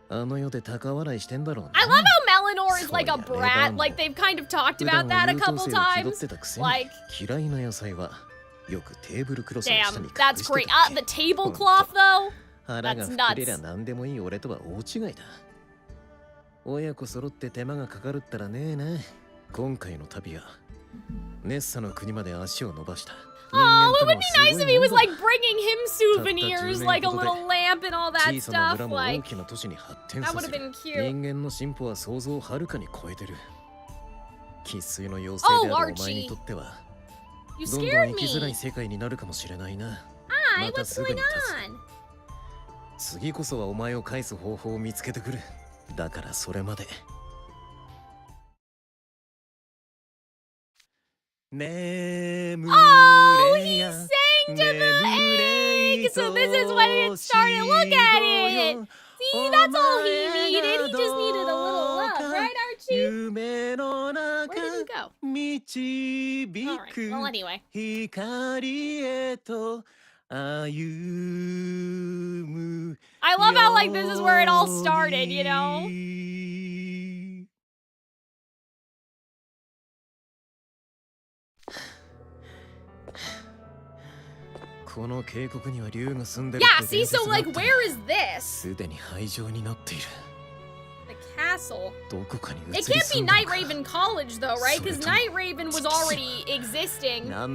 Speaker 7: あの世で高笑いしてんだろうな。
Speaker 6: I love how Melanor is like a brat. Like they've kind of talked about that a couple times. Like,
Speaker 7: 嫌いな野菜はよくテーブルクロスの下に隠
Speaker 6: damn, that's great. The tablecloth though?
Speaker 7: 腹が膨れりゃ何でもいい俺とは大違いだ。親子揃って手間がかかるったらねえな。今回の旅はネッサの国まで足を伸ばした。
Speaker 6: Oh, it would be nice if he was like bringing him souvenirs, like a little lamp and all that stuff. Like, that would have been cute. Oh, Archie. You scared me. Hi, what's going on?
Speaker 7: 次こそはお前を返す方法を見つけてくる。だからそれまで。
Speaker 6: Oh, he sang to the egg! So this is when it started. Look at it! See, that's all he needed. He just needed a little love, right, Archie? Where did he go? Alright, well anyway. I love how, like, this is where it all started, you know? Yeah, see, so like, where is this? The castle. It can't be Night Raven College though, right? Because Night Raven was already existing. Like,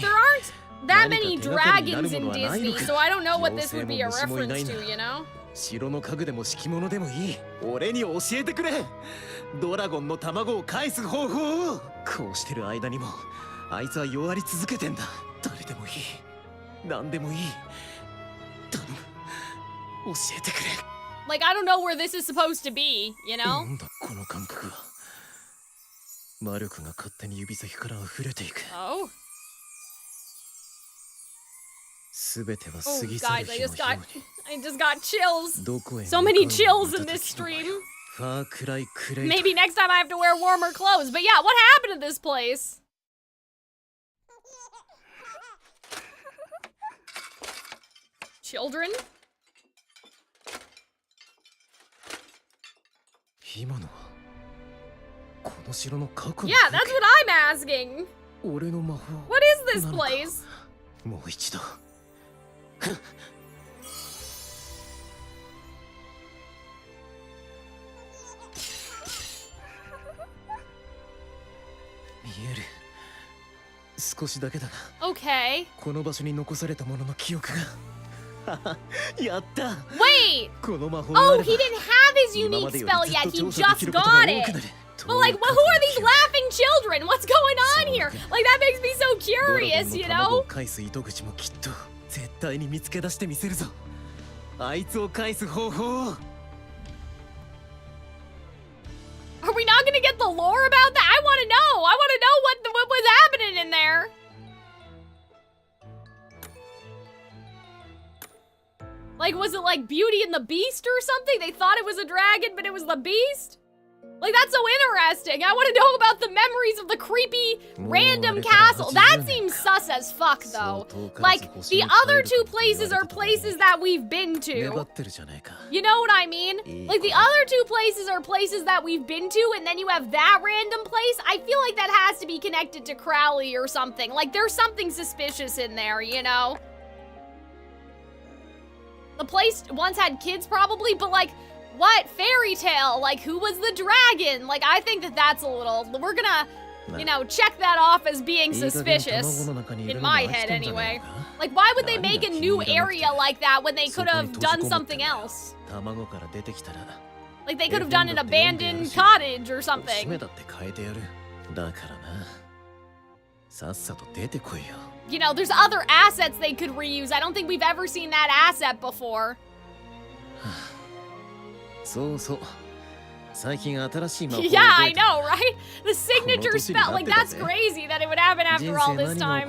Speaker 6: there aren't that many dragons in Disney, so I don't know what this would be a reference to, you know?
Speaker 7: 城の家具でも敷物でもいい。俺に教えてくれ。ドラゴンの卵を返す方法を。こうしてる間にもあいつは弱り続けてんだ。誰でもいい。何でもいい。頼む。教えてくれ。
Speaker 6: Like, I don't know where this is supposed to be, you know?
Speaker 7: なんだこの感覚は。魔力が勝手に指先から溢れていく。
Speaker 6: Oh.
Speaker 7: すべては過
Speaker 6: Oh,
Speaker 7: ぎ去る
Speaker 6: guys,
Speaker 7: 日のように。
Speaker 6: I just got chills. So many chills in this stream. Maybe next time I have to wear warmer clothes. But yeah, what happened to this place? Children? Yeah, that's what I'm asking. What is this place?
Speaker 7: もう一度。見える。少しだけだが。
Speaker 6: Okay.
Speaker 7: この場所に残されたものの記憶が。やった。
Speaker 6: Wait.
Speaker 7: この魔法
Speaker 6: Oh, he didn't have his unique spell yet. He just got it. But like, who are these laughing children? What's going on here? Like, that makes me so curious, you know?
Speaker 7: 返す糸口もきっと絶対に見つけ出してみせるぞ。あいつを返す方法を。
Speaker 6: Are we not gonna get the lore about that? I want to know. I want to know what was happening in there. Like, was it like Beauty and the Beast or something? They thought it was a dragon, but it was the Beast? Like, that's so interesting. I want to know about the memories of the creepy random castle. That seems sus as fuck, though. Like, the other two places are places that we've been to. You know what I mean? Like, the other two places are places that we've been to, and then you have that random place. I feel like that has to be connected to Crowley or something. Like, there's something suspicious in there, you know? The place once had kids, probably, but, like, what? Fairy tale? Like, who was the dragon? Like, I think that that's a little... We're gonna, you know, check that off as being suspicious. In my head, anyway. Like, why would they make a new area like that when they could have done something else? Like, they could have done an abandoned cottage or something. You know, there's other assets they could reuse. I don't think we've ever seen that asset before. Yeah, I know, right? The signature spell, like, that's crazy that it would happen after all this time.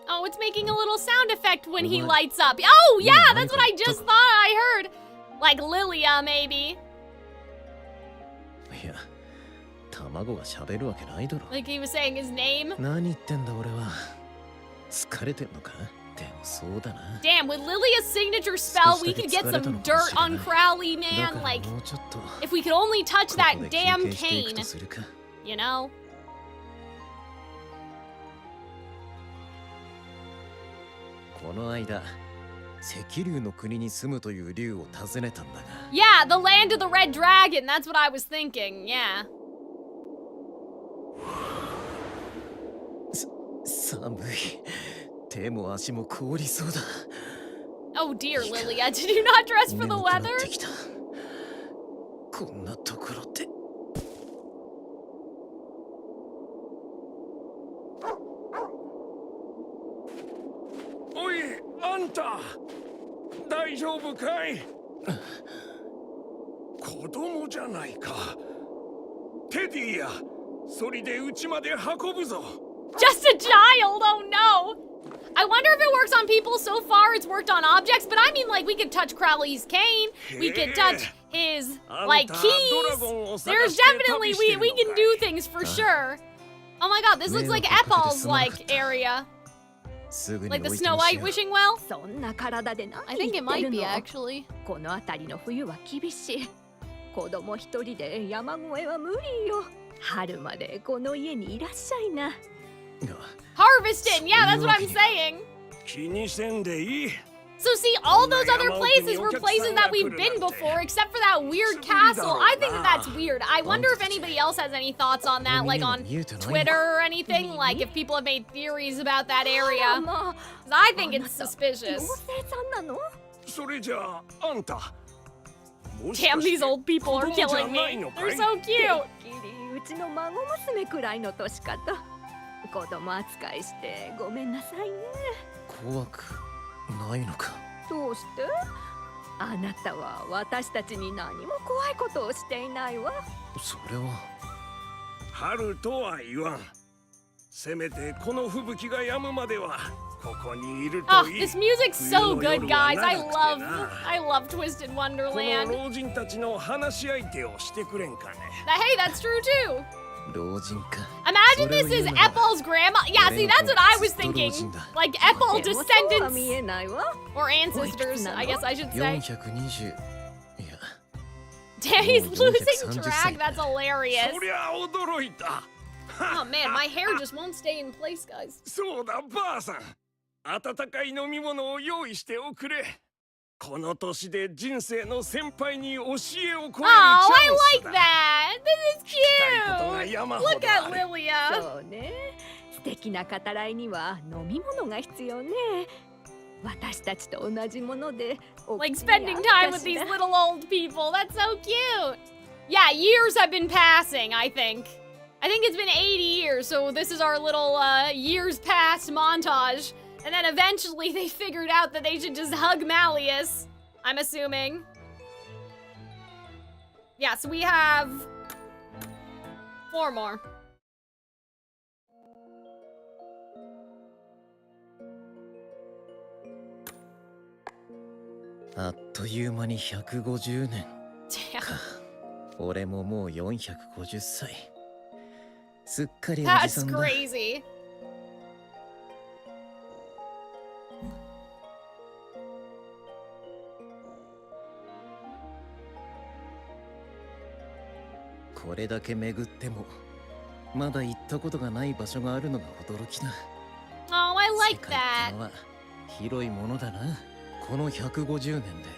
Speaker 6: Oh, it's making a little sound effect when he lights up. Oh, yeah, that's what I just thought I heard. Like Lilia, maybe. Like he was saying his name. Damn, with Lilia's signature spell, we could get some dirt on Crowley, man. Like, if we could only touch that damn cane, you know? Yeah, the land of the red dragon, that's what I was thinking, yeah. Oh dear, Lilia, did you not dress for the weather?
Speaker 13: Oi, Anta! 大丈夫かい? 子供じゃないか。テディや、それで家まで運ぶぞ。
Speaker 6: Just a child, oh no! I wonder if it works on people. So far it's worked on objects, but I mean, like, we could touch Crowley's cane, we could touch his, like, keys. There's definitely, we can do things for sure. Oh my god, this looks like Epal's, like, area. Like the Snow White wishing well? I think it might be, actually. Harvesting, yeah, that's what I'm saying. So see, all those other places were places that we've been before, except for that weird castle. I think that that's weird. I wonder if anybody else has any thoughts on that, like on Twitter or anything, like if people have made theories about that area. 'Cause I think it's suspicious. Damn, these old people are killing me. They're so cute.
Speaker 12: 子供扱いしてごめんなさいね。
Speaker 7: 怖くないのか。
Speaker 12: どうして？あなたは私たちに何も怖いことをしていないわ。
Speaker 7: それは。
Speaker 13: 春とは言わん。せめてこの吹雪が止むまではここにいるといい。
Speaker 6: Oh, this music's so good, guys. I love Twisted Wonderland.
Speaker 13: この老人たちの話し相手をしてくれんかね。
Speaker 6: Hey, that's true too. Imagine this is Epal's grandma. Yeah, see, that's what I was thinking. Like Epal descendants or ancestors, I guess I should say. Damn, he's losing track. That's hilarious. Oh man, my hair just won't stay in place, guys.
Speaker 13: そうだ、ばあさん。温かい飲み物を用意しておくれ。この年で人生の先輩に教えを超えるチャンスだ。
Speaker 6: Oh, I like that. This is cute. Look at Lilia.
Speaker 12: そうね。素敵な語らいには飲み物が必要ね。私たちと同じもので
Speaker 6: Like spending time with these little old people. That's so cute. Yeah, years have been passing, I think. I think it's been 80 years, so this is our little years past montage. And then eventually they figured out that they should just hug Malleus, I'm assuming. Yeah, so we have 4 more.
Speaker 7: あっという間に150年か。俺ももう450歳。すっかりおじさんだ。
Speaker 6: That's crazy.
Speaker 7: これだけ巡ってもまだ行ったことがない場所があるのが驚きだ。
Speaker 6: Oh, I like
Speaker 7: 世界
Speaker 6: that.
Speaker 7: ってのは広いものだな。この150年で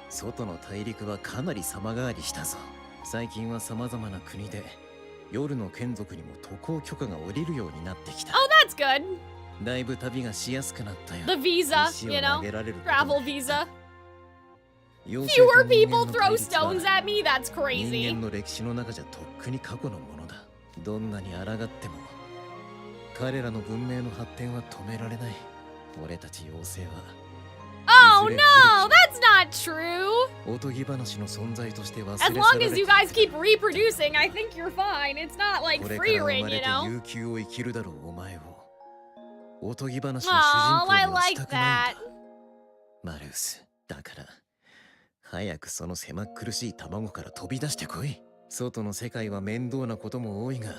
Speaker 7: 外の大陸はかなり様変わりしたぞ。最近は様々な国で夜の眷属にも渡航許可が下りるようになってきた。
Speaker 6: Oh, that's good.
Speaker 7: だいぶ旅がしやすくなったよ。
Speaker 6: The visa,
Speaker 7: 石を
Speaker 6: you know,
Speaker 7: 投げられること
Speaker 6: travel visa.
Speaker 7: 妖精と
Speaker 6: Fewer
Speaker 7: 人間
Speaker 6: people
Speaker 7: の
Speaker 6: throw
Speaker 7: 対立は
Speaker 6: stones at me? That's
Speaker 7: 人
Speaker 6: crazy.
Speaker 7: 間の歴史の中じゃとっくに過去のものだ。どんなに抗っても彼らの文明の発展は止められない。俺たち妖精は
Speaker 6: Oh no, that's not true.
Speaker 7: おとぎ話の存在として忘れ
Speaker 6: As
Speaker 7: 去ら
Speaker 6: long
Speaker 7: れ
Speaker 6: as
Speaker 7: て
Speaker 6: you guys keep reproducing, I think you're fine. It's not like
Speaker 7: これか
Speaker 6: free
Speaker 7: ら生
Speaker 6: reign,
Speaker 7: まれ
Speaker 6: you
Speaker 7: て
Speaker 6: know?
Speaker 7: 悠久を生きるだろうお前をおとぎ話の主人
Speaker 6: Oh,
Speaker 7: 公
Speaker 6: I
Speaker 7: にはし
Speaker 6: like
Speaker 7: たくないん
Speaker 6: that.
Speaker 7: だ。マルウス、だから早くその狭苦しい卵から飛び出してこい。外の世界は面倒なことも多いが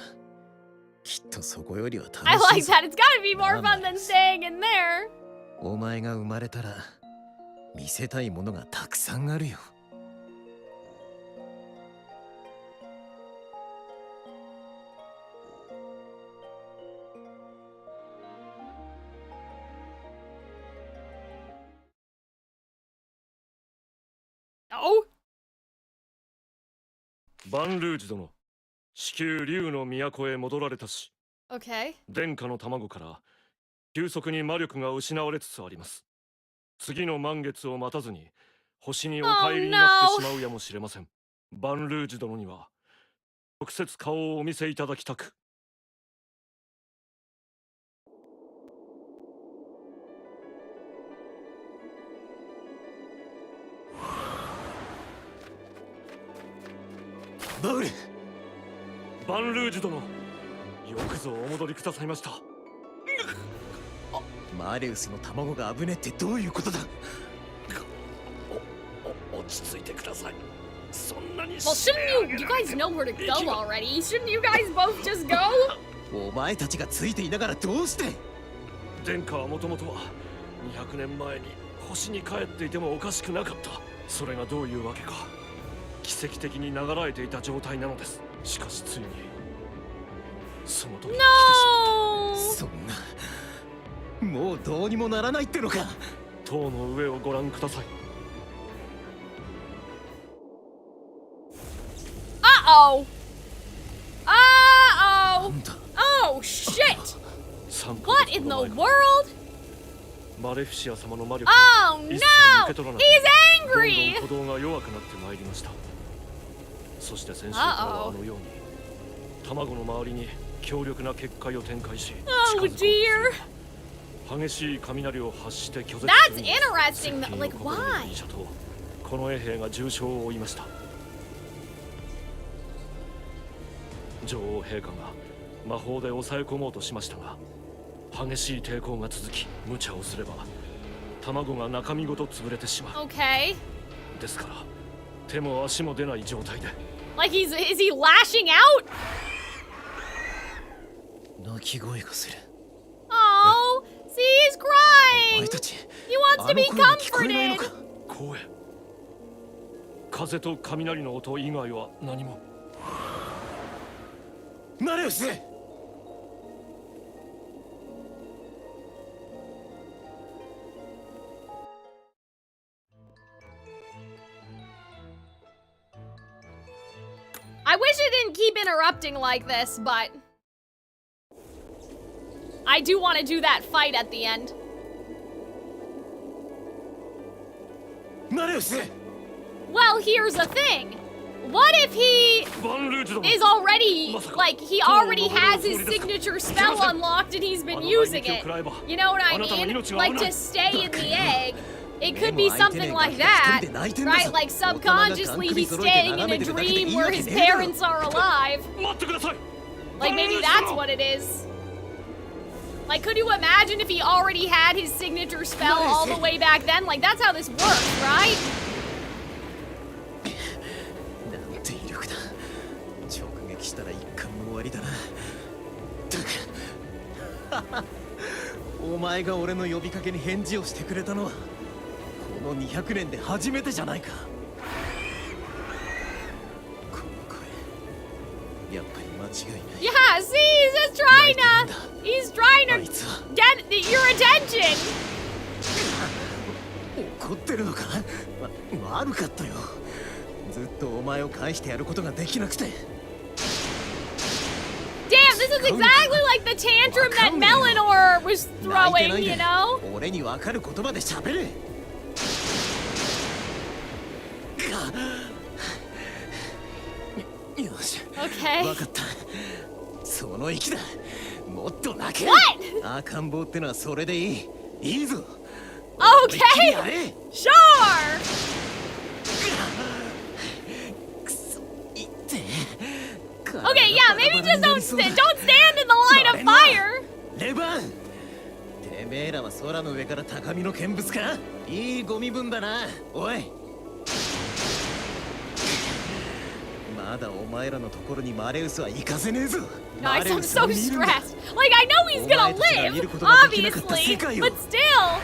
Speaker 7: きっとそこよりは楽しいぞ。
Speaker 6: I like that. It's gotta be more fun than staying in there.
Speaker 7: お前が生まれたら見せたいものがたくさんあるよ。
Speaker 6: Oh?
Speaker 4: バンルージュ殿、至急竜の都へ戻られたし、
Speaker 6: Okay.
Speaker 4: 殿下の卵から急速に魔力が失われつつあります。次の満月を待たずに星にお帰りになってしまうやもしれません。バンルージュ殿には直接顔をお見せいただきたく。
Speaker 7: バウル、
Speaker 4: バンルージュ殿、よくぞお戻りくださいました。
Speaker 7: マレウスの卵が危ねってどういうことだ。
Speaker 4: 落ち着いてください。そんなに
Speaker 6: Well, shouldn't you guys know where to go already? Shouldn't you guys both just go?
Speaker 7: お前たちがついていながらどうして。
Speaker 4: 殿下はもともとは200年前に星に帰っていてもおかしくなかった。それがどういうわけか奇跡的に流らえていた状態なのです。しかしついにその時が来てしまった。
Speaker 7: そんな、もうどうにもならないってのか。
Speaker 4: 塔の上をご覧ください。
Speaker 6: Uh-oh. Uh-oh. Oh, shit. What in the world?
Speaker 4: マレフィシア様の魔力
Speaker 6: Oh
Speaker 4: を
Speaker 6: no!
Speaker 4: 一切受け取らない。
Speaker 6: He's
Speaker 4: どん
Speaker 6: angry!
Speaker 4: どん鼓動が弱くなってまいりました。そして先週からはあのように卵の周りに強力な結界を展開し、
Speaker 6: Oh dear.
Speaker 4: 激しい雷を発して拒絶
Speaker 6: That's interesting. Like, why?
Speaker 4: この衛兵が重傷を負いました。女王陛下が魔法で抑え込もうとしましたが、激しい抵抗が続き、無茶をすれば卵が中身ごと潰れてしまう。
Speaker 6: Okay.
Speaker 4: ですから手も足も出ない状態で。
Speaker 6: Like is he lashing out?
Speaker 7: 泣き声がする。
Speaker 6: Oh, see, he's
Speaker 7: お前
Speaker 6: crying.
Speaker 7: たち、
Speaker 6: He wants to be
Speaker 7: あの声が聞こえないの
Speaker 6: comforted.
Speaker 7: か。
Speaker 4: 声、風と雷の音以外は何も。
Speaker 7: マレウス、
Speaker 6: I wish it didn't keep interrupting like this, but I do want to do that fight at the end. Well, here's the thing. What if he is already, like, he already has his signature spell unlocked and he's been using it? You know what I mean? Like, to stay in the egg. It could be something like that, right? Like, subconsciously he's staying in a dream where his parents are alive. Like, maybe that's what it is. Like, could you imagine if he already had his signature spell all the way back then? Like, that's how this works, right?
Speaker 7: したら一巻の終わりだな。お前が俺の呼びかけに返事をしてくれたのはこの200年で初めてじゃないか。この声やっぱり間違いない。
Speaker 6: Yeah, see, he's trying to get your attention.
Speaker 7: 怒ってるのか？悪かったよ。ずっとお前を返してやることができなくて。
Speaker 6: Damn, this is exactly like the tantrum that Melanor was throwing, you know?
Speaker 7: 俺にわかる言葉で喋れ。よし。
Speaker 6: Okay.
Speaker 7: わかった。その息だ。もっと泣け。
Speaker 6: What?
Speaker 7: 赤ん坊ってのはそれでいい。いいぞ。
Speaker 6: Okay. Sure. Okay, yeah, maybe just don't stand in the line of fire.
Speaker 7: レバン。てめえらは空の上から高みの見物か？いいゴミ分だな。おい。まだお前らのところにマレウスは行かせねえぞ。
Speaker 6: Guys, I'm so stressed. Like, I know he's gonna live, obviously, but still.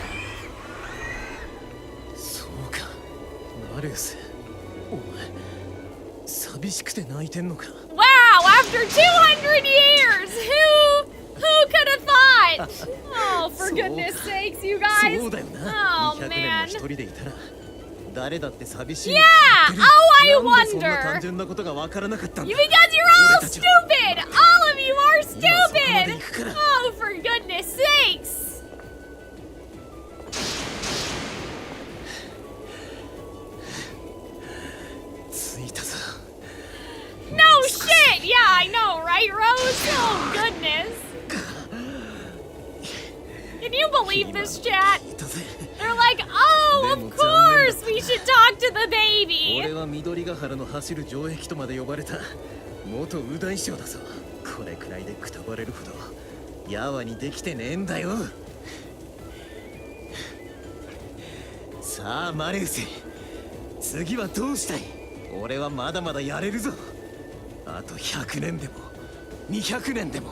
Speaker 7: そうか、マレウス。お前、寂しくて泣いてんのか。
Speaker 6: Wow, after 200 years, who could have thought? Oh, for goodness sakes, you guys. Oh, man. Yeah, oh, I wonder. Because you're all stupid. All of you are stupid. Oh, for goodness sakes. No shit! Yeah, I know, right, Rose? Oh, goodness. Can you believe this, chat? They're like, oh, of course we should talk to the baby.
Speaker 7: 俺は緑ヶ原の走る城壁とまで呼ばれた元右大将だぞ。これくらいでくたばれるほどやわにできてねえんだよ。さあマレウス、次はどうしたい？俺はまだまだやれるぞ。あと100年でも200年でも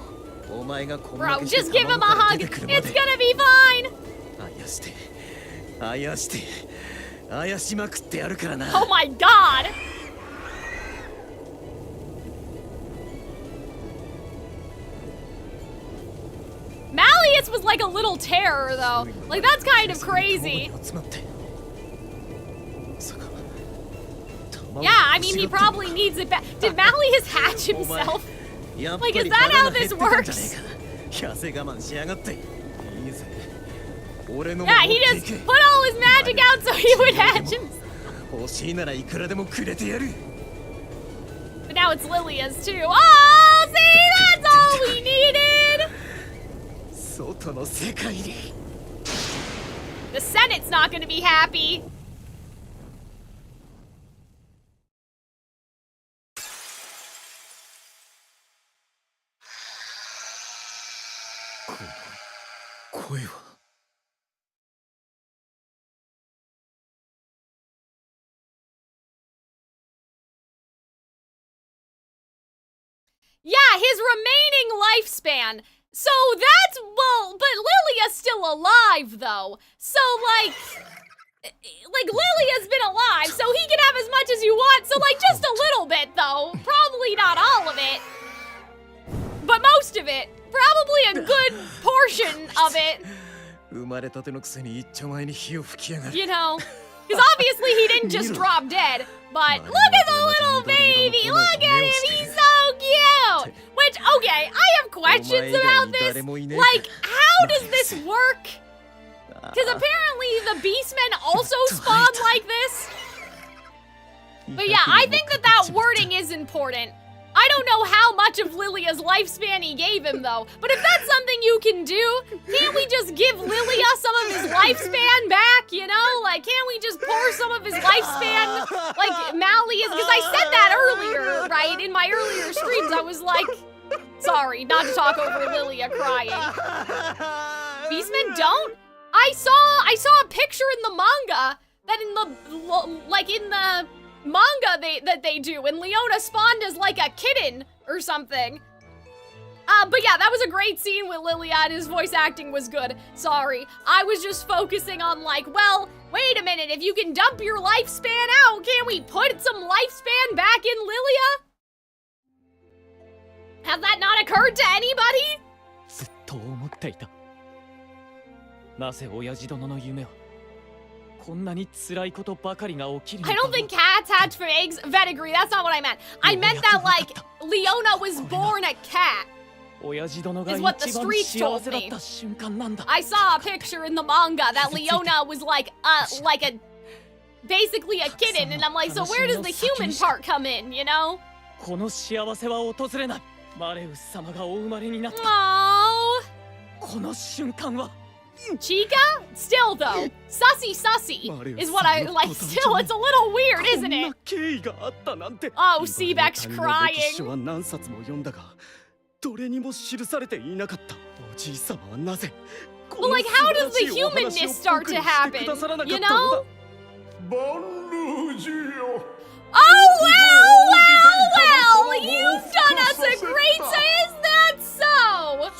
Speaker 7: お前がこんな
Speaker 6: Bro, just give him a hug. It's gonna be fine.
Speaker 7: あやしまくってやるからな。
Speaker 6: Oh my god. Malleus was like a little terror though. Like that's kind of crazy. Yeah, I mean he probably needs it back. Did Malleus hatch himself? Like is that how this works? Yeah, he just put all his magic out so he would hatch himself. But now it's Lilia's too. Oh, see, that's all we needed. The Senate's not gonna be happy. Yeah, his remaining lifespan. So that's, well, but Lilia's still alive, though. So, like Lilia's been alive, so he can have as much as you want. So, like, just a little bit, though. Probably not all of it. But most of it. Probably a good portion of it. You know, because obviously he didn't just drop dead. But look at the little baby! Look at him! He's so cute! Which, okay, I have questions about this. Like, how does this work? Because apparently the beastmen also spawn like this. But yeah, I think that wording is important. I don't know how much of Lilia's lifespan he gave him, though. But if that's something you can do, can't we just give Lilia some of his lifespan back, you know? Like, can't we just pour some of his lifespan, like Malleus? Because I said that earlier, right? In my earlier streams, I was like, sorry, not to talk over Lilia crying. Beastmen don't? I saw a picture in the manga that in the manga they do, and Leona spawned as like a kitten or something. But yeah, that was a great scene with Lilia, and his voice acting was good. Sorry, I was just focusing on like, well, wait a minute, if you can dump your lifespan out, can't we put some lifespan back in Lilia? Has that not occurred to anybody?
Speaker 2: ずっと思っていた。なぜ親父殿の夢はこんなに辛いことばかりが起きるのか。
Speaker 6: I don't think cats hatch from eggs. Pedigree, that's not what I meant. I meant that like Leona was born a cat. Is what the streets told me. I saw a picture in the manga that Leona was like a basically a kitten, and I'm like, so where does the human part come in, you know?
Speaker 2: この幸せは訪れない。マレウス様がお生まれになった。
Speaker 6: Aww.
Speaker 2: この瞬間は
Speaker 6: Chica? Still though, sussy is what I like. Still, it's a little weird, isn't it? Oh, Seebeck's crying. Well, like, how does the humanness start to happen? You know? Oh well! You've done us a great. Is that so?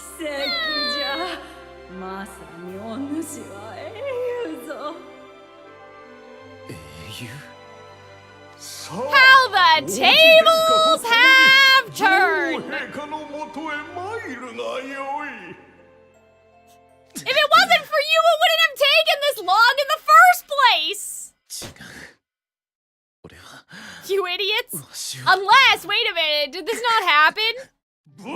Speaker 6: How the tables have turned! If it wasn't for you, it wouldn't have taken this long in the first place! You idiots! Unless, wait a minute, did this not happen? No!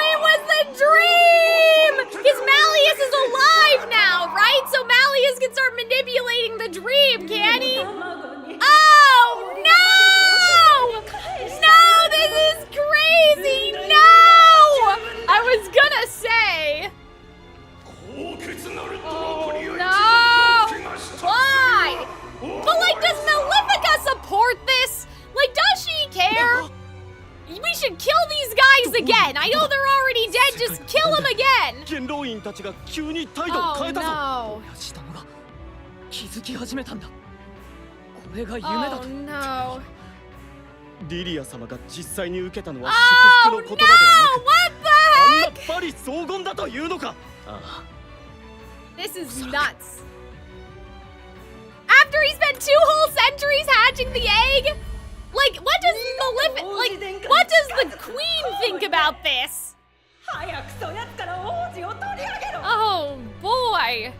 Speaker 6: It was the dream! Because Malleus is alive now, right? So Malleus can start manipulating the dream, can he? Oh, no! No, this is crazy! No! I was gonna say... Oh, no! Why? But, like, does Malefica support this? Like, does she care? We should kill these guys again. I know they're already dead. Just kill them again. Oh, no. Oh, no. Oh, no! What the heck? This is nuts. After he spent 2 whole centuries hatching the egg? Like, what does what does the queen think about this? Oh, boy.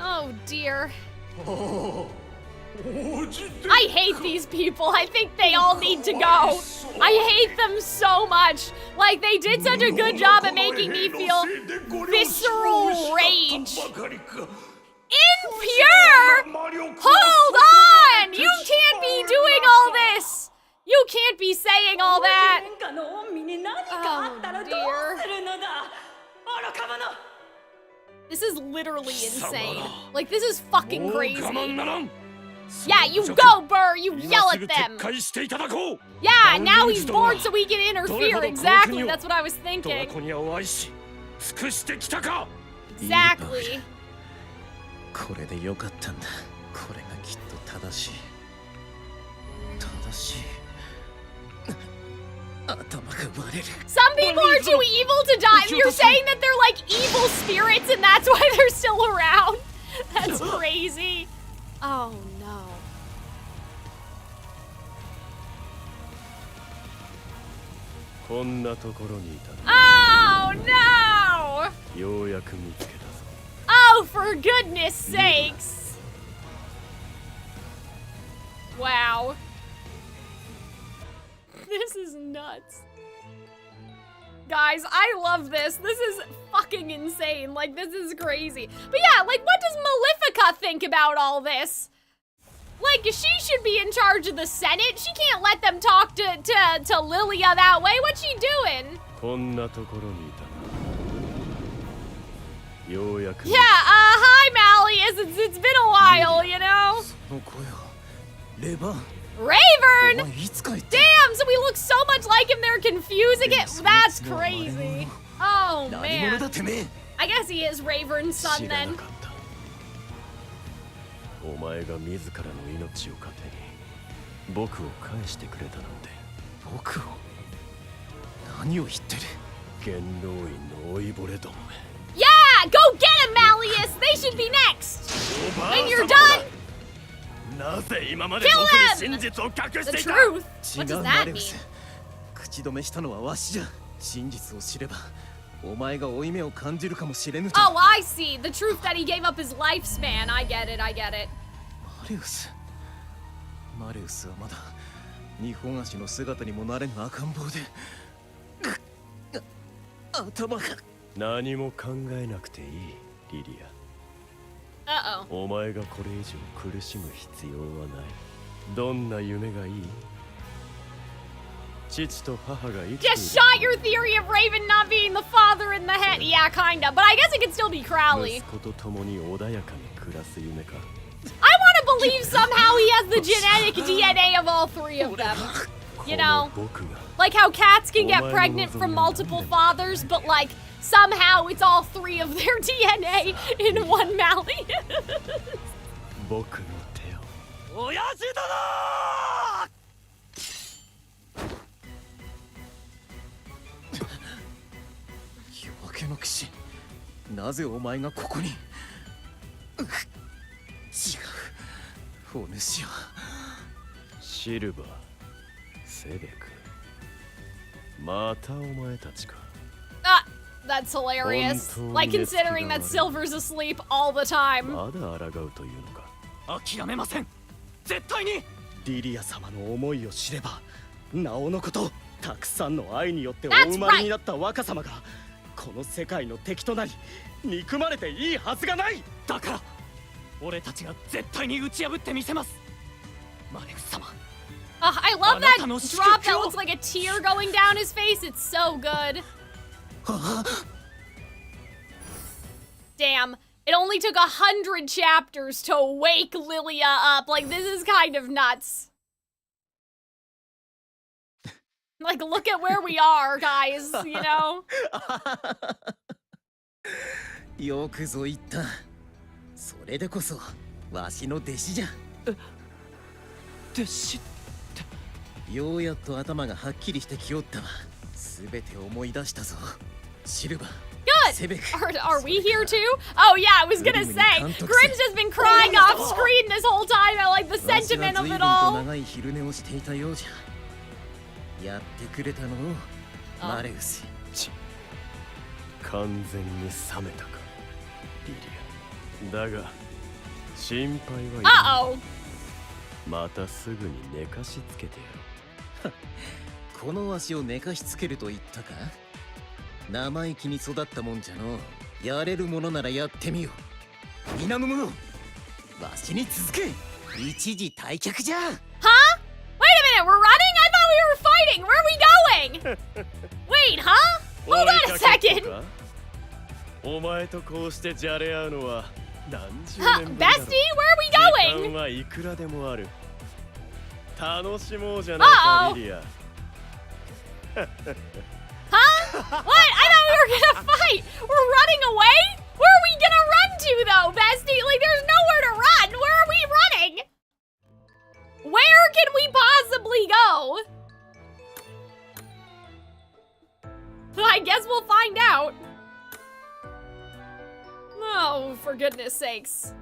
Speaker 6: Oh, dear. I hate these people. I think they all need to go. I hate them so much. Like, they did such a good job at making me feel visceral rage. Impure? Hold on! You can't be doing all this! You can't be saying all that! Oh, dear. This is literally insane. Like, this is fucking crazy. Yeah, you go, Burr! You yell at them! Yeah, now he's bored so he can interfere. Exactly, that's what I was thinking. Exactly.
Speaker 7: これでよかったんだ。これがきっと正しい。正しい。頭が割れる。
Speaker 6: Some people are too evil to die. You're saying that they're like evil spirits and that's why they're still around? That's crazy. Oh no. Oh no! Oh, for goodness sakes! Wow. Wow. This is nuts. Guys, I love this. This is fucking insane. Like, this is crazy. But yeah, like, what does Malefica think about all this? Like, she should be in charge of the Senate. She can't let them talk to Lilia that way. What's she doing? Yeah, hi, Mally. It's been a while, you know? Ravern! Damn, so we look so much like him, they're confusing it? That's crazy. Oh, man. I guess he is Ravern's son, then.
Speaker 13: お前が自らの命を糧に僕を返してくれたなんて。僕を？何を言ってる？元老院の老いぼれどもめ。
Speaker 6: Yeah! Go get him, Malleus! They should be next! When you're done!
Speaker 13: なぜ今まで
Speaker 6: Kill
Speaker 13: 僕に
Speaker 6: him!
Speaker 13: 真実を隠し
Speaker 6: The
Speaker 13: ていた？
Speaker 6: truth! What does that mean?
Speaker 7: 口止めしたのはわしじゃ。真実を知ればお前が負い目を感じるかもしれぬと。
Speaker 6: Oh, I see. The truth that he gave up his lifespan. I get it, I get it.
Speaker 7: マレウスはまだ日本足の姿にもなれぬ赤ん坊で頭が。
Speaker 13: 何も考えなくていい、リリア。
Speaker 6: Uh-oh.
Speaker 13: お前がこれ以上苦しむ必要はない。どんな夢がいい？父と母が生きている。
Speaker 6: Just shot your theory of Raven not being the father in the head. Yeah, kinda. But I guess it could still be Crowley.
Speaker 13: 息子と共に穏やかに暮らす夢か。
Speaker 6: I want to believe somehow he has the genetic DNA of all three of them. You know? Like how cats can get pregnant from multiple fathers, but like somehow it's all three of their DNA in one Mally.
Speaker 13: 僕の手を。親父殿！
Speaker 7: 夜明けの騎士、なぜお前がここに？違う、お主は。
Speaker 13: シルバー、セベク。またお前たちか。
Speaker 6: That's hilarious. Like considering that Silver's asleep all the time.
Speaker 13: まだ抗うというのか。
Speaker 9: 諦めません。絶対に。リリア様の思いを知れば、なおのこと、たくさんの愛によってお生まれになった若様がこの世界の敵となり憎まれていいはずがない。だから俺たちが絶対に打ち破ってみせます。マレウス様。
Speaker 6: I love that drop that looks like a tear going down his face. It's so good. Damn. It only took 100 chapters to wake Lilia up. Like, this is kind of nuts. Like, look at where we are, guys, you know?
Speaker 7: よくぞ言った。それでこそわしの弟子じゃ。
Speaker 2: 弟子って。
Speaker 7: ようやっと頭がはっきりしてきおったわ。すべて思い出したぞ。シルバー。
Speaker 6: Good! Are we here too? Oh yeah, I was gonna say, Grim's just been crying off screen this whole time. I like the sentiment of it all.
Speaker 7: 長い昼寝をしていたようじゃ。やってくれたのを、マレウス。
Speaker 13: 完全に冷めたか、リリア。だが、心配はいい。またすぐに寝かしつけてやろ
Speaker 7: う。この足を寝かしつけると言ったか？生意気に育ったもんじゃの。やれるものならやってみよう。皆の者、わしに続け。一時退却じゃ。
Speaker 6: Huh? Wait a minute, we're running? I thought we were fighting. Where are we going? Wait, huh? Hold on a second.
Speaker 13: お前とこうしてじゃれ合うのは何十年ぶりだろう。
Speaker 6: Bestie, where are we going?
Speaker 13: 時間はいくらでもある。楽しもうじゃないか、リリア。
Speaker 6: Huh? What? I thought we were gonna fight! We're running away? Where are we gonna run to though, bestie? Like, there's nowhere to run! Where are we running? Where can we possibly go? I guess we'll find out. Oh, for goodness sakes.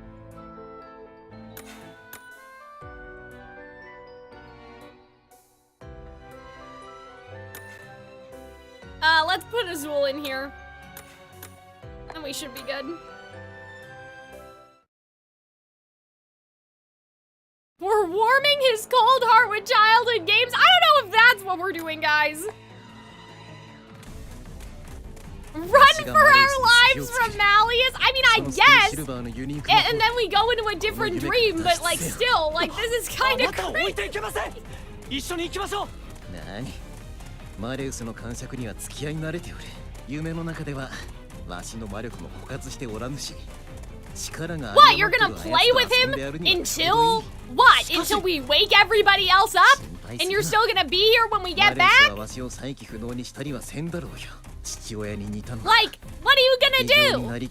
Speaker 6: Let's put Azul in here. And we should be good. We're warming warming his cold heart with childhood games. I don't know if that's what we're doing, guys. Run for our lives from Malleus? I mean, I guess. And then we go into a different dream, but like still, like this is kind of crazy.
Speaker 7: 何マレウスの感触には付き合い慣れておる。夢の中ではわしの魔力も枯渇しておらぬし。
Speaker 6: What, you're gonna play with him until what? Until we wake everybody else up? And you're still gonna be here when we get back? Like, what are you gonna do? Okay,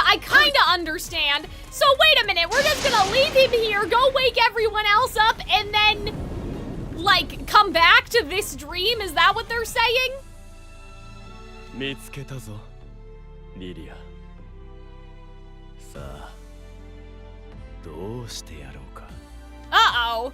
Speaker 6: I kinda understand. So wait a minute, we're just gonna leave him here, go wake everyone else up, and then like come back to this dream? Is that what they're saying?
Speaker 13: 見つけたぞ、リリア。さあ、どうしてやろうか。
Speaker 6: Uh-oh.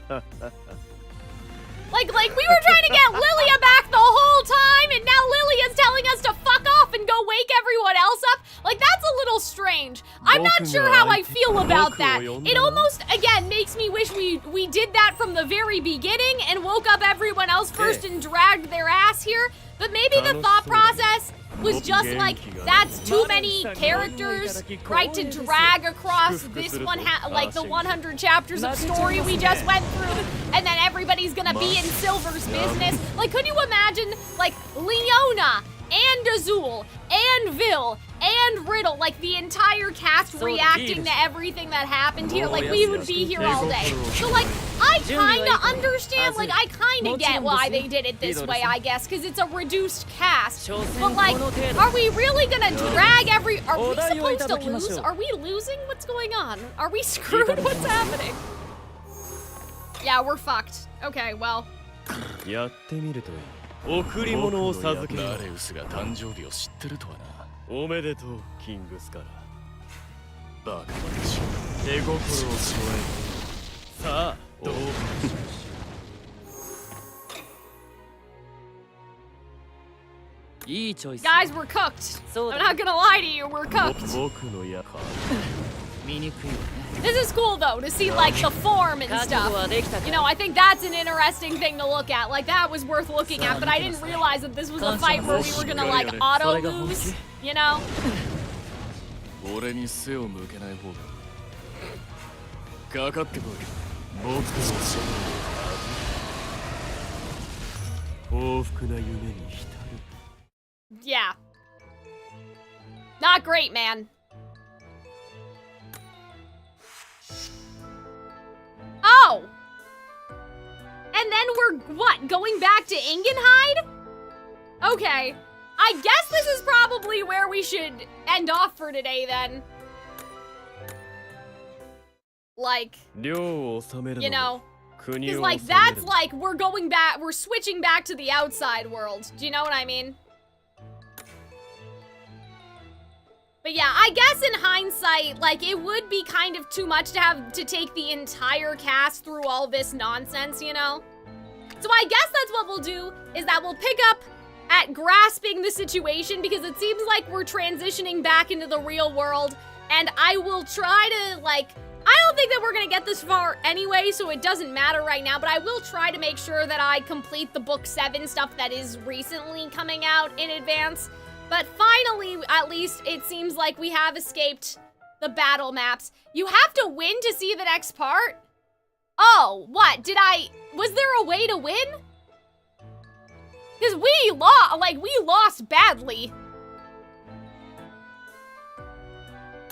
Speaker 6: Like we were trying to get Lilia back the whole time, and now Lilia's telling us to fuck off and go wake everyone else up? Like, that's a little strange. I'm not sure how I feel about that. It almost, again, makes me wish we did that from the very beginning and woke up everyone else first and dragged their ass here. But maybe the thought process was just like, that's too many characters, right, to drag across this one, like the 100 chapters of story we just went through, and then everybody's gonna be in Silver's business. Like, could you imagine, like, Leona and Azul and Vil and Riddle, like the entire cast reacting to everything that happened here? Like, we would be here all day. So, like, I kinda understand, like, I kinda get why they did it this way, I guess, because it's a reduced cast. But, like, are we really gonna drag are we supposed to lose? Are we losing? What's going on? Are we screwed? What's happening? Yeah, we're fucked. Okay, well.
Speaker 13: やってみるといい。贈り物を授ける。マレウスが誕生日を知ってるとはな。おめでとう、キングスカラー。バカ私、手心を加える。さあ、どうか。
Speaker 6: Guys, we're cooked. I'm not gonna lie to you, we're cooked. This is cool though, to see like the form and stuff. You know, I think that's an interesting thing to look at. Like, that was worth looking at, but I didn't realize that this was a fight where we were gonna like auto lose, you know? Yeah. Not great, man. Oh! And then we're, what, going back to Ingenhide? Okay. I guess this is probably where we should end off for today, then. Like, you know, because, like, that's like, we're going back, we're switching back to the outside world. Do you know what I mean? But yeah, I guess in hindsight, like, it would be kind of too much to have to take the entire cast through all this nonsense, you know? So I guess that's what we'll do, is that we'll pick up at grasping the situation, because it seems like we're transitioning back into the real world, and I will try to, like, I don't think that we're gonna get this far anyway, so it doesn't matter right now, but I will try to make sure that I complete the book 7 stuff that is recently coming out in advance. But finally, at least, it seems like we have escaped the battle maps. You have to win to see the next part? Oh, what? Was there a way to win? Because we lost badly.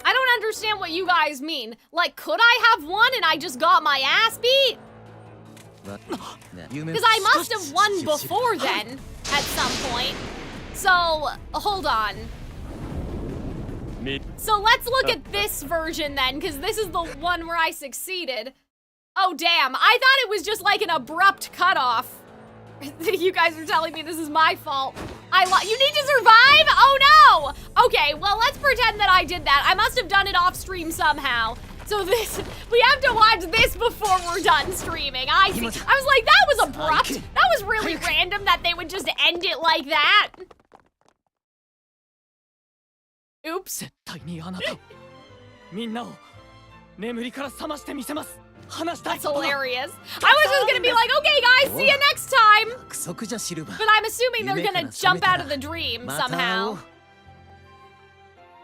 Speaker 6: I don't understand what you guys mean. Like, could I have won and I just got my ass beat? Because I must have won before then, at some point. So, hold on. So let's look at this version then, because this is the one where I succeeded. Oh, damn. I thought it was just like an abrupt cutoff. You guys are telling me this is my fault. You need to survive? Oh, no! Okay, well, let's pretend that I did that. I must have done it off stream somehow. So we have to watch this before we're done streaming. I see. I was like, that was abrupt. That was really random that they would just end it like that. Oops.
Speaker 2: 絶対にあなたをみんなを眠りから覚ましてみせます。話したい
Speaker 6: That's hilarious. I was just gonna be like, okay, guys, see you next time.
Speaker 7: 約束じゃシルバー。
Speaker 6: But I'm assuming they're gonna jump out of the dream
Speaker 7: また会お
Speaker 6: somehow.
Speaker 7: う。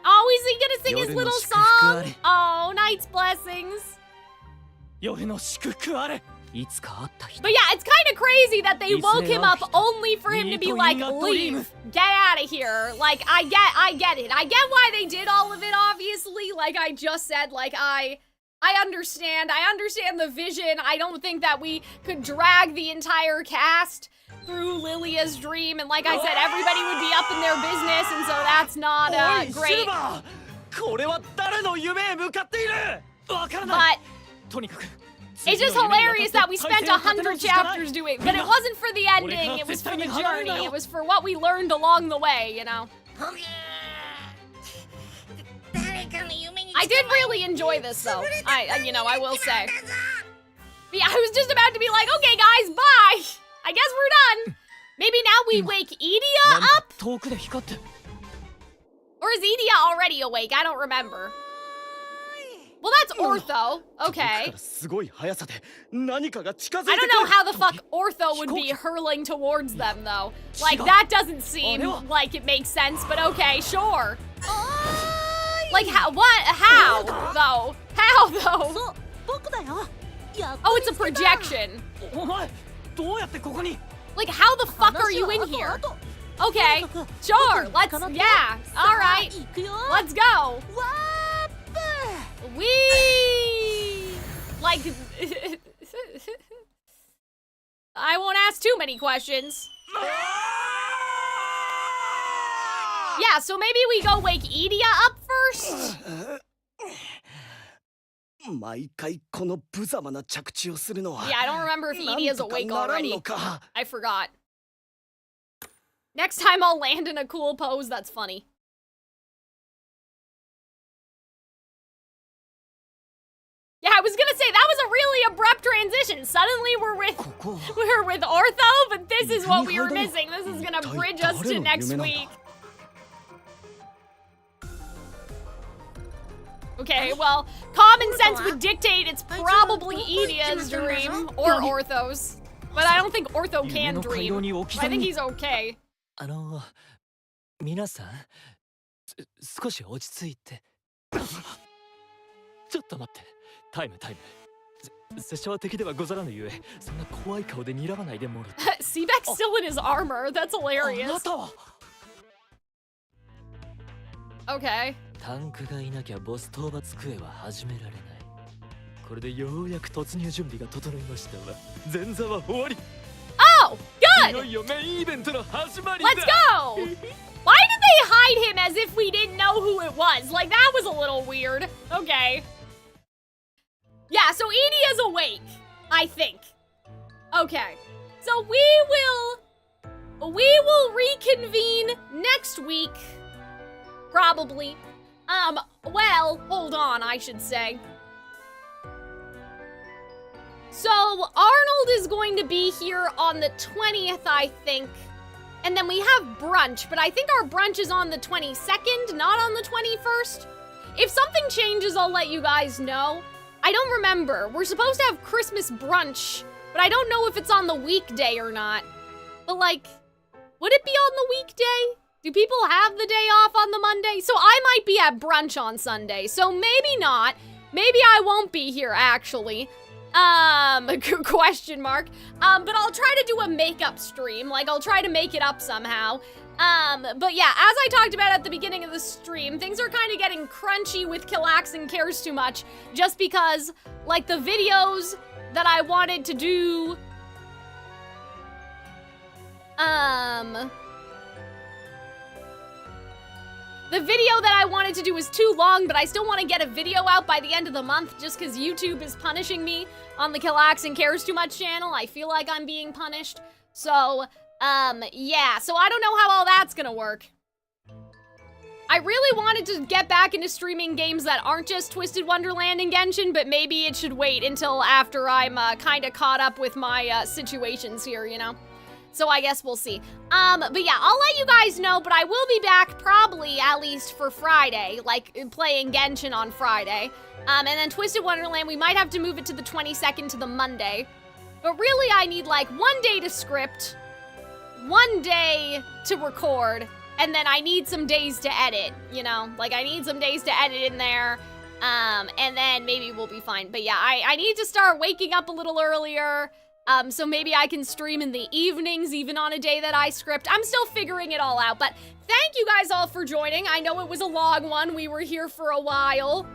Speaker 6: Oh, is he gonna sing his
Speaker 7: 夜の
Speaker 6: little
Speaker 7: 祝福あ
Speaker 6: song?
Speaker 7: れ。
Speaker 6: Oh, night's blessings.
Speaker 2: 夜の祝福あれ。いつか会った人。
Speaker 6: But yeah, it's kind of crazy that they woke him up only for him to be like, leave, get out of here. Like, I get it. I get why they did all of it, obviously. Like I just said, like, I understand. I understand the vision. I don't think that we could drag the entire cast through Lilia's dream. And like I said, everybody would be up in their business, and so that's not great.
Speaker 3: これは誰の夢へ向かっている？
Speaker 2: わからない。
Speaker 6: But
Speaker 2: とにかく。
Speaker 6: it's just hilarious that we spent 100 chapters doing, but it wasn't for the ending, it was for the journey, it was for what we learned along the way, you know? I did really enjoy this though, you know, I will say. But yeah, I was just about to be like, okay guys, bye! I guess we're done! Maybe now we wake Idia up? Or is Idia already awake? I don't remember. Well, that's Ortho. Okay. I don't know how the fuck Ortho would be hurling towards them, though. Like, that doesn't seem like it makes sense, but okay, sure. Like, how, what? How, though? How, though? Oh, it's a projection. Like, how the fuck are you in here? Okay, sure, let's, yeah, alright. Let's go. Wee! Like, I won't ask too many questions. Yeah, so maybe we go wake Idia up first? Yeah, I don't remember if Idia's awake already. I forgot. Next time I'll land in a cool pose that's funny. Yeah, I was gonna say, that was a really abrupt transition. Suddenly we're with Ortho, but this is what we were missing. This is gonna bridge us to next week. Okay, well, common sense would dictate it's probably Idia's dream, or Ortho's. But I don't think Ortho can dream. I think he's okay.
Speaker 2: 皆さん、少し落ち着いて。ちょっと待って。タイム。拙者は敵ではござらぬゆえ、そんな怖い顔で睨まないでもらって。
Speaker 6: Seaback's still in his armor. That's hilarious.
Speaker 2: あなたは。
Speaker 6: Okay.
Speaker 2: タンクがいなきゃボス討伐クエは始められない。これでようやく突入準備が整いましたわ。前座は終わり。
Speaker 6: Oh, good.
Speaker 2: いよいよメインイベントの始まり
Speaker 6: Let's
Speaker 2: だ。
Speaker 6: go. Why did they hide him as if we didn't know who it was? Like, that was a little weird. Okay. Yeah, so Idia's awake, I think. Okay. So we will reconvene next week. Probably. Well, hold on, I should say. So, Arnold is going to be here on the 20th, I think. And then we have brunch, but I think our brunch is on the 22nd, not on the 21st. If something changes, I'll let you guys know. I don't remember. We're supposed to have Christmas brunch, but I don't know if it's on the weekday or not. But like, would it be on the weekday? Do people have the day off on the Monday? So I might be at brunch on Sunday, so maybe not. Maybe I won't be here, actually. Question mark. But I'll try to do a makeup stream. Like, I'll try to make it up somehow. But yeah, as I talked about at the beginning of the stream, things are kind of getting crunchy with Calxiyn Cares Too Much, just because, like, the videos that I wanted to do, the video that I wanted to do was too long, but I still want to get a video out by the end of the month, just because YouTube is punishing me on the Calxiyn Cares Too Much channel. I feel like I'm being punished, so, yeah, so I don't know how all that's gonna work. I really wanted to get back into streaming games that aren't just Twisted Wonderland and Genshin, but maybe it should wait until after I'm kind of caught up with my situations here, you know? So I guess we'll see. But yeah, I'll let you guys know, but I will be back probably at least for Friday, like playing Genshin on Friday. And then Twisted Wonderland, we might have to move it to the 22nd to the Monday. But really I need like 1 day to script, 1 day to record, and then I need some days to edit, you know? Like I need some days to edit in there. And then maybe we'll be fine. But yeah, I need to start waking up a little earlier. So maybe I can stream in the evenings, even on a day that I script. I'm still figuring it all out, but thank you guys all for joining. I know it was a long one. We were here for a while.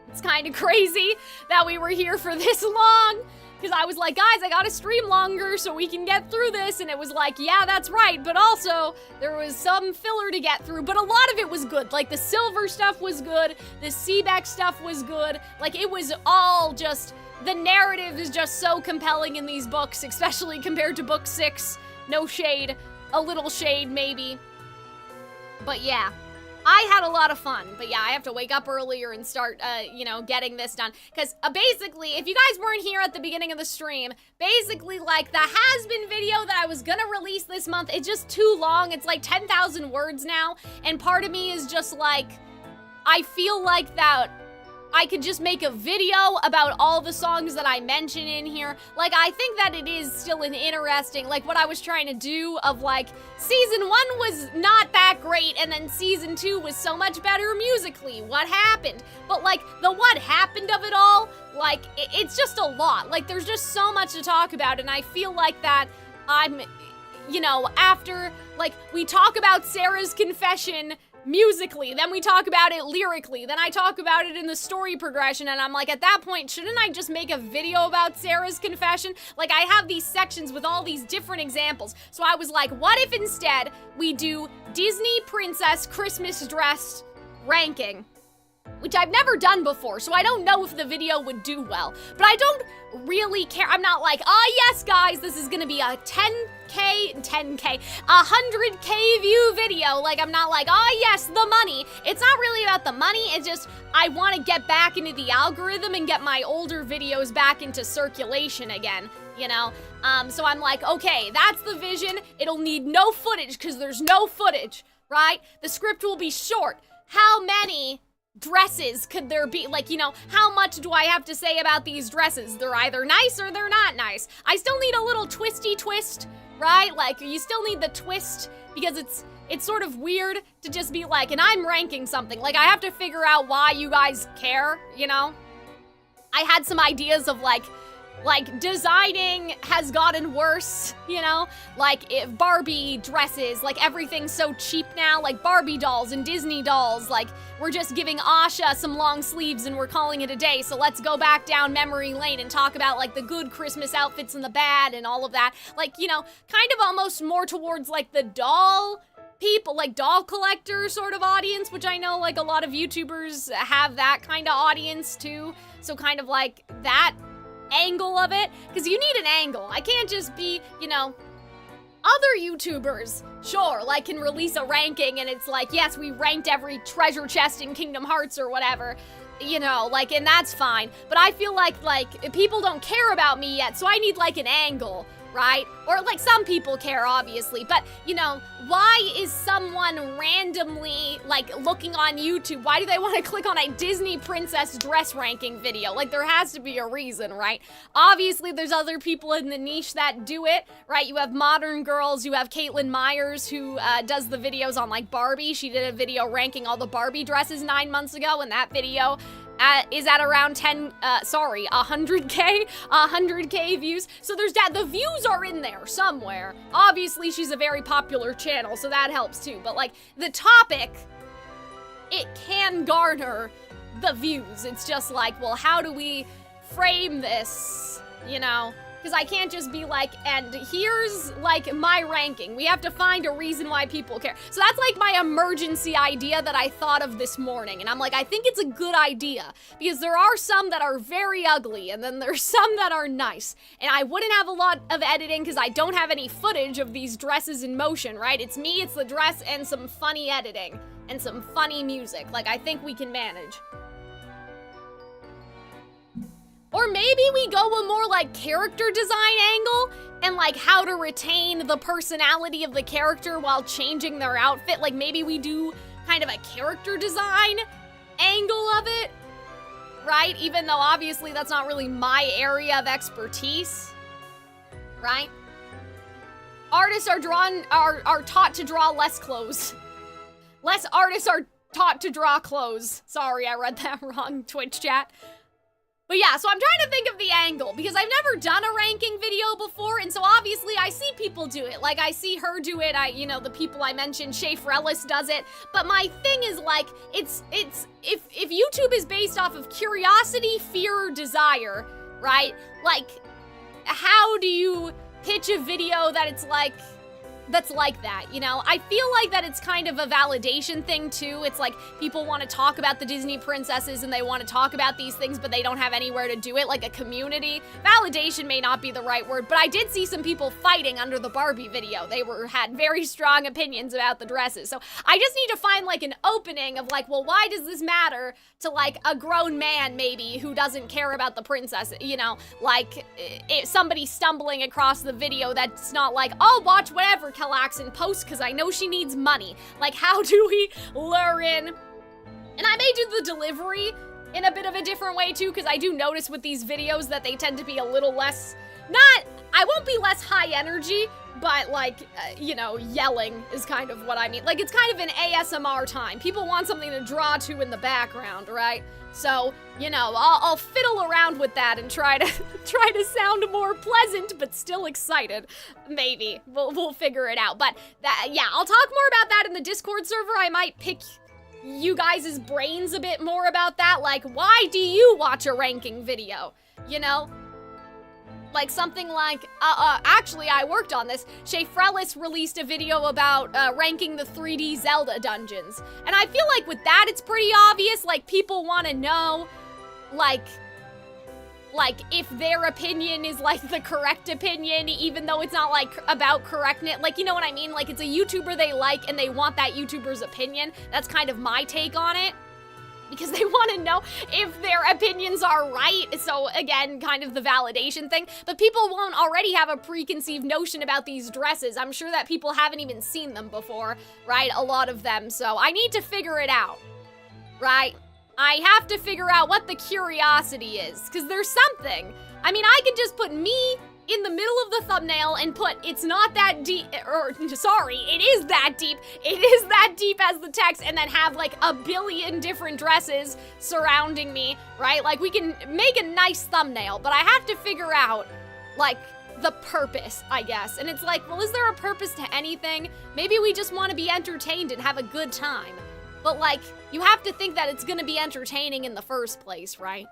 Speaker 6: It's kind of crazy that we were here for this long, because I was like, guys, I gotta stream longer so we can get through this, and it was like, yeah, that's right, but also, there was some filler to get through, but a lot of it was good. Like, the silver stuff was good, the Seebeck stuff was good, like, it was all just... The narrative is just so compelling in these books, especially compared to book 6. No shade. A little shade, maybe. But yeah, I had a lot of fun. But yeah, I have to wake up earlier and start, you know, getting this done. Because basically, if you guys weren't here at the beginning of the stream, basically, like, the has-been video that I was gonna release this month, it's just too long. It's like 10,000 words now. And part of me is just like, I feel like that I could just make a video about all the songs that I mention in here. Like, I think that it is still an interesting, like, what I was trying to do of, like, season 1 was not that great, and then season 2 was so much better musically. What happened? But, like, the what happened of it all, like, it's just a lot. Like, there's just so much to talk about, and I feel like that I'm, you know, after, like, we talk about Sarah's confession musically, then we talk about it lyrically, then I talk about it in the story progression, and I'm like, at that point, shouldn't I just make a video about Sarah's confession? Like, I have these sections with all these different examples, so I was like, what if instead we do Disney Princess Christmas dress ranking? Which I've never done before, so I don't know if the video would do well. But I don't really care. I'm not like, yes, guys, this is gonna be a 100K view video. Like, I'm not like, yes, the money. It's not really about the money. It's just, I want to get back into the algorithm and get my older videos back into circulation again, you know? So I'm like, okay, that's the vision. It'll need no footage, because there's no footage, right? The script will be short. How many dresses could there be? Like, you know, how much do I have to say about these dresses? They're either nice or they're not nice. I still need a little twisty twist, right? Like, you still need the twist, because it's sort of weird to just be like, and I'm ranking something. Like, I have to figure out why you guys care, you know? I had some ideas of like designing has gotten worse, you know? Like, if Barbie dresses, like, everything's so cheap now, like Barbie dolls and Disney dolls, like, we're just giving Asha some long sleeves and we're calling it a day, so let's go back down memory lane and talk about, like, the good Christmas outfits and the bad and all of that. Like, you know, kind of almost more towards, like, the doll people, like, doll collector sort of audience, which I know, like, a lot of YouTubers have that kind of audience, too. So kind of, like, that angle of it, because you need an angle. I can't just be, you know, other YouTubers, sure, like, can release a ranking and it's like, yes, we ranked every treasure chest in Kingdom Hearts or whatever, you know, like, and that's fine. But I feel like people don't care about me yet, so I need, like, an angle, right? Or, like, some people care, obviously, but, you know, why is someone randomly, like, looking on YouTube? Why do they want to click on a Disney princess dress ranking video? Like, there has to be a reason, right? Obviously, there's other people in the niche that do it, right? You have Modern Girls, you have Caitlin Myers, who does the videos on, like, Barbie. She did a video ranking all the Barbie dresses 9 months ago, and that video is at around 100K views. So there's that. The views are in there somewhere. Obviously, she's a very popular channel, so that helps too. But, like, the topic, it can garner the views. It's just like, well, how do we frame this, you know? Because I can't just be like, and here's, like, my ranking. We have to find a reason why people care. So that's, like, my emergency idea that I thought of this morning. And I'm like, I think it's a good idea. Because there are some that are very ugly, and then there's some that are nice. And I wouldn't have a lot of editing because I don't have any footage of these dresses in motion, right? It's me, it's the dress, and some funny editing. And some funny music. Like, I think we can manage. Or maybe we go a more like character design angle and like how to retain the personality of the character while changing their outfit. Like maybe we do kind of a character design angle of it, right? Even though obviously that's not really my area of expertise, right? Artists are taught to draw less clothes. Less artists are taught to draw clothes. Sorry, I read that wrong, Twitch chat. But yeah, so I'm trying to think of the angle because I've never done a ranking video before, and so obviously I see people do it. Like I see her do it, you know, the people I mentioned, Shay Frellis does it. But my thing is like, if YouTube is based off of curiosity, fear, or desire, right? Like, how do you pitch a video that it's like, that's like that, you know? I feel like that it's kind of a validation thing too. It's like people want to talk about the Disney princesses and they want to talk about these things, but they don't have anywhere to do it, like a community. Validation may not be the right word, but I did see some people fighting under the Barbie video. They had very strong opinions about the dresses. So I just need to find like an opening of like, well, why does this matter to like a grown man maybe who doesn't care about the princess, you know? Like somebody stumbling across the video that's not like, oh, watch whatever Calxiyn posts because I know she needs money. Like, how do we lure in? And I may do the delivery in a bit of a different way too, because I do notice with these videos that they tend to be a little less, I won't be less high energy, but like, you know, yelling is kind of what I mean. Like, it's kind of an ASMR time. People want something to draw to in the background, right? So, you know, I'll fiddle around with that and try to sound more pleasant, but still excited. Maybe. We'll figure it out. But yeah, I'll talk more about that in the Discord server. I might pick you guys' brains a bit more about that. Like, why do you watch a ranking video? You know? Like something like, actually I worked on this. Shay Frellis released a video about ranking the 3D Zelda dungeons. And I feel like with that it's pretty obvious, like people want to know, like if their opinion is like the correct opinion, even though it's not like about correctness, like you know what I mean? Like it's a YouTuber they like and they want that YouTuber's opinion. That's kind of my take on it. Because they want to know if their opinions are right. So again, kind of the validation thing. But people won't already have a preconceived notion about these dresses. I'm sure that people haven't even seen them before, right? A lot of them. So I need to figure it out, right? I have to figure out what the curiosity is, because there's something. I mean, I could just put me in the middle of the thumbnail and put it's not that deep, or sorry, it is that deep. It is that deep as the text, and then have like a billion different dresses surrounding me, right? Like we can make a nice thumbnail, but I have to figure out like the purpose, I guess. And it's like, well, is there a purpose to anything? Maybe we just want to be entertained and have a good time. But like, you have to think that it's gonna be entertaining in the first place, right?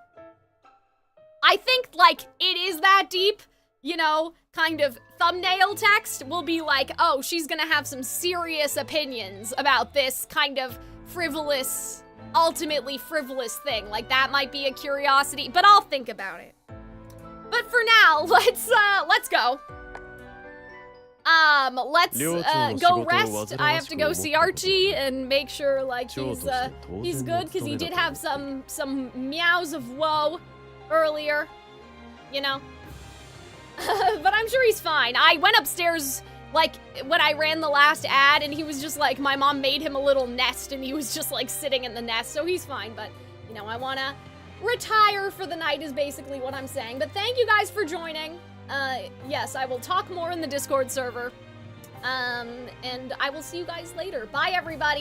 Speaker 6: I think like it is that deep. You know, kind of thumbnail text will be like, oh, she's gonna have some serious opinions about this kind of frivolous, ultimately frivolous thing. Like that might be a curiosity, but I'll think about it. But for now, let's go. Let's go rest. I have to go see Archie and make sure like he's good, because he did have some meows of woe earlier, you know. But I'm sure he's fine. I went upstairs, like, when I ran the last ad, and he was just like, my mom made him a little nest, and he was just, like, sitting in the nest, so he's fine. But, you know, I want to retire for the night is basically what I'm saying. But thank you guys for joining. Yes, I will talk more in the Discord server. And I will see you guys later. Bye, everybody.